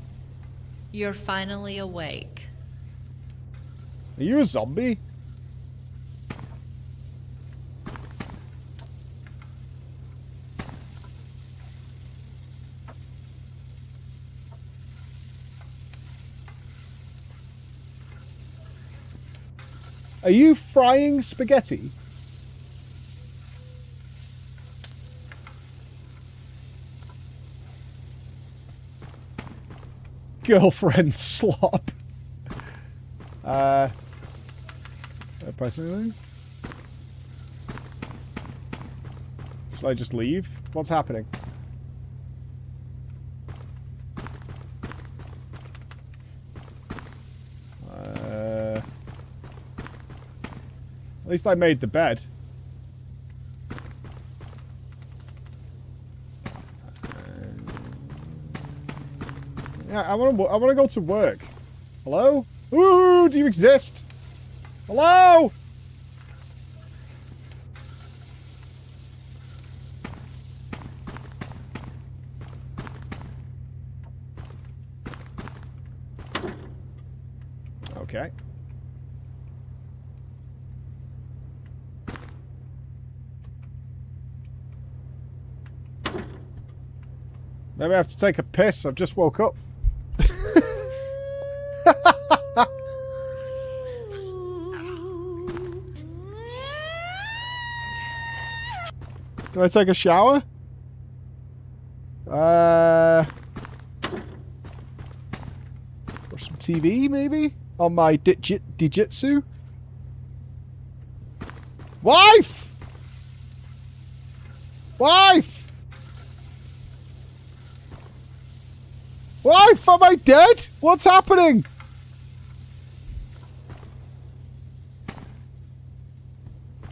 You're finally awake. Are you a zombie? Are you frying spaghetti? Girlfriend slop. Press anything? Should I just leave? What's happening? At least I made the bed. Yeah, I want to go to work. Hello? Ooh, do you exist? Hello? Okay. Maybe I have to take a piss. I've just woke up. Do I take a shower? Or some TV, maybe? On my Digitsu? Wife! Wife! Wife, am I dead? What's happening?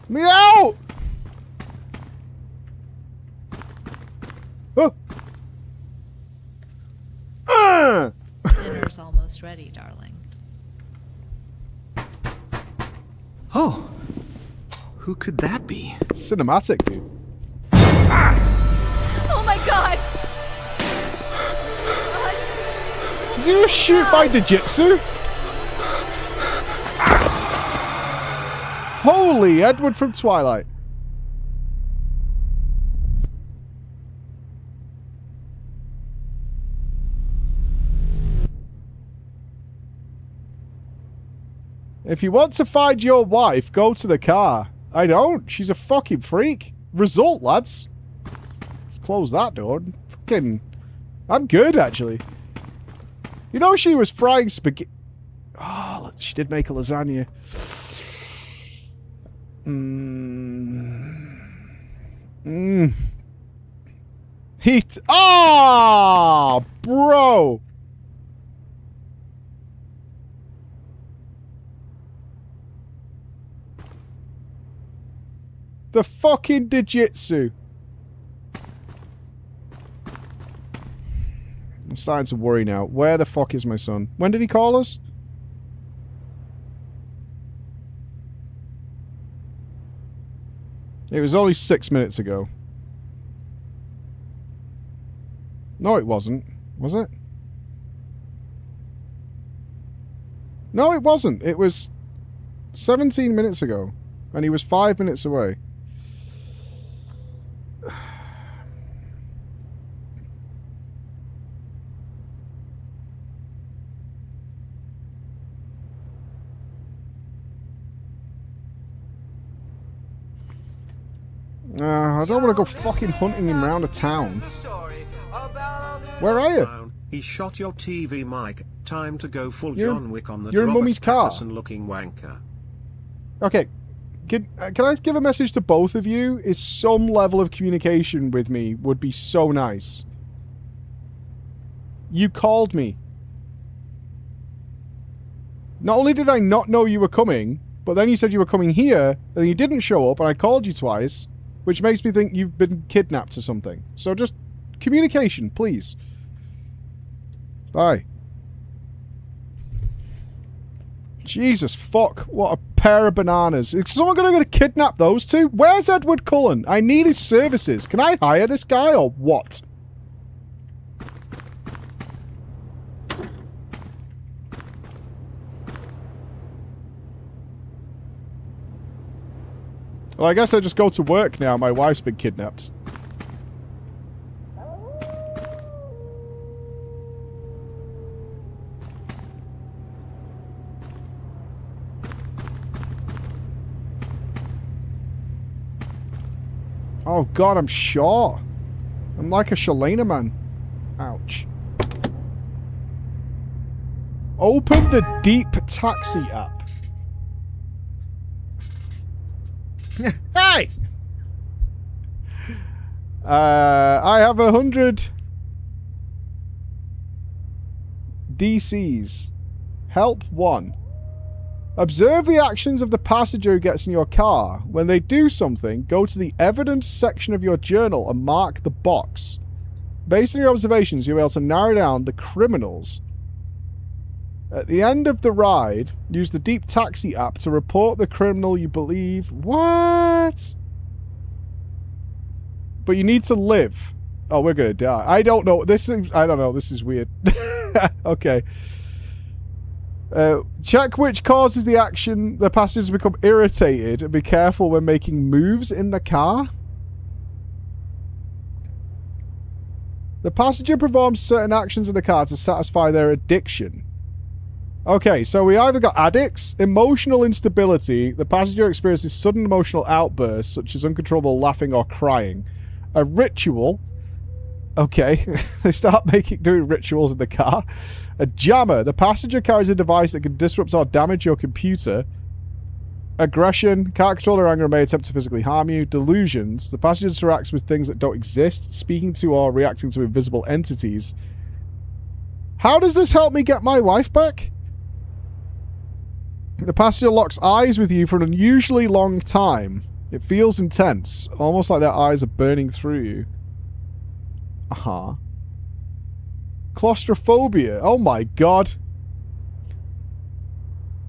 Me out! Oh. Dinner's almost ready, darling. Oh, who could that be? Cinematic, dude. Oh my god! Did you just shoot my Digitsu? Holy Edward from Twilight. If you want to find your wife, go to the car. I don't. She's a fucking freak. Result, lads. Let's close that door. Fucking... I'm good, actually. You know she was frying spaghetti... Oh, she did make a lasagna. Heat. Ah, bro. The fucking Digitsu. I'm starting to worry now. Where the fuck is my son? When did he call us? It was only 6 minutes ago. No, it wasn't. Was it? No, it wasn't. It was 17 minutes ago. And he was 5 minutes away. I don't want to go fucking hunting him around a town. Where are you? He shot your TV mic. Time to go full You're- John Wick on the you're in Robert Mummy's car. Pattinson-looking wanker. Okay. Can I give a message to both of you? Is some level of communication with me would be so nice. You called me. Not only did I not know you were coming, but then you said you were coming here, and you didn't show up, and I called you twice, which makes me think you've been kidnapped or something. So just communication, please. Bye. Jesus fuck, what a pair of bananas. Is someone going to kidnap those two? Where's Edward Cullen? I need his services. Can I hire this guy or what? Well, I guess I just go to work now. My wife's been kidnapped. Oh god, I'm short. I'm like a Shalena man. Ouch. Open the Deep Taxi app. Hey! I have 100 DCs. Help 1. Observe the actions of the passenger who gets in your car. When they do something, go to the evidence section of your journal and mark the box. Based on your observations, you'll be able to narrow down the criminals. At the end of the ride, use the Deep Taxi app to report the criminal you believe. What? But you need to live. Oh, we're gonna die. I don't know. I don't know. This is weird. Okay. Check which causes the action the passenger to become irritated and be careful when making moves in the car. The passenger performs certain actions in the car to satisfy their addiction. Okay, so we either got addicts, emotional instability, the passenger experiences sudden emotional outbursts such as uncontrollable laughing or crying. A ritual. Okay, they start doing rituals in the car. A jammer. The passenger carries a device that can disrupt or damage your computer. Aggression. Can't control their anger and may attempt to physically harm you. Delusions. The passenger interacts with things that don't exist, speaking to or reacting to invisible entities. How does this help me get my wife back? The passenger locks eyes with you for an unusually long time. It feels intense, almost like their eyes are burning through you. Uh-huh. Claustrophobia. Oh my god.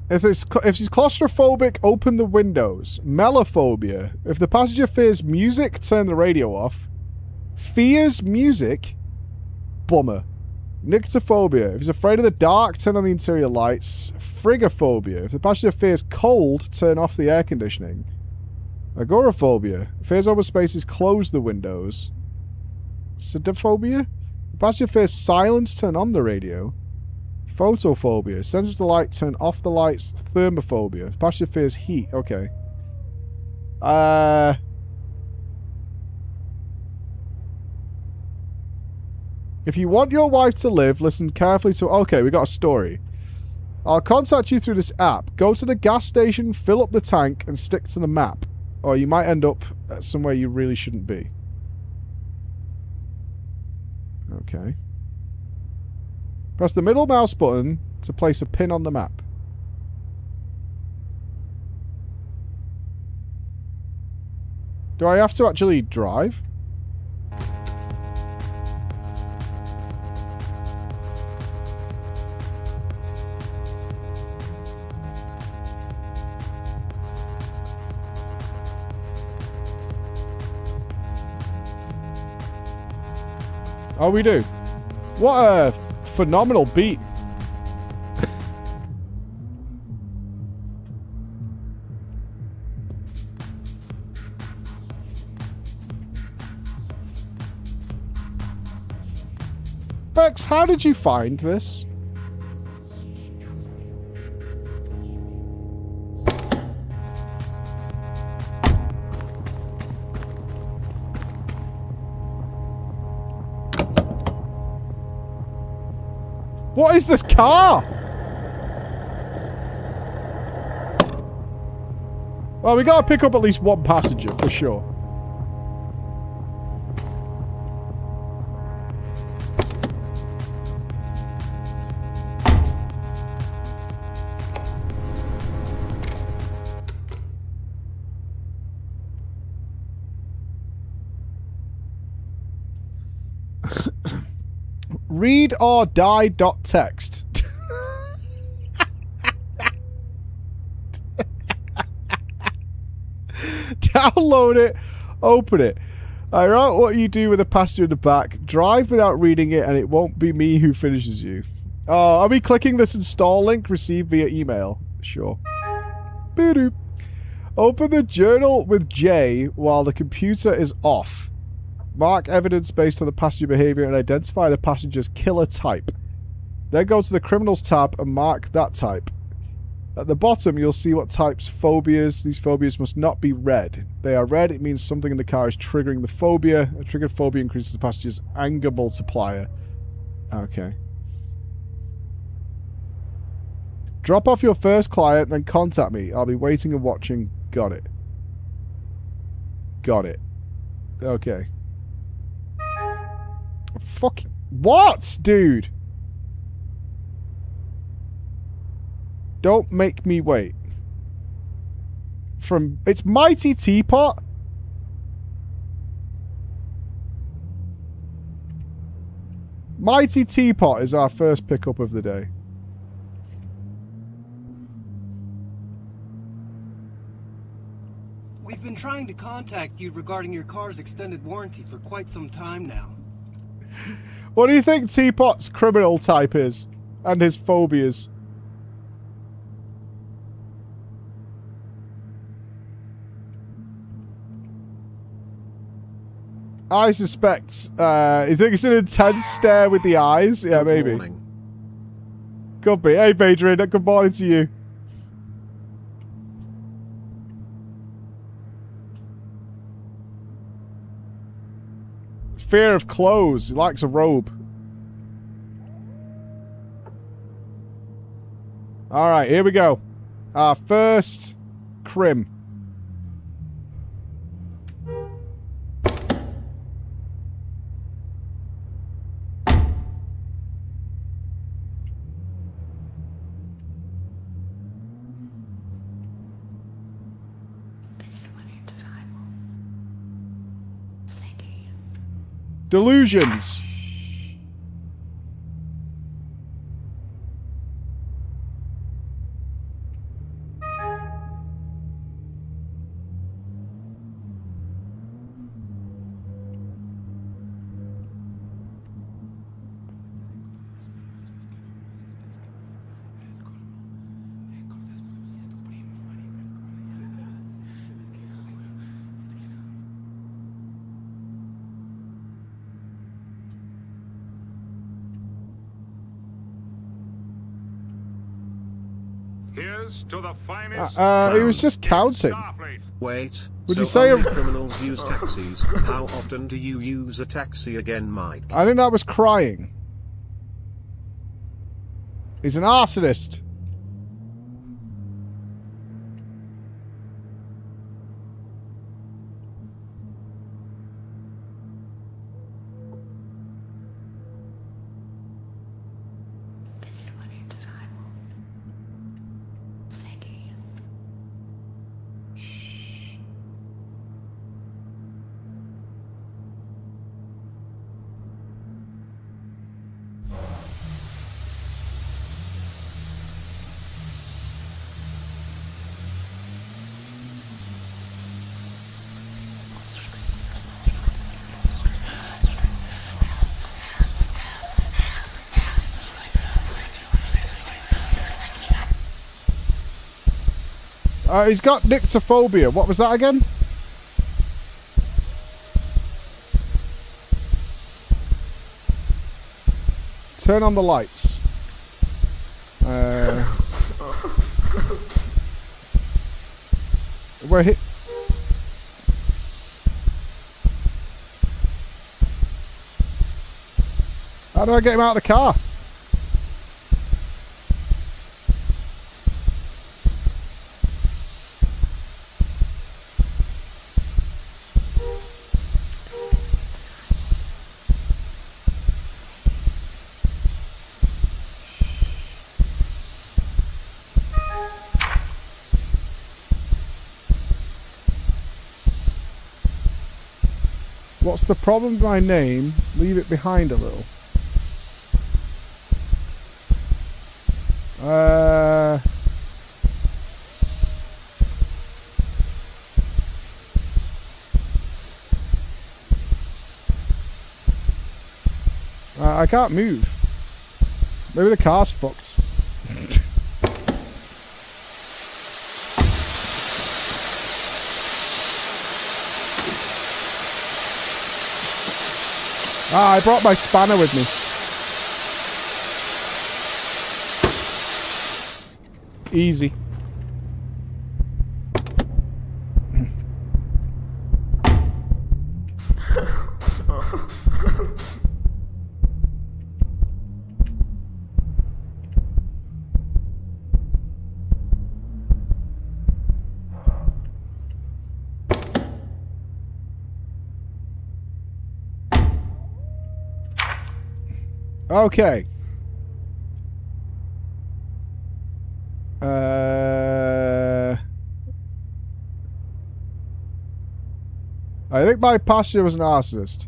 If she's claustrophobic, open the windows. Melophobia. If the passenger fears music, turn the radio off. Fears music? Bummer. Nyctophobia. If he's afraid of the dark, turn on the interior lights. Frigophobia. If the passenger fears cold, turn off the air conditioning. Agoraphobia. Fears open spaces, close the windows. Sedophobia. The passenger fears silence, turn on the radio. Photophobia. Sensitive to light, turn off the lights. Thermophobia. If the passenger fears heat. Okay. If you want your wife to live, listen carefully to... Okay, we got a story. I'll contact you through this app. Go to the gas station, fill up the tank, and stick to the map. Or you might end up somewhere you really shouldn't be. Okay. Press the middle mouse button to place a pin on the map. Do I have to actually drive? Oh, we do. What a phenomenal beat. Bex, how did you find this? What is this car? Well, we gotta pick up at least one passenger, for sure. Read or die.txt. Download it. Open it. I wrote what you do with a passenger in the back. Drive without reading it and it won't be me who finishes you. Oh, are we clicking this install link received via email? Sure. Boo-doo. Open the journal with J while the computer is off. Mark evidence based on the passenger behavior and identify the passenger's killer type. Then go to the criminals tab and mark that type. At the bottom, you'll see what types phobias. These phobias must not be red. They are red, it means something in the car is triggering the phobia. A triggered phobia increases the passenger's anger multiplier. Okay. Drop off your first client, then contact me. I'll be waiting and watching. Got it. Got it. Okay. Fucking... What, dude? Don't make me wait. From... It's Mighty Teapot? Mighty Teapot is our first pickup of the day. We've been trying to contact you regarding your car's extended warranty for quite some time now. What do you think Teapot's criminal type is? And his phobias? I suspect. You think it's an intense stare with the eyes? Yeah, maybe. Morning. Could be. Hey, Adrian. Good morning to you. Fear of clothes. He likes a robe. Alright, here we go. Our first crim. Delusions. Here's to the finest. He was just counting. Wait. Would so you say only criminals use taxis? How often do you use a taxi again, Mike? I think that was crying. He's an arsonist. He's got nyctophobia. What was that again? Turn on the lights. We're hit. How do I get him out of the car? What's the problem with my name? Leave it behind a little. I can't move. Maybe the car's fucked. I brought my spanner with me. Easy. Okay. I think my passenger was an arsonist.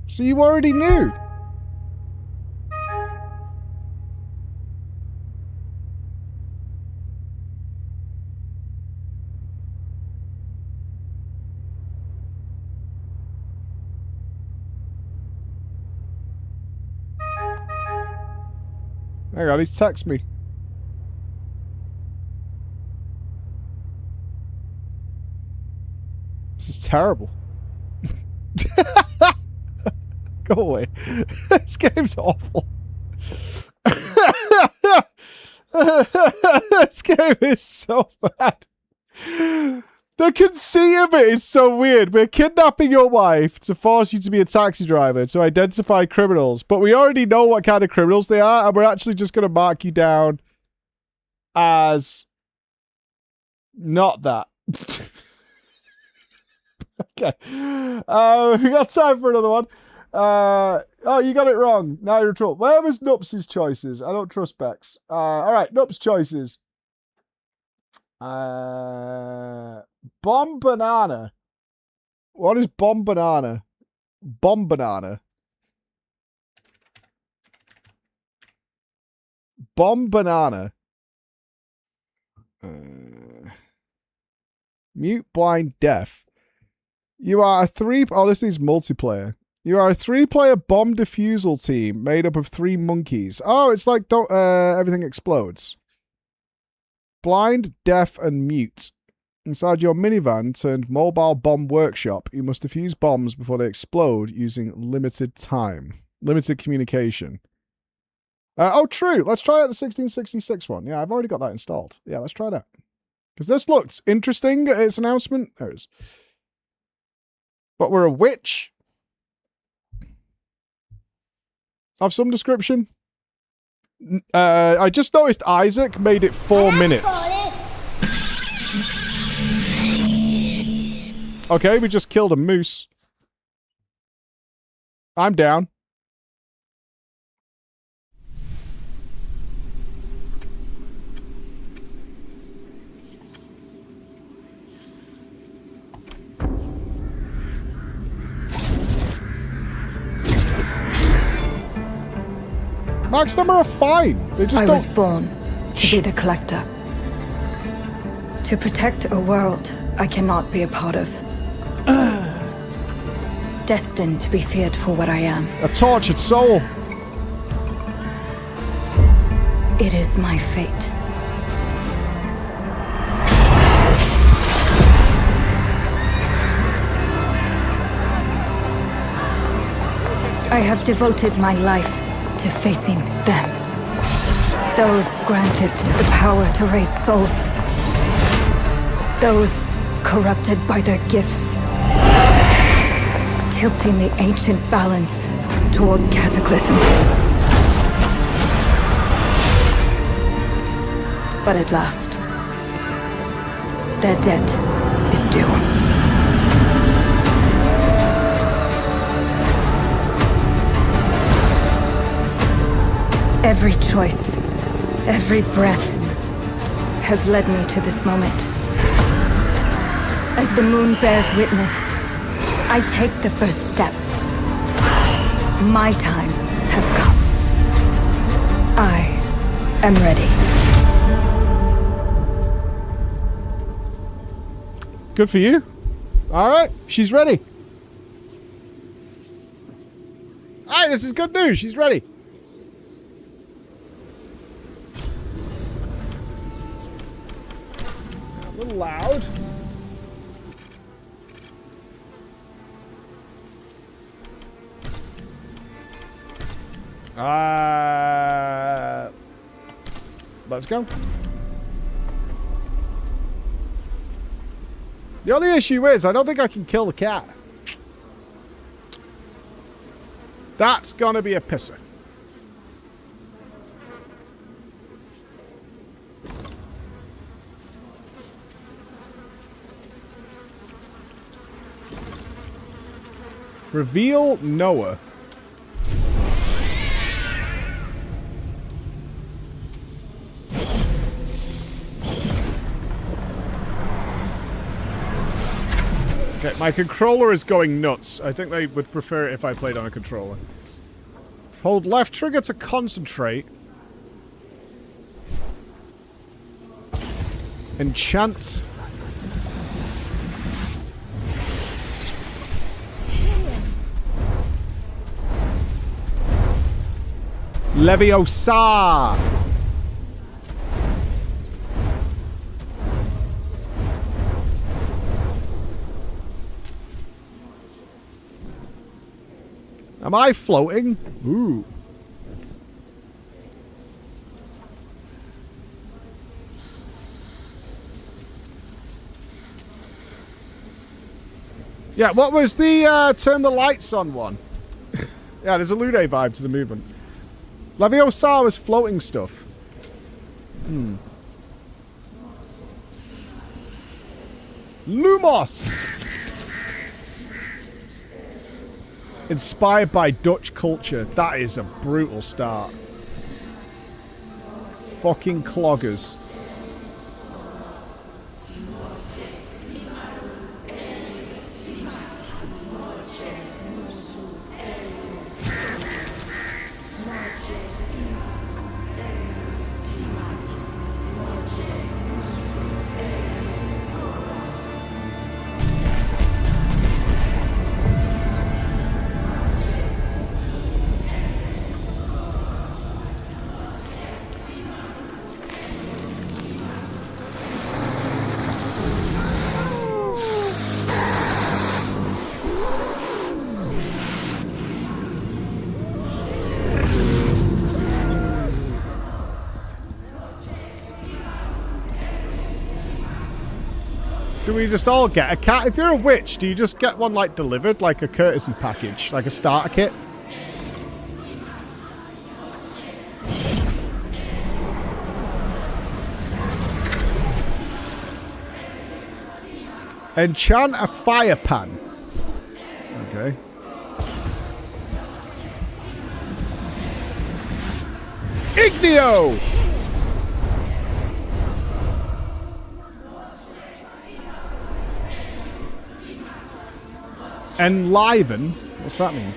So you already knew. Hang on, he's texted me. This is terrible. Go away. This game's awful. This game is so bad. The conceit of it is so weird. We're kidnapping your wife to force you to be a taxi driver to identify criminals. But we already know what kind of criminals they are, and we're actually just going to mark you down as not that. Okay. We got time for another one. Oh, you got it wrong. Now you're in trouble. Where was Nups' choices? I don't trust Bex. All right, Nups' choices. Bomb banana. What is bomb banana? Bomb banana. Bomb banana. Mute, blind, deaf. You are a oh, this is multiplayer. You are a 3-player bomb defusal team made up of 3 monkeys. Oh, it's like everything explodes. Blind, deaf, and mute. Inside your minivan turned mobile bomb workshop, you must defuse bombs before they explode using limited time. Limited communication. Oh, true. Let's try out the 1666 one. Yeah, I've already got that installed. Yeah, let's try that. Because this looked interesting at its announcement. There it is. But we're a witch. Of some description. I just noticed Isaac made it 4 minutes. Okay, we just killed a moose. I'm down. Max number are fine. They just I don't... was born to be the collector. To protect a world I cannot be a part of. Destined to be feared for what I am. A tortured soul. It is my fate. I have devoted my life to facing them. Those granted the power to raise souls. Those corrupted by their gifts. Tilting the ancient balance toward cataclysm. But at last, their debt is due. Every choice, every breath has led me to this moment. As the moon bears witness, I take the first step. My time has come. I am ready. Good for you. All right, she's ready. All right, this is good news. She's ready. A little loud. Let's go. The only issue is, I don't think I can kill the cat. That's gonna be a pisser. Reveal Noah. Okay, my controller is going nuts. I think they would prefer it if I played on a controller. Hold left trigger to concentrate. Enchant. Leviosa. Am I floating? Ooh. Yeah, what was the turn the lights on one? Yeah, there's a Lude vibe to the movement. Leviosa was floating stuff. Hmm. Lumos! Inspired by Dutch culture. That is a brutal start. Fucking cloggers. Do we just all get a cat? If you're a witch, do you just get one, like, delivered? Like a courtesy package? Like a starter kit? Enchant a fire pan. Okay. Ignio! Enliven? What's that mean?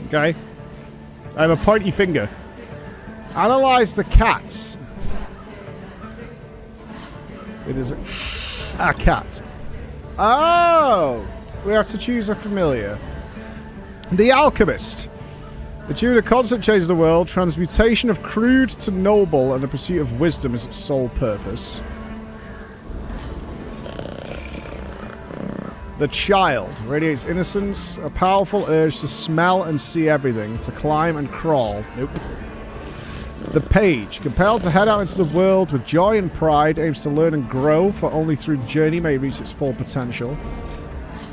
Okay. I have a pointy finger. Analyze the cats. It is a cat. Oh! We have to choose a familiar. The Alchemist. Achieving a constant change of the world, transmutation of crude to noble, and the pursuit of wisdom is its sole purpose. The Child radiates innocence, a powerful urge to smell and see everything, to climb and crawl. Nope. The Page, compelled to head out into the world with joy and pride, aims to learn and grow, for only through the journey may it reach its full potential.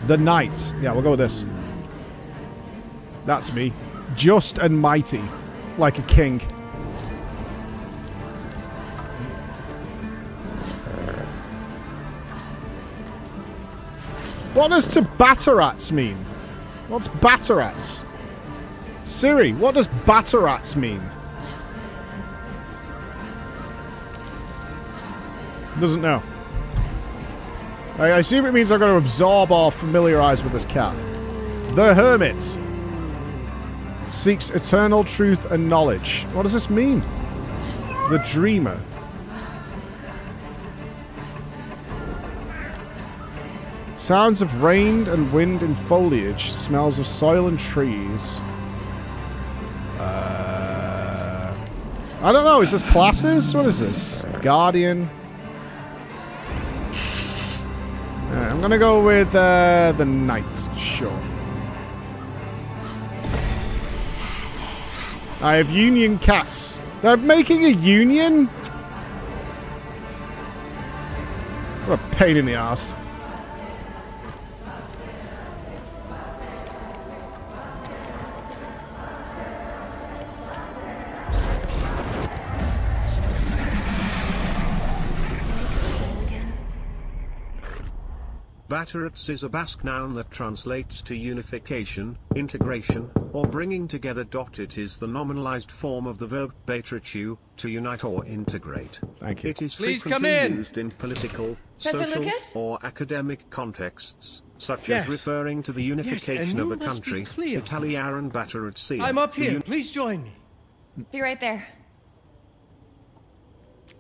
The Knight. Yeah, we'll go with this. That's me. Just and mighty, like a king. What does to Batterats mean? What's Batterats? Siri, what does Batterats mean? Doesn't know. I assume it means I've got to absorb or familiarize with this cat. The Hermit. Seeks eternal truth and knowledge. What does this mean? The Dreamer. Sounds of rain and wind and foliage. Smells of soil and trees. I don't know. Is this classes? What is this? Guardian. Alright, I'm gonna go with the Knight. Sure. I have union cats. They're making a union? What a pain in the ass. Batterets is a Basque noun that translates to unification, integration, or bringing together. It is the nominalized form of the verb bateretu, to unite or integrate. Thank you. It is Please frequently come in. used in political, Professor social, Lucas? or academic contexts, such Yes. as referring to the unification and of you a must be country. Cleo. Italiaran Batteretsia. I'm up here. Please join me. Be right there.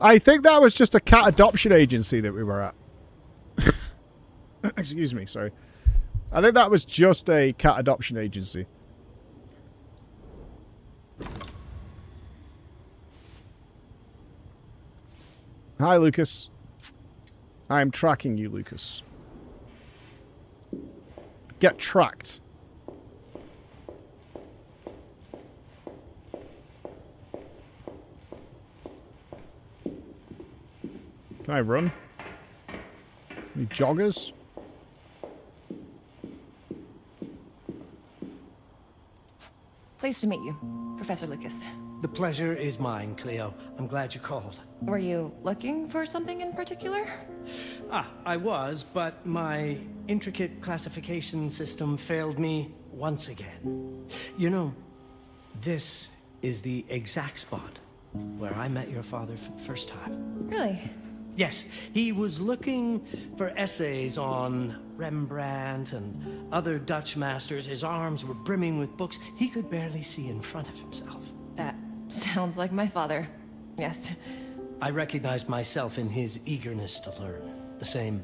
I think that was just a cat adoption agency that we were at. Excuse me, sorry. I think that was just a cat adoption agency. Hi, Lucas. I'm tracking you, Lucas. Get tracked. Can I run? Any joggers? Pleased to meet you, Professor Lucas. The pleasure is mine, Cleo. I'm glad you called. Were you looking for something in particular? I was, but my intricate classification system failed me once again. You know, this is the exact spot where I met your father for the first time. Really? Yes, he was looking for essays on Rembrandt and other Dutch masters. His arms were brimming with books. He could barely see in front of himself. That sounds like my father. Yes. I recognized myself in his eagerness to learn. The same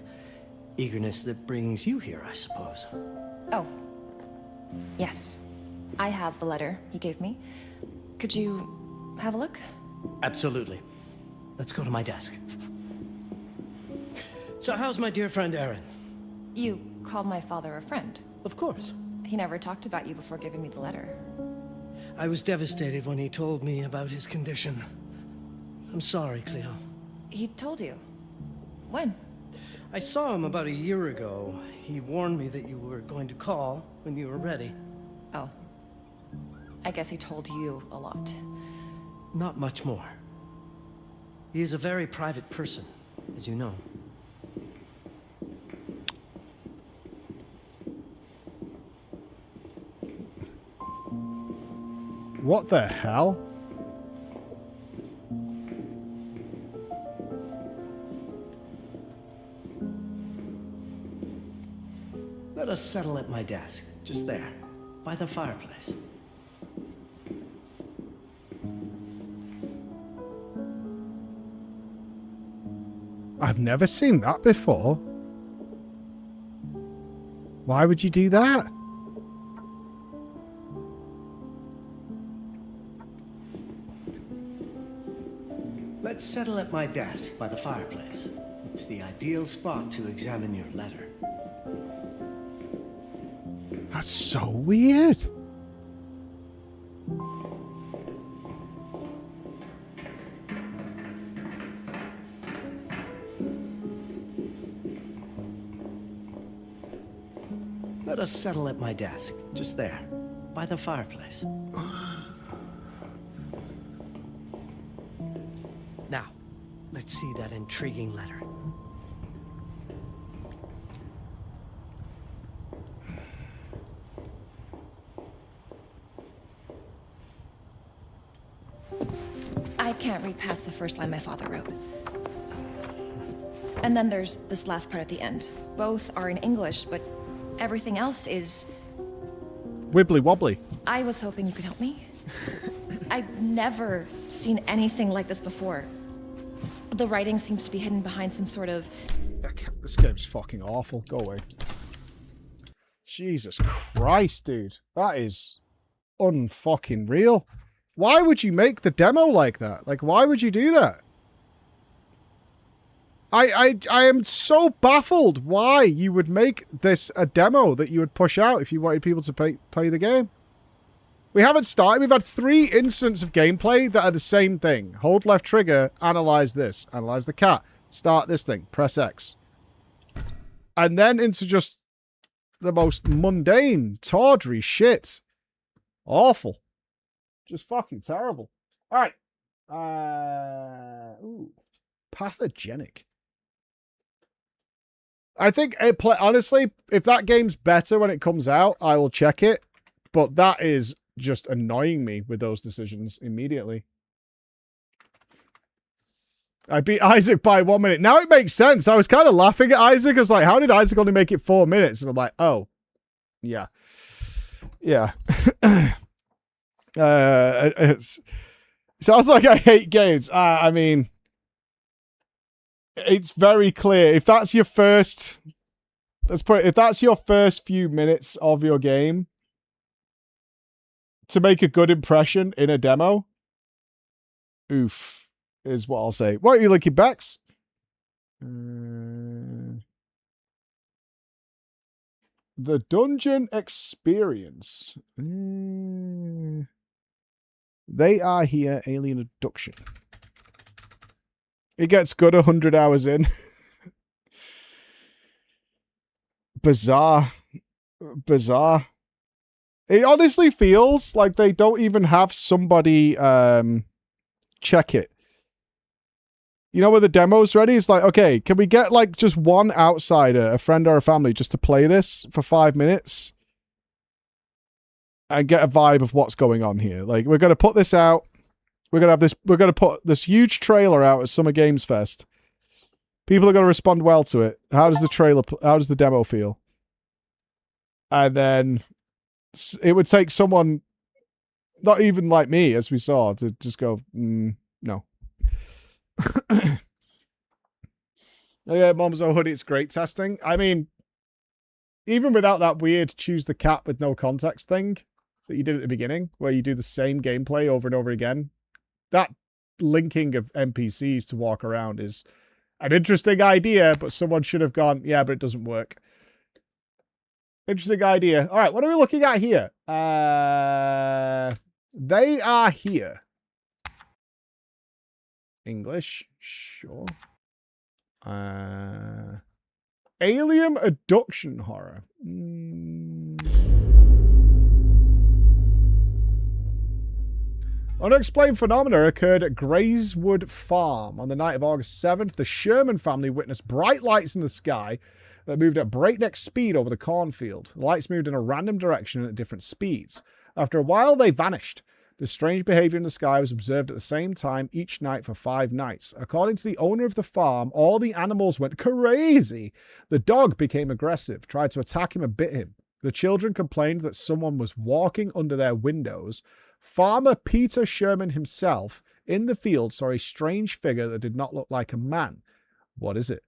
eagerness that brings you here, I suppose. Oh. Yes. I have the letter he gave me. Could you have a look? Absolutely. Let's go to my desk. So how's my dear friend Aaron? You called my father a friend. Of course. He never talked about you before giving me the letter. I was devastated when he told me about his condition. I'm sorry, Cleo. He told you? When? I saw him about a year ago. He warned me that you were going to call when you were ready. Oh. I guess he told you a lot. Not much more. He is a very private person, as you know. What the hell? Let us settle at my desk, just there, by the fireplace. I've never seen that before. Why would you do that? Let's settle at my desk by the fireplace. It's the ideal spot to examine your letter. That's so weird. Let us settle at my desk, just there, by the fireplace. Now, let's see that intriguing letter. I can't read past the first line my father wrote. And then there's this last part at the end. Both are in English, but everything else is... Wibbly wobbly. I was hoping you could help me. I've never seen anything like this before. The writing seems to be hidden behind some sort of... This game's fucking awful. Go away. Jesus Christ, dude. That is unfucking real. Why would you make the demo like that? Like, why would you do that? I am so baffled why you would make this a demo that you would push out if you wanted people to play the game. We haven't started. We've had 3 instances of gameplay that are the same thing. Hold left trigger, analyze this. Analyze the cat. Start this thing. Press X. And then into just the most mundane, tawdry shit. Awful. Just fucking terrible. All right. Ooh. Pathogenic. I think honestly, if that game's better when it comes out, I will check it. But that is just annoying me with those decisions immediately. I beat Isaac by 1 minute. Now it makes sense. I was kind of laughing at Isaac. I was like, how did Isaac only make it 4 minutes? And I'm like, oh, yeah. Yeah. It sounds like I hate games. I mean, it's very clear. If that's your first, if that's your first few minutes of your game, to make a good impression in a demo, oof, is what I'll say. What are you looking backs? The dungeon experience. They are here. Alien abduction. It gets good 100 hours in. Bizarre. Bizarre. It honestly feels like they don't even have somebody check it. You know, when the demo's ready, it's like, okay, can we get like just one outsider, a friend or a family, just to play this for 5 minutes and get a vibe of what's going on here? Like, we're going to put this out. We're going to put this huge trailer out at Summer Games Fest. People are going to respond well to it. How does the demo feel? And then it would take someone, not even like me, as we saw, to just go, no. Yeah, Momzo Hoodie, it's great testing. I mean, even without that weird choose the cat with no context thing that you did at the beginning, where you do the same gameplay over and over again, that linking of NPCs to walk around is an interesting idea, but someone should have gone, yeah, but it doesn't work. Interesting idea. All right, what are we looking at here? They are here. English, sure. Alien abduction horror. Unexplained phenomena occurred at Grayswood Farm on the night of August 7th. The Sherman family witnessed bright lights in the sky that moved at breakneck speed over the cornfield. The lights moved in a random direction and at different speeds. After a while, they vanished. The strange behavior in the sky was observed at the same time each night for 5 nights. According to the owner of the farm, all the animals went crazy. The dog became aggressive, tried to attack him and bit him. The children complained that someone was walking under their windows. Farmer Peter Sherman himself, in the field, saw a strange figure that did not look like a man. What is it?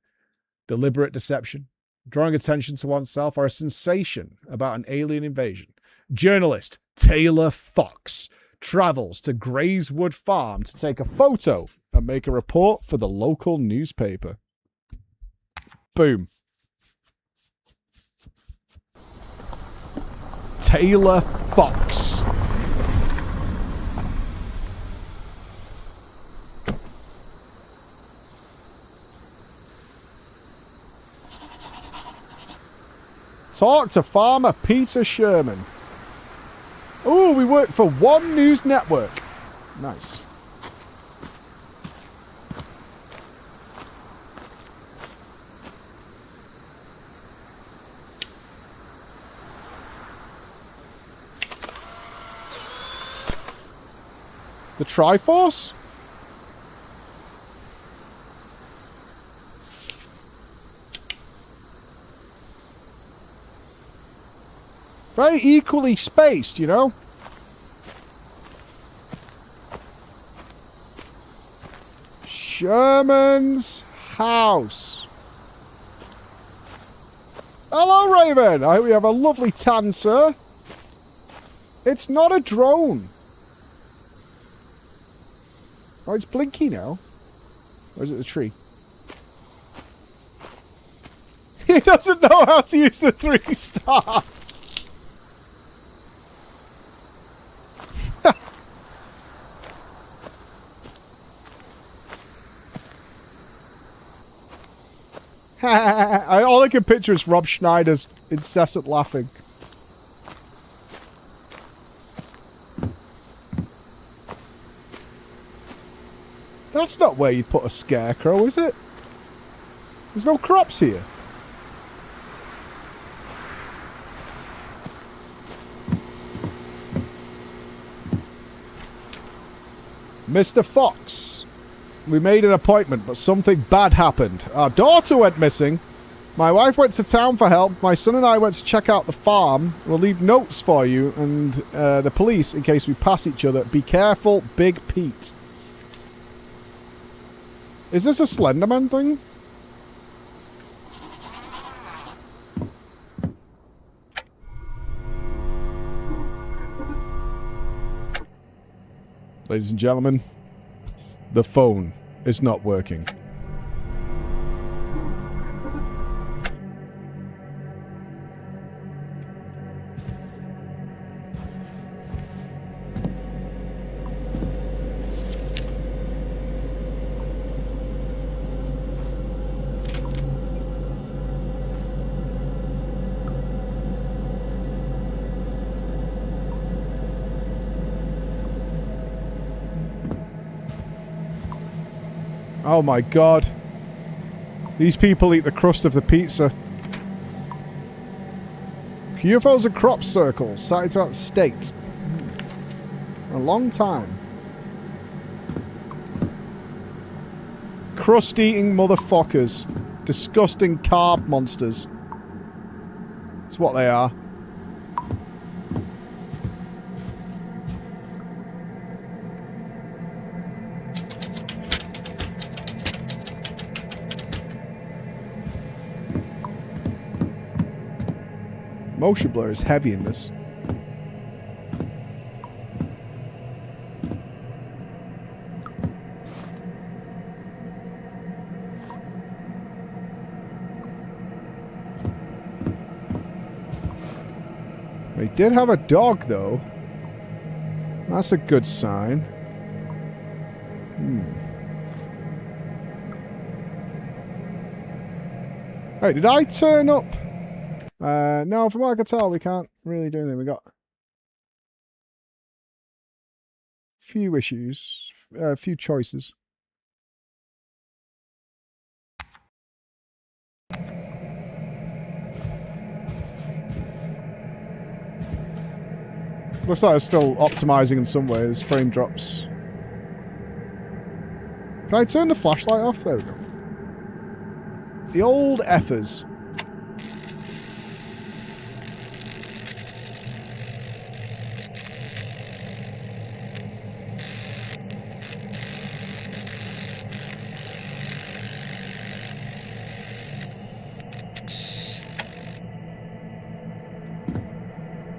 Deliberate deception? Drawing attention to oneself, or a sensation about an alien invasion? Journalist Taylor Fox travels to Grayswood Farm to take a photo and make a report for the local newspaper. Boom. Taylor Fox. Talk to farmer Peter Sherman. Oh, we work for One News Network. Nice. The Triforce? Very equally spaced, you know? Sherman's house. Hello, Raven. I hope you have a lovely tan, sir. It's not a drone. Oh, it's blinky now. Or is it the tree? He doesn't know how to use the 3-star. All I can picture is Rob Schneider's incessant laughing. That's not where you put a scarecrow, is it? There's no crops here. Mr. Fox, we made an appointment, but something bad happened. Our daughter went missing. My wife went to town for help. My son and I went to check out the farm. We'll leave notes for you and the police in case we pass each other. Be careful, Big Pete. Is this a Slenderman thing? Ladies and gentlemen, the phone is not working. Oh my god. These people eat the crust of the pizza. UFOs and crop circles sighted throughout the state. A long time. Crust-eating motherfuckers. Disgusting carb monsters. That's what they are. Motion blur is heavy in this. They did have a dog, though. That's a good sign. Hey, did I turn up? No, from what I can tell, we can't really do anything. We got a few issues, a few choices. Looks like it's still optimizing in some ways. Frame drops. Can I turn the flashlight off? There we go. The old effers.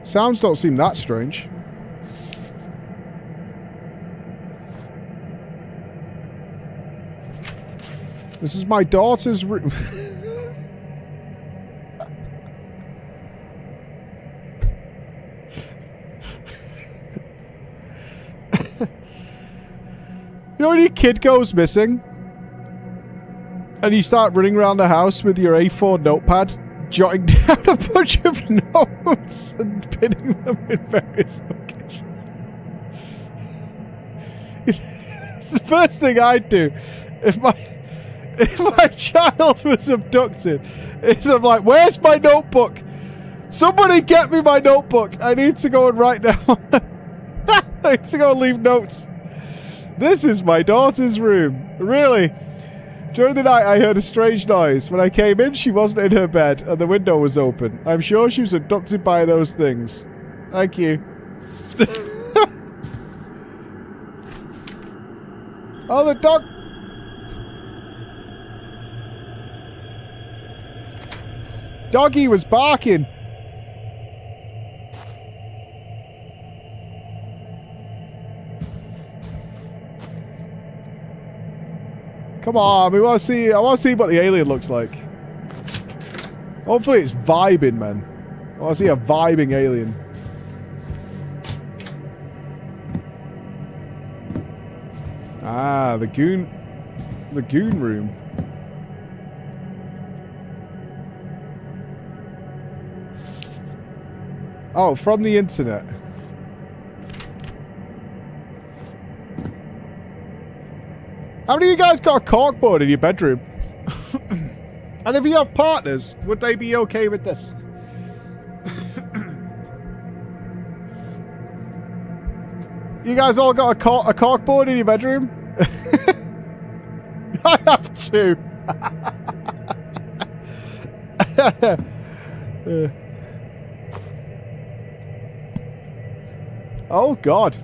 Sounds don't seem that strange. This is my daughter's room. You know when your kid goes missing? And you start running around the house with your A4 notepad, jotting down a bunch of notes and pinning them in various locations. It's the first thing I'd do if my child was abducted. Is I'm like, where's my notebook? Somebody get me my notebook. I need to go and write down. I need to go and leave notes. This is my daughter's room. Really? During the night, I heard a strange noise. When I came in, she wasn't in her bed, and the window was open. I'm sure she was abducted by those things. Thank you. Oh, the dog... Doggy was barking. Come on, we want to see. I want to see what the alien looks like. Hopefully, it's vibing, man. I want to see a vibing alien. Ah, the goon room. Oh, from the internet. How many of you guys got a corkboard in your bedroom? And if you have partners, would they be okay with this? You guys all got a corkboard in your bedroom? I have two. Oh God.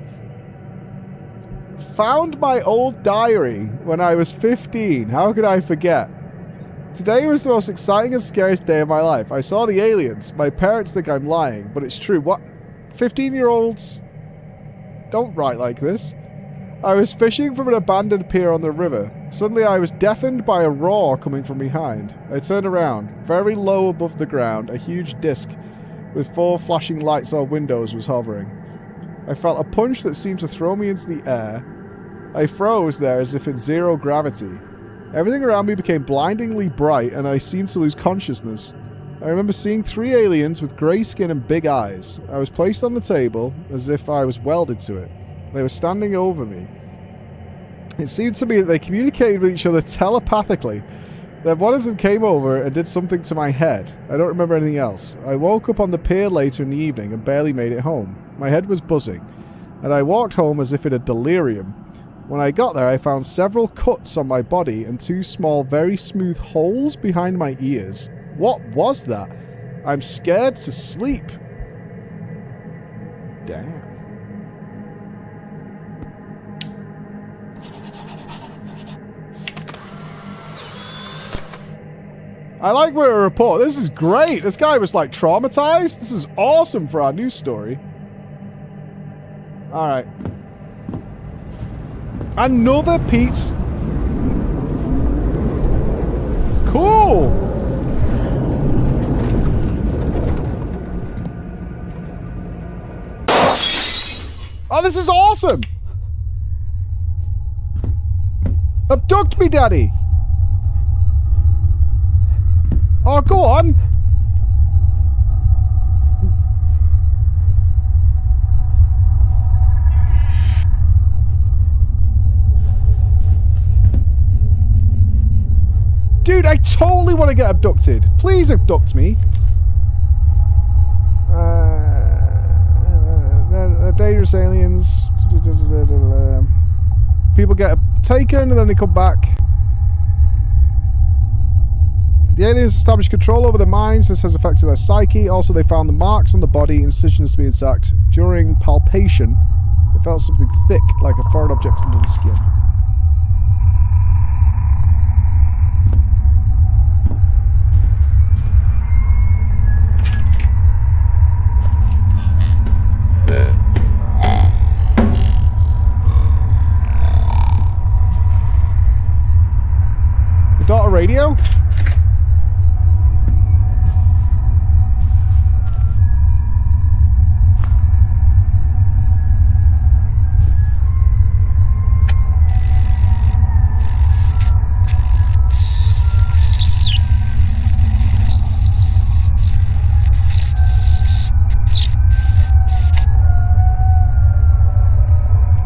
Found my old diary when I was 15. How could I forget? Today was the most exciting and scariest day of my life. I saw the aliens. My parents think I'm lying, but it's true. What? 15-year-olds don't write like this. I was fishing from an abandoned pier on the river. Suddenly I was deafened by a roar coming from behind. I turned around. Very low above the ground, a huge disc with 4 flashing lights or windows was hovering. I felt a punch that seemed to throw me into the air. I froze there as if in zero gravity. Everything around me became blindingly bright and I seemed to lose consciousness. I remember seeing 3 aliens with grey skin and big eyes. I was placed on the table as if I was welded to it. They were standing over me. It seemed to me that they communicated with each other telepathically. Then one of them came over and did something to my head. I don't remember anything else. I woke up on the pier later in the evening and barely made it home. My head was buzzing, and I walked home as if in a delirium. When I got there, I found several cuts on my body and 2 small, very smooth holes behind my ears. What was that? I'm scared to sleep. Damn. I like where a report. This is great. This guy was like traumatized. This is awesome for our news story. All right. Another Pete. Cool. Oh, this is awesome. Abduct me, Daddy. Oh, go on. Dude, I totally want to get abducted. Please abduct me. Dangerous aliens. People get taken and then they come back. The aliens established control over their minds. This has affected their psyche. Also, they found the marks on the body, incisions to be intact. During palpation, they felt something thick, like a foreign object under the skin. The daughter radio?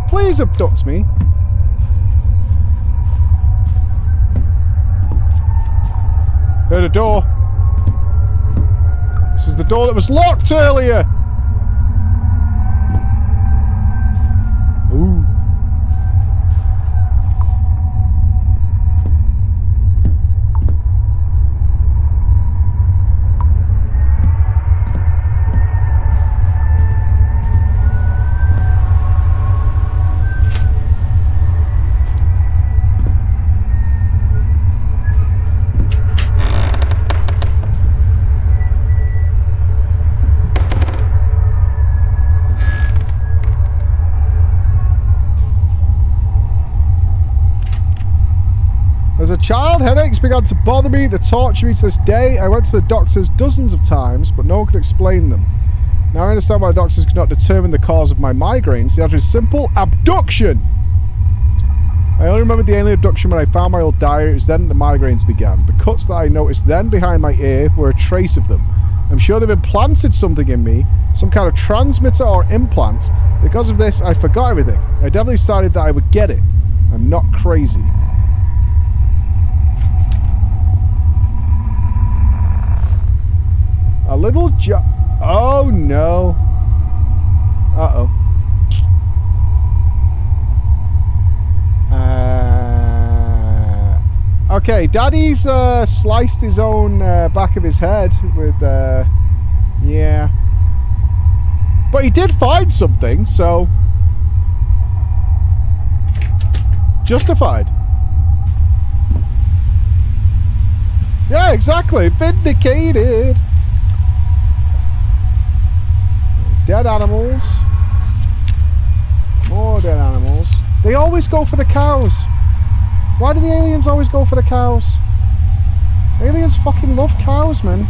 Please abduct me. Heard a door. This is the door that was locked earlier. Ooh. As a child, headaches began to bother me. They torture me to this day. I went to the doctors dozens of times, but no one could explain them. Now I understand why doctors could not determine the cause of my migraines. The answer is simple: abduction! I only remember the alien abduction when I found my old diary. It was then the migraines began. The cuts that I noticed then behind my ear were a trace of them. I'm sure they've implanted something in me, some kind of transmitter or implant. Because of this, I forgot everything. I definitely decided that I would get it. I'm not crazy. A little oh no. Uh-oh. Okay, Daddy's sliced his own back of his head with, yeah. But he did find something, so... Justified. Yeah, exactly. Vindicated. Dead animals. More dead animals. They always go for the cows. Why do the aliens always go for the cows? Aliens fucking love cows, man.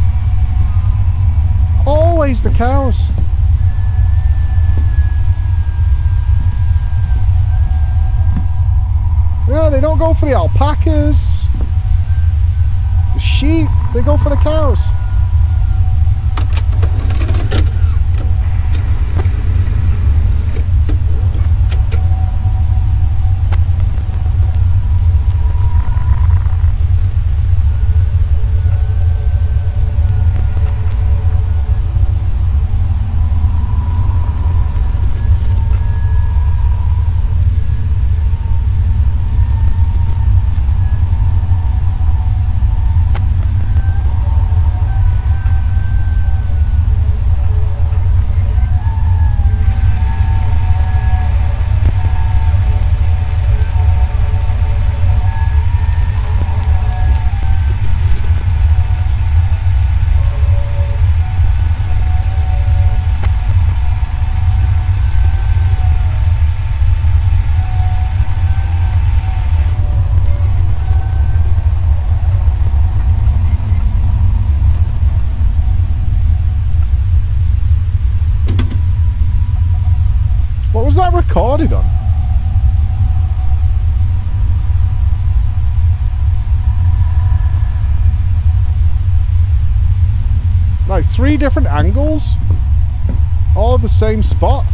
Always the cows. Yeah, they don't go for the alpacas. The sheep. They go for the cows. What was that recorded on? Like 3 different angles? All of the same spot?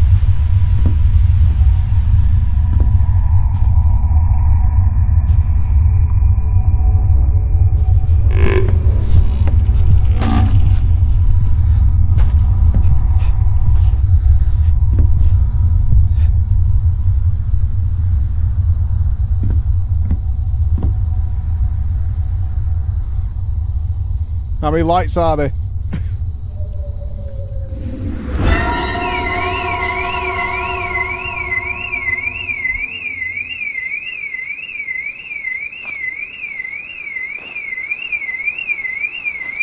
How many lights are there?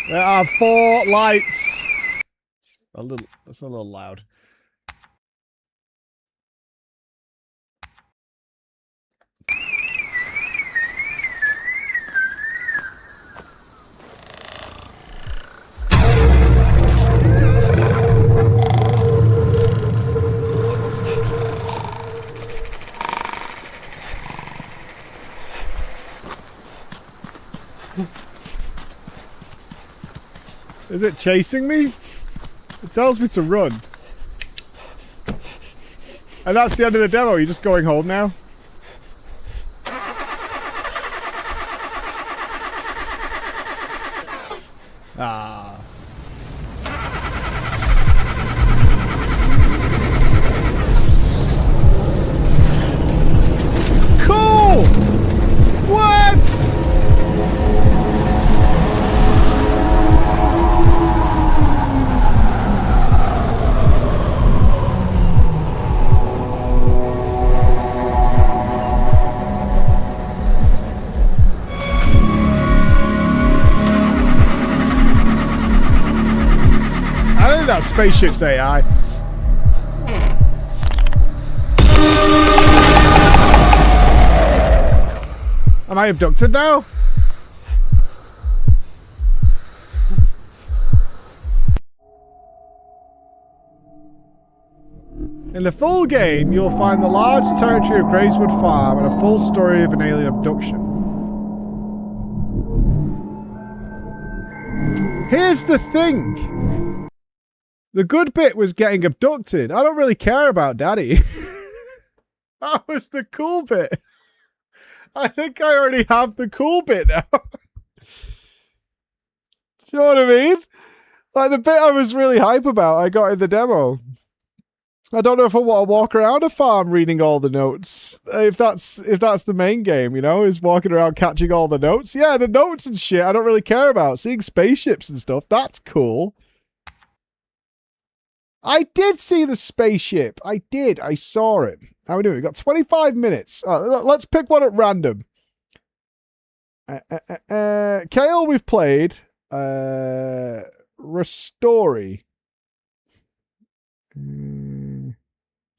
There are 4 lights. That's a little loud. Is it chasing me? It tells me to run. And that's the end of the demo. You're just going home now? Ah. Cool! What? I think that spaceship's AI. Am I abducted now? In the full game, you'll find the large territory of Gracewood Farm and a full story of an alien abduction. Here's the thing. The good bit was getting abducted. I don't really care about Daddy. That was the cool bit. I think I already have the cool bit now. Do you know what I mean? Like the bit I was really hype about, I got in the demo. I don't know if I want to walk around a farm reading all the notes. If that's the main game, you know, is walking around catching all the notes. Yeah, the notes and shit I don't really care about. Seeing spaceships and stuff, that's cool. I did see the spaceship. I did. I saw it. How are we doing? We've got 25 minutes. All right, let's pick one at random. Kale, we've played. Restory.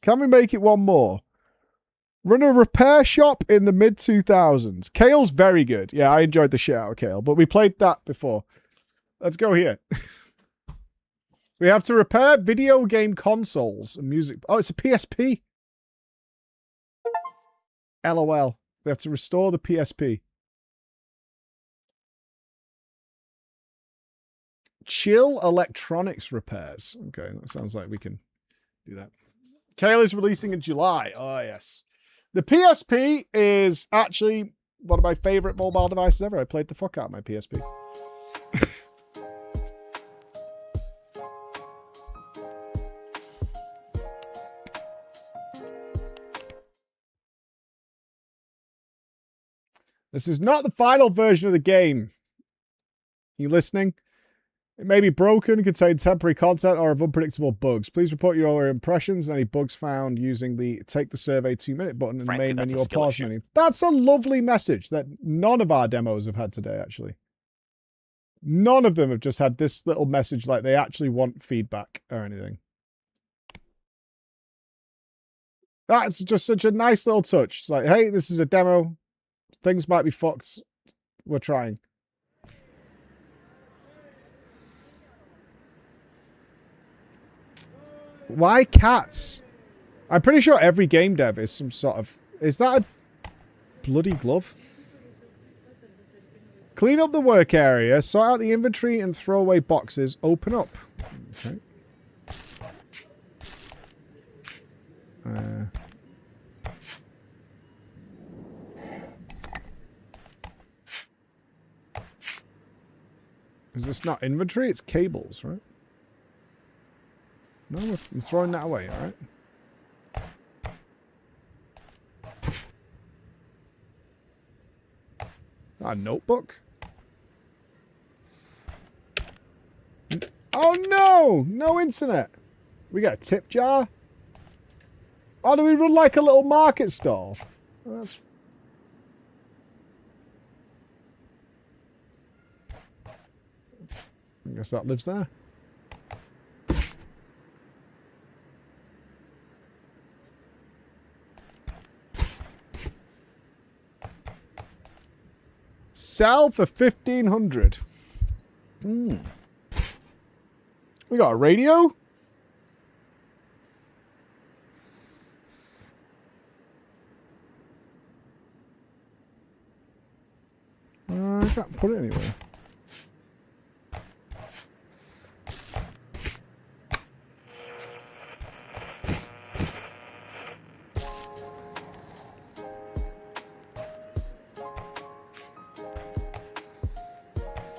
Can we make it one more? Run a repair shop in the mid-2000s. Kale's very good. Yeah, I enjoyed the shit out of Kale, but we played that before. Let's go here. We have to repair video game consoles and music. Oh, it's a PSP. LOL. We have to restore the PSP. Chill electronics repairs. Okay, that sounds like we can do that. Kale is releasing in July. Oh, yes. The PSP is actually one of my favorite mobile devices ever. I played the fuck out of my PSP. This is not the final version of the game. Are you listening? It may be broken, contain temporary content, or have unpredictable bugs. Please report your impressions and any bugs found using the Take the Survey 2-minute button in the main menu or pause menu. That's a lovely message that none of our demos have had today, actually. None of them have just had this little message like they actually want feedback or anything. That's just such a nice little touch. It's like, hey, this is a demo. Things might be fucked. We're trying. Why cats? I'm pretty sure every game dev is some sort of... Is that a bloody glove? Clean up the work area, sort out the inventory and throw away boxes. Open up. Okay. Is this not inventory? It's cables, right? No, I'm throwing that away, alright? A notebook? Oh no! No internet! We got a tip jar? Oh, do we run like a little market stall? Oh, that's... I guess that lives there. Sell for 1,500. We got a radio. I can't put it anywhere.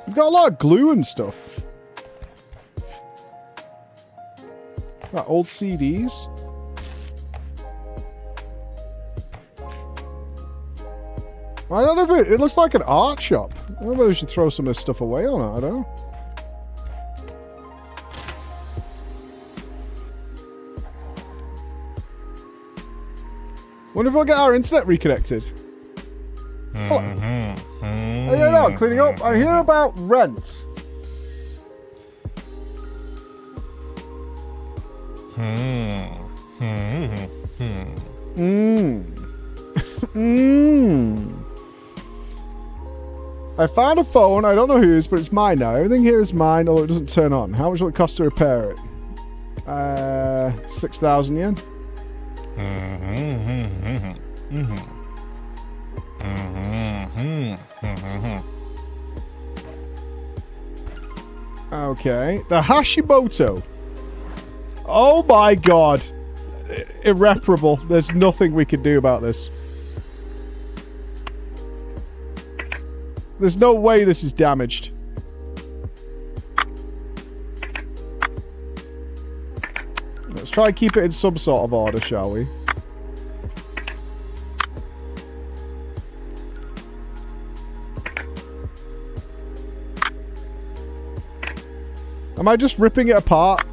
We've got a lot of glue and stuff. Got old CDs. I don't know if it looks like an art shop. I don't know whether we should throw some of this stuff away or not. I don't know. Wonder if we'll get our internet reconnected. I don't know, cleaning up. I hear about rent. I found a phone. I don't know whose, but it's mine now. Everything here is mine, although it doesn't turn on. How much will it cost to repair it? 6,000 yen. Okay, the Hashimoto. Oh my god. Irreparable. There's nothing we can do about this. There's no way this is Let's try and keep it in some sort of order, shall we? Am I just ripping it apart?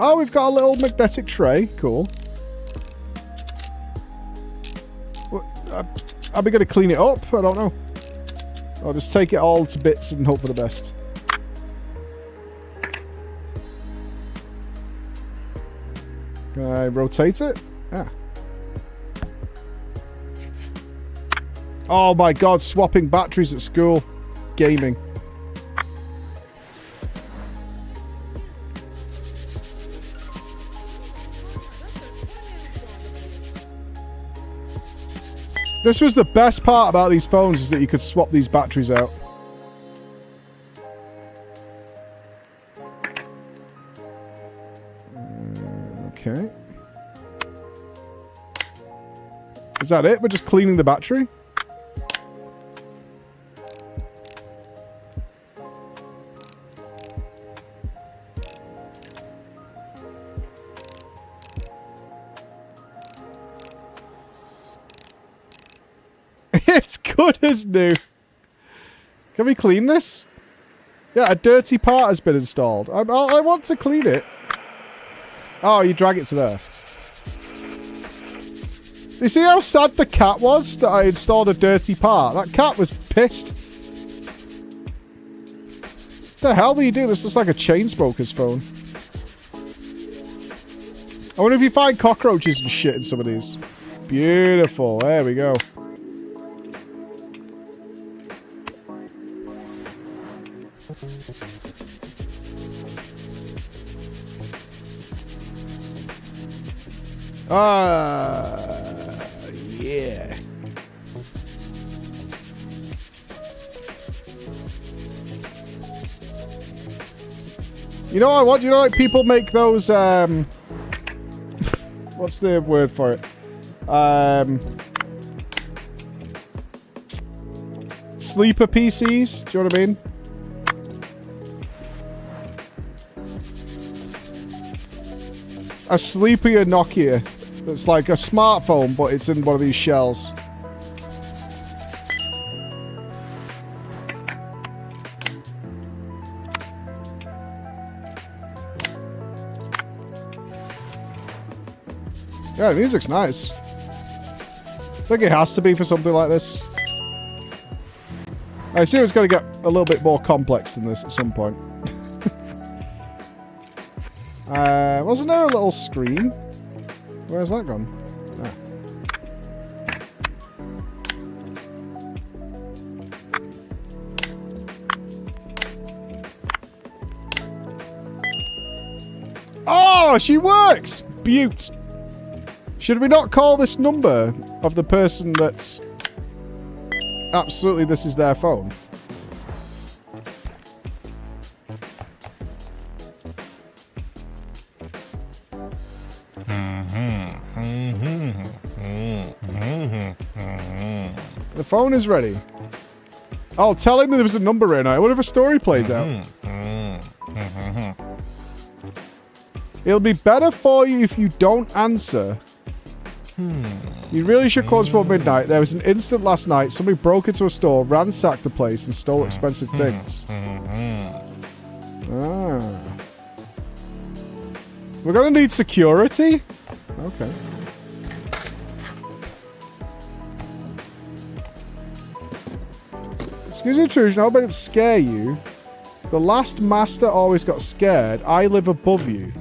Oh, we've got a little magnetic tray. Cool. Are we going to clean it up? I don't know. I'll just take it all to bits and hope for the best. Can I rotate it? Ah. Oh my god, swapping batteries at school. Gaming. This was the best part about these phones, is that you could swap these batteries out. Okay. Is that it? We're just cleaning the battery? It's good as new. Can we clean this? Yeah, a dirty part has been installed. I want to clean it. Oh, you drag it to there. You see how sad the cat was that I installed a dirty part? That cat was pissed. What the hell do you do? This looks like a chain smoker's phone. I wonder if you find cockroaches and shit in some of these. Beautiful. There we go. Yeah. You know what I want? You know, like people make those, what's the word for it? Sleeper PCs? Do you know what I mean? A sleepier Nokia. That's like a smartphone, but it's in one of these shells. Yeah, the music's nice. I think it has to be for something like this. I assume it's going to get a little bit more complex than this at some point. Wasn't there a little screen? Where's that gone? Ah. Oh, she works! Beaut. Should we not call this number of the person that's absolutely this is their phone? The phone is ready. Oh, tell him there was a number in it. I wonder if a story plays out. It'll be better for you if you don't answer. You really should close before midnight. There was an incident last night. Somebody broke into a store, ransacked the place, and stole expensive things. Ah. We're gonna need security? Okay. Excuse the intrusion, I hope I didn't scare you. The last master always got scared. I live above you.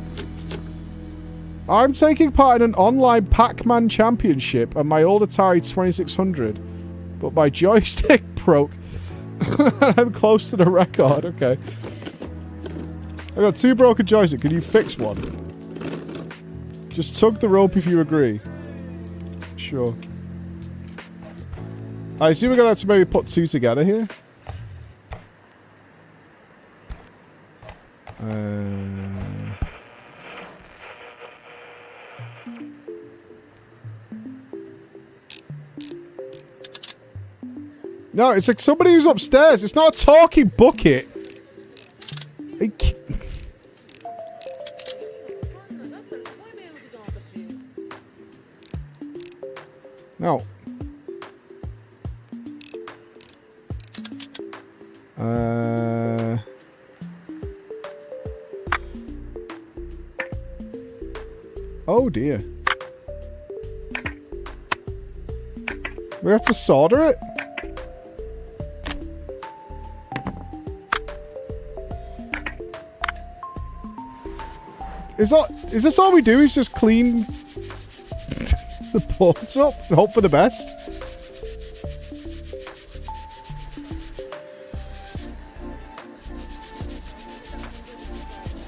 I'm taking part in an online Pac-Man championship on my old Atari 2600, but my joystick broke. I'm close to the record. Okay. I got 2 broken joysticks. Can you fix one? Just tug the rope if you agree. Sure. I assume we're gonna have to maybe put 2 together here. No, it's like somebody who's upstairs. It's not a talking bucket. No. Oh dear. We have to solder it? Is this all we do is just clean the ports up and hope for the best?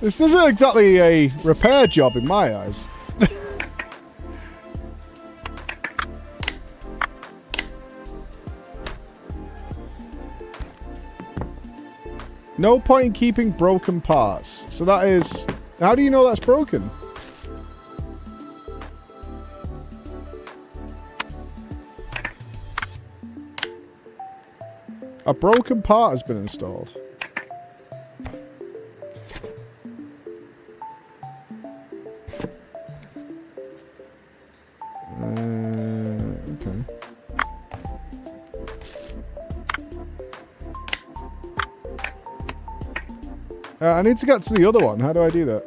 This isn't exactly a repair job in my eyes. No point in keeping broken parts. So that is... How do you know that's broken? A broken part has been installed. Okay. I need to get to the other one. How do I do that?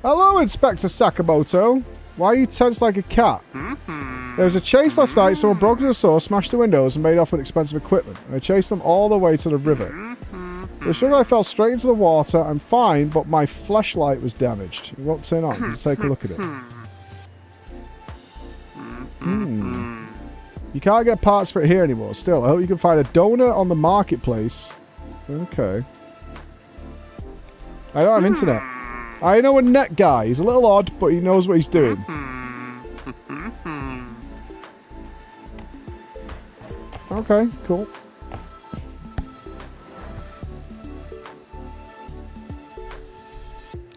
Hello, Inspector Sakamoto. Why are you tense like a cat? There was a chase last night. Someone broke into the store, smashed the windows, and made off with expensive equipment. I chased them all the way to the river. The sugar I fell straight into the water. I'm fine, but my flashlight was damaged. It won't turn on. You take a look at it. You can't get parts for it here anymore. Still, I hope you can find a donor on the marketplace. Okay. I don't have internet. I know a net guy. He's a little odd, but he knows what he's doing. Okay, cool.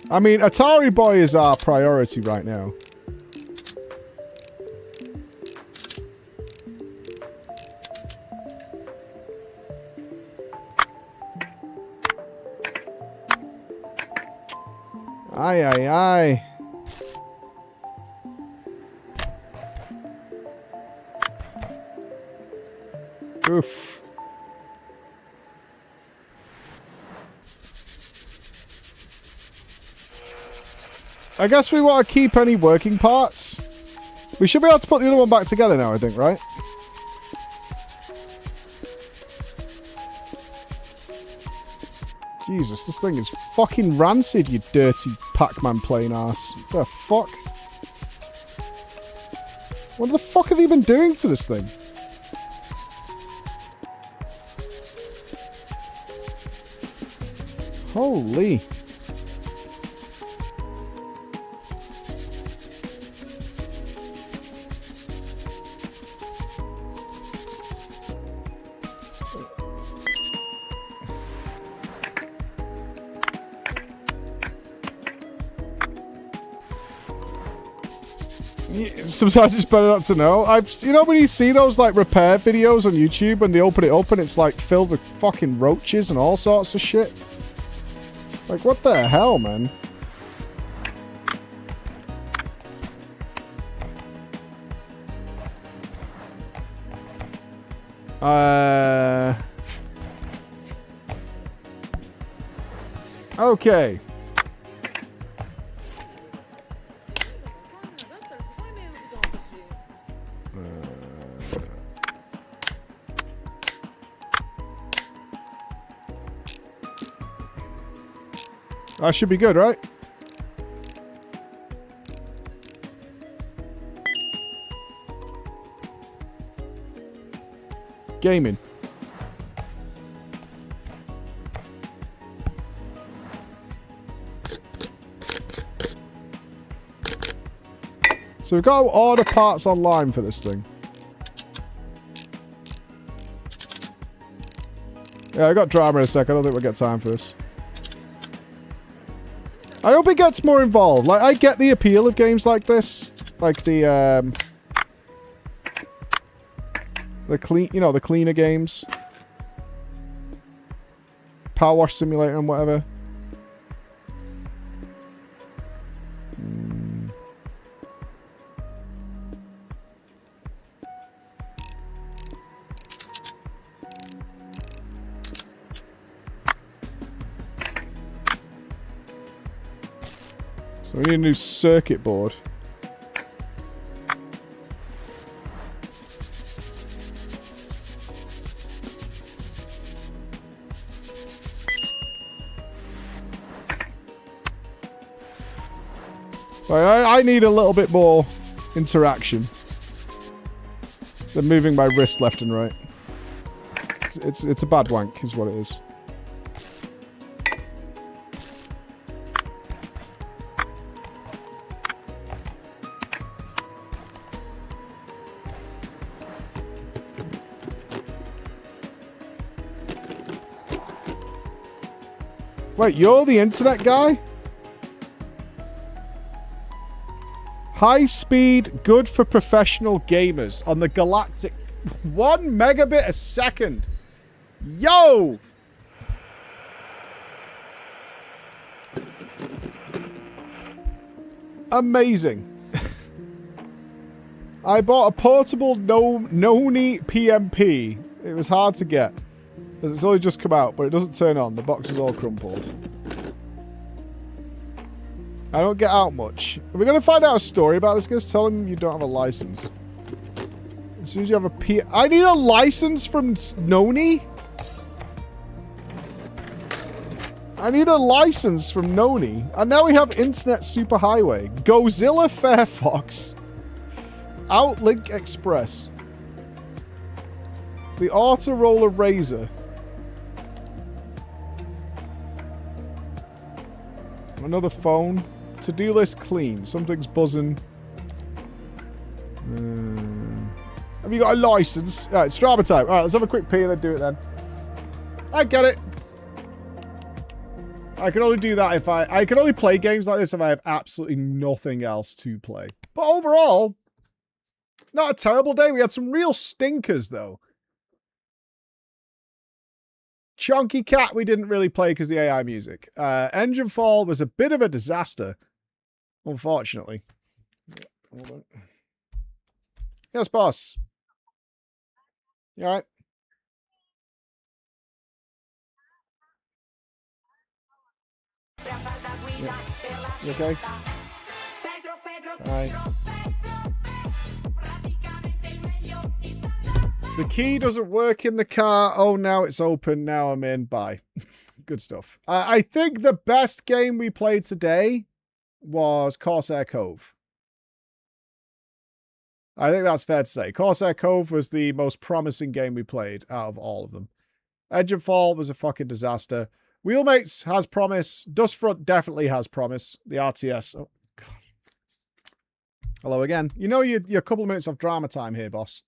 I mean, Atari Boy is our priority right now. Aye, aye, aye. Oof. I guess we want to keep any working parts. We should be able to put the other one back together now, I think, right? Jesus, this thing is fucking rancid, you dirty Pac-Man playing ass. What the fuck? What the fuck have you been doing to this thing? Holy. Sometimes it's better not to know. You know when you see those like repair videos on YouTube and they open it up and it's like filled with fucking roaches and all sorts of shit? Like what the hell, man? Okay. That should be good, right? Gaming. So we've got to order parts online for this thing. Yeah, I got drama in a sec. I don't think we'll get time for this. I hope it gets more involved. Like, I get the appeal of games like this. Like the clean, you know, the cleaner games. Power Wash Simulator and whatever. So we need a new circuit board. I need a little bit more interaction than moving my wrist left and right. It's a bad wank, is what it is. Wait, you're the internet guy? High speed, good for professional gamers on the galactic. 1 megabit a second. Yo! Amazing. I bought a portable Noni PMP. It was hard to get. Because it's only just come out, but it doesn't turn on. The box is all crumpled. I don't get out much. Are we going to find out a story about this? Guys, tell him you don't have a license. As soon as you have a P... I need a license from Noni? I need a license from Noni. And now we have Internet Superhighway. Godzilla Fairfox. Outlink Express. The Autoroller Razor. Another phone. To-do list clean. Something's buzzing. Have you got a license? Alright, it's drama time. Alright, let's have a quick pee and then do it then. I get it. I can only do that if I can only play games like this if I have absolutely nothing else to play. But overall, not a terrible day. We had some real stinkers though. Chunky Cat we didn't really play because the AI music. Engine Fall was a bit of a disaster, unfortunately. Hold on. Yes, boss. You alright? Yeah. You okay? Alright. The key doesn't work in the car. Oh, now it's open. Now I'm in. Bye. Good stuff. I think the best game we played today was Corsair Cove. I think that's fair to say. Corsair Cove was the most promising game we played out of all of them. Edge of Fall was a fucking disaster. Wheelmates has promise. Dustfront definitely has promise. The RTS. Oh, God. Hello again. You know you're a couple of minutes of drama time here, boss.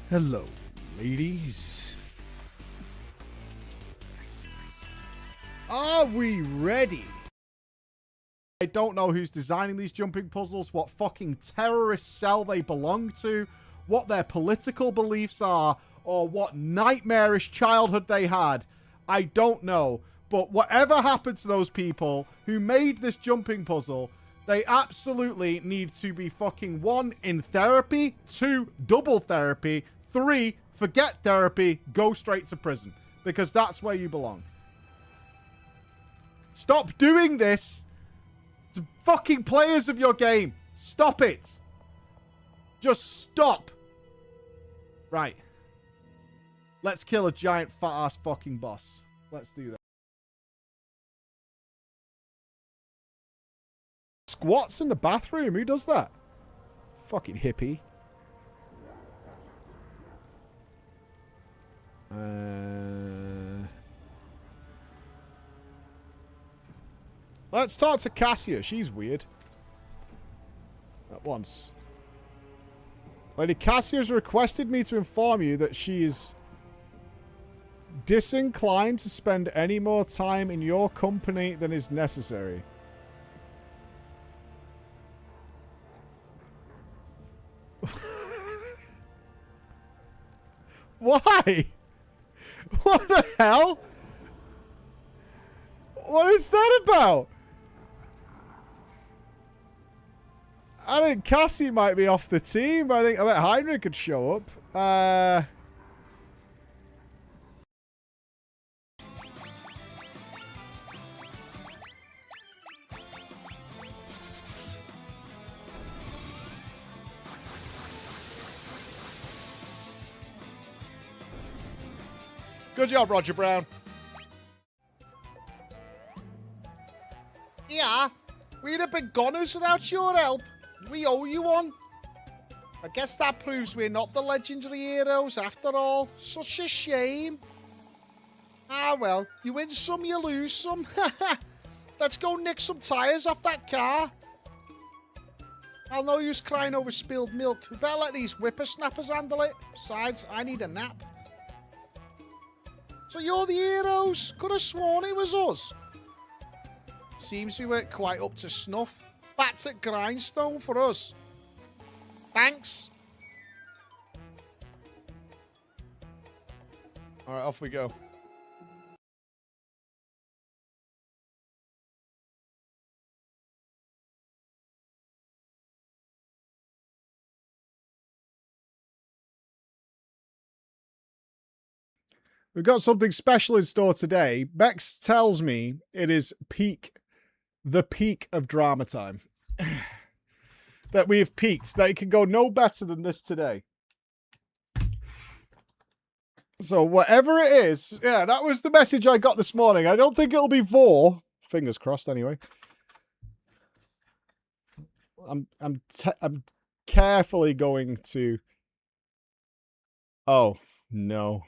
Hello, ladies. Are we ready? I don't know who's designing these jumping puzzles, what fucking terrorist cell they belong to, what their political beliefs are, or what nightmarish childhood they had. I don't know. But whatever happened to those people who made this jumping puzzle, they absolutely need to be fucking 1, in therapy, 2, double therapy, 3, forget therapy, go straight to prison. Because that's where you belong. Stop doing this to fucking players of your game. Stop it. Just stop. Right. Let's kill a giant fat ass fucking boss. Let's do that. Squats in the bathroom? Who does that? Fucking hippie. Let's talk to Cassia. She's weird. At once. Lady Cassia has requested me to inform you that she is disinclined to spend any more time in your company than is necessary. Why? What the hell? What is that about? I think Cassie might be off the team. I bet Heinrich could show up. Good job, Roger Brown. Yeah, we'd have been goners without your help. We owe you one. I guess that proves we're not the legendary heroes after all. Such a shame. Ah, well, you win some, you lose some. Let's go nick some tyres off that car. I'll no use crying over spilled milk. We better let these whippersnappers handle it. Besides, I need a nap. So you're the heroes? Could have sworn it was us. Seems we weren't quite up to snuff. Bats at grindstone for us. Thanks. Alright, off we go. We've got something special in store today. Bex tells me it is the peak of drama time. That we have peaked. That it can go no better than this today. So whatever it is, yeah, that was the message I got this morning. I don't think it'll be Vor. Fingers crossed anyway. I'm carefully going to... Oh, no.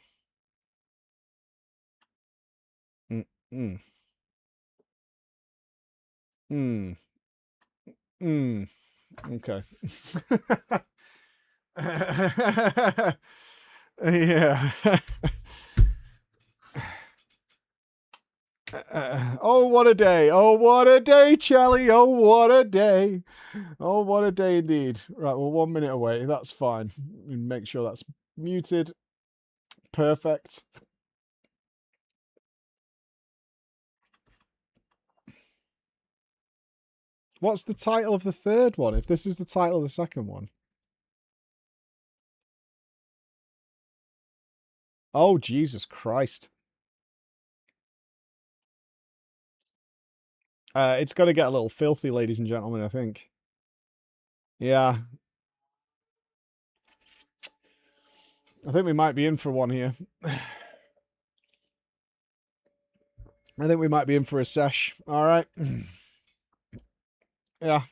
Okay. Yeah. Oh, what a day. Oh, what a day, Chelly. Oh, what a day. Oh, what a day indeed. Right, well, 1 minute away. That's fine. Make sure that's muted. Perfect. What's the title of the third one, if this is the title of the second one? Oh, Jesus Christ. It's got to get a little filthy, ladies and gentlemen, I think. Yeah. I think we might be in for one here. I think we might be in for a sesh. All right. Yeah.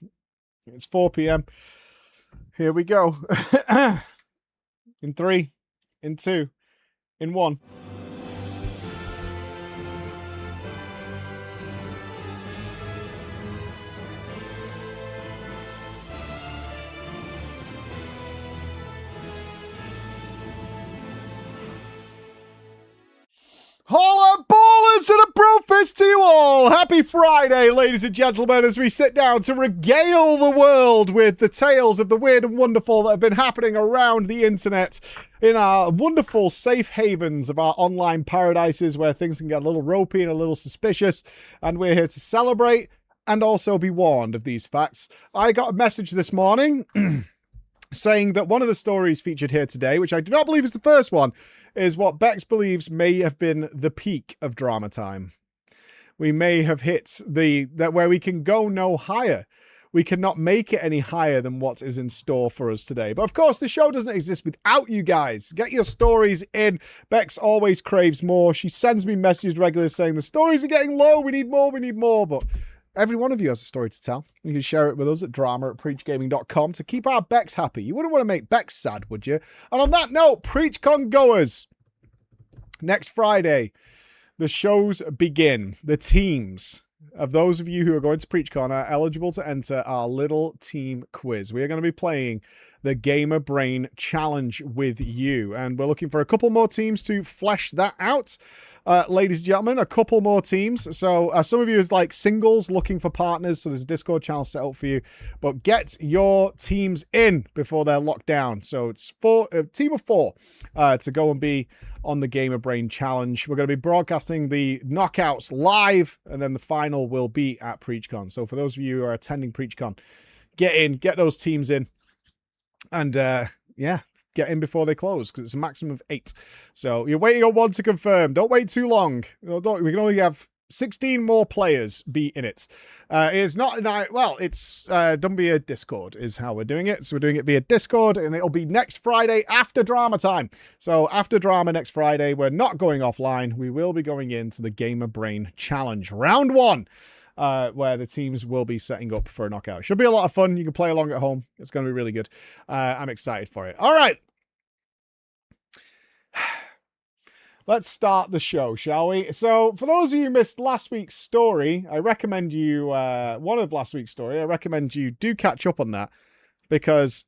It's 4 p.m. Here we go. In 3, in 2, in 1. Holla ballers and a bro fist to you all! Happy Friday, ladies and gentlemen, as we sit down to regale the world with the tales of the weird and wonderful that have been happening around the internet in our wonderful safe havens of our online paradises where things can get a little ropey and a little suspicious, and we're here to celebrate and also be warned of these facts. I got a message this morning saying that one of the stories featured here today, which I do not believe is the first one, is what Bex believes may have been the peak of drama time. We may have hit that where we can go no higher. We cannot make it any higher than what is in store for us today. But of course, the show doesn't exist without you guys. Get your stories in. Bex always craves more. She sends me messages regularly saying the stories are getting low. We need more. But every one of you has a story to tell. You can share it with us at drama@preachgaming.com to keep our Bex happy. You wouldn't want to make Bex sad, would you? And on that note, PreachCon goers, Next Friday, the shows begin. The teams of those of you who are going to PreachCon are eligible to enter our little team quiz. We are going to be playing the Gamer Brain Challenge with you, and we're looking for a couple more teams to flesh that out. Ladies and gentlemen, a couple more teams. So some of you is like singles looking for partners, so there's a Discord channel set up for you, but get your teams in before they're locked down. So it's a team of 4 to go and be on the Gamer Brain Challenge. We're going to be broadcasting the knockouts live, and then the final will be at PreachCon. So for those of you who are attending PreachCon, get in, get those teams in, and yeah, get in before they close, because it's a maximum of 8. So you're waiting on 1 to confirm. Don't wait too long. We can only have 16 more players be in it. It's not, well, it's done via Discord is how we're doing it. So we're doing it via Discord, and it'll be next Friday after drama time. So after drama next Friday, we're not going offline. We will be going into the Gamer Brain Challenge round 1. Where the teams will be setting up for a knockout. Should be a lot of fun. You can play along at home. It's going to be really good. I'm excited for it. All right. Let's start the show, shall we? So, for those of you who missed last week's story, I recommend you, one of last week's story, I recommend you do catch up on that, because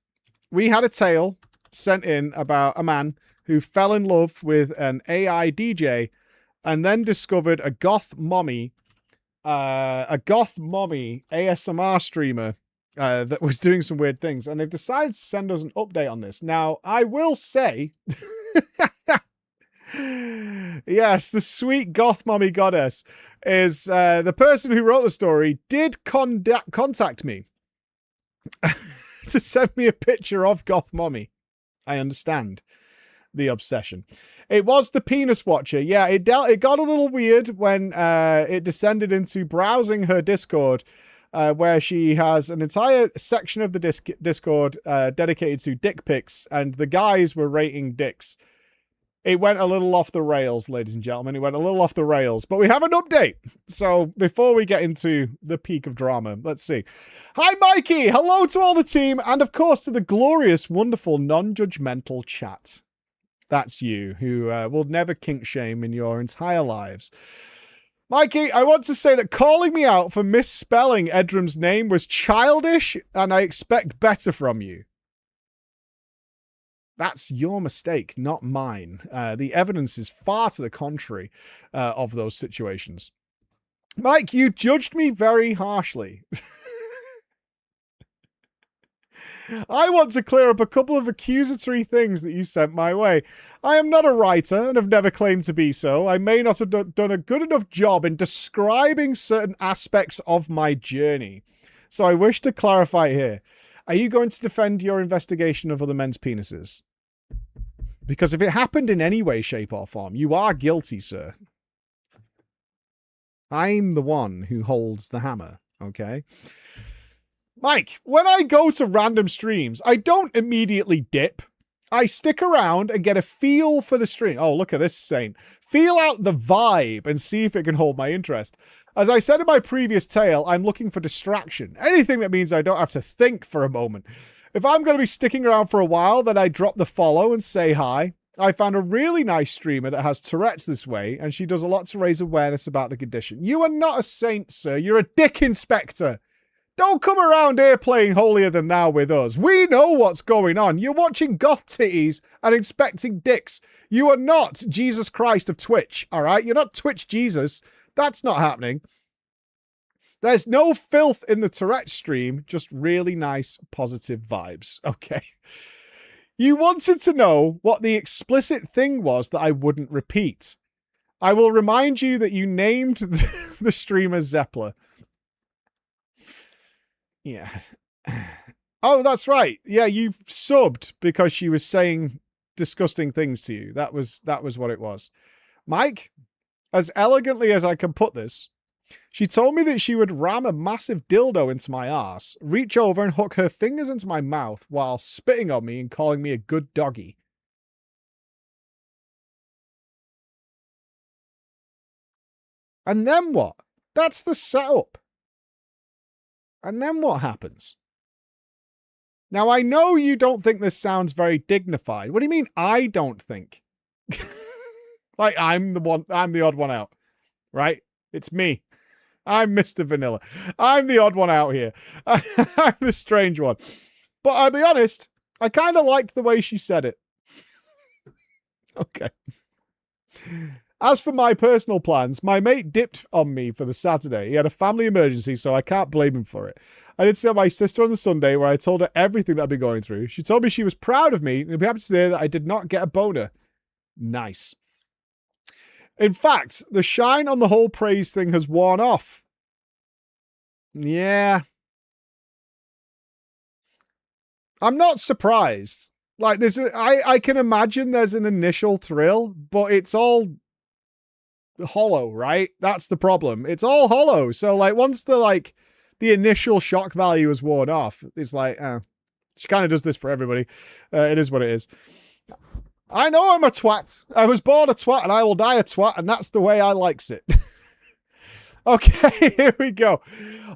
we had a tale sent in about a man who fell in love with an AI DJ and then discovered a goth mommy ASMR streamer that was doing some weird things, and they've decided to send us an update on this. Now, I will say, yes, the sweet goth mommy goddess is the person who wrote the story did contact me to send me a picture of goth mommy. I understand the obsession. It was the penis watcher. Yeah, it got a little weird when it descended into browsing her Discord, where she has an entire section of the Discord dedicated to dick pics, and the guys were rating dicks. It went a little off the rails, ladies and gentlemen. It went a little off the rails, but we have an update. So before we get into the peak of drama, let's see. Hi, Mikey. Hello to all the team, and of course to the glorious, wonderful, non-judgmental chat. That's you, who will never kink shame in your entire lives. Mikey, I want to say that calling me out for misspelling Edrum's name was childish, and I expect better from you. That's your mistake, not mine. The evidence is far to the contrary of those situations. Mike, you judged me very harshly. I want to clear up a couple of accusatory things that you sent my way. I am not a writer and have never claimed to be so. I may not have done a good enough job in describing certain aspects of my journey. So I wish to clarify here. Are you going to defend your investigation of other men's penises? Because if it happened in any way, shape, or form, you are guilty, sir. I'm the one who holds the hammer, okay? Mike, when I go to random streams, I don't immediately dip. I stick around and get a feel for the stream. Oh, look at this saint. Feel out the vibe and see if it can hold my interest. As I said in my previous tale, I'm looking for distraction. Anything that means I don't have to think for a moment. If I'm going to be sticking around for a while, then I drop the follow and say hi. I found a really nice streamer that has Tourette's this way, and she does a lot to raise awareness about the condition. You are not a saint, sir. You're a dick inspector. Don't come around here playing holier than thou with us. We know what's going on. You're watching goth titties and inspecting dicks. You are not Jesus Christ of Twitch, all right? You're not Twitch Jesus. That's not happening. There's no filth in the Tourette stream, just really nice, positive vibes, okay? You wanted to know what the explicit thing was that I wouldn't repeat. I will remind you that you named the streamer Zeppler. Yeah. Oh, that's right. Yeah, you subbed because she was saying disgusting things to you. That was what it was. Mike, as elegantly as I can put this, she told me that she would ram a massive dildo into my arse, reach over and hook her fingers into my mouth while spitting on me and calling me a good doggy. And then what? That's the setup. And then what happens? Now, I know you don't think this sounds very dignified. What do you mean, I don't think? Like I'm the odd one out, right? It's me. I'm Mr. Vanilla. I'm the odd one out here. I'm the strange one. But I'll be honest, I kind of liked the way she said it. Okay. As for my personal plans, my mate dipped on me for the Saturday. He had a family emergency, so I can't blame him for it. I did see my sister on the Sunday where I told her everything that I'd been going through. She told me she was proud of me and be happy to hear that I did not get a boner. Nice. In fact, the shine on the whole praise thing has worn off. Yeah. I'm not surprised. Like, I can imagine there's an initial thrill, but it's all hollow, right? That's the problem. It's all hollow. So, like, once the initial shock value is worn off, it's like, she kind of does this for everybody. It is what it is. I know I'm a twat. I was born a twat and I will die a twat, and that's the way I likes it. Okay, here we go.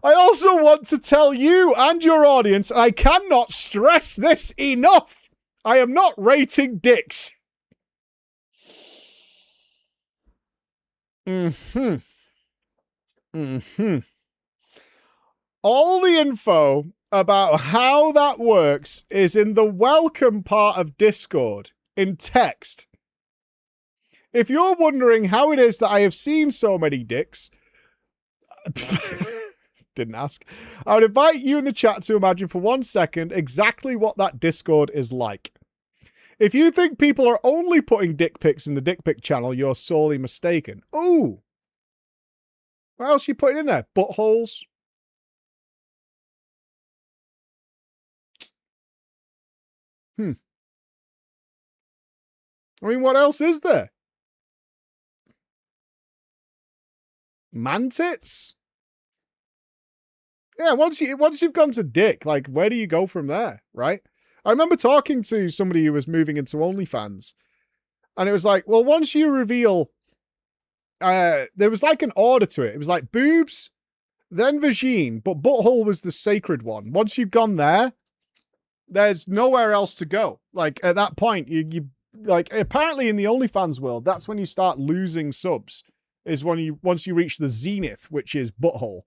I also want to tell you and your audience, I cannot stress this enough. I am not rating dicks. All the info about how that works is in the welcome part of Discord, in text. If you're wondering how it is that I have seen so many dicks, didn't ask, I would invite you in the chat to imagine for 1 second exactly what that Discord is like. If you think people are only putting dick pics in the dick pic channel, you're sorely mistaken. Ooh. What else are you putting in there? Buttholes? I mean, what else is there? Man-tits? Yeah, once you've gone to dick, like, where do you go from there, right? I remember talking to somebody who was moving into OnlyFans, and it was like, well, once you reveal, there was like an order to it. It was like boobs, then vagine, but butthole was the sacred one. Once you've gone there, there's nowhere else to go. Like, at that point, you like, apparently in the OnlyFans world, that's when you start losing subs, is once you reach the zenith, which is butthole.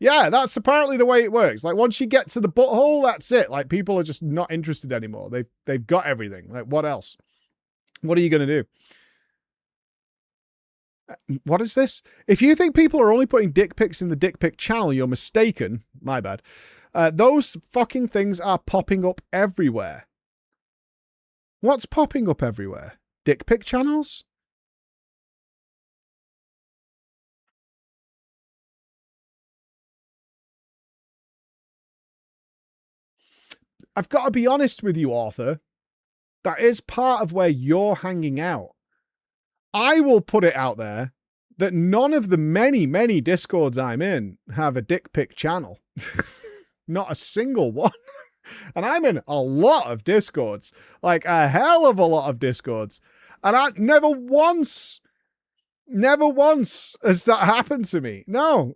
Yeah, that's apparently the way it works. Like, once you get to the butthole, that's it. Like, people are just not interested anymore. They've got everything. Like, what else? What are you going to do? What is this? If you think people are only putting dick pics in the dick pic channel, you're mistaken. My bad. Those fucking things are popping up everywhere. What's popping up everywhere? Dick pic channels? I've got to be honest with you, Arthur. That is part of where you're hanging out. I will put it out there that none of the many, many Discords I'm in have a dick pic channel. Not a single one. And I'm in a lot of Discords. Like, a hell of a lot of Discords. And I never once has that happened to me. No.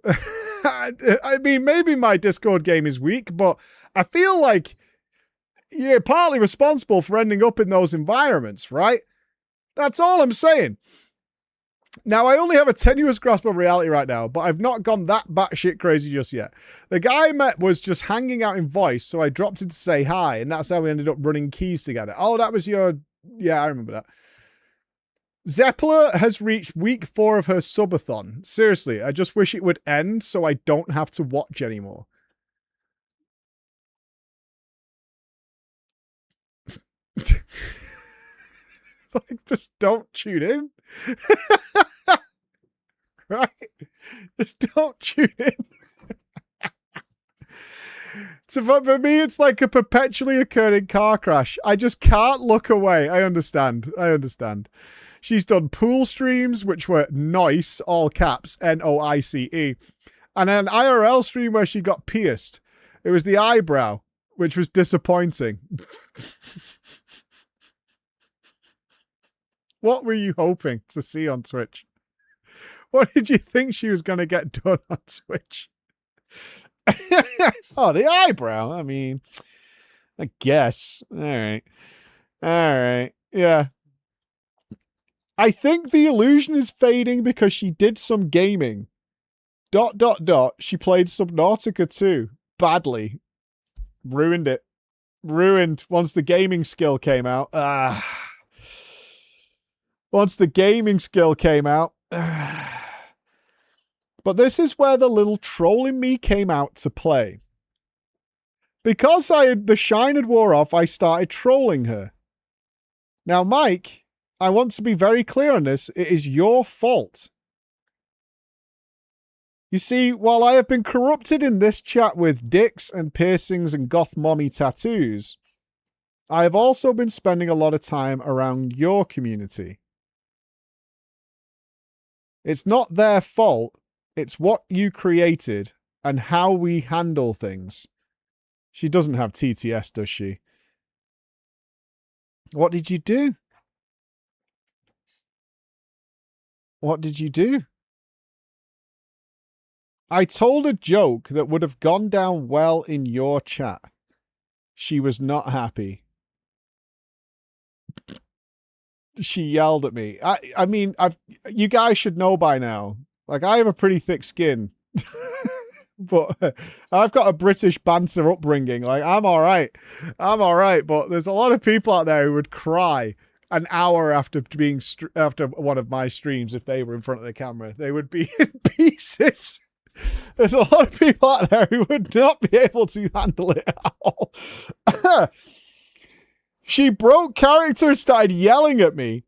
I mean, maybe my Discord game is weak, but I feel like you're partly responsible for ending up in those environments, right? That's all I'm saying. Now, I only have a tenuous grasp of reality right now, but I've not gone that batshit crazy just yet. The guy I met was just hanging out in voice, so I dropped in to say hi, and that's how we ended up running keys together. Oh, that was your... Yeah, I remember that. Zeppler has reached week 4 of her subathon. Seriously, I just wish it would end so I don't have to watch anymore. Like, just don't tune in. Right? Just don't tune in. So for me, it's like a perpetually occurring car crash. I just can't look away. I understand. She's done pool streams, which were nice, all caps, Noice. And an IRL stream where she got pierced. It was the eyebrow, which was disappointing. What were you hoping to see on Twitch? What did you think she was going to get done on Twitch? Oh, the eyebrow. I mean, I guess. All right. Yeah. I think the illusion is fading because she did some gaming. ... She played Subnautica 2. Badly. Ruined it. Ruined once the gaming skill came out. Once the gaming skill came out. But this is where the little troll in me came out to play. Because the shine had wore off, I started trolling her. Now, Mike, I want to be very clear on this. It is your fault. You see, while I have been corrupted in this chat with dicks and piercings and goth mommy tattoos, I have also been spending a lot of time around your community. It's not their fault. It's what you created and how we handle things. She doesn't have TTS, does she? What did you do? What did you do? I told a joke that would have gone down well in your chat. She was not happy. She yelled at me. I mean, you guys should know by now. Like, I have a pretty thick skin. But I've got a British banter upbringing. Like, I'm all right. I'm all right. But there's a lot of people out there who would cry an hour after after one of my streams if they were in front of the camera. They would be in pieces. There's a lot of people out there who would not be able to handle it at all. She broke character and started yelling at me,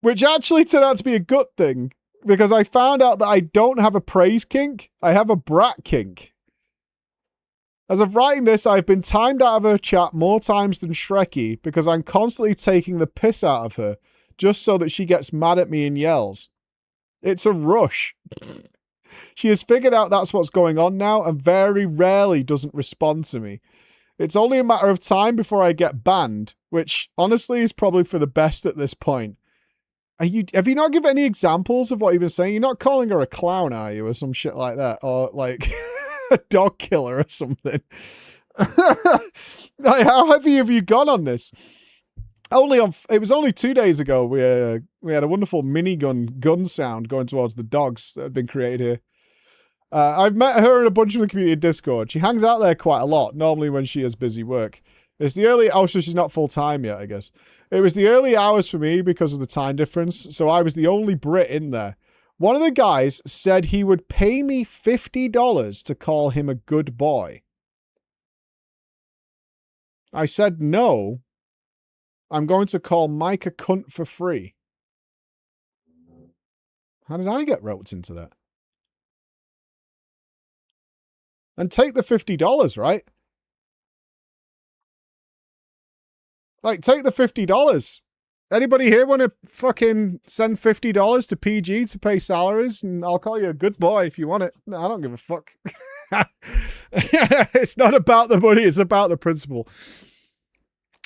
which actually turned out to be a good thing. Because I found out that I don't have a praise kink. I have a brat kink. As of writing this, I've been timed out of her chat more times than Shrekky because I'm constantly taking the piss out of her just so that she gets mad at me and yells. It's a rush. She has figured out that's what's going on now and very rarely doesn't respond to me. It's only a matter of time before I get banned, which honestly is probably for the best at this point. Have you not given any examples of what you've been saying? You're not calling her a clown, are you? Or some shit like that? Or like a dog killer or something? Like, how heavy have you gone on this? It was only 2 days ago we had a wonderful minigun gun sound going towards the dogs that had been created here. I've met her in a bunch of the community Discord. She hangs out there quite a lot, normally when she has busy work. It's the early... Oh, so she's not full-time yet, I guess. It was the early hours for me because of the time difference, so I was the only Brit in there. One of the guys said he would pay me $50 to call him a good boy. I said no. I'm going to call Mike a cunt for free. How did I get roped into that? And take the $50, right? Like, take the $50. Anybody here want to fucking send $50 to PG to pay salaries? And I'll call you a good boy if you want it. No, I don't give a fuck. It's not about the money. It's about the principle.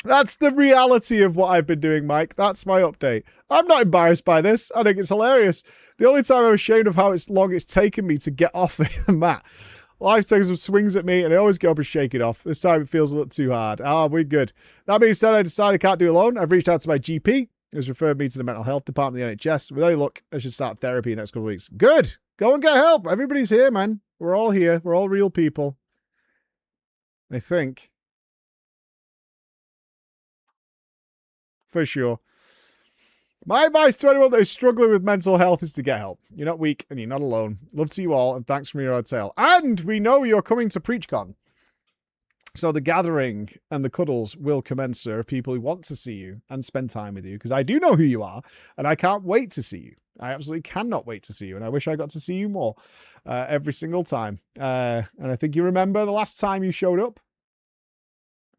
That's the reality of what I've been doing, Mike. That's my update. I'm not embarrassed by this. I think it's hilarious. The only time I'm ashamed of how long it's taken me to get off the mat. Life takes some swings at me, and I always get up and shake it off. This time it feels a little too hard. We're good. That being said, I decided I can't do it alone. I've reached out to my GP, who's referred me to the mental health department of the NHS. With any luck, I should start therapy in the next couple of weeks. Good. Go and get help. Everybody's here, man. We're all here. We're all real people. I think. For sure. My advice to anyone that is struggling with mental health is to get help. You're not weak and you're not alone. Love to you all and thanks from your odd tale. And we know you're coming to PreachCon. So the gathering and the cuddles will commence, sir, of people who want to see you and spend time with you. Because I do know who you are and I can't wait to see you. I absolutely cannot wait to see you. And I wish I got to see you more every single time. And I think you remember the last time you showed up.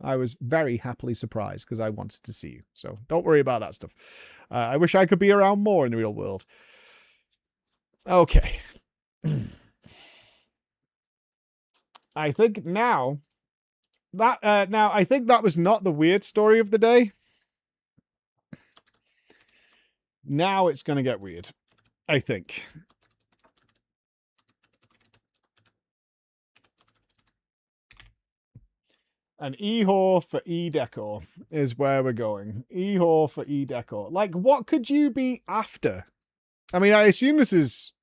I was very happily surprised because I wanted to see you. So don't worry about that stuff. I wish I could be around more in the real world. Okay. I think now that I think that was not the weird story of the day. Now it's going to get weird. I think. And E-Whore for E-Decor is where we're going. E-Whore for E-Decor. Like, what could you be after? I mean, I assume this is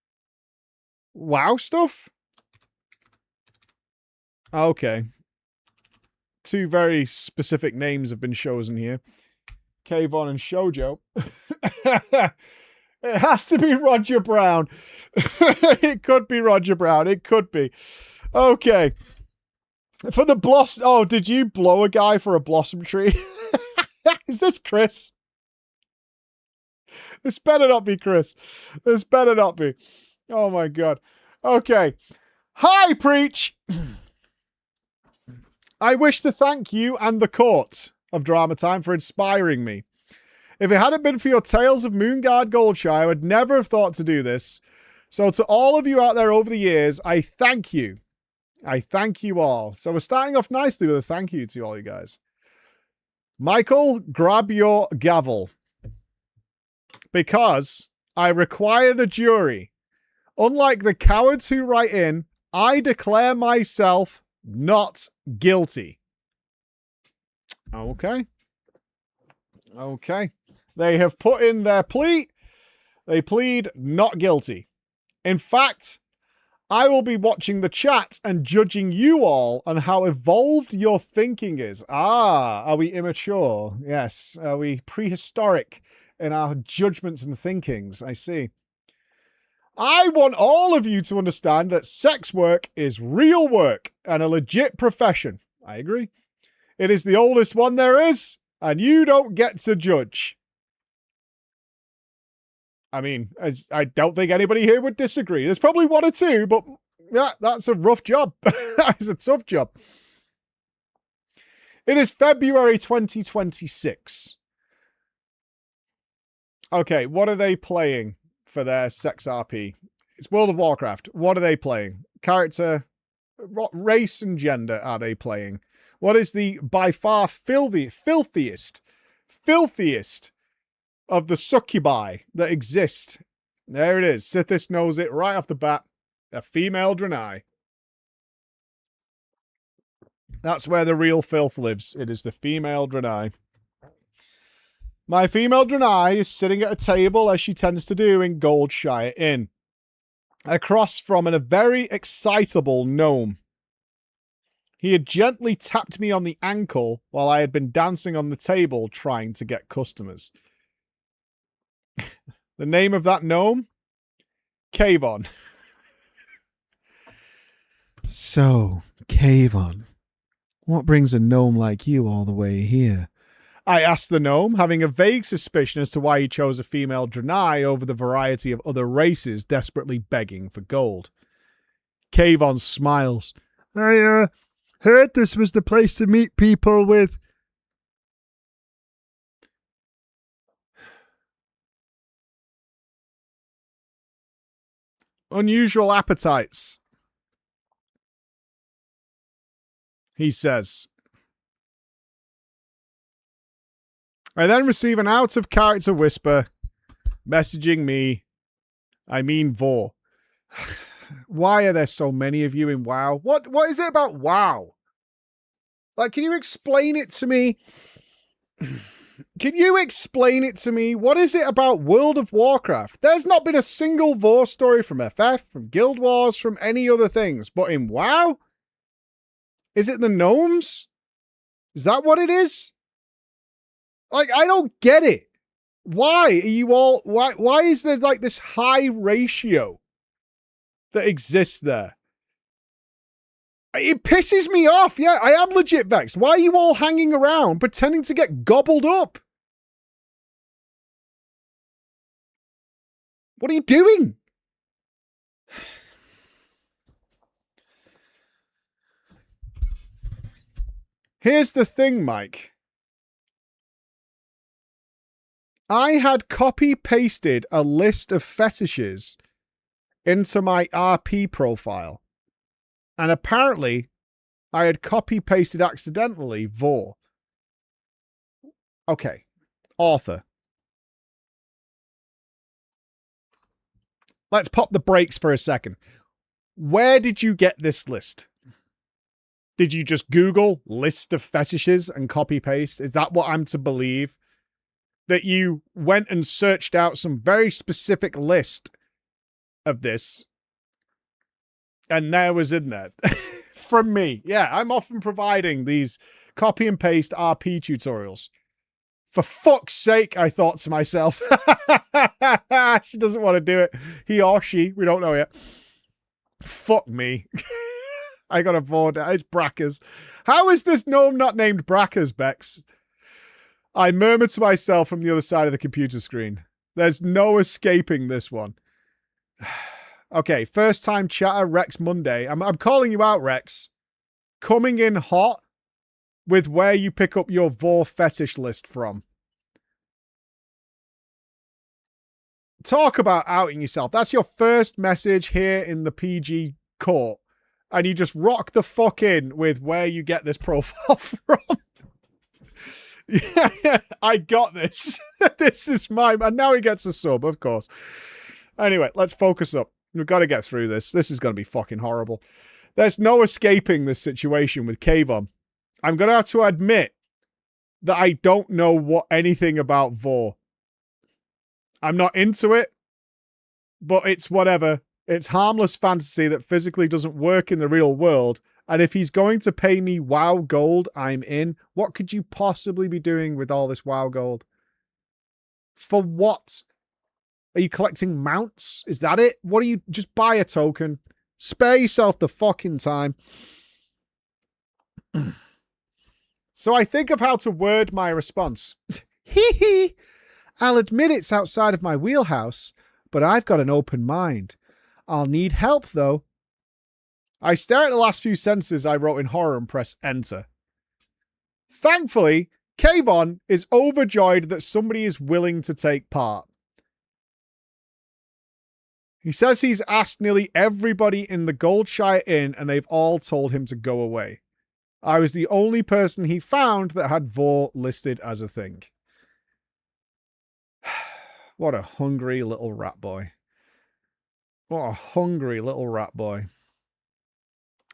WoW stuff? Okay. Two very specific names have been chosen here. Kayvon and Shoujo. It has to be Roger Brown. It could be Roger Brown. It could be. Okay. For the blossom... Oh, did you blow a guy for a blossom tree? Is this Chris? This better not be Chris. This better not be. Oh my god. Okay. Hi, Preach! I wish to thank you and the court of Drama Time for inspiring me. If it hadn't been for your Tales of Moonguard Goldshire, I would never have thought to do this. So to all of you out there over the years, I thank you. I thank you all. So we're starting off nicely with a thank you to all you guys. Michael, grab your gavel. Because I require the jury. Unlike the cowards who write in, I declare myself not guilty. Okay. Okay. They have put in their plea. They plead not guilty. In fact, I will be watching the chat and judging you all on how evolved your thinking is. Ah, are we immature? Yes. Are we prehistoric in our judgments and thinkings? I see. I want all of you to understand that sex work is real work and a legit profession. I agree. It is the oldest one there is, and you don't get to judge. I mean, I don't think anybody here would disagree. There's probably one or two, but yeah, that's a rough job. That's a tough job. It is February 2026. Okay, what are they playing for their sex RP? It's World of Warcraft. What are they playing? Character, what race and gender are they playing? What is the by far filthiest of the succubi that exist? There it is. Sithis knows it right off the bat. A female Draenei. That's where the real filth lives. It is the female Draenei. My female Draenei is sitting at a table, as she tends to do in Goldshire Inn, across from a very excitable gnome. He had gently tapped me on the ankle while I had been dancing on the table trying to get customers. The name of that gnome? Kayvon. So, Kayvon, what brings a gnome like you all the way here? I asked the gnome, having a vague suspicion as to why he chose a female Draenei over the variety of other races desperately begging for gold. Kayvon smiles. I heard this was the place to meet people with... unusual appetites. He says. I then receive an out-of-character whisper messaging me, I mean Vor. Why are there so many of you in WoW? What is it about WoW? Like, can you explain it to me? Can you explain it to me? What is it about World of Warcraft? There's not been a single Vor story from FF, from Guild Wars, from any other things. But in WoW? Is it the gnomes? Is that what it is? Like, I don't get it. Why are you all... Why is there, like, this high ratio that exists there? It pisses me off. Yeah, I am legit vexed. Why are you all hanging around pretending to get gobbled up? What are you doing? Here's the thing, Mike. I had copy-pasted a list of fetishes into my RP profile. And apparently, I had copy-pasted accidentally Vor. Okay. Author. Let's pop the brakes for a second. Where did you get this list? Did you just Google list of fetishes and copy paste? Is that what I'm to believe? That you went and searched out some very specific list of this and there was in there from me. Yeah, I'm often providing these copy and paste RP tutorials. For fuck's sake, I thought to myself. She doesn't want to do it. He or she, we don't know yet. Fuck me. I got a board. It's Brackers. How is this gnome not named Brackers, Bex? I murmured to myself from the other side of the computer screen. There's no escaping this one. Okay, first time chatter, Rex Monday. I'm calling you out, Rex. Coming in hot with where you pick up your vor fetish list from. Talk about outing yourself. That's your first message here in the PG court. And you just rock the fuck in with where you get this profile from. Yeah, I got this. This is mine. And now he gets a sub, of course. Anyway, let's focus up. We've got to get through this. This is going to be fucking horrible. There's no escaping this situation with Kayvon. I'm going to have to admit that I don't know anything about vor. I'm not into it, but it's whatever. It's harmless fantasy that physically doesn't work in the real world. And if he's going to pay me WoW gold, I'm in. What could you possibly be doing with all this WoW gold? For what? Are you collecting mounts? Is that it? What are you? Just buy a token. Spare yourself the fucking time. So I think of how to word my response. Hee hee. I'll admit it's outside of my wheelhouse, but I've got an open mind. I'll need help, though. I stare at the last few sentences I wrote in horror and press enter. Thankfully, Kayvon is overjoyed that somebody is willing to take part. He says he's asked nearly everybody in the Goldshire Inn and they've all told him to go away. I was the only person he found that had vor listed as a thing. What a hungry little rat boy. What a hungry little rat boy.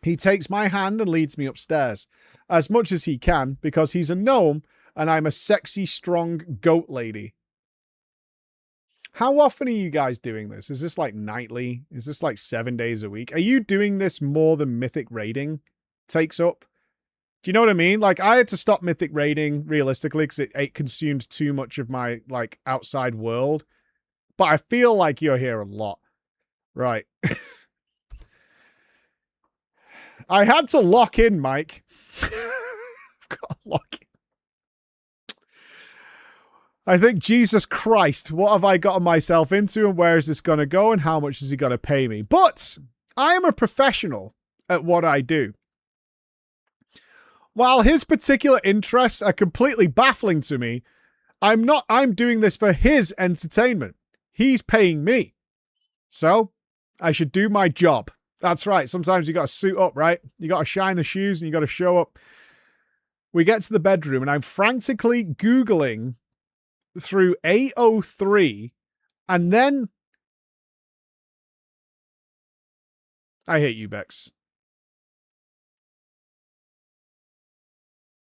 He takes my hand and leads me upstairs, as much as he can, because he's a gnome and I'm a sexy, strong goat lady. How often are you guys doing this? Is this like nightly? Is this like 7 days a week? Are you doing this more than Mythic Raiding takes up? Do you know what I mean? Like, I had to stop Mythic Raiding, realistically, because it consumed too much of my, like, outside world. But I feel like you're here a lot. Right. I had to lock in, Mike. I've got to lock in. I think, Jesus Christ, what have I gotten myself into and where is this going to go and how much is he going to pay me? But I am a professional at what I do. While his particular interests are completely baffling to me, I'm doing this for his entertainment. He's paying me. So I should do my job. That's right. Sometimes you got to suit up, right? You got to shine the shoes and you got to show up. We get to the bedroom and I'm frantically Googling through AO3 and then I hate you, Bex.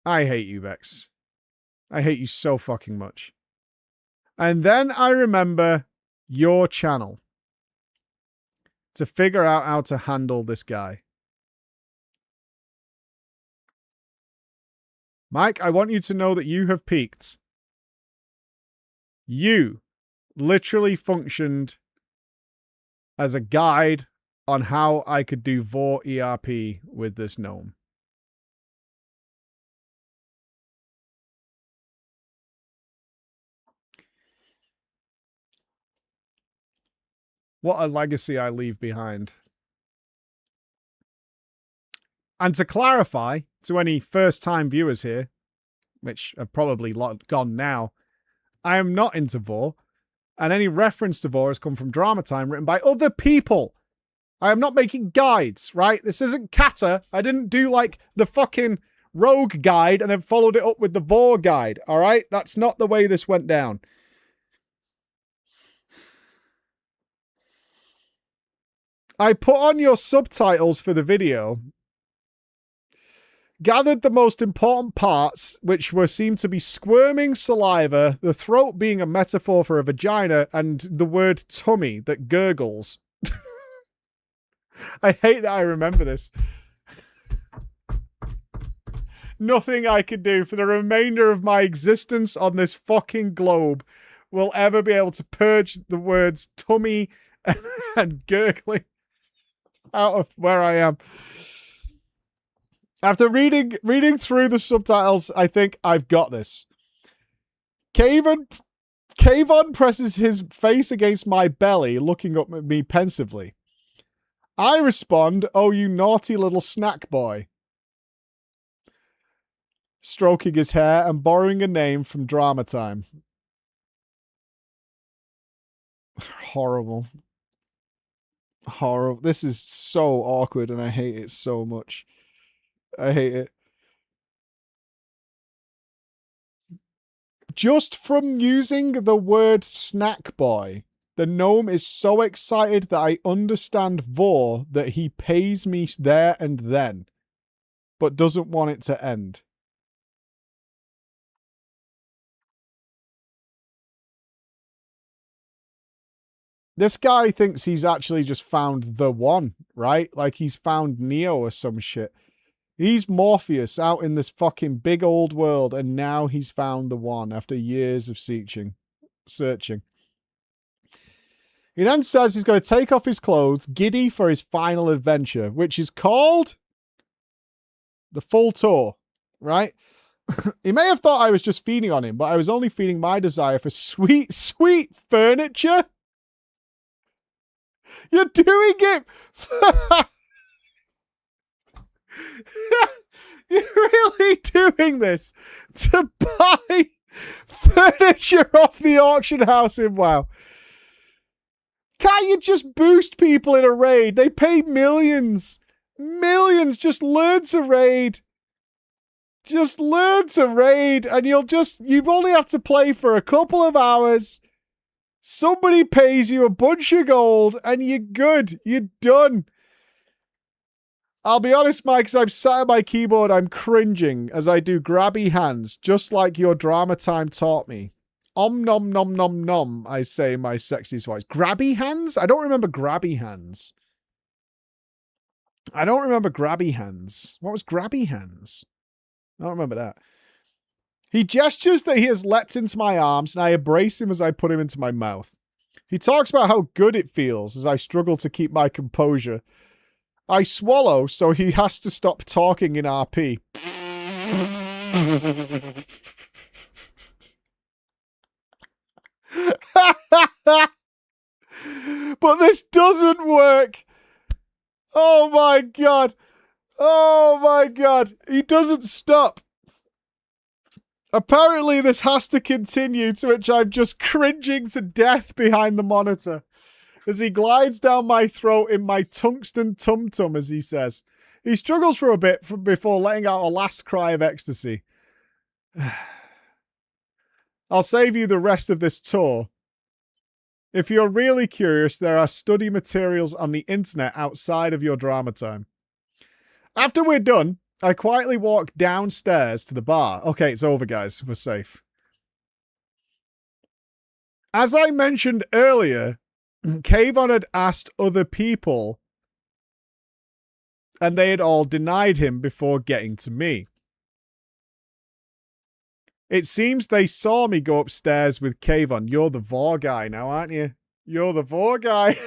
I hate you, Bex. I hate you so fucking much. And then I remember your channel to figure out how to handle this guy. Mike, I want you to know that you have peaked. You literally functioned as a guide on how I could do vor ERP with this gnome. What a legacy I leave behind. And to clarify to any first-time viewers here, which have probably gone now, I am not into vor, and any reference to vor has come from Drama Time written by other people. I am not making guides, right? This isn't Kata. I didn't do like the fucking rogue guide and then followed it up with the vor guide, all right? That's not the way this went down. I put on your subtitles for the video Gathered the most important parts, which were seemed to be squirming saliva, the throat being a metaphor for a vagina, and the word tummy that gurgles. I hate that I remember this. Nothing I can do for the remainder of my existence on this fucking globe will ever be able to purge the words tummy and gurgling out of where I am. After reading through the subtitles, I think I've got this. Kayvon presses his face against my belly, looking up at me pensively. I respond, "Oh, you naughty little snack boy." Stroking his hair and borrowing a name from Drama Time. Horrible. Horrible. This is so awkward and I hate it so much. I hate it. Just from using the word snack boy, the gnome is so excited that I understand Vor that he pays me there and then, but doesn't want it to end. This guy thinks he's actually just found the one, right? Like he's found Neo or some shit. He's Morpheus out in this fucking big old world, and now he's found the one after years of searching. He then says he's going to take off his clothes, giddy for his final adventure, which is called the full tour, right? He may have thought I was just feeding on him, but I was only feeding my desire for sweet, sweet furniture. You're doing it! You're really doing this to buy furniture off the auction house in WoW. Can't you just boost people in a raid? They pay millions. Millions. Just learn to raid. Just learn to raid and you only have to play for a couple of hours. Somebody pays you a bunch of gold and you're good. You're done. I'll be honest, Mike, as I'm sat at my keyboard, I'm cringing as I do grabby hands, just like your Drama Time taught me. Om nom nom nom nom, I say in my sexiest voice. Grabby hands? I don't remember grabby hands. I don't remember grabby hands. What was grabby hands? I don't remember that. He gestures that he has leapt into my arms, and I embrace him as I put him into my mouth. He talks about how good it feels as I struggle to keep my composure. I swallow, so he has to stop talking in RP. But this doesn't work. Oh my god. Oh my god. He doesn't stop. Apparently this has to continue, to which I'm just cringing to death behind the monitor as he glides down my throat in my tungsten tum-tum, as he says. He struggles for a bit before letting out a last cry of ecstasy. I'll save you the rest of this tour. If you're really curious, there are study materials on the internet outside of your Drama Time. After we're done, I quietly walk downstairs to the bar. Okay, it's over, guys. We're safe. As I mentioned earlier, Kayvon had asked other people, and they had all denied him before getting to me. It seems they saw me go upstairs with Kayvon. You're the Vor guy now, aren't you? You're the Vor guy.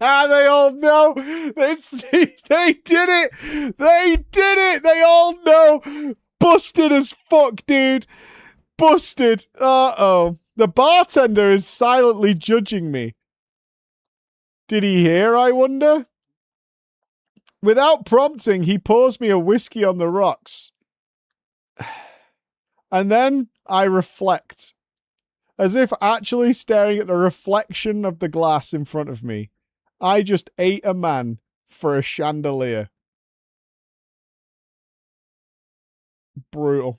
They all know. They did it. They did it. They all know. Busted as fuck, dude. Busted. Uh-oh. The bartender is silently judging me. Did he hear, I wonder? Without prompting, he pours me a whiskey on the rocks. And then I reflect, as if actually staring at the reflection of the glass in front of me. I just ate a man for a chandelier. Brutal.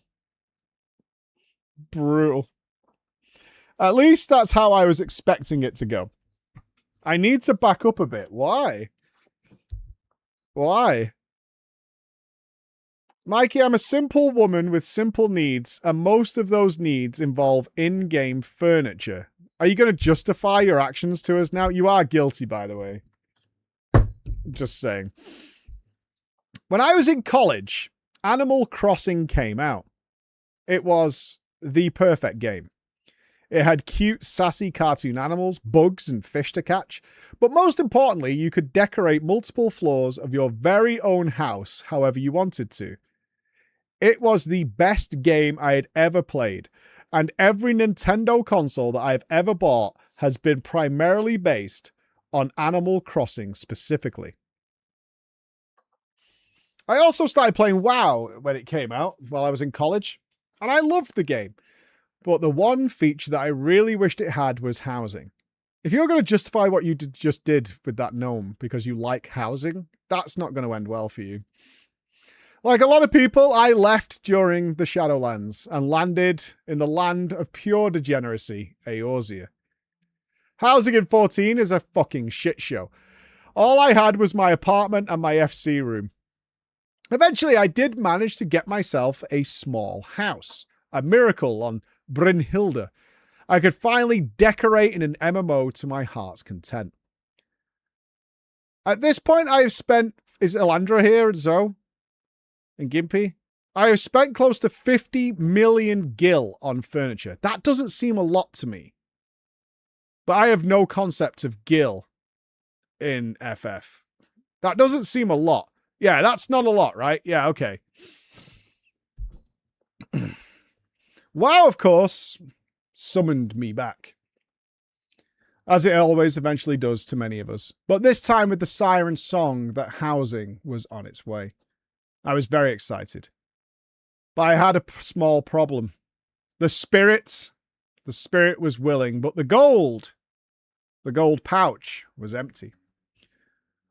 Brutal. At least that's how I was expecting it to go. I need to back up a bit. Why? Why? Mikey, I'm a simple woman with simple needs, and most of those needs involve in-game furniture. Are you going to justify your actions to us now? You are guilty, by the way. Just saying. When I was in college, Animal Crossing came out. It was the perfect game. It had cute, sassy cartoon animals, bugs, and fish to catch. But most importantly, you could decorate multiple floors of your very own house however you wanted to. It was the best game I had ever played, and every Nintendo console that I've ever bought has been primarily based on Animal Crossing specifically. I also started playing WoW when it came out while I was in college, and I loved the game. But the one feature that I really wished it had was housing. If you're going to justify what you just did with that gnome because you like housing, that's not going to end well for you. Like a lot of people, I left during the Shadowlands and landed in the land of pure degeneracy, Eorzea. Housing in 14 is a fucking shit show. All I had was my apartment and my FC room. Eventually, I did manage to get myself a small house. A miracle on Brynhilde. I could finally decorate in an MMO to my heart's content. At this point, I have spent... Is Elandra here, Zoe? And Gimpy? I have spent close to 50 million gil on furniture. That doesn't seem a lot to me. But I have no concept of gil in FF. That doesn't seem a lot. Yeah, that's not a lot, right? Yeah, okay. WoW, of course, summoned me back. As it always eventually does to many of us. But this time with the siren song that housing was on its way. I was very excited. But I had a small problem. The spirit was willing, but the gold pouch was empty.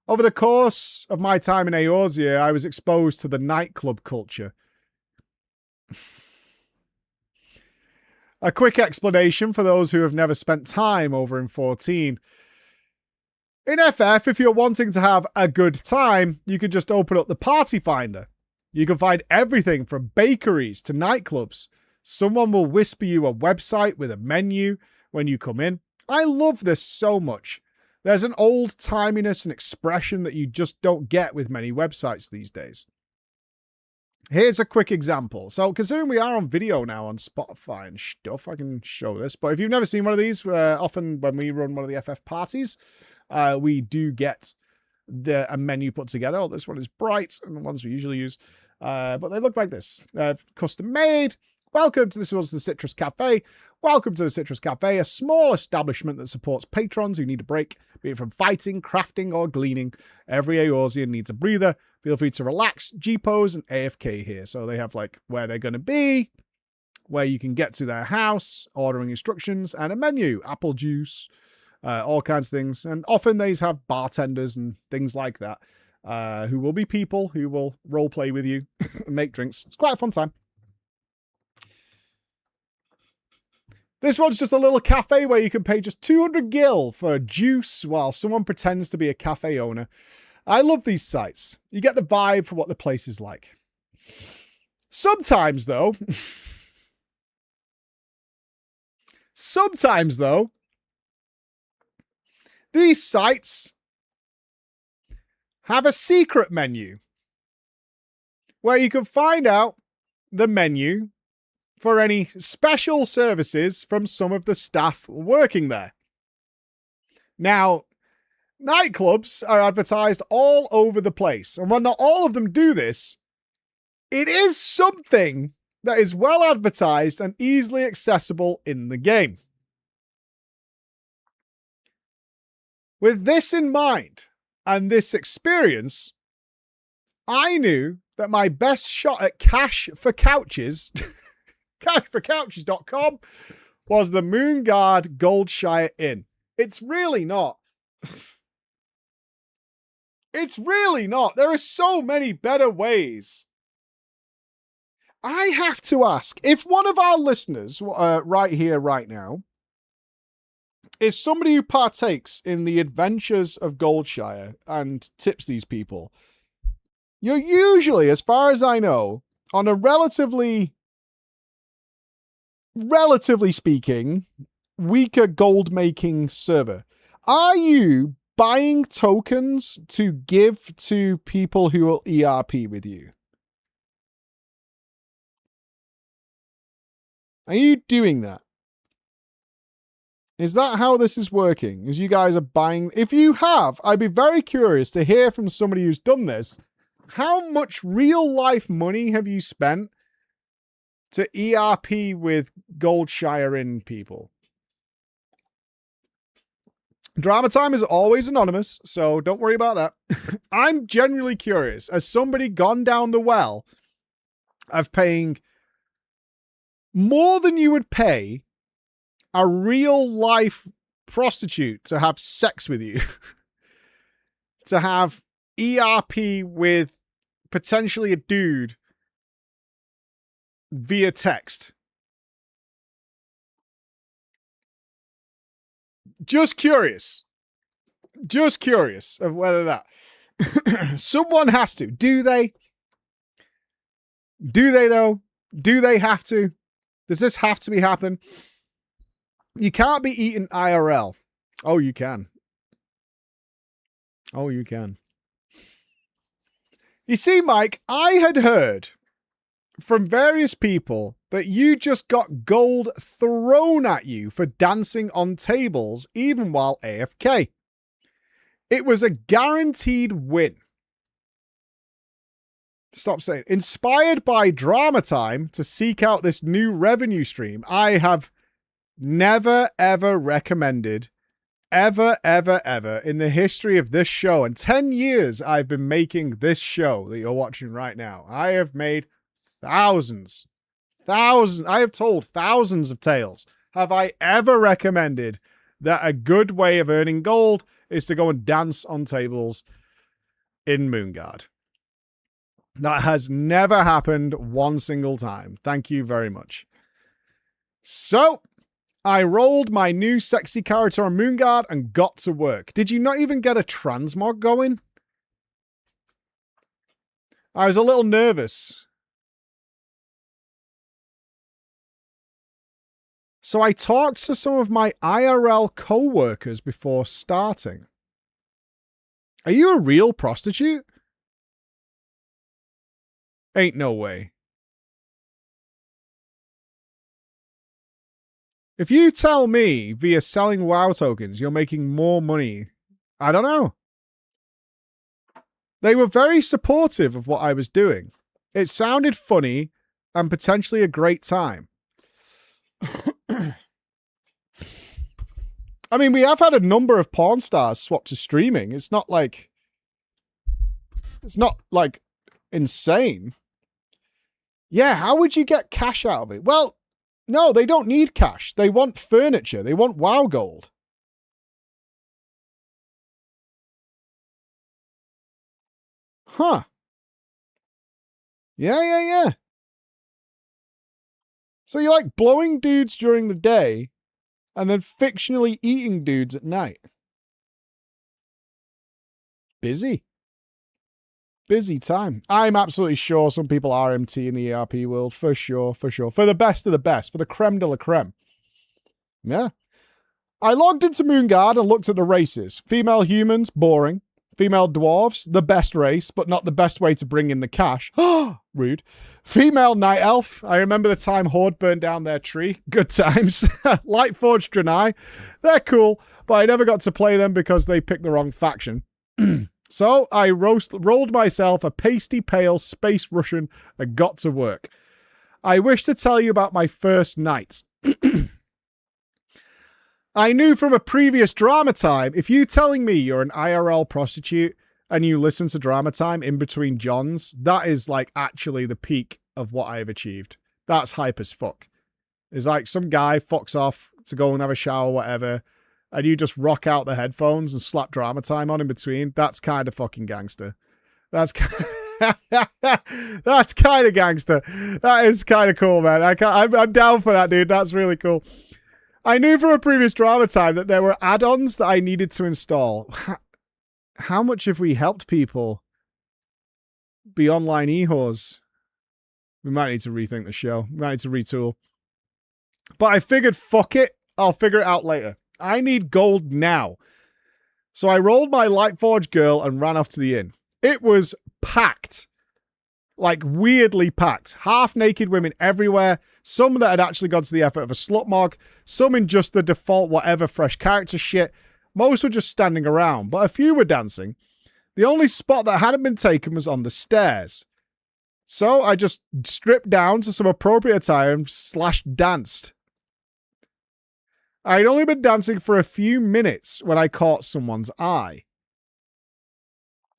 Over the course of my time in Eorzea, I was exposed to the nightclub culture. A quick explanation for those who have never spent time over in 14. In FF, if you're wanting to have a good time, you could just open up the party finder. You can find everything from bakeries to nightclubs. Someone will whisper you a website with a menu when you come in. I love this so much. There's an old-timiness and expression that you just don't get with many websites these days. Here's a quick example. So considering we are on video now on Spotify and stuff, I can show this. But if you've never seen one of these, often when we run one of the FF parties, we do get a menu put together. Oh, this one is bright, and the ones we usually use. But they look like this. Custom made. Welcome to this one's the Citrus Cafe. Welcome to the Citrus Cafe, a small establishment that supports patrons who need a break, be it from fighting, crafting, or gleaning. Every Eorzean needs a breather. Feel free to relax, G-pose, and AFK here. So they have like where they're going to be, where you can get to their house, ordering instructions, and a menu, apple juice, all kinds of things. And often they have bartenders and things like that, who will be people who will role play with you and make drinks. It's quite a fun time. This one's just a little cafe where you can pay just 200 gil for juice while someone pretends to be a cafe owner. I love these sites. You get the vibe for what the place is like. Sometimes, though, these sites have a secret menu where you can find out the menu for any special services from some of the staff working there. Now, nightclubs are advertised all over the place, and while not all of them do this, it is something that is well advertised and easily accessible in the game. With this in mind, and this experience, I knew that my best shot at cash for couches... cashforcouches.com was the Moonguard Goldshire Inn. It's really not. It's really not. There are so many better ways. I have to ask, if one of our listeners right here, right now, is somebody who partakes in the adventures of Goldshire and tips these people, you're usually, as far as I know, on a relatively speaking, weaker gold making server, are you buying tokens to give to people who will ERP with you? Are you doing that? Is that how this is working? Is you guys are buying? If you have, I'd be very curious to hear from somebody who's done this. How much real life money have you spent to ERP with Goldshire in people? Drama Time is always anonymous, so don't worry about that. I'm genuinely curious. Has somebody gone down the well of paying more than you would pay a real life prostitute to have sex with you? To have ERP with potentially a dude via text? Just curious. Just curious of whether that someone has to. Do they? Do they though? Do they have to? Does this have to be happen? You can't be eating IRL. Oh, you can. Oh, you can. You see, Mike, I had heard from various people that you just got gold thrown at you for dancing on tables even while AFK. It was a guaranteed win. Stop saying. Inspired by Drama Time to seek out this new revenue stream, I have never, ever recommended, ever in the history of this show, and 10 years I've been making this show that you're watching right now. I have made thousands. I have told thousands of tales. Have I ever recommended that a good way of earning gold is to go and dance on tables in Moonguard? That has never happened one single time. Thank you very much. So, I rolled my new sexy character on Moonguard and got to work. Did you not even get a transmog going? I was a little nervous. So I talked to some of my IRL co-workers before starting. Are you a real prostitute? Ain't no way. If you tell me via selling WoW tokens you're making more money, I don't know. They were very supportive of what I was doing. It sounded funny and potentially a great time. I mean, we have had a number of porn stars swap to streaming. It's not like insane. Yeah, how would you get cash out of it? Well, no, they don't need cash. They want furniture. They want WoW gold. Huh. Yeah. So you like blowing dudes during the day and then fictionally eating dudes at night. Busy time. I'm absolutely sure some people are MT in the ERP world. For sure. For the best of the best. For the creme de la creme. Yeah. I logged into Moonguard and looked at the races. Female humans, boring. Female dwarves, the best race, but not the best way to bring in the cash. Rude. Female night elf. I remember the time Horde burned down their tree. Good times. Lightforged Draenei. They're cool, but I never got to play them because they picked the wrong faction. So I rolled myself a pasty pale space Russian and got to work. I wish to tell you about my first night. I knew from a previous Drama Time, if you telling me you're an IRL prostitute and you listen to Drama Time in between Johns, that is like actually the peak of what I have achieved. That's hype as fuck. It's like some guy fucks off to go and have a shower or whatever, and you just rock out the headphones and slap Drama Time on in between. That's kind of fucking gangster. That's kind of gangster. That is kind of cool, man. I'm down for that, dude. That's really cool. I knew from a previous Drama Time that there were add-ons that I needed to install. How much have we helped people be online e-whores? We might need to rethink the show. We might need to retool. But I figured, fuck it. I'll figure it out later. I need gold now. So I rolled my Lightforge girl and ran off to the inn. It was packed. Like, weirdly packed. Half-naked women everywhere. Some that had actually gone to the effort of a slut mog. Some in just the default whatever fresh character shit. Most were just standing around, but a few were dancing. The only spot that hadn't been taken was on the stairs. So I just stripped down to some appropriate attire and danced. I'd only been dancing for a few minutes when I caught someone's eye.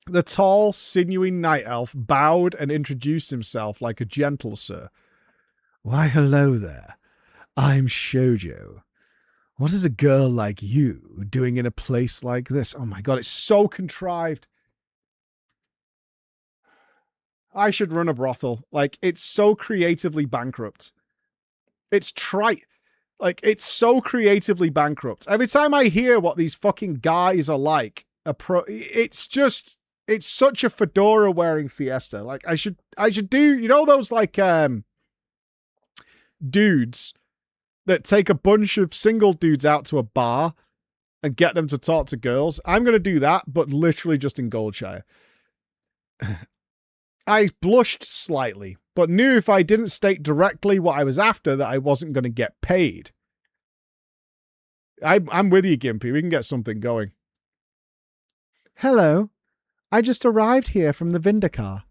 The tall, sinewy night elf bowed and introduced himself like a gentle sir. Why, hello there. I'm Shoujo. What is a girl like you doing in a place like this? Oh my god, it's so contrived. I should run a brothel. Like, it's so creatively bankrupt. It's trite. Like, it's so creatively bankrupt. Every time I hear what these fucking guys are like, it's such a fedora wearing fiesta. Like, I should do, you know, those like dudes that take a bunch of single dudes out to a bar and get them to talk to girls. I'm going to do that, but literally just in Goldshire. I blushed slightly, but knew if I didn't state directly what I was after that I wasn't going to get paid. I'm with you, Gimpy. We can get something going. Hello. I just arrived here from the Vindikar.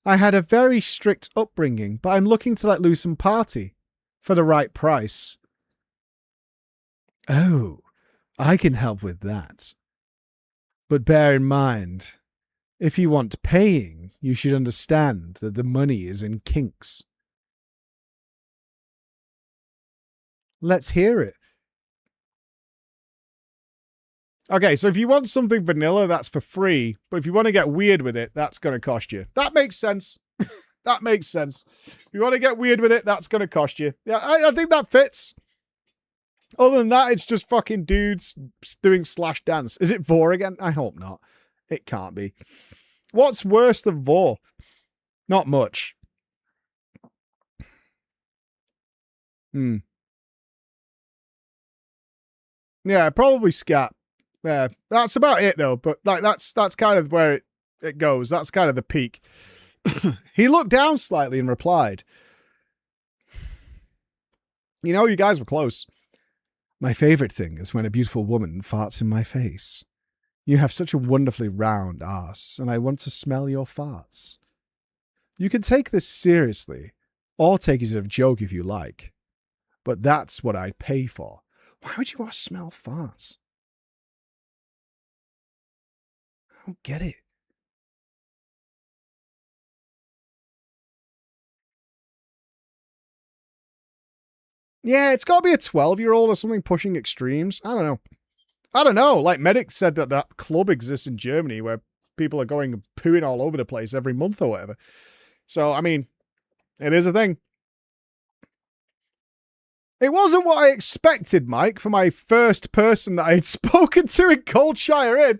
I had a very strict upbringing, but I'm looking to let loose and party. For the right price. Oh, I can help with that. But bear in mind, if you want paying, you should understand that the money is in kinks. Let's hear it. Okay, so if you want something vanilla, that's for free. But if you want to get weird with it, that's going to cost you. That makes sense. That makes sense. If you want to get weird with it, that's going to cost you. Yeah, I think that fits. Other than that, it's just fucking dudes doing slash dance. Is it Vor again? I hope not. It can't be. What's worse than Vor? Not much. Yeah, probably scat. Yeah, that's about it though. But like that's kind of where it goes. That's kind of the peak. He looked down slightly and replied, you know, you guys were close. My favorite thing is when a beautiful woman farts in my face. You have such a wonderfully round ass, and I want to smell your farts. You can take this seriously, or take it as a joke if you like. But that's what I'd pay for. Why would you want to smell farts? I don't get it. Yeah, it's got to be a 12-year-old or something pushing extremes. I don't know. Like, Medic said that club exists in Germany where people are going and pooing all over the place every month or whatever. So, I mean, it is a thing. It wasn't what I expected, Mike, for my first person that I had spoken to in Goldshire Inn.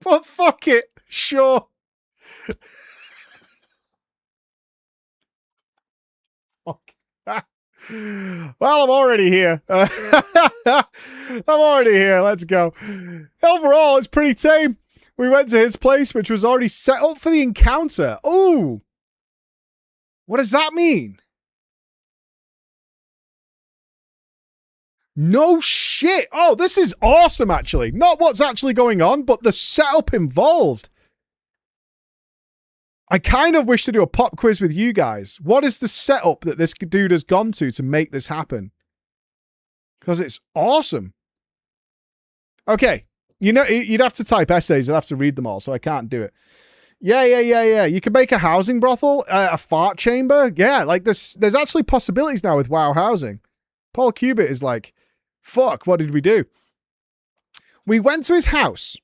But fuck it. Sure. Well, I'm already here. I'm already here. Let's go. Overall, it's pretty tame. We went to his place, which was already set up for the encounter. Ooh. What does that mean? No shit. Oh, this is awesome, actually. Not what's actually going on, but the setup involved. I kind of wish to do a pop quiz with you guys. What is the setup that this dude has gone to make this happen? Because it's awesome. Okay. You know, you'd have to type essays. I'd have to read them all, so I can't do it. Yeah. You can make a housing brothel, a fart chamber. Yeah, like there's actually possibilities now with WoW Housing. Paul Cubitt is like, fuck, what did we do? We went to his house.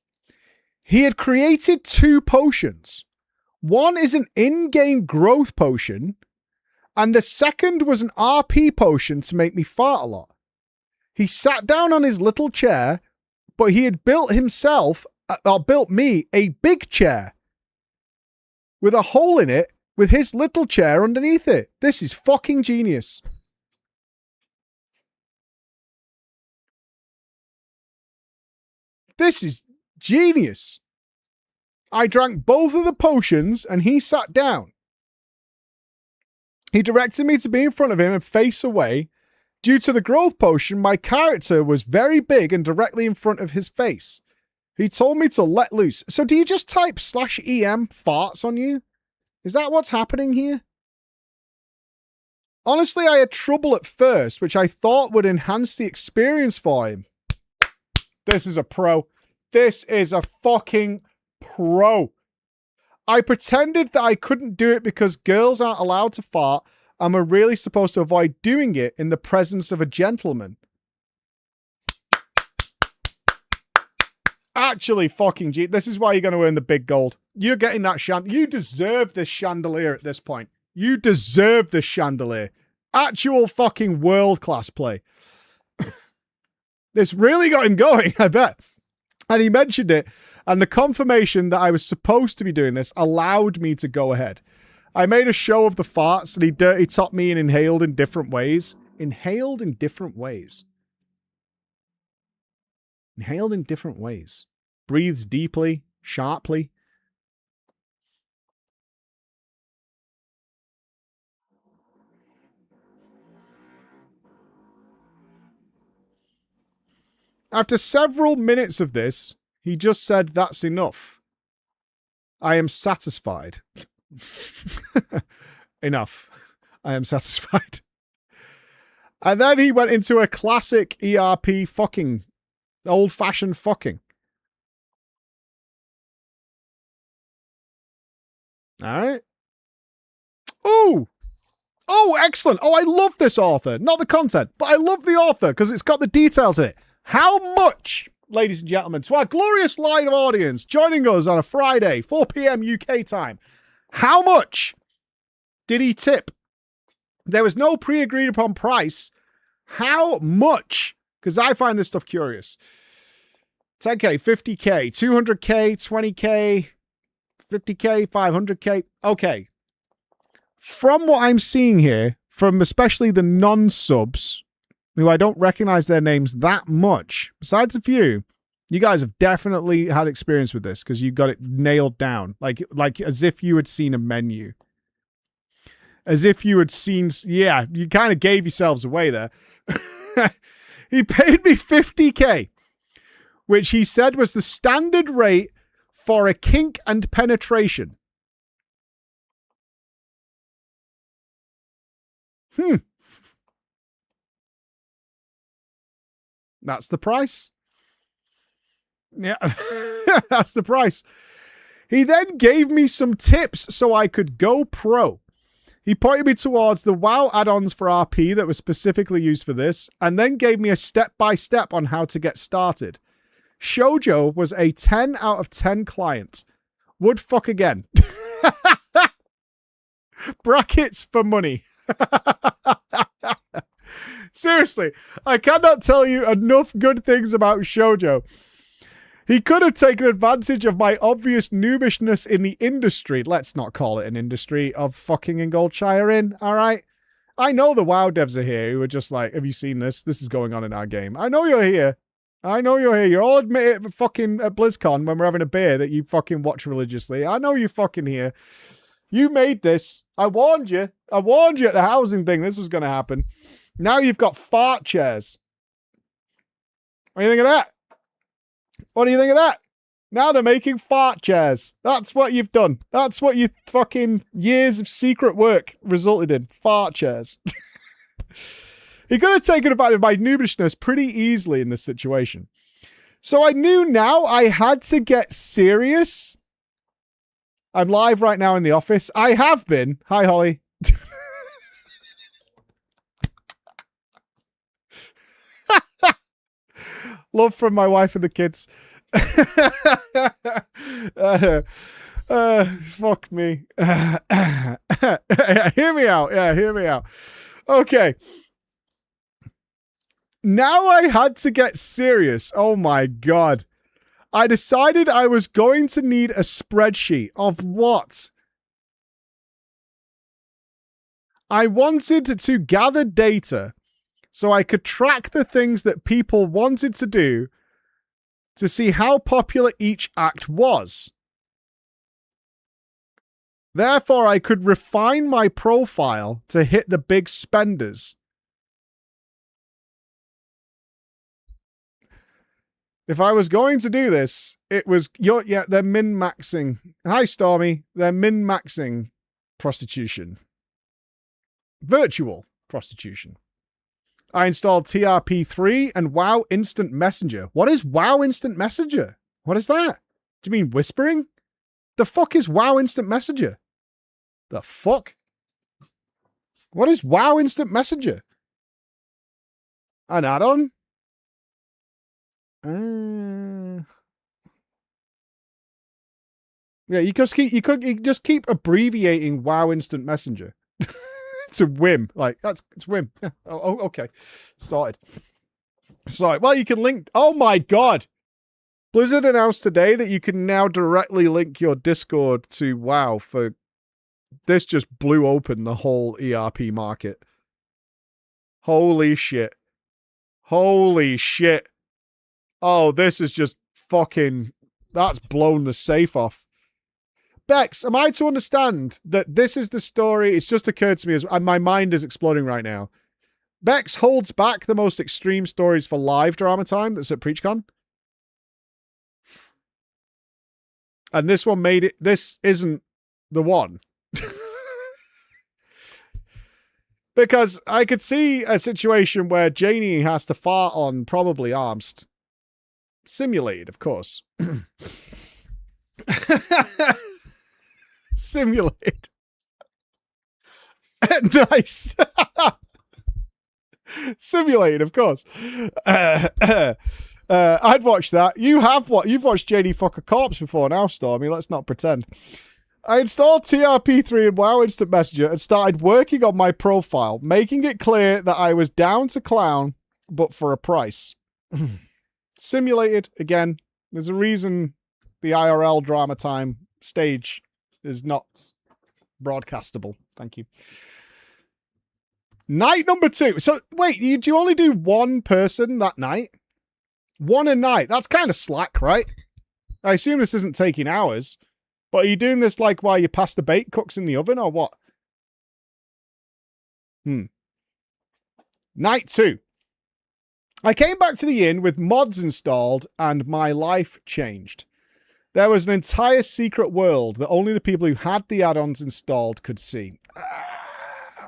He had created 2 potions. One is an in-game growth potion, and the second was an RP potion to make me fart a lot. He sat down on his little chair, but he had built me a big chair. with a hole in it with his little chair underneath it. This is fucking genius. This is genius. I drank both of the potions and he sat down. He directed me to be in front of him and face away. Due to the growth potion, my character was very big and directly in front of his face. He told me to let loose. So do you just type /EM farts on you? Is that what's happening here? Honestly, I had trouble at first, which I thought would enhance the experience for him. This is a pro. This is a fucking pro. I pretended that I couldn't do it because girls aren't allowed to fart and we're really supposed to avoid doing it in the presence of a gentleman. Actually, fucking this is why you're going to earn the big gold. You're getting that you deserve this chandelier at this point. You deserve this chandelier. Actual fucking world-class play. This really got him going, I bet. And he mentioned it, and the confirmation that I was supposed to be doing this allowed me to go ahead. I made a show of the farts, and he dirty topped me and inhaled in different ways. Inhaled in different ways. Inhaled in different ways. Breathes deeply, sharply. After several minutes of this, he just said, "That's enough. I am satisfied." Enough. I am satisfied. And then he went into a classic ERP fucking, old-fashioned fucking. All right. Ooh. Oh, excellent. Oh, I love this author. Not the content, but I love the author because it's got the details in it. How much, ladies and gentlemen, to our glorious live audience joining us on a Friday, 4 p.m. UK time, how much did he tip? There was no pre-agreed upon price. How much? Because I find this stuff curious. 10K, 50K, 200K, 20K, 50K, 500K. Okay. From what I'm seeing here, from especially the non-subs, who I don't recognize their names that much, besides a few, you guys have definitely had experience with this because you got it nailed down. Like as if you had seen a menu. As if you had seen, yeah, you kind of gave yourselves away there. He paid me 50K, which he said was the standard rate for a kink and penetration. That's the price. Yeah, that's the price. He then gave me some tips so I could go pro. He pointed me towards the WoW add-ons for RP that were specifically used for this, and then gave me a step-by-step on how to get started. Shoujo was a 10 out of 10 client. Would fuck again. Brackets for money. Seriously, I cannot tell you enough good things about Shoujo. He could have taken advantage of my obvious noobishness in the industry. Let's not call it an industry of fucking in Goldshire Inn, all right? I know the WoW devs are here who are just like, have you seen this? This is going on in our game. I know you're here. I know you're here. You're all admit it fucking at BlizzCon when we're having a beer that you fucking watch religiously. I know you're fucking here. You made this. I warned you. I warned you at the housing thing this was going to happen. Now you've got fart chairs. What do you think of that? What do you think of that? Now they're making fart chairs. That's what you've done. That's what your fucking years of secret work resulted in. Fart chairs. He could have taken advantage of my noobishness pretty easily in this situation. So I knew now I had to get serious. I'm live right now in the office. I have been. Hi, Holly. Love from my wife and the kids. Fuck me. Hear me out. Yeah, hear me out. Okay. Now I had to get serious. Oh my God. I decided I was going to need a spreadsheet of what? I wanted to gather data so I could track the things that people wanted to do to see how popular each act was. Therefore, I could refine my profile to hit the big spenders. If I was going to do this, it was they're min-maxing. Hi, Stormy. They're min-maxing prostitution. Virtual prostitution. I installed TRP3 and WoW Instant Messenger. What is WoW Instant Messenger? What is that? Do you mean whispering? The fuck is WoW Instant Messenger? The fuck? What is WoW Instant Messenger? An add-on? Yeah, you just keep abbreviating WoW Instant Messenger. It's a whim. Like, it's whim. Yeah. Oh, okay. Sorted. Well, you can link. Oh my god! Blizzard announced today that you can now directly link your Discord to WoW for. This just blew open the whole ERP market. Holy shit. Holy shit. Oh, this is just fucking. That's blown the safe off. Bex, am I to understand that this is the story? It's just occurred to me as my mind is exploding right now. Bex holds back the most extreme stories for live drama time that's at PreachCon. And this one made it. This isn't the one. Because I could see a situation where Janie has to fart on probably arms. Simulated, of course. Simulated. Nice. Simulated, of course. I'd watch that. You've watched Janie fuck a corpse before now, Stormy. Let's not pretend. I installed TRP3 and WoW Instant Messenger and started working on my profile, making it clear that I was down to clown, but for a price. Simulated, again. There's a reason the IRL drama time stage is not broadcastable. Thank you. Night number 2. So, wait, do you only do one person that night? One a night. That's kind of slack, right? I assume this isn't taking hours. But are you doing this like while you pass the bake cooks in the oven or what? Night 2. I came back to the inn with mods installed and my life changed. There was an entire secret world that only the people who had the add-ons installed could see.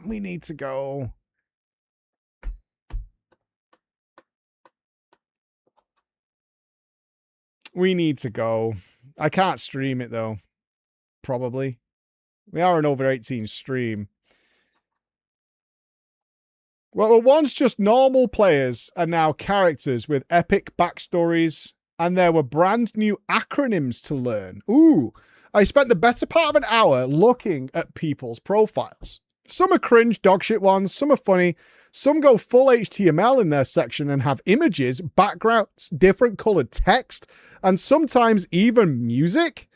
We need to go. We need to go. I can't stream it though. Probably. We are an over 18 stream. Well, once just normal players are now characters with epic backstories, and there were brand new acronyms to learn. Ooh, I spent the better part of an hour looking at people's profiles. Some are cringe dogshit ones, some are funny, some go full HTML in their section and have images, backgrounds, different colored text, and sometimes even music.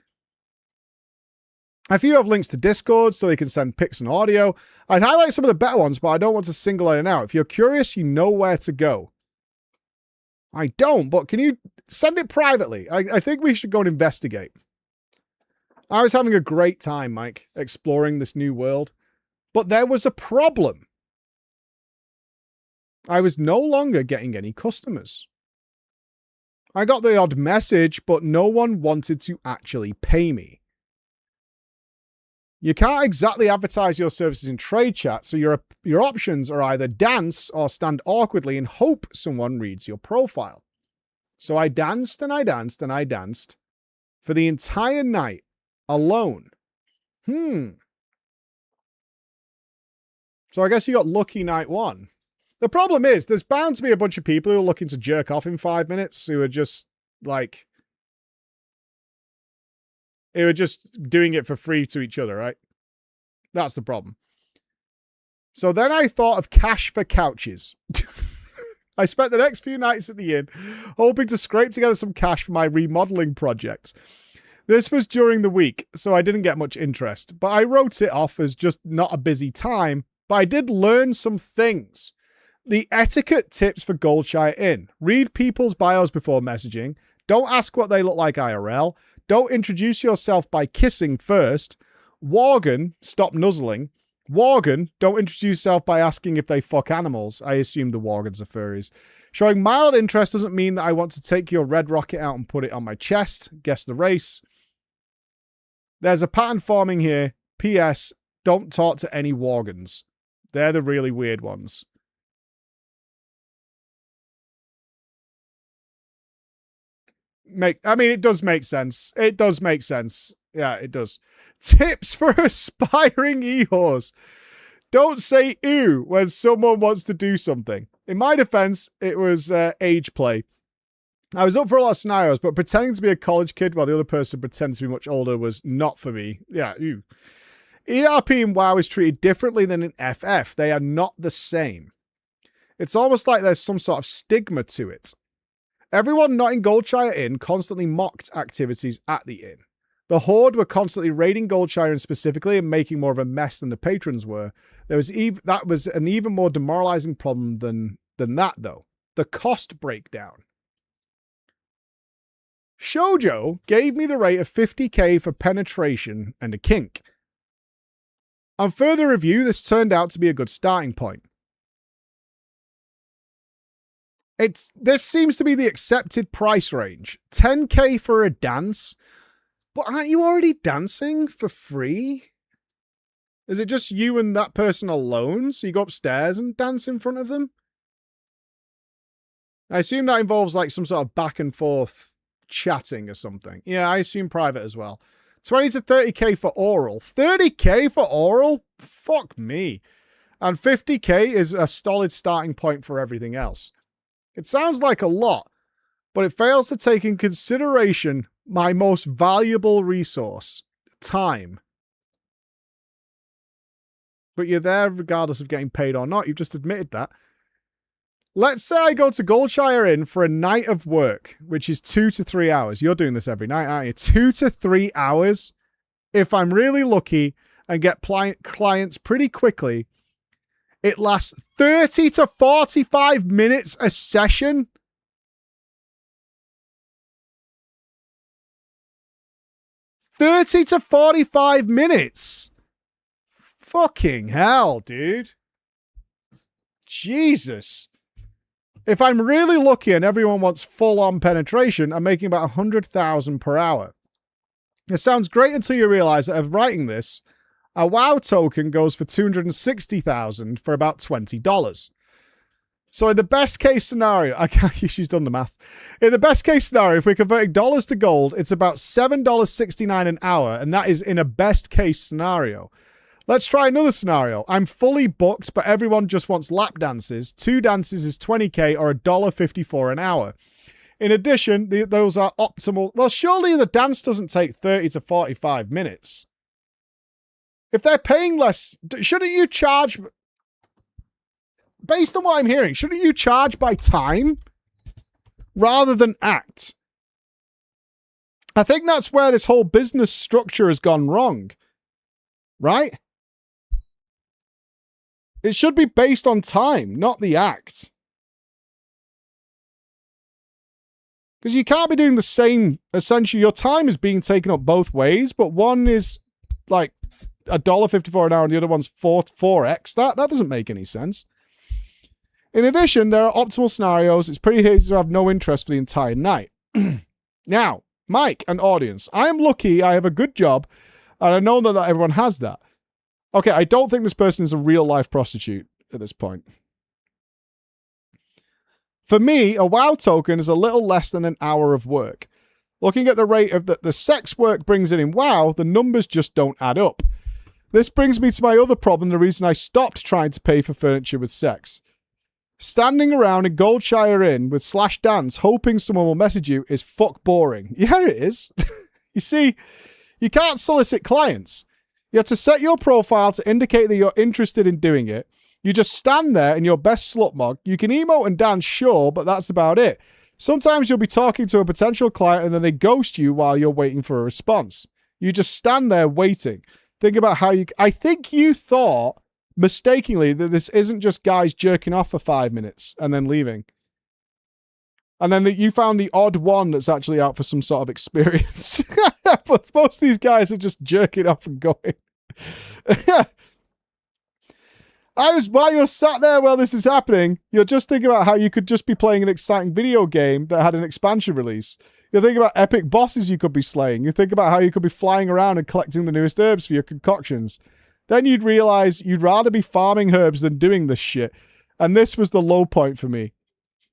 A few have links to Discord so they can send pics and audio. I'd highlight some of the better ones, but I don't want to single anyone out. If you're curious, you know where to go. I don't, but can you send it privately? I think we should go and investigate. I was having a great time, Mike, exploring this new world. But there was a problem. I was no longer getting any customers. I got the odd message, but no one wanted to actually pay me. You can't exactly advertise your services in trade chat, so your options are either dance or stand awkwardly and hope someone reads your profile. So I danced and I danced and I danced for the entire night alone. So I guess you got lucky night 1. The problem is there's bound to be a bunch of people who are looking to jerk off in 5 minutes who are just like... They were just doing it for free to each other, right? That's the problem. So then I thought of cash for couches. I spent the next few nights at the inn hoping to scrape together some cash for my remodeling project. This was during the week, so I didn't get much interest, but I wrote it off as just not a busy time but I did learn some things. The etiquette tips for Goldshire Inn. Read people's bios before messaging. Don't ask what they look like IRL. Don't introduce yourself by kissing first. Worgen, stop nuzzling. Worgen, don't introduce yourself by asking if they fuck animals. I assume the Worgens are furries. Showing mild interest doesn't mean that I want to take your red rocket out and put it on my chest. Guess the race. There's a pattern forming here. P.S. Don't talk to any Worgens. They're the really weird ones. It does make sense. It does make sense. Yeah, it does. Tips for aspiring e-horse. Don't say ooh when someone wants to do something. In my defense, it was age play. I was up for a lot of scenarios, but pretending to be a college kid while the other person pretends to be much older was not for me. Yeah, ooh. ERP in WoW is treated differently than in FF. They are not the same. It's almost like there's some sort of stigma to it. Everyone not in Goldshire Inn constantly mocked activities at the inn. The Horde were constantly raiding Goldshire Inn specifically and making more of a mess than the patrons were. That was an even more demoralizing problem than that, though. The cost breakdown. Shoujo gave me the rate of 50k for penetration and a kink. On further review, this turned out to be a good starting point. This seems to be the accepted price range. 10k for a dance? But aren't you already dancing for free? Is it just you and that person alone? So you go upstairs and dance in front of them? I assume that involves like some sort of back and forth chatting or something. Yeah, I assume private as well. 20 to 30k for oral. 30k for oral? Fuck me. And 50k is a solid starting point for everything else. It sounds like a lot, but it fails to take in consideration my most valuable resource, time. But you're there regardless of getting paid or not. You've just admitted that. Let's say I go to Goldshire Inn for a night of work, which is 2 to 3 hours. You're doing this every night, aren't you? 2 to 3 hours. If I'm really lucky and get clients pretty quickly, it lasts 30 to 45 minutes a session. $30 to 45 minutes. Fucking hell, dude. Jesus. If I'm really lucky and everyone wants full-on penetration, I'm making about 100,000 per hour. It sounds great until you realize that of writing this, a WoW token goes for 260,000 for about $20. So in the best case scenario, she's done the math. In the best case scenario, if we're converting dollars to gold, it's about $7.69 an hour, and that is in a best case scenario. Let's try another scenario. I'm fully booked, but everyone just wants lap dances. 2 dances is 20k or $1.54 an hour. In addition, those are optimal. Well, surely the dance doesn't take 30 to 45 minutes. If they're paying less, shouldn't you charge... Based on what I'm hearing, shouldn't you charge by time rather than act? I think that's where this whole business structure has gone wrong. Right? It should be based on time, not the act. Because you can't be doing the same, essentially, your time is being taken up both ways, but one is like $1.54 an hour and the other one's 4x. That doesn't make any sense. In addition, there are optimal scenarios. It's pretty easy to have no interest for the entire night. Now, Mike and audience, I am lucky I have a good job, and I know that not everyone has that. Okay, I don't think this person is a real-life prostitute at this point. For me, a WoW token is a little less than an hour of work. Looking at the rate of the sex work brings in WoW, the numbers just don't add up. This brings me to my other problem, the reason I stopped trying to pay for furniture with sex. Standing around in Goldshire Inn with /dance hoping someone will message you is fuck boring. Yeah, it is. You see, you can't solicit clients. You have to set your profile to indicate that you're interested in doing it. You just stand there in your best slut mug. You can emote and dance, sure, but that's about it. Sometimes you'll be talking to a potential client and then they ghost you while you're waiting for a response. You just stand there waiting. Think about how you... I think you thought mistakenly that this isn't just guys jerking off for 5 minutes and then leaving. And then you found the odd one that's actually out for some sort of experience. But most of these guys are just jerking off and going. While you're sat there while this is happening, you're just thinking about how you could just be playing an exciting video game that had an expansion release. You're thinking about epic bosses you could be slaying. You think about how you could be flying around and collecting the newest herbs for your concoctions. Then you'd realize you'd rather be farming herbs than doing this shit. And this was the low point for me.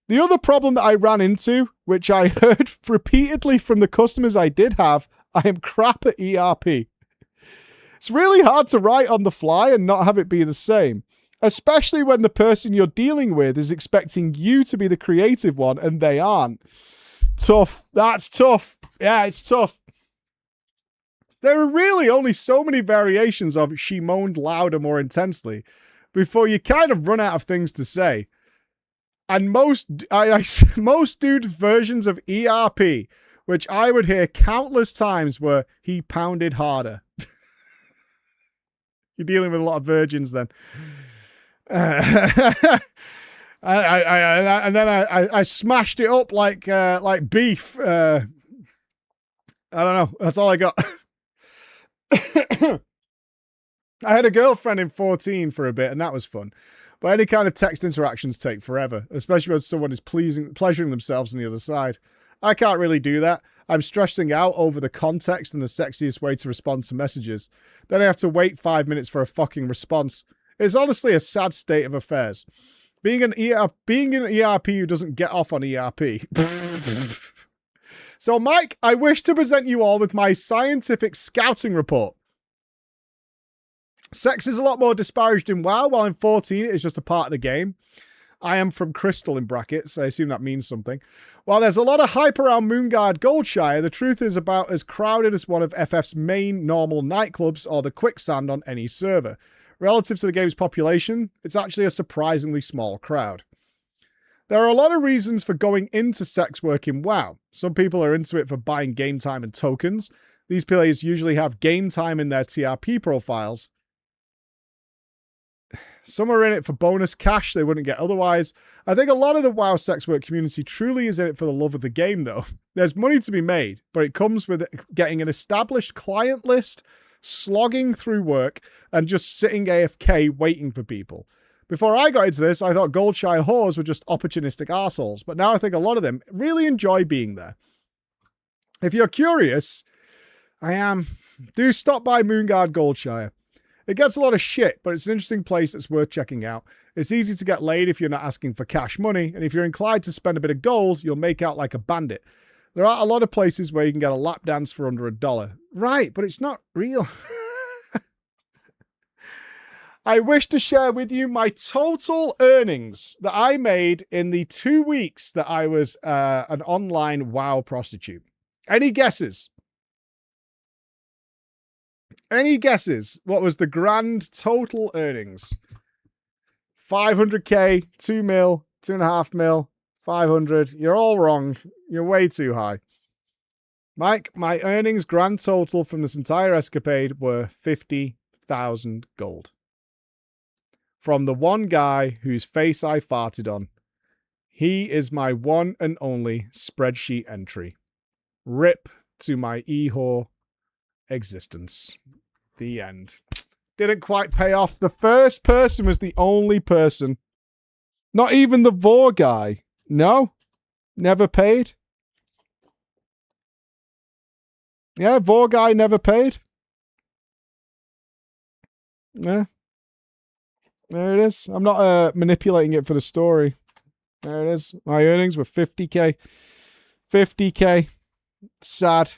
The other problem that I ran into, which I heard repeatedly from the customers I did have, I am crap at ERP. It's really hard to write on the fly and not have it be the same. Especially when the person you're dealing with is expecting you to be the creative one and they aren't. Tough. That's tough. Yeah, it's tough. There are really only so many variations of she moaned louder more intensely before you kind of run out of things to say. And most dude versions of ERP, which I would hear countless times, were he pounded harder. You're dealing with a lot of virgins then. And then I smashed it up like beef. I don't know. That's all I got. I had a girlfriend in 14 for a bit, and that was fun. But any kind of text interactions take forever, especially when someone is pleasuring themselves on the other side. I can't really do that. I'm stressing out over the context and the sexiest way to respond to messages. Then I have to wait 5 minutes for a fucking response. It's honestly a sad state of affairs. Being an ERP who doesn't get off on ERP. So, Mike, I wish to present you all with my scientific scouting report. Sex is a lot more disparaged in WoW, while in 14 it is just a part of the game. I am from Crystal in brackets, so I assume that means something. While there's a lot of hype around Moonguard Goldshire, the truth is about as crowded as one of FF's main normal nightclubs or the quicksand on any server. Relative to the game's population, it's actually a surprisingly small crowd. There are a lot of reasons for going into sex work in WoW. Some people are into it for buying game time and tokens. These players usually have game time in their TRP profiles. Some are in it for bonus cash they wouldn't get otherwise. I think a lot of the WoW sex work community truly is in it for the love of the game, though. There's money to be made, but it comes with getting an established client list, slogging through work, and just sitting AFK waiting for people. Before I got into this, I thought Goldshire whores were just opportunistic arseholes, but now I think a lot of them really enjoy being there. If you're curious, do stop by Moonguard Goldshire. It gets a lot of shit, but it's an interesting place that's worth checking out. It's easy to get laid if you're not asking for cash money, and if you're inclined to spend a bit of gold, you'll make out like a bandit. There are a lot of places where you can get a lap dance for under $1. Right, but it's not real. I wish to share with you my total earnings that I made in the 2 weeks that I was an online WoW prostitute. Any guesses? Any guesses? What was the grand total earnings? 500k, 2 mil, 2.5 mil, 500. You're all wrong. You're way too high. Mike, my earnings grand total from this entire escapade were 50,000 gold. From the one guy whose face I farted on. He is my one and only spreadsheet entry. Rip to my e-whore existence. The end. Didn't quite pay off. The first person was the only person. Not even the Vor guy. No. Never paid. Yeah, Vor guy never paid. Yeah. There it is. I'm not manipulating it for the story. There it is. My earnings were 50k. 50k. Sad.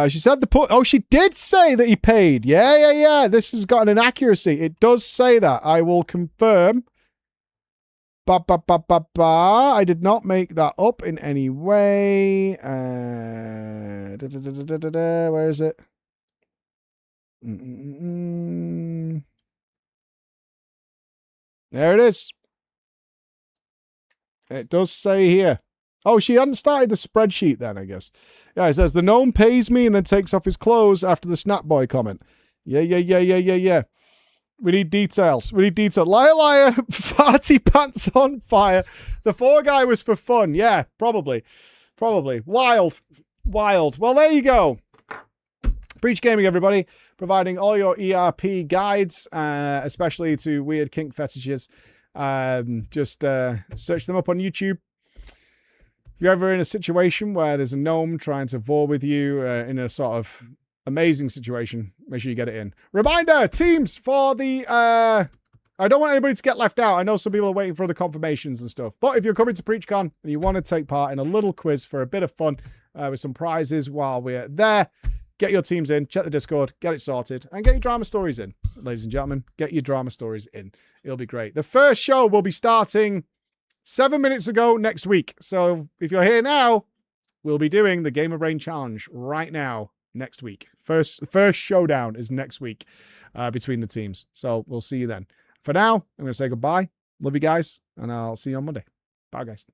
She said oh, she did say that he paid. Yeah. This has got an inaccuracy. It does say that. I will confirm. I did not make that up in any way. Where is it? There it is. It does say here. Oh, she hadn't started the spreadsheet then, I guess. Yeah, it says, the gnome pays me and then takes off his clothes after the Snap Boy comment. Yeah. We need details. We need detail. Liar, liar, farty pants on fire. The 4 guy was for fun. Yeah, probably. Probably. Wild. Wild. Well, there you go. Breach Gaming, everybody. Providing all your ERP guides, especially to weird kink fetishes. Just search them up on YouTube. If you're ever in a situation where there's a gnome trying to vor with you in a sort of amazing situation, make sure you get it in. Reminder, teams, for the... I don't want anybody to get left out. I know some people are waiting for the confirmations and stuff. But if you're coming to PreachCon and you want to take part in a little quiz for a bit of fun with some prizes while we're there, get your teams in, check the Discord, get it sorted, and get your drama stories in. Ladies and gentlemen, get your drama stories in. It'll be great. The first show will be starting 7 minutes ago next week. So if you're here now, we'll be doing the Gamer Brain Challenge right now next week. First showdown is next week between the teams. So we'll see you then. For now, I'm going to say goodbye. Love you guys, and I'll see you on Monday. Bye, guys.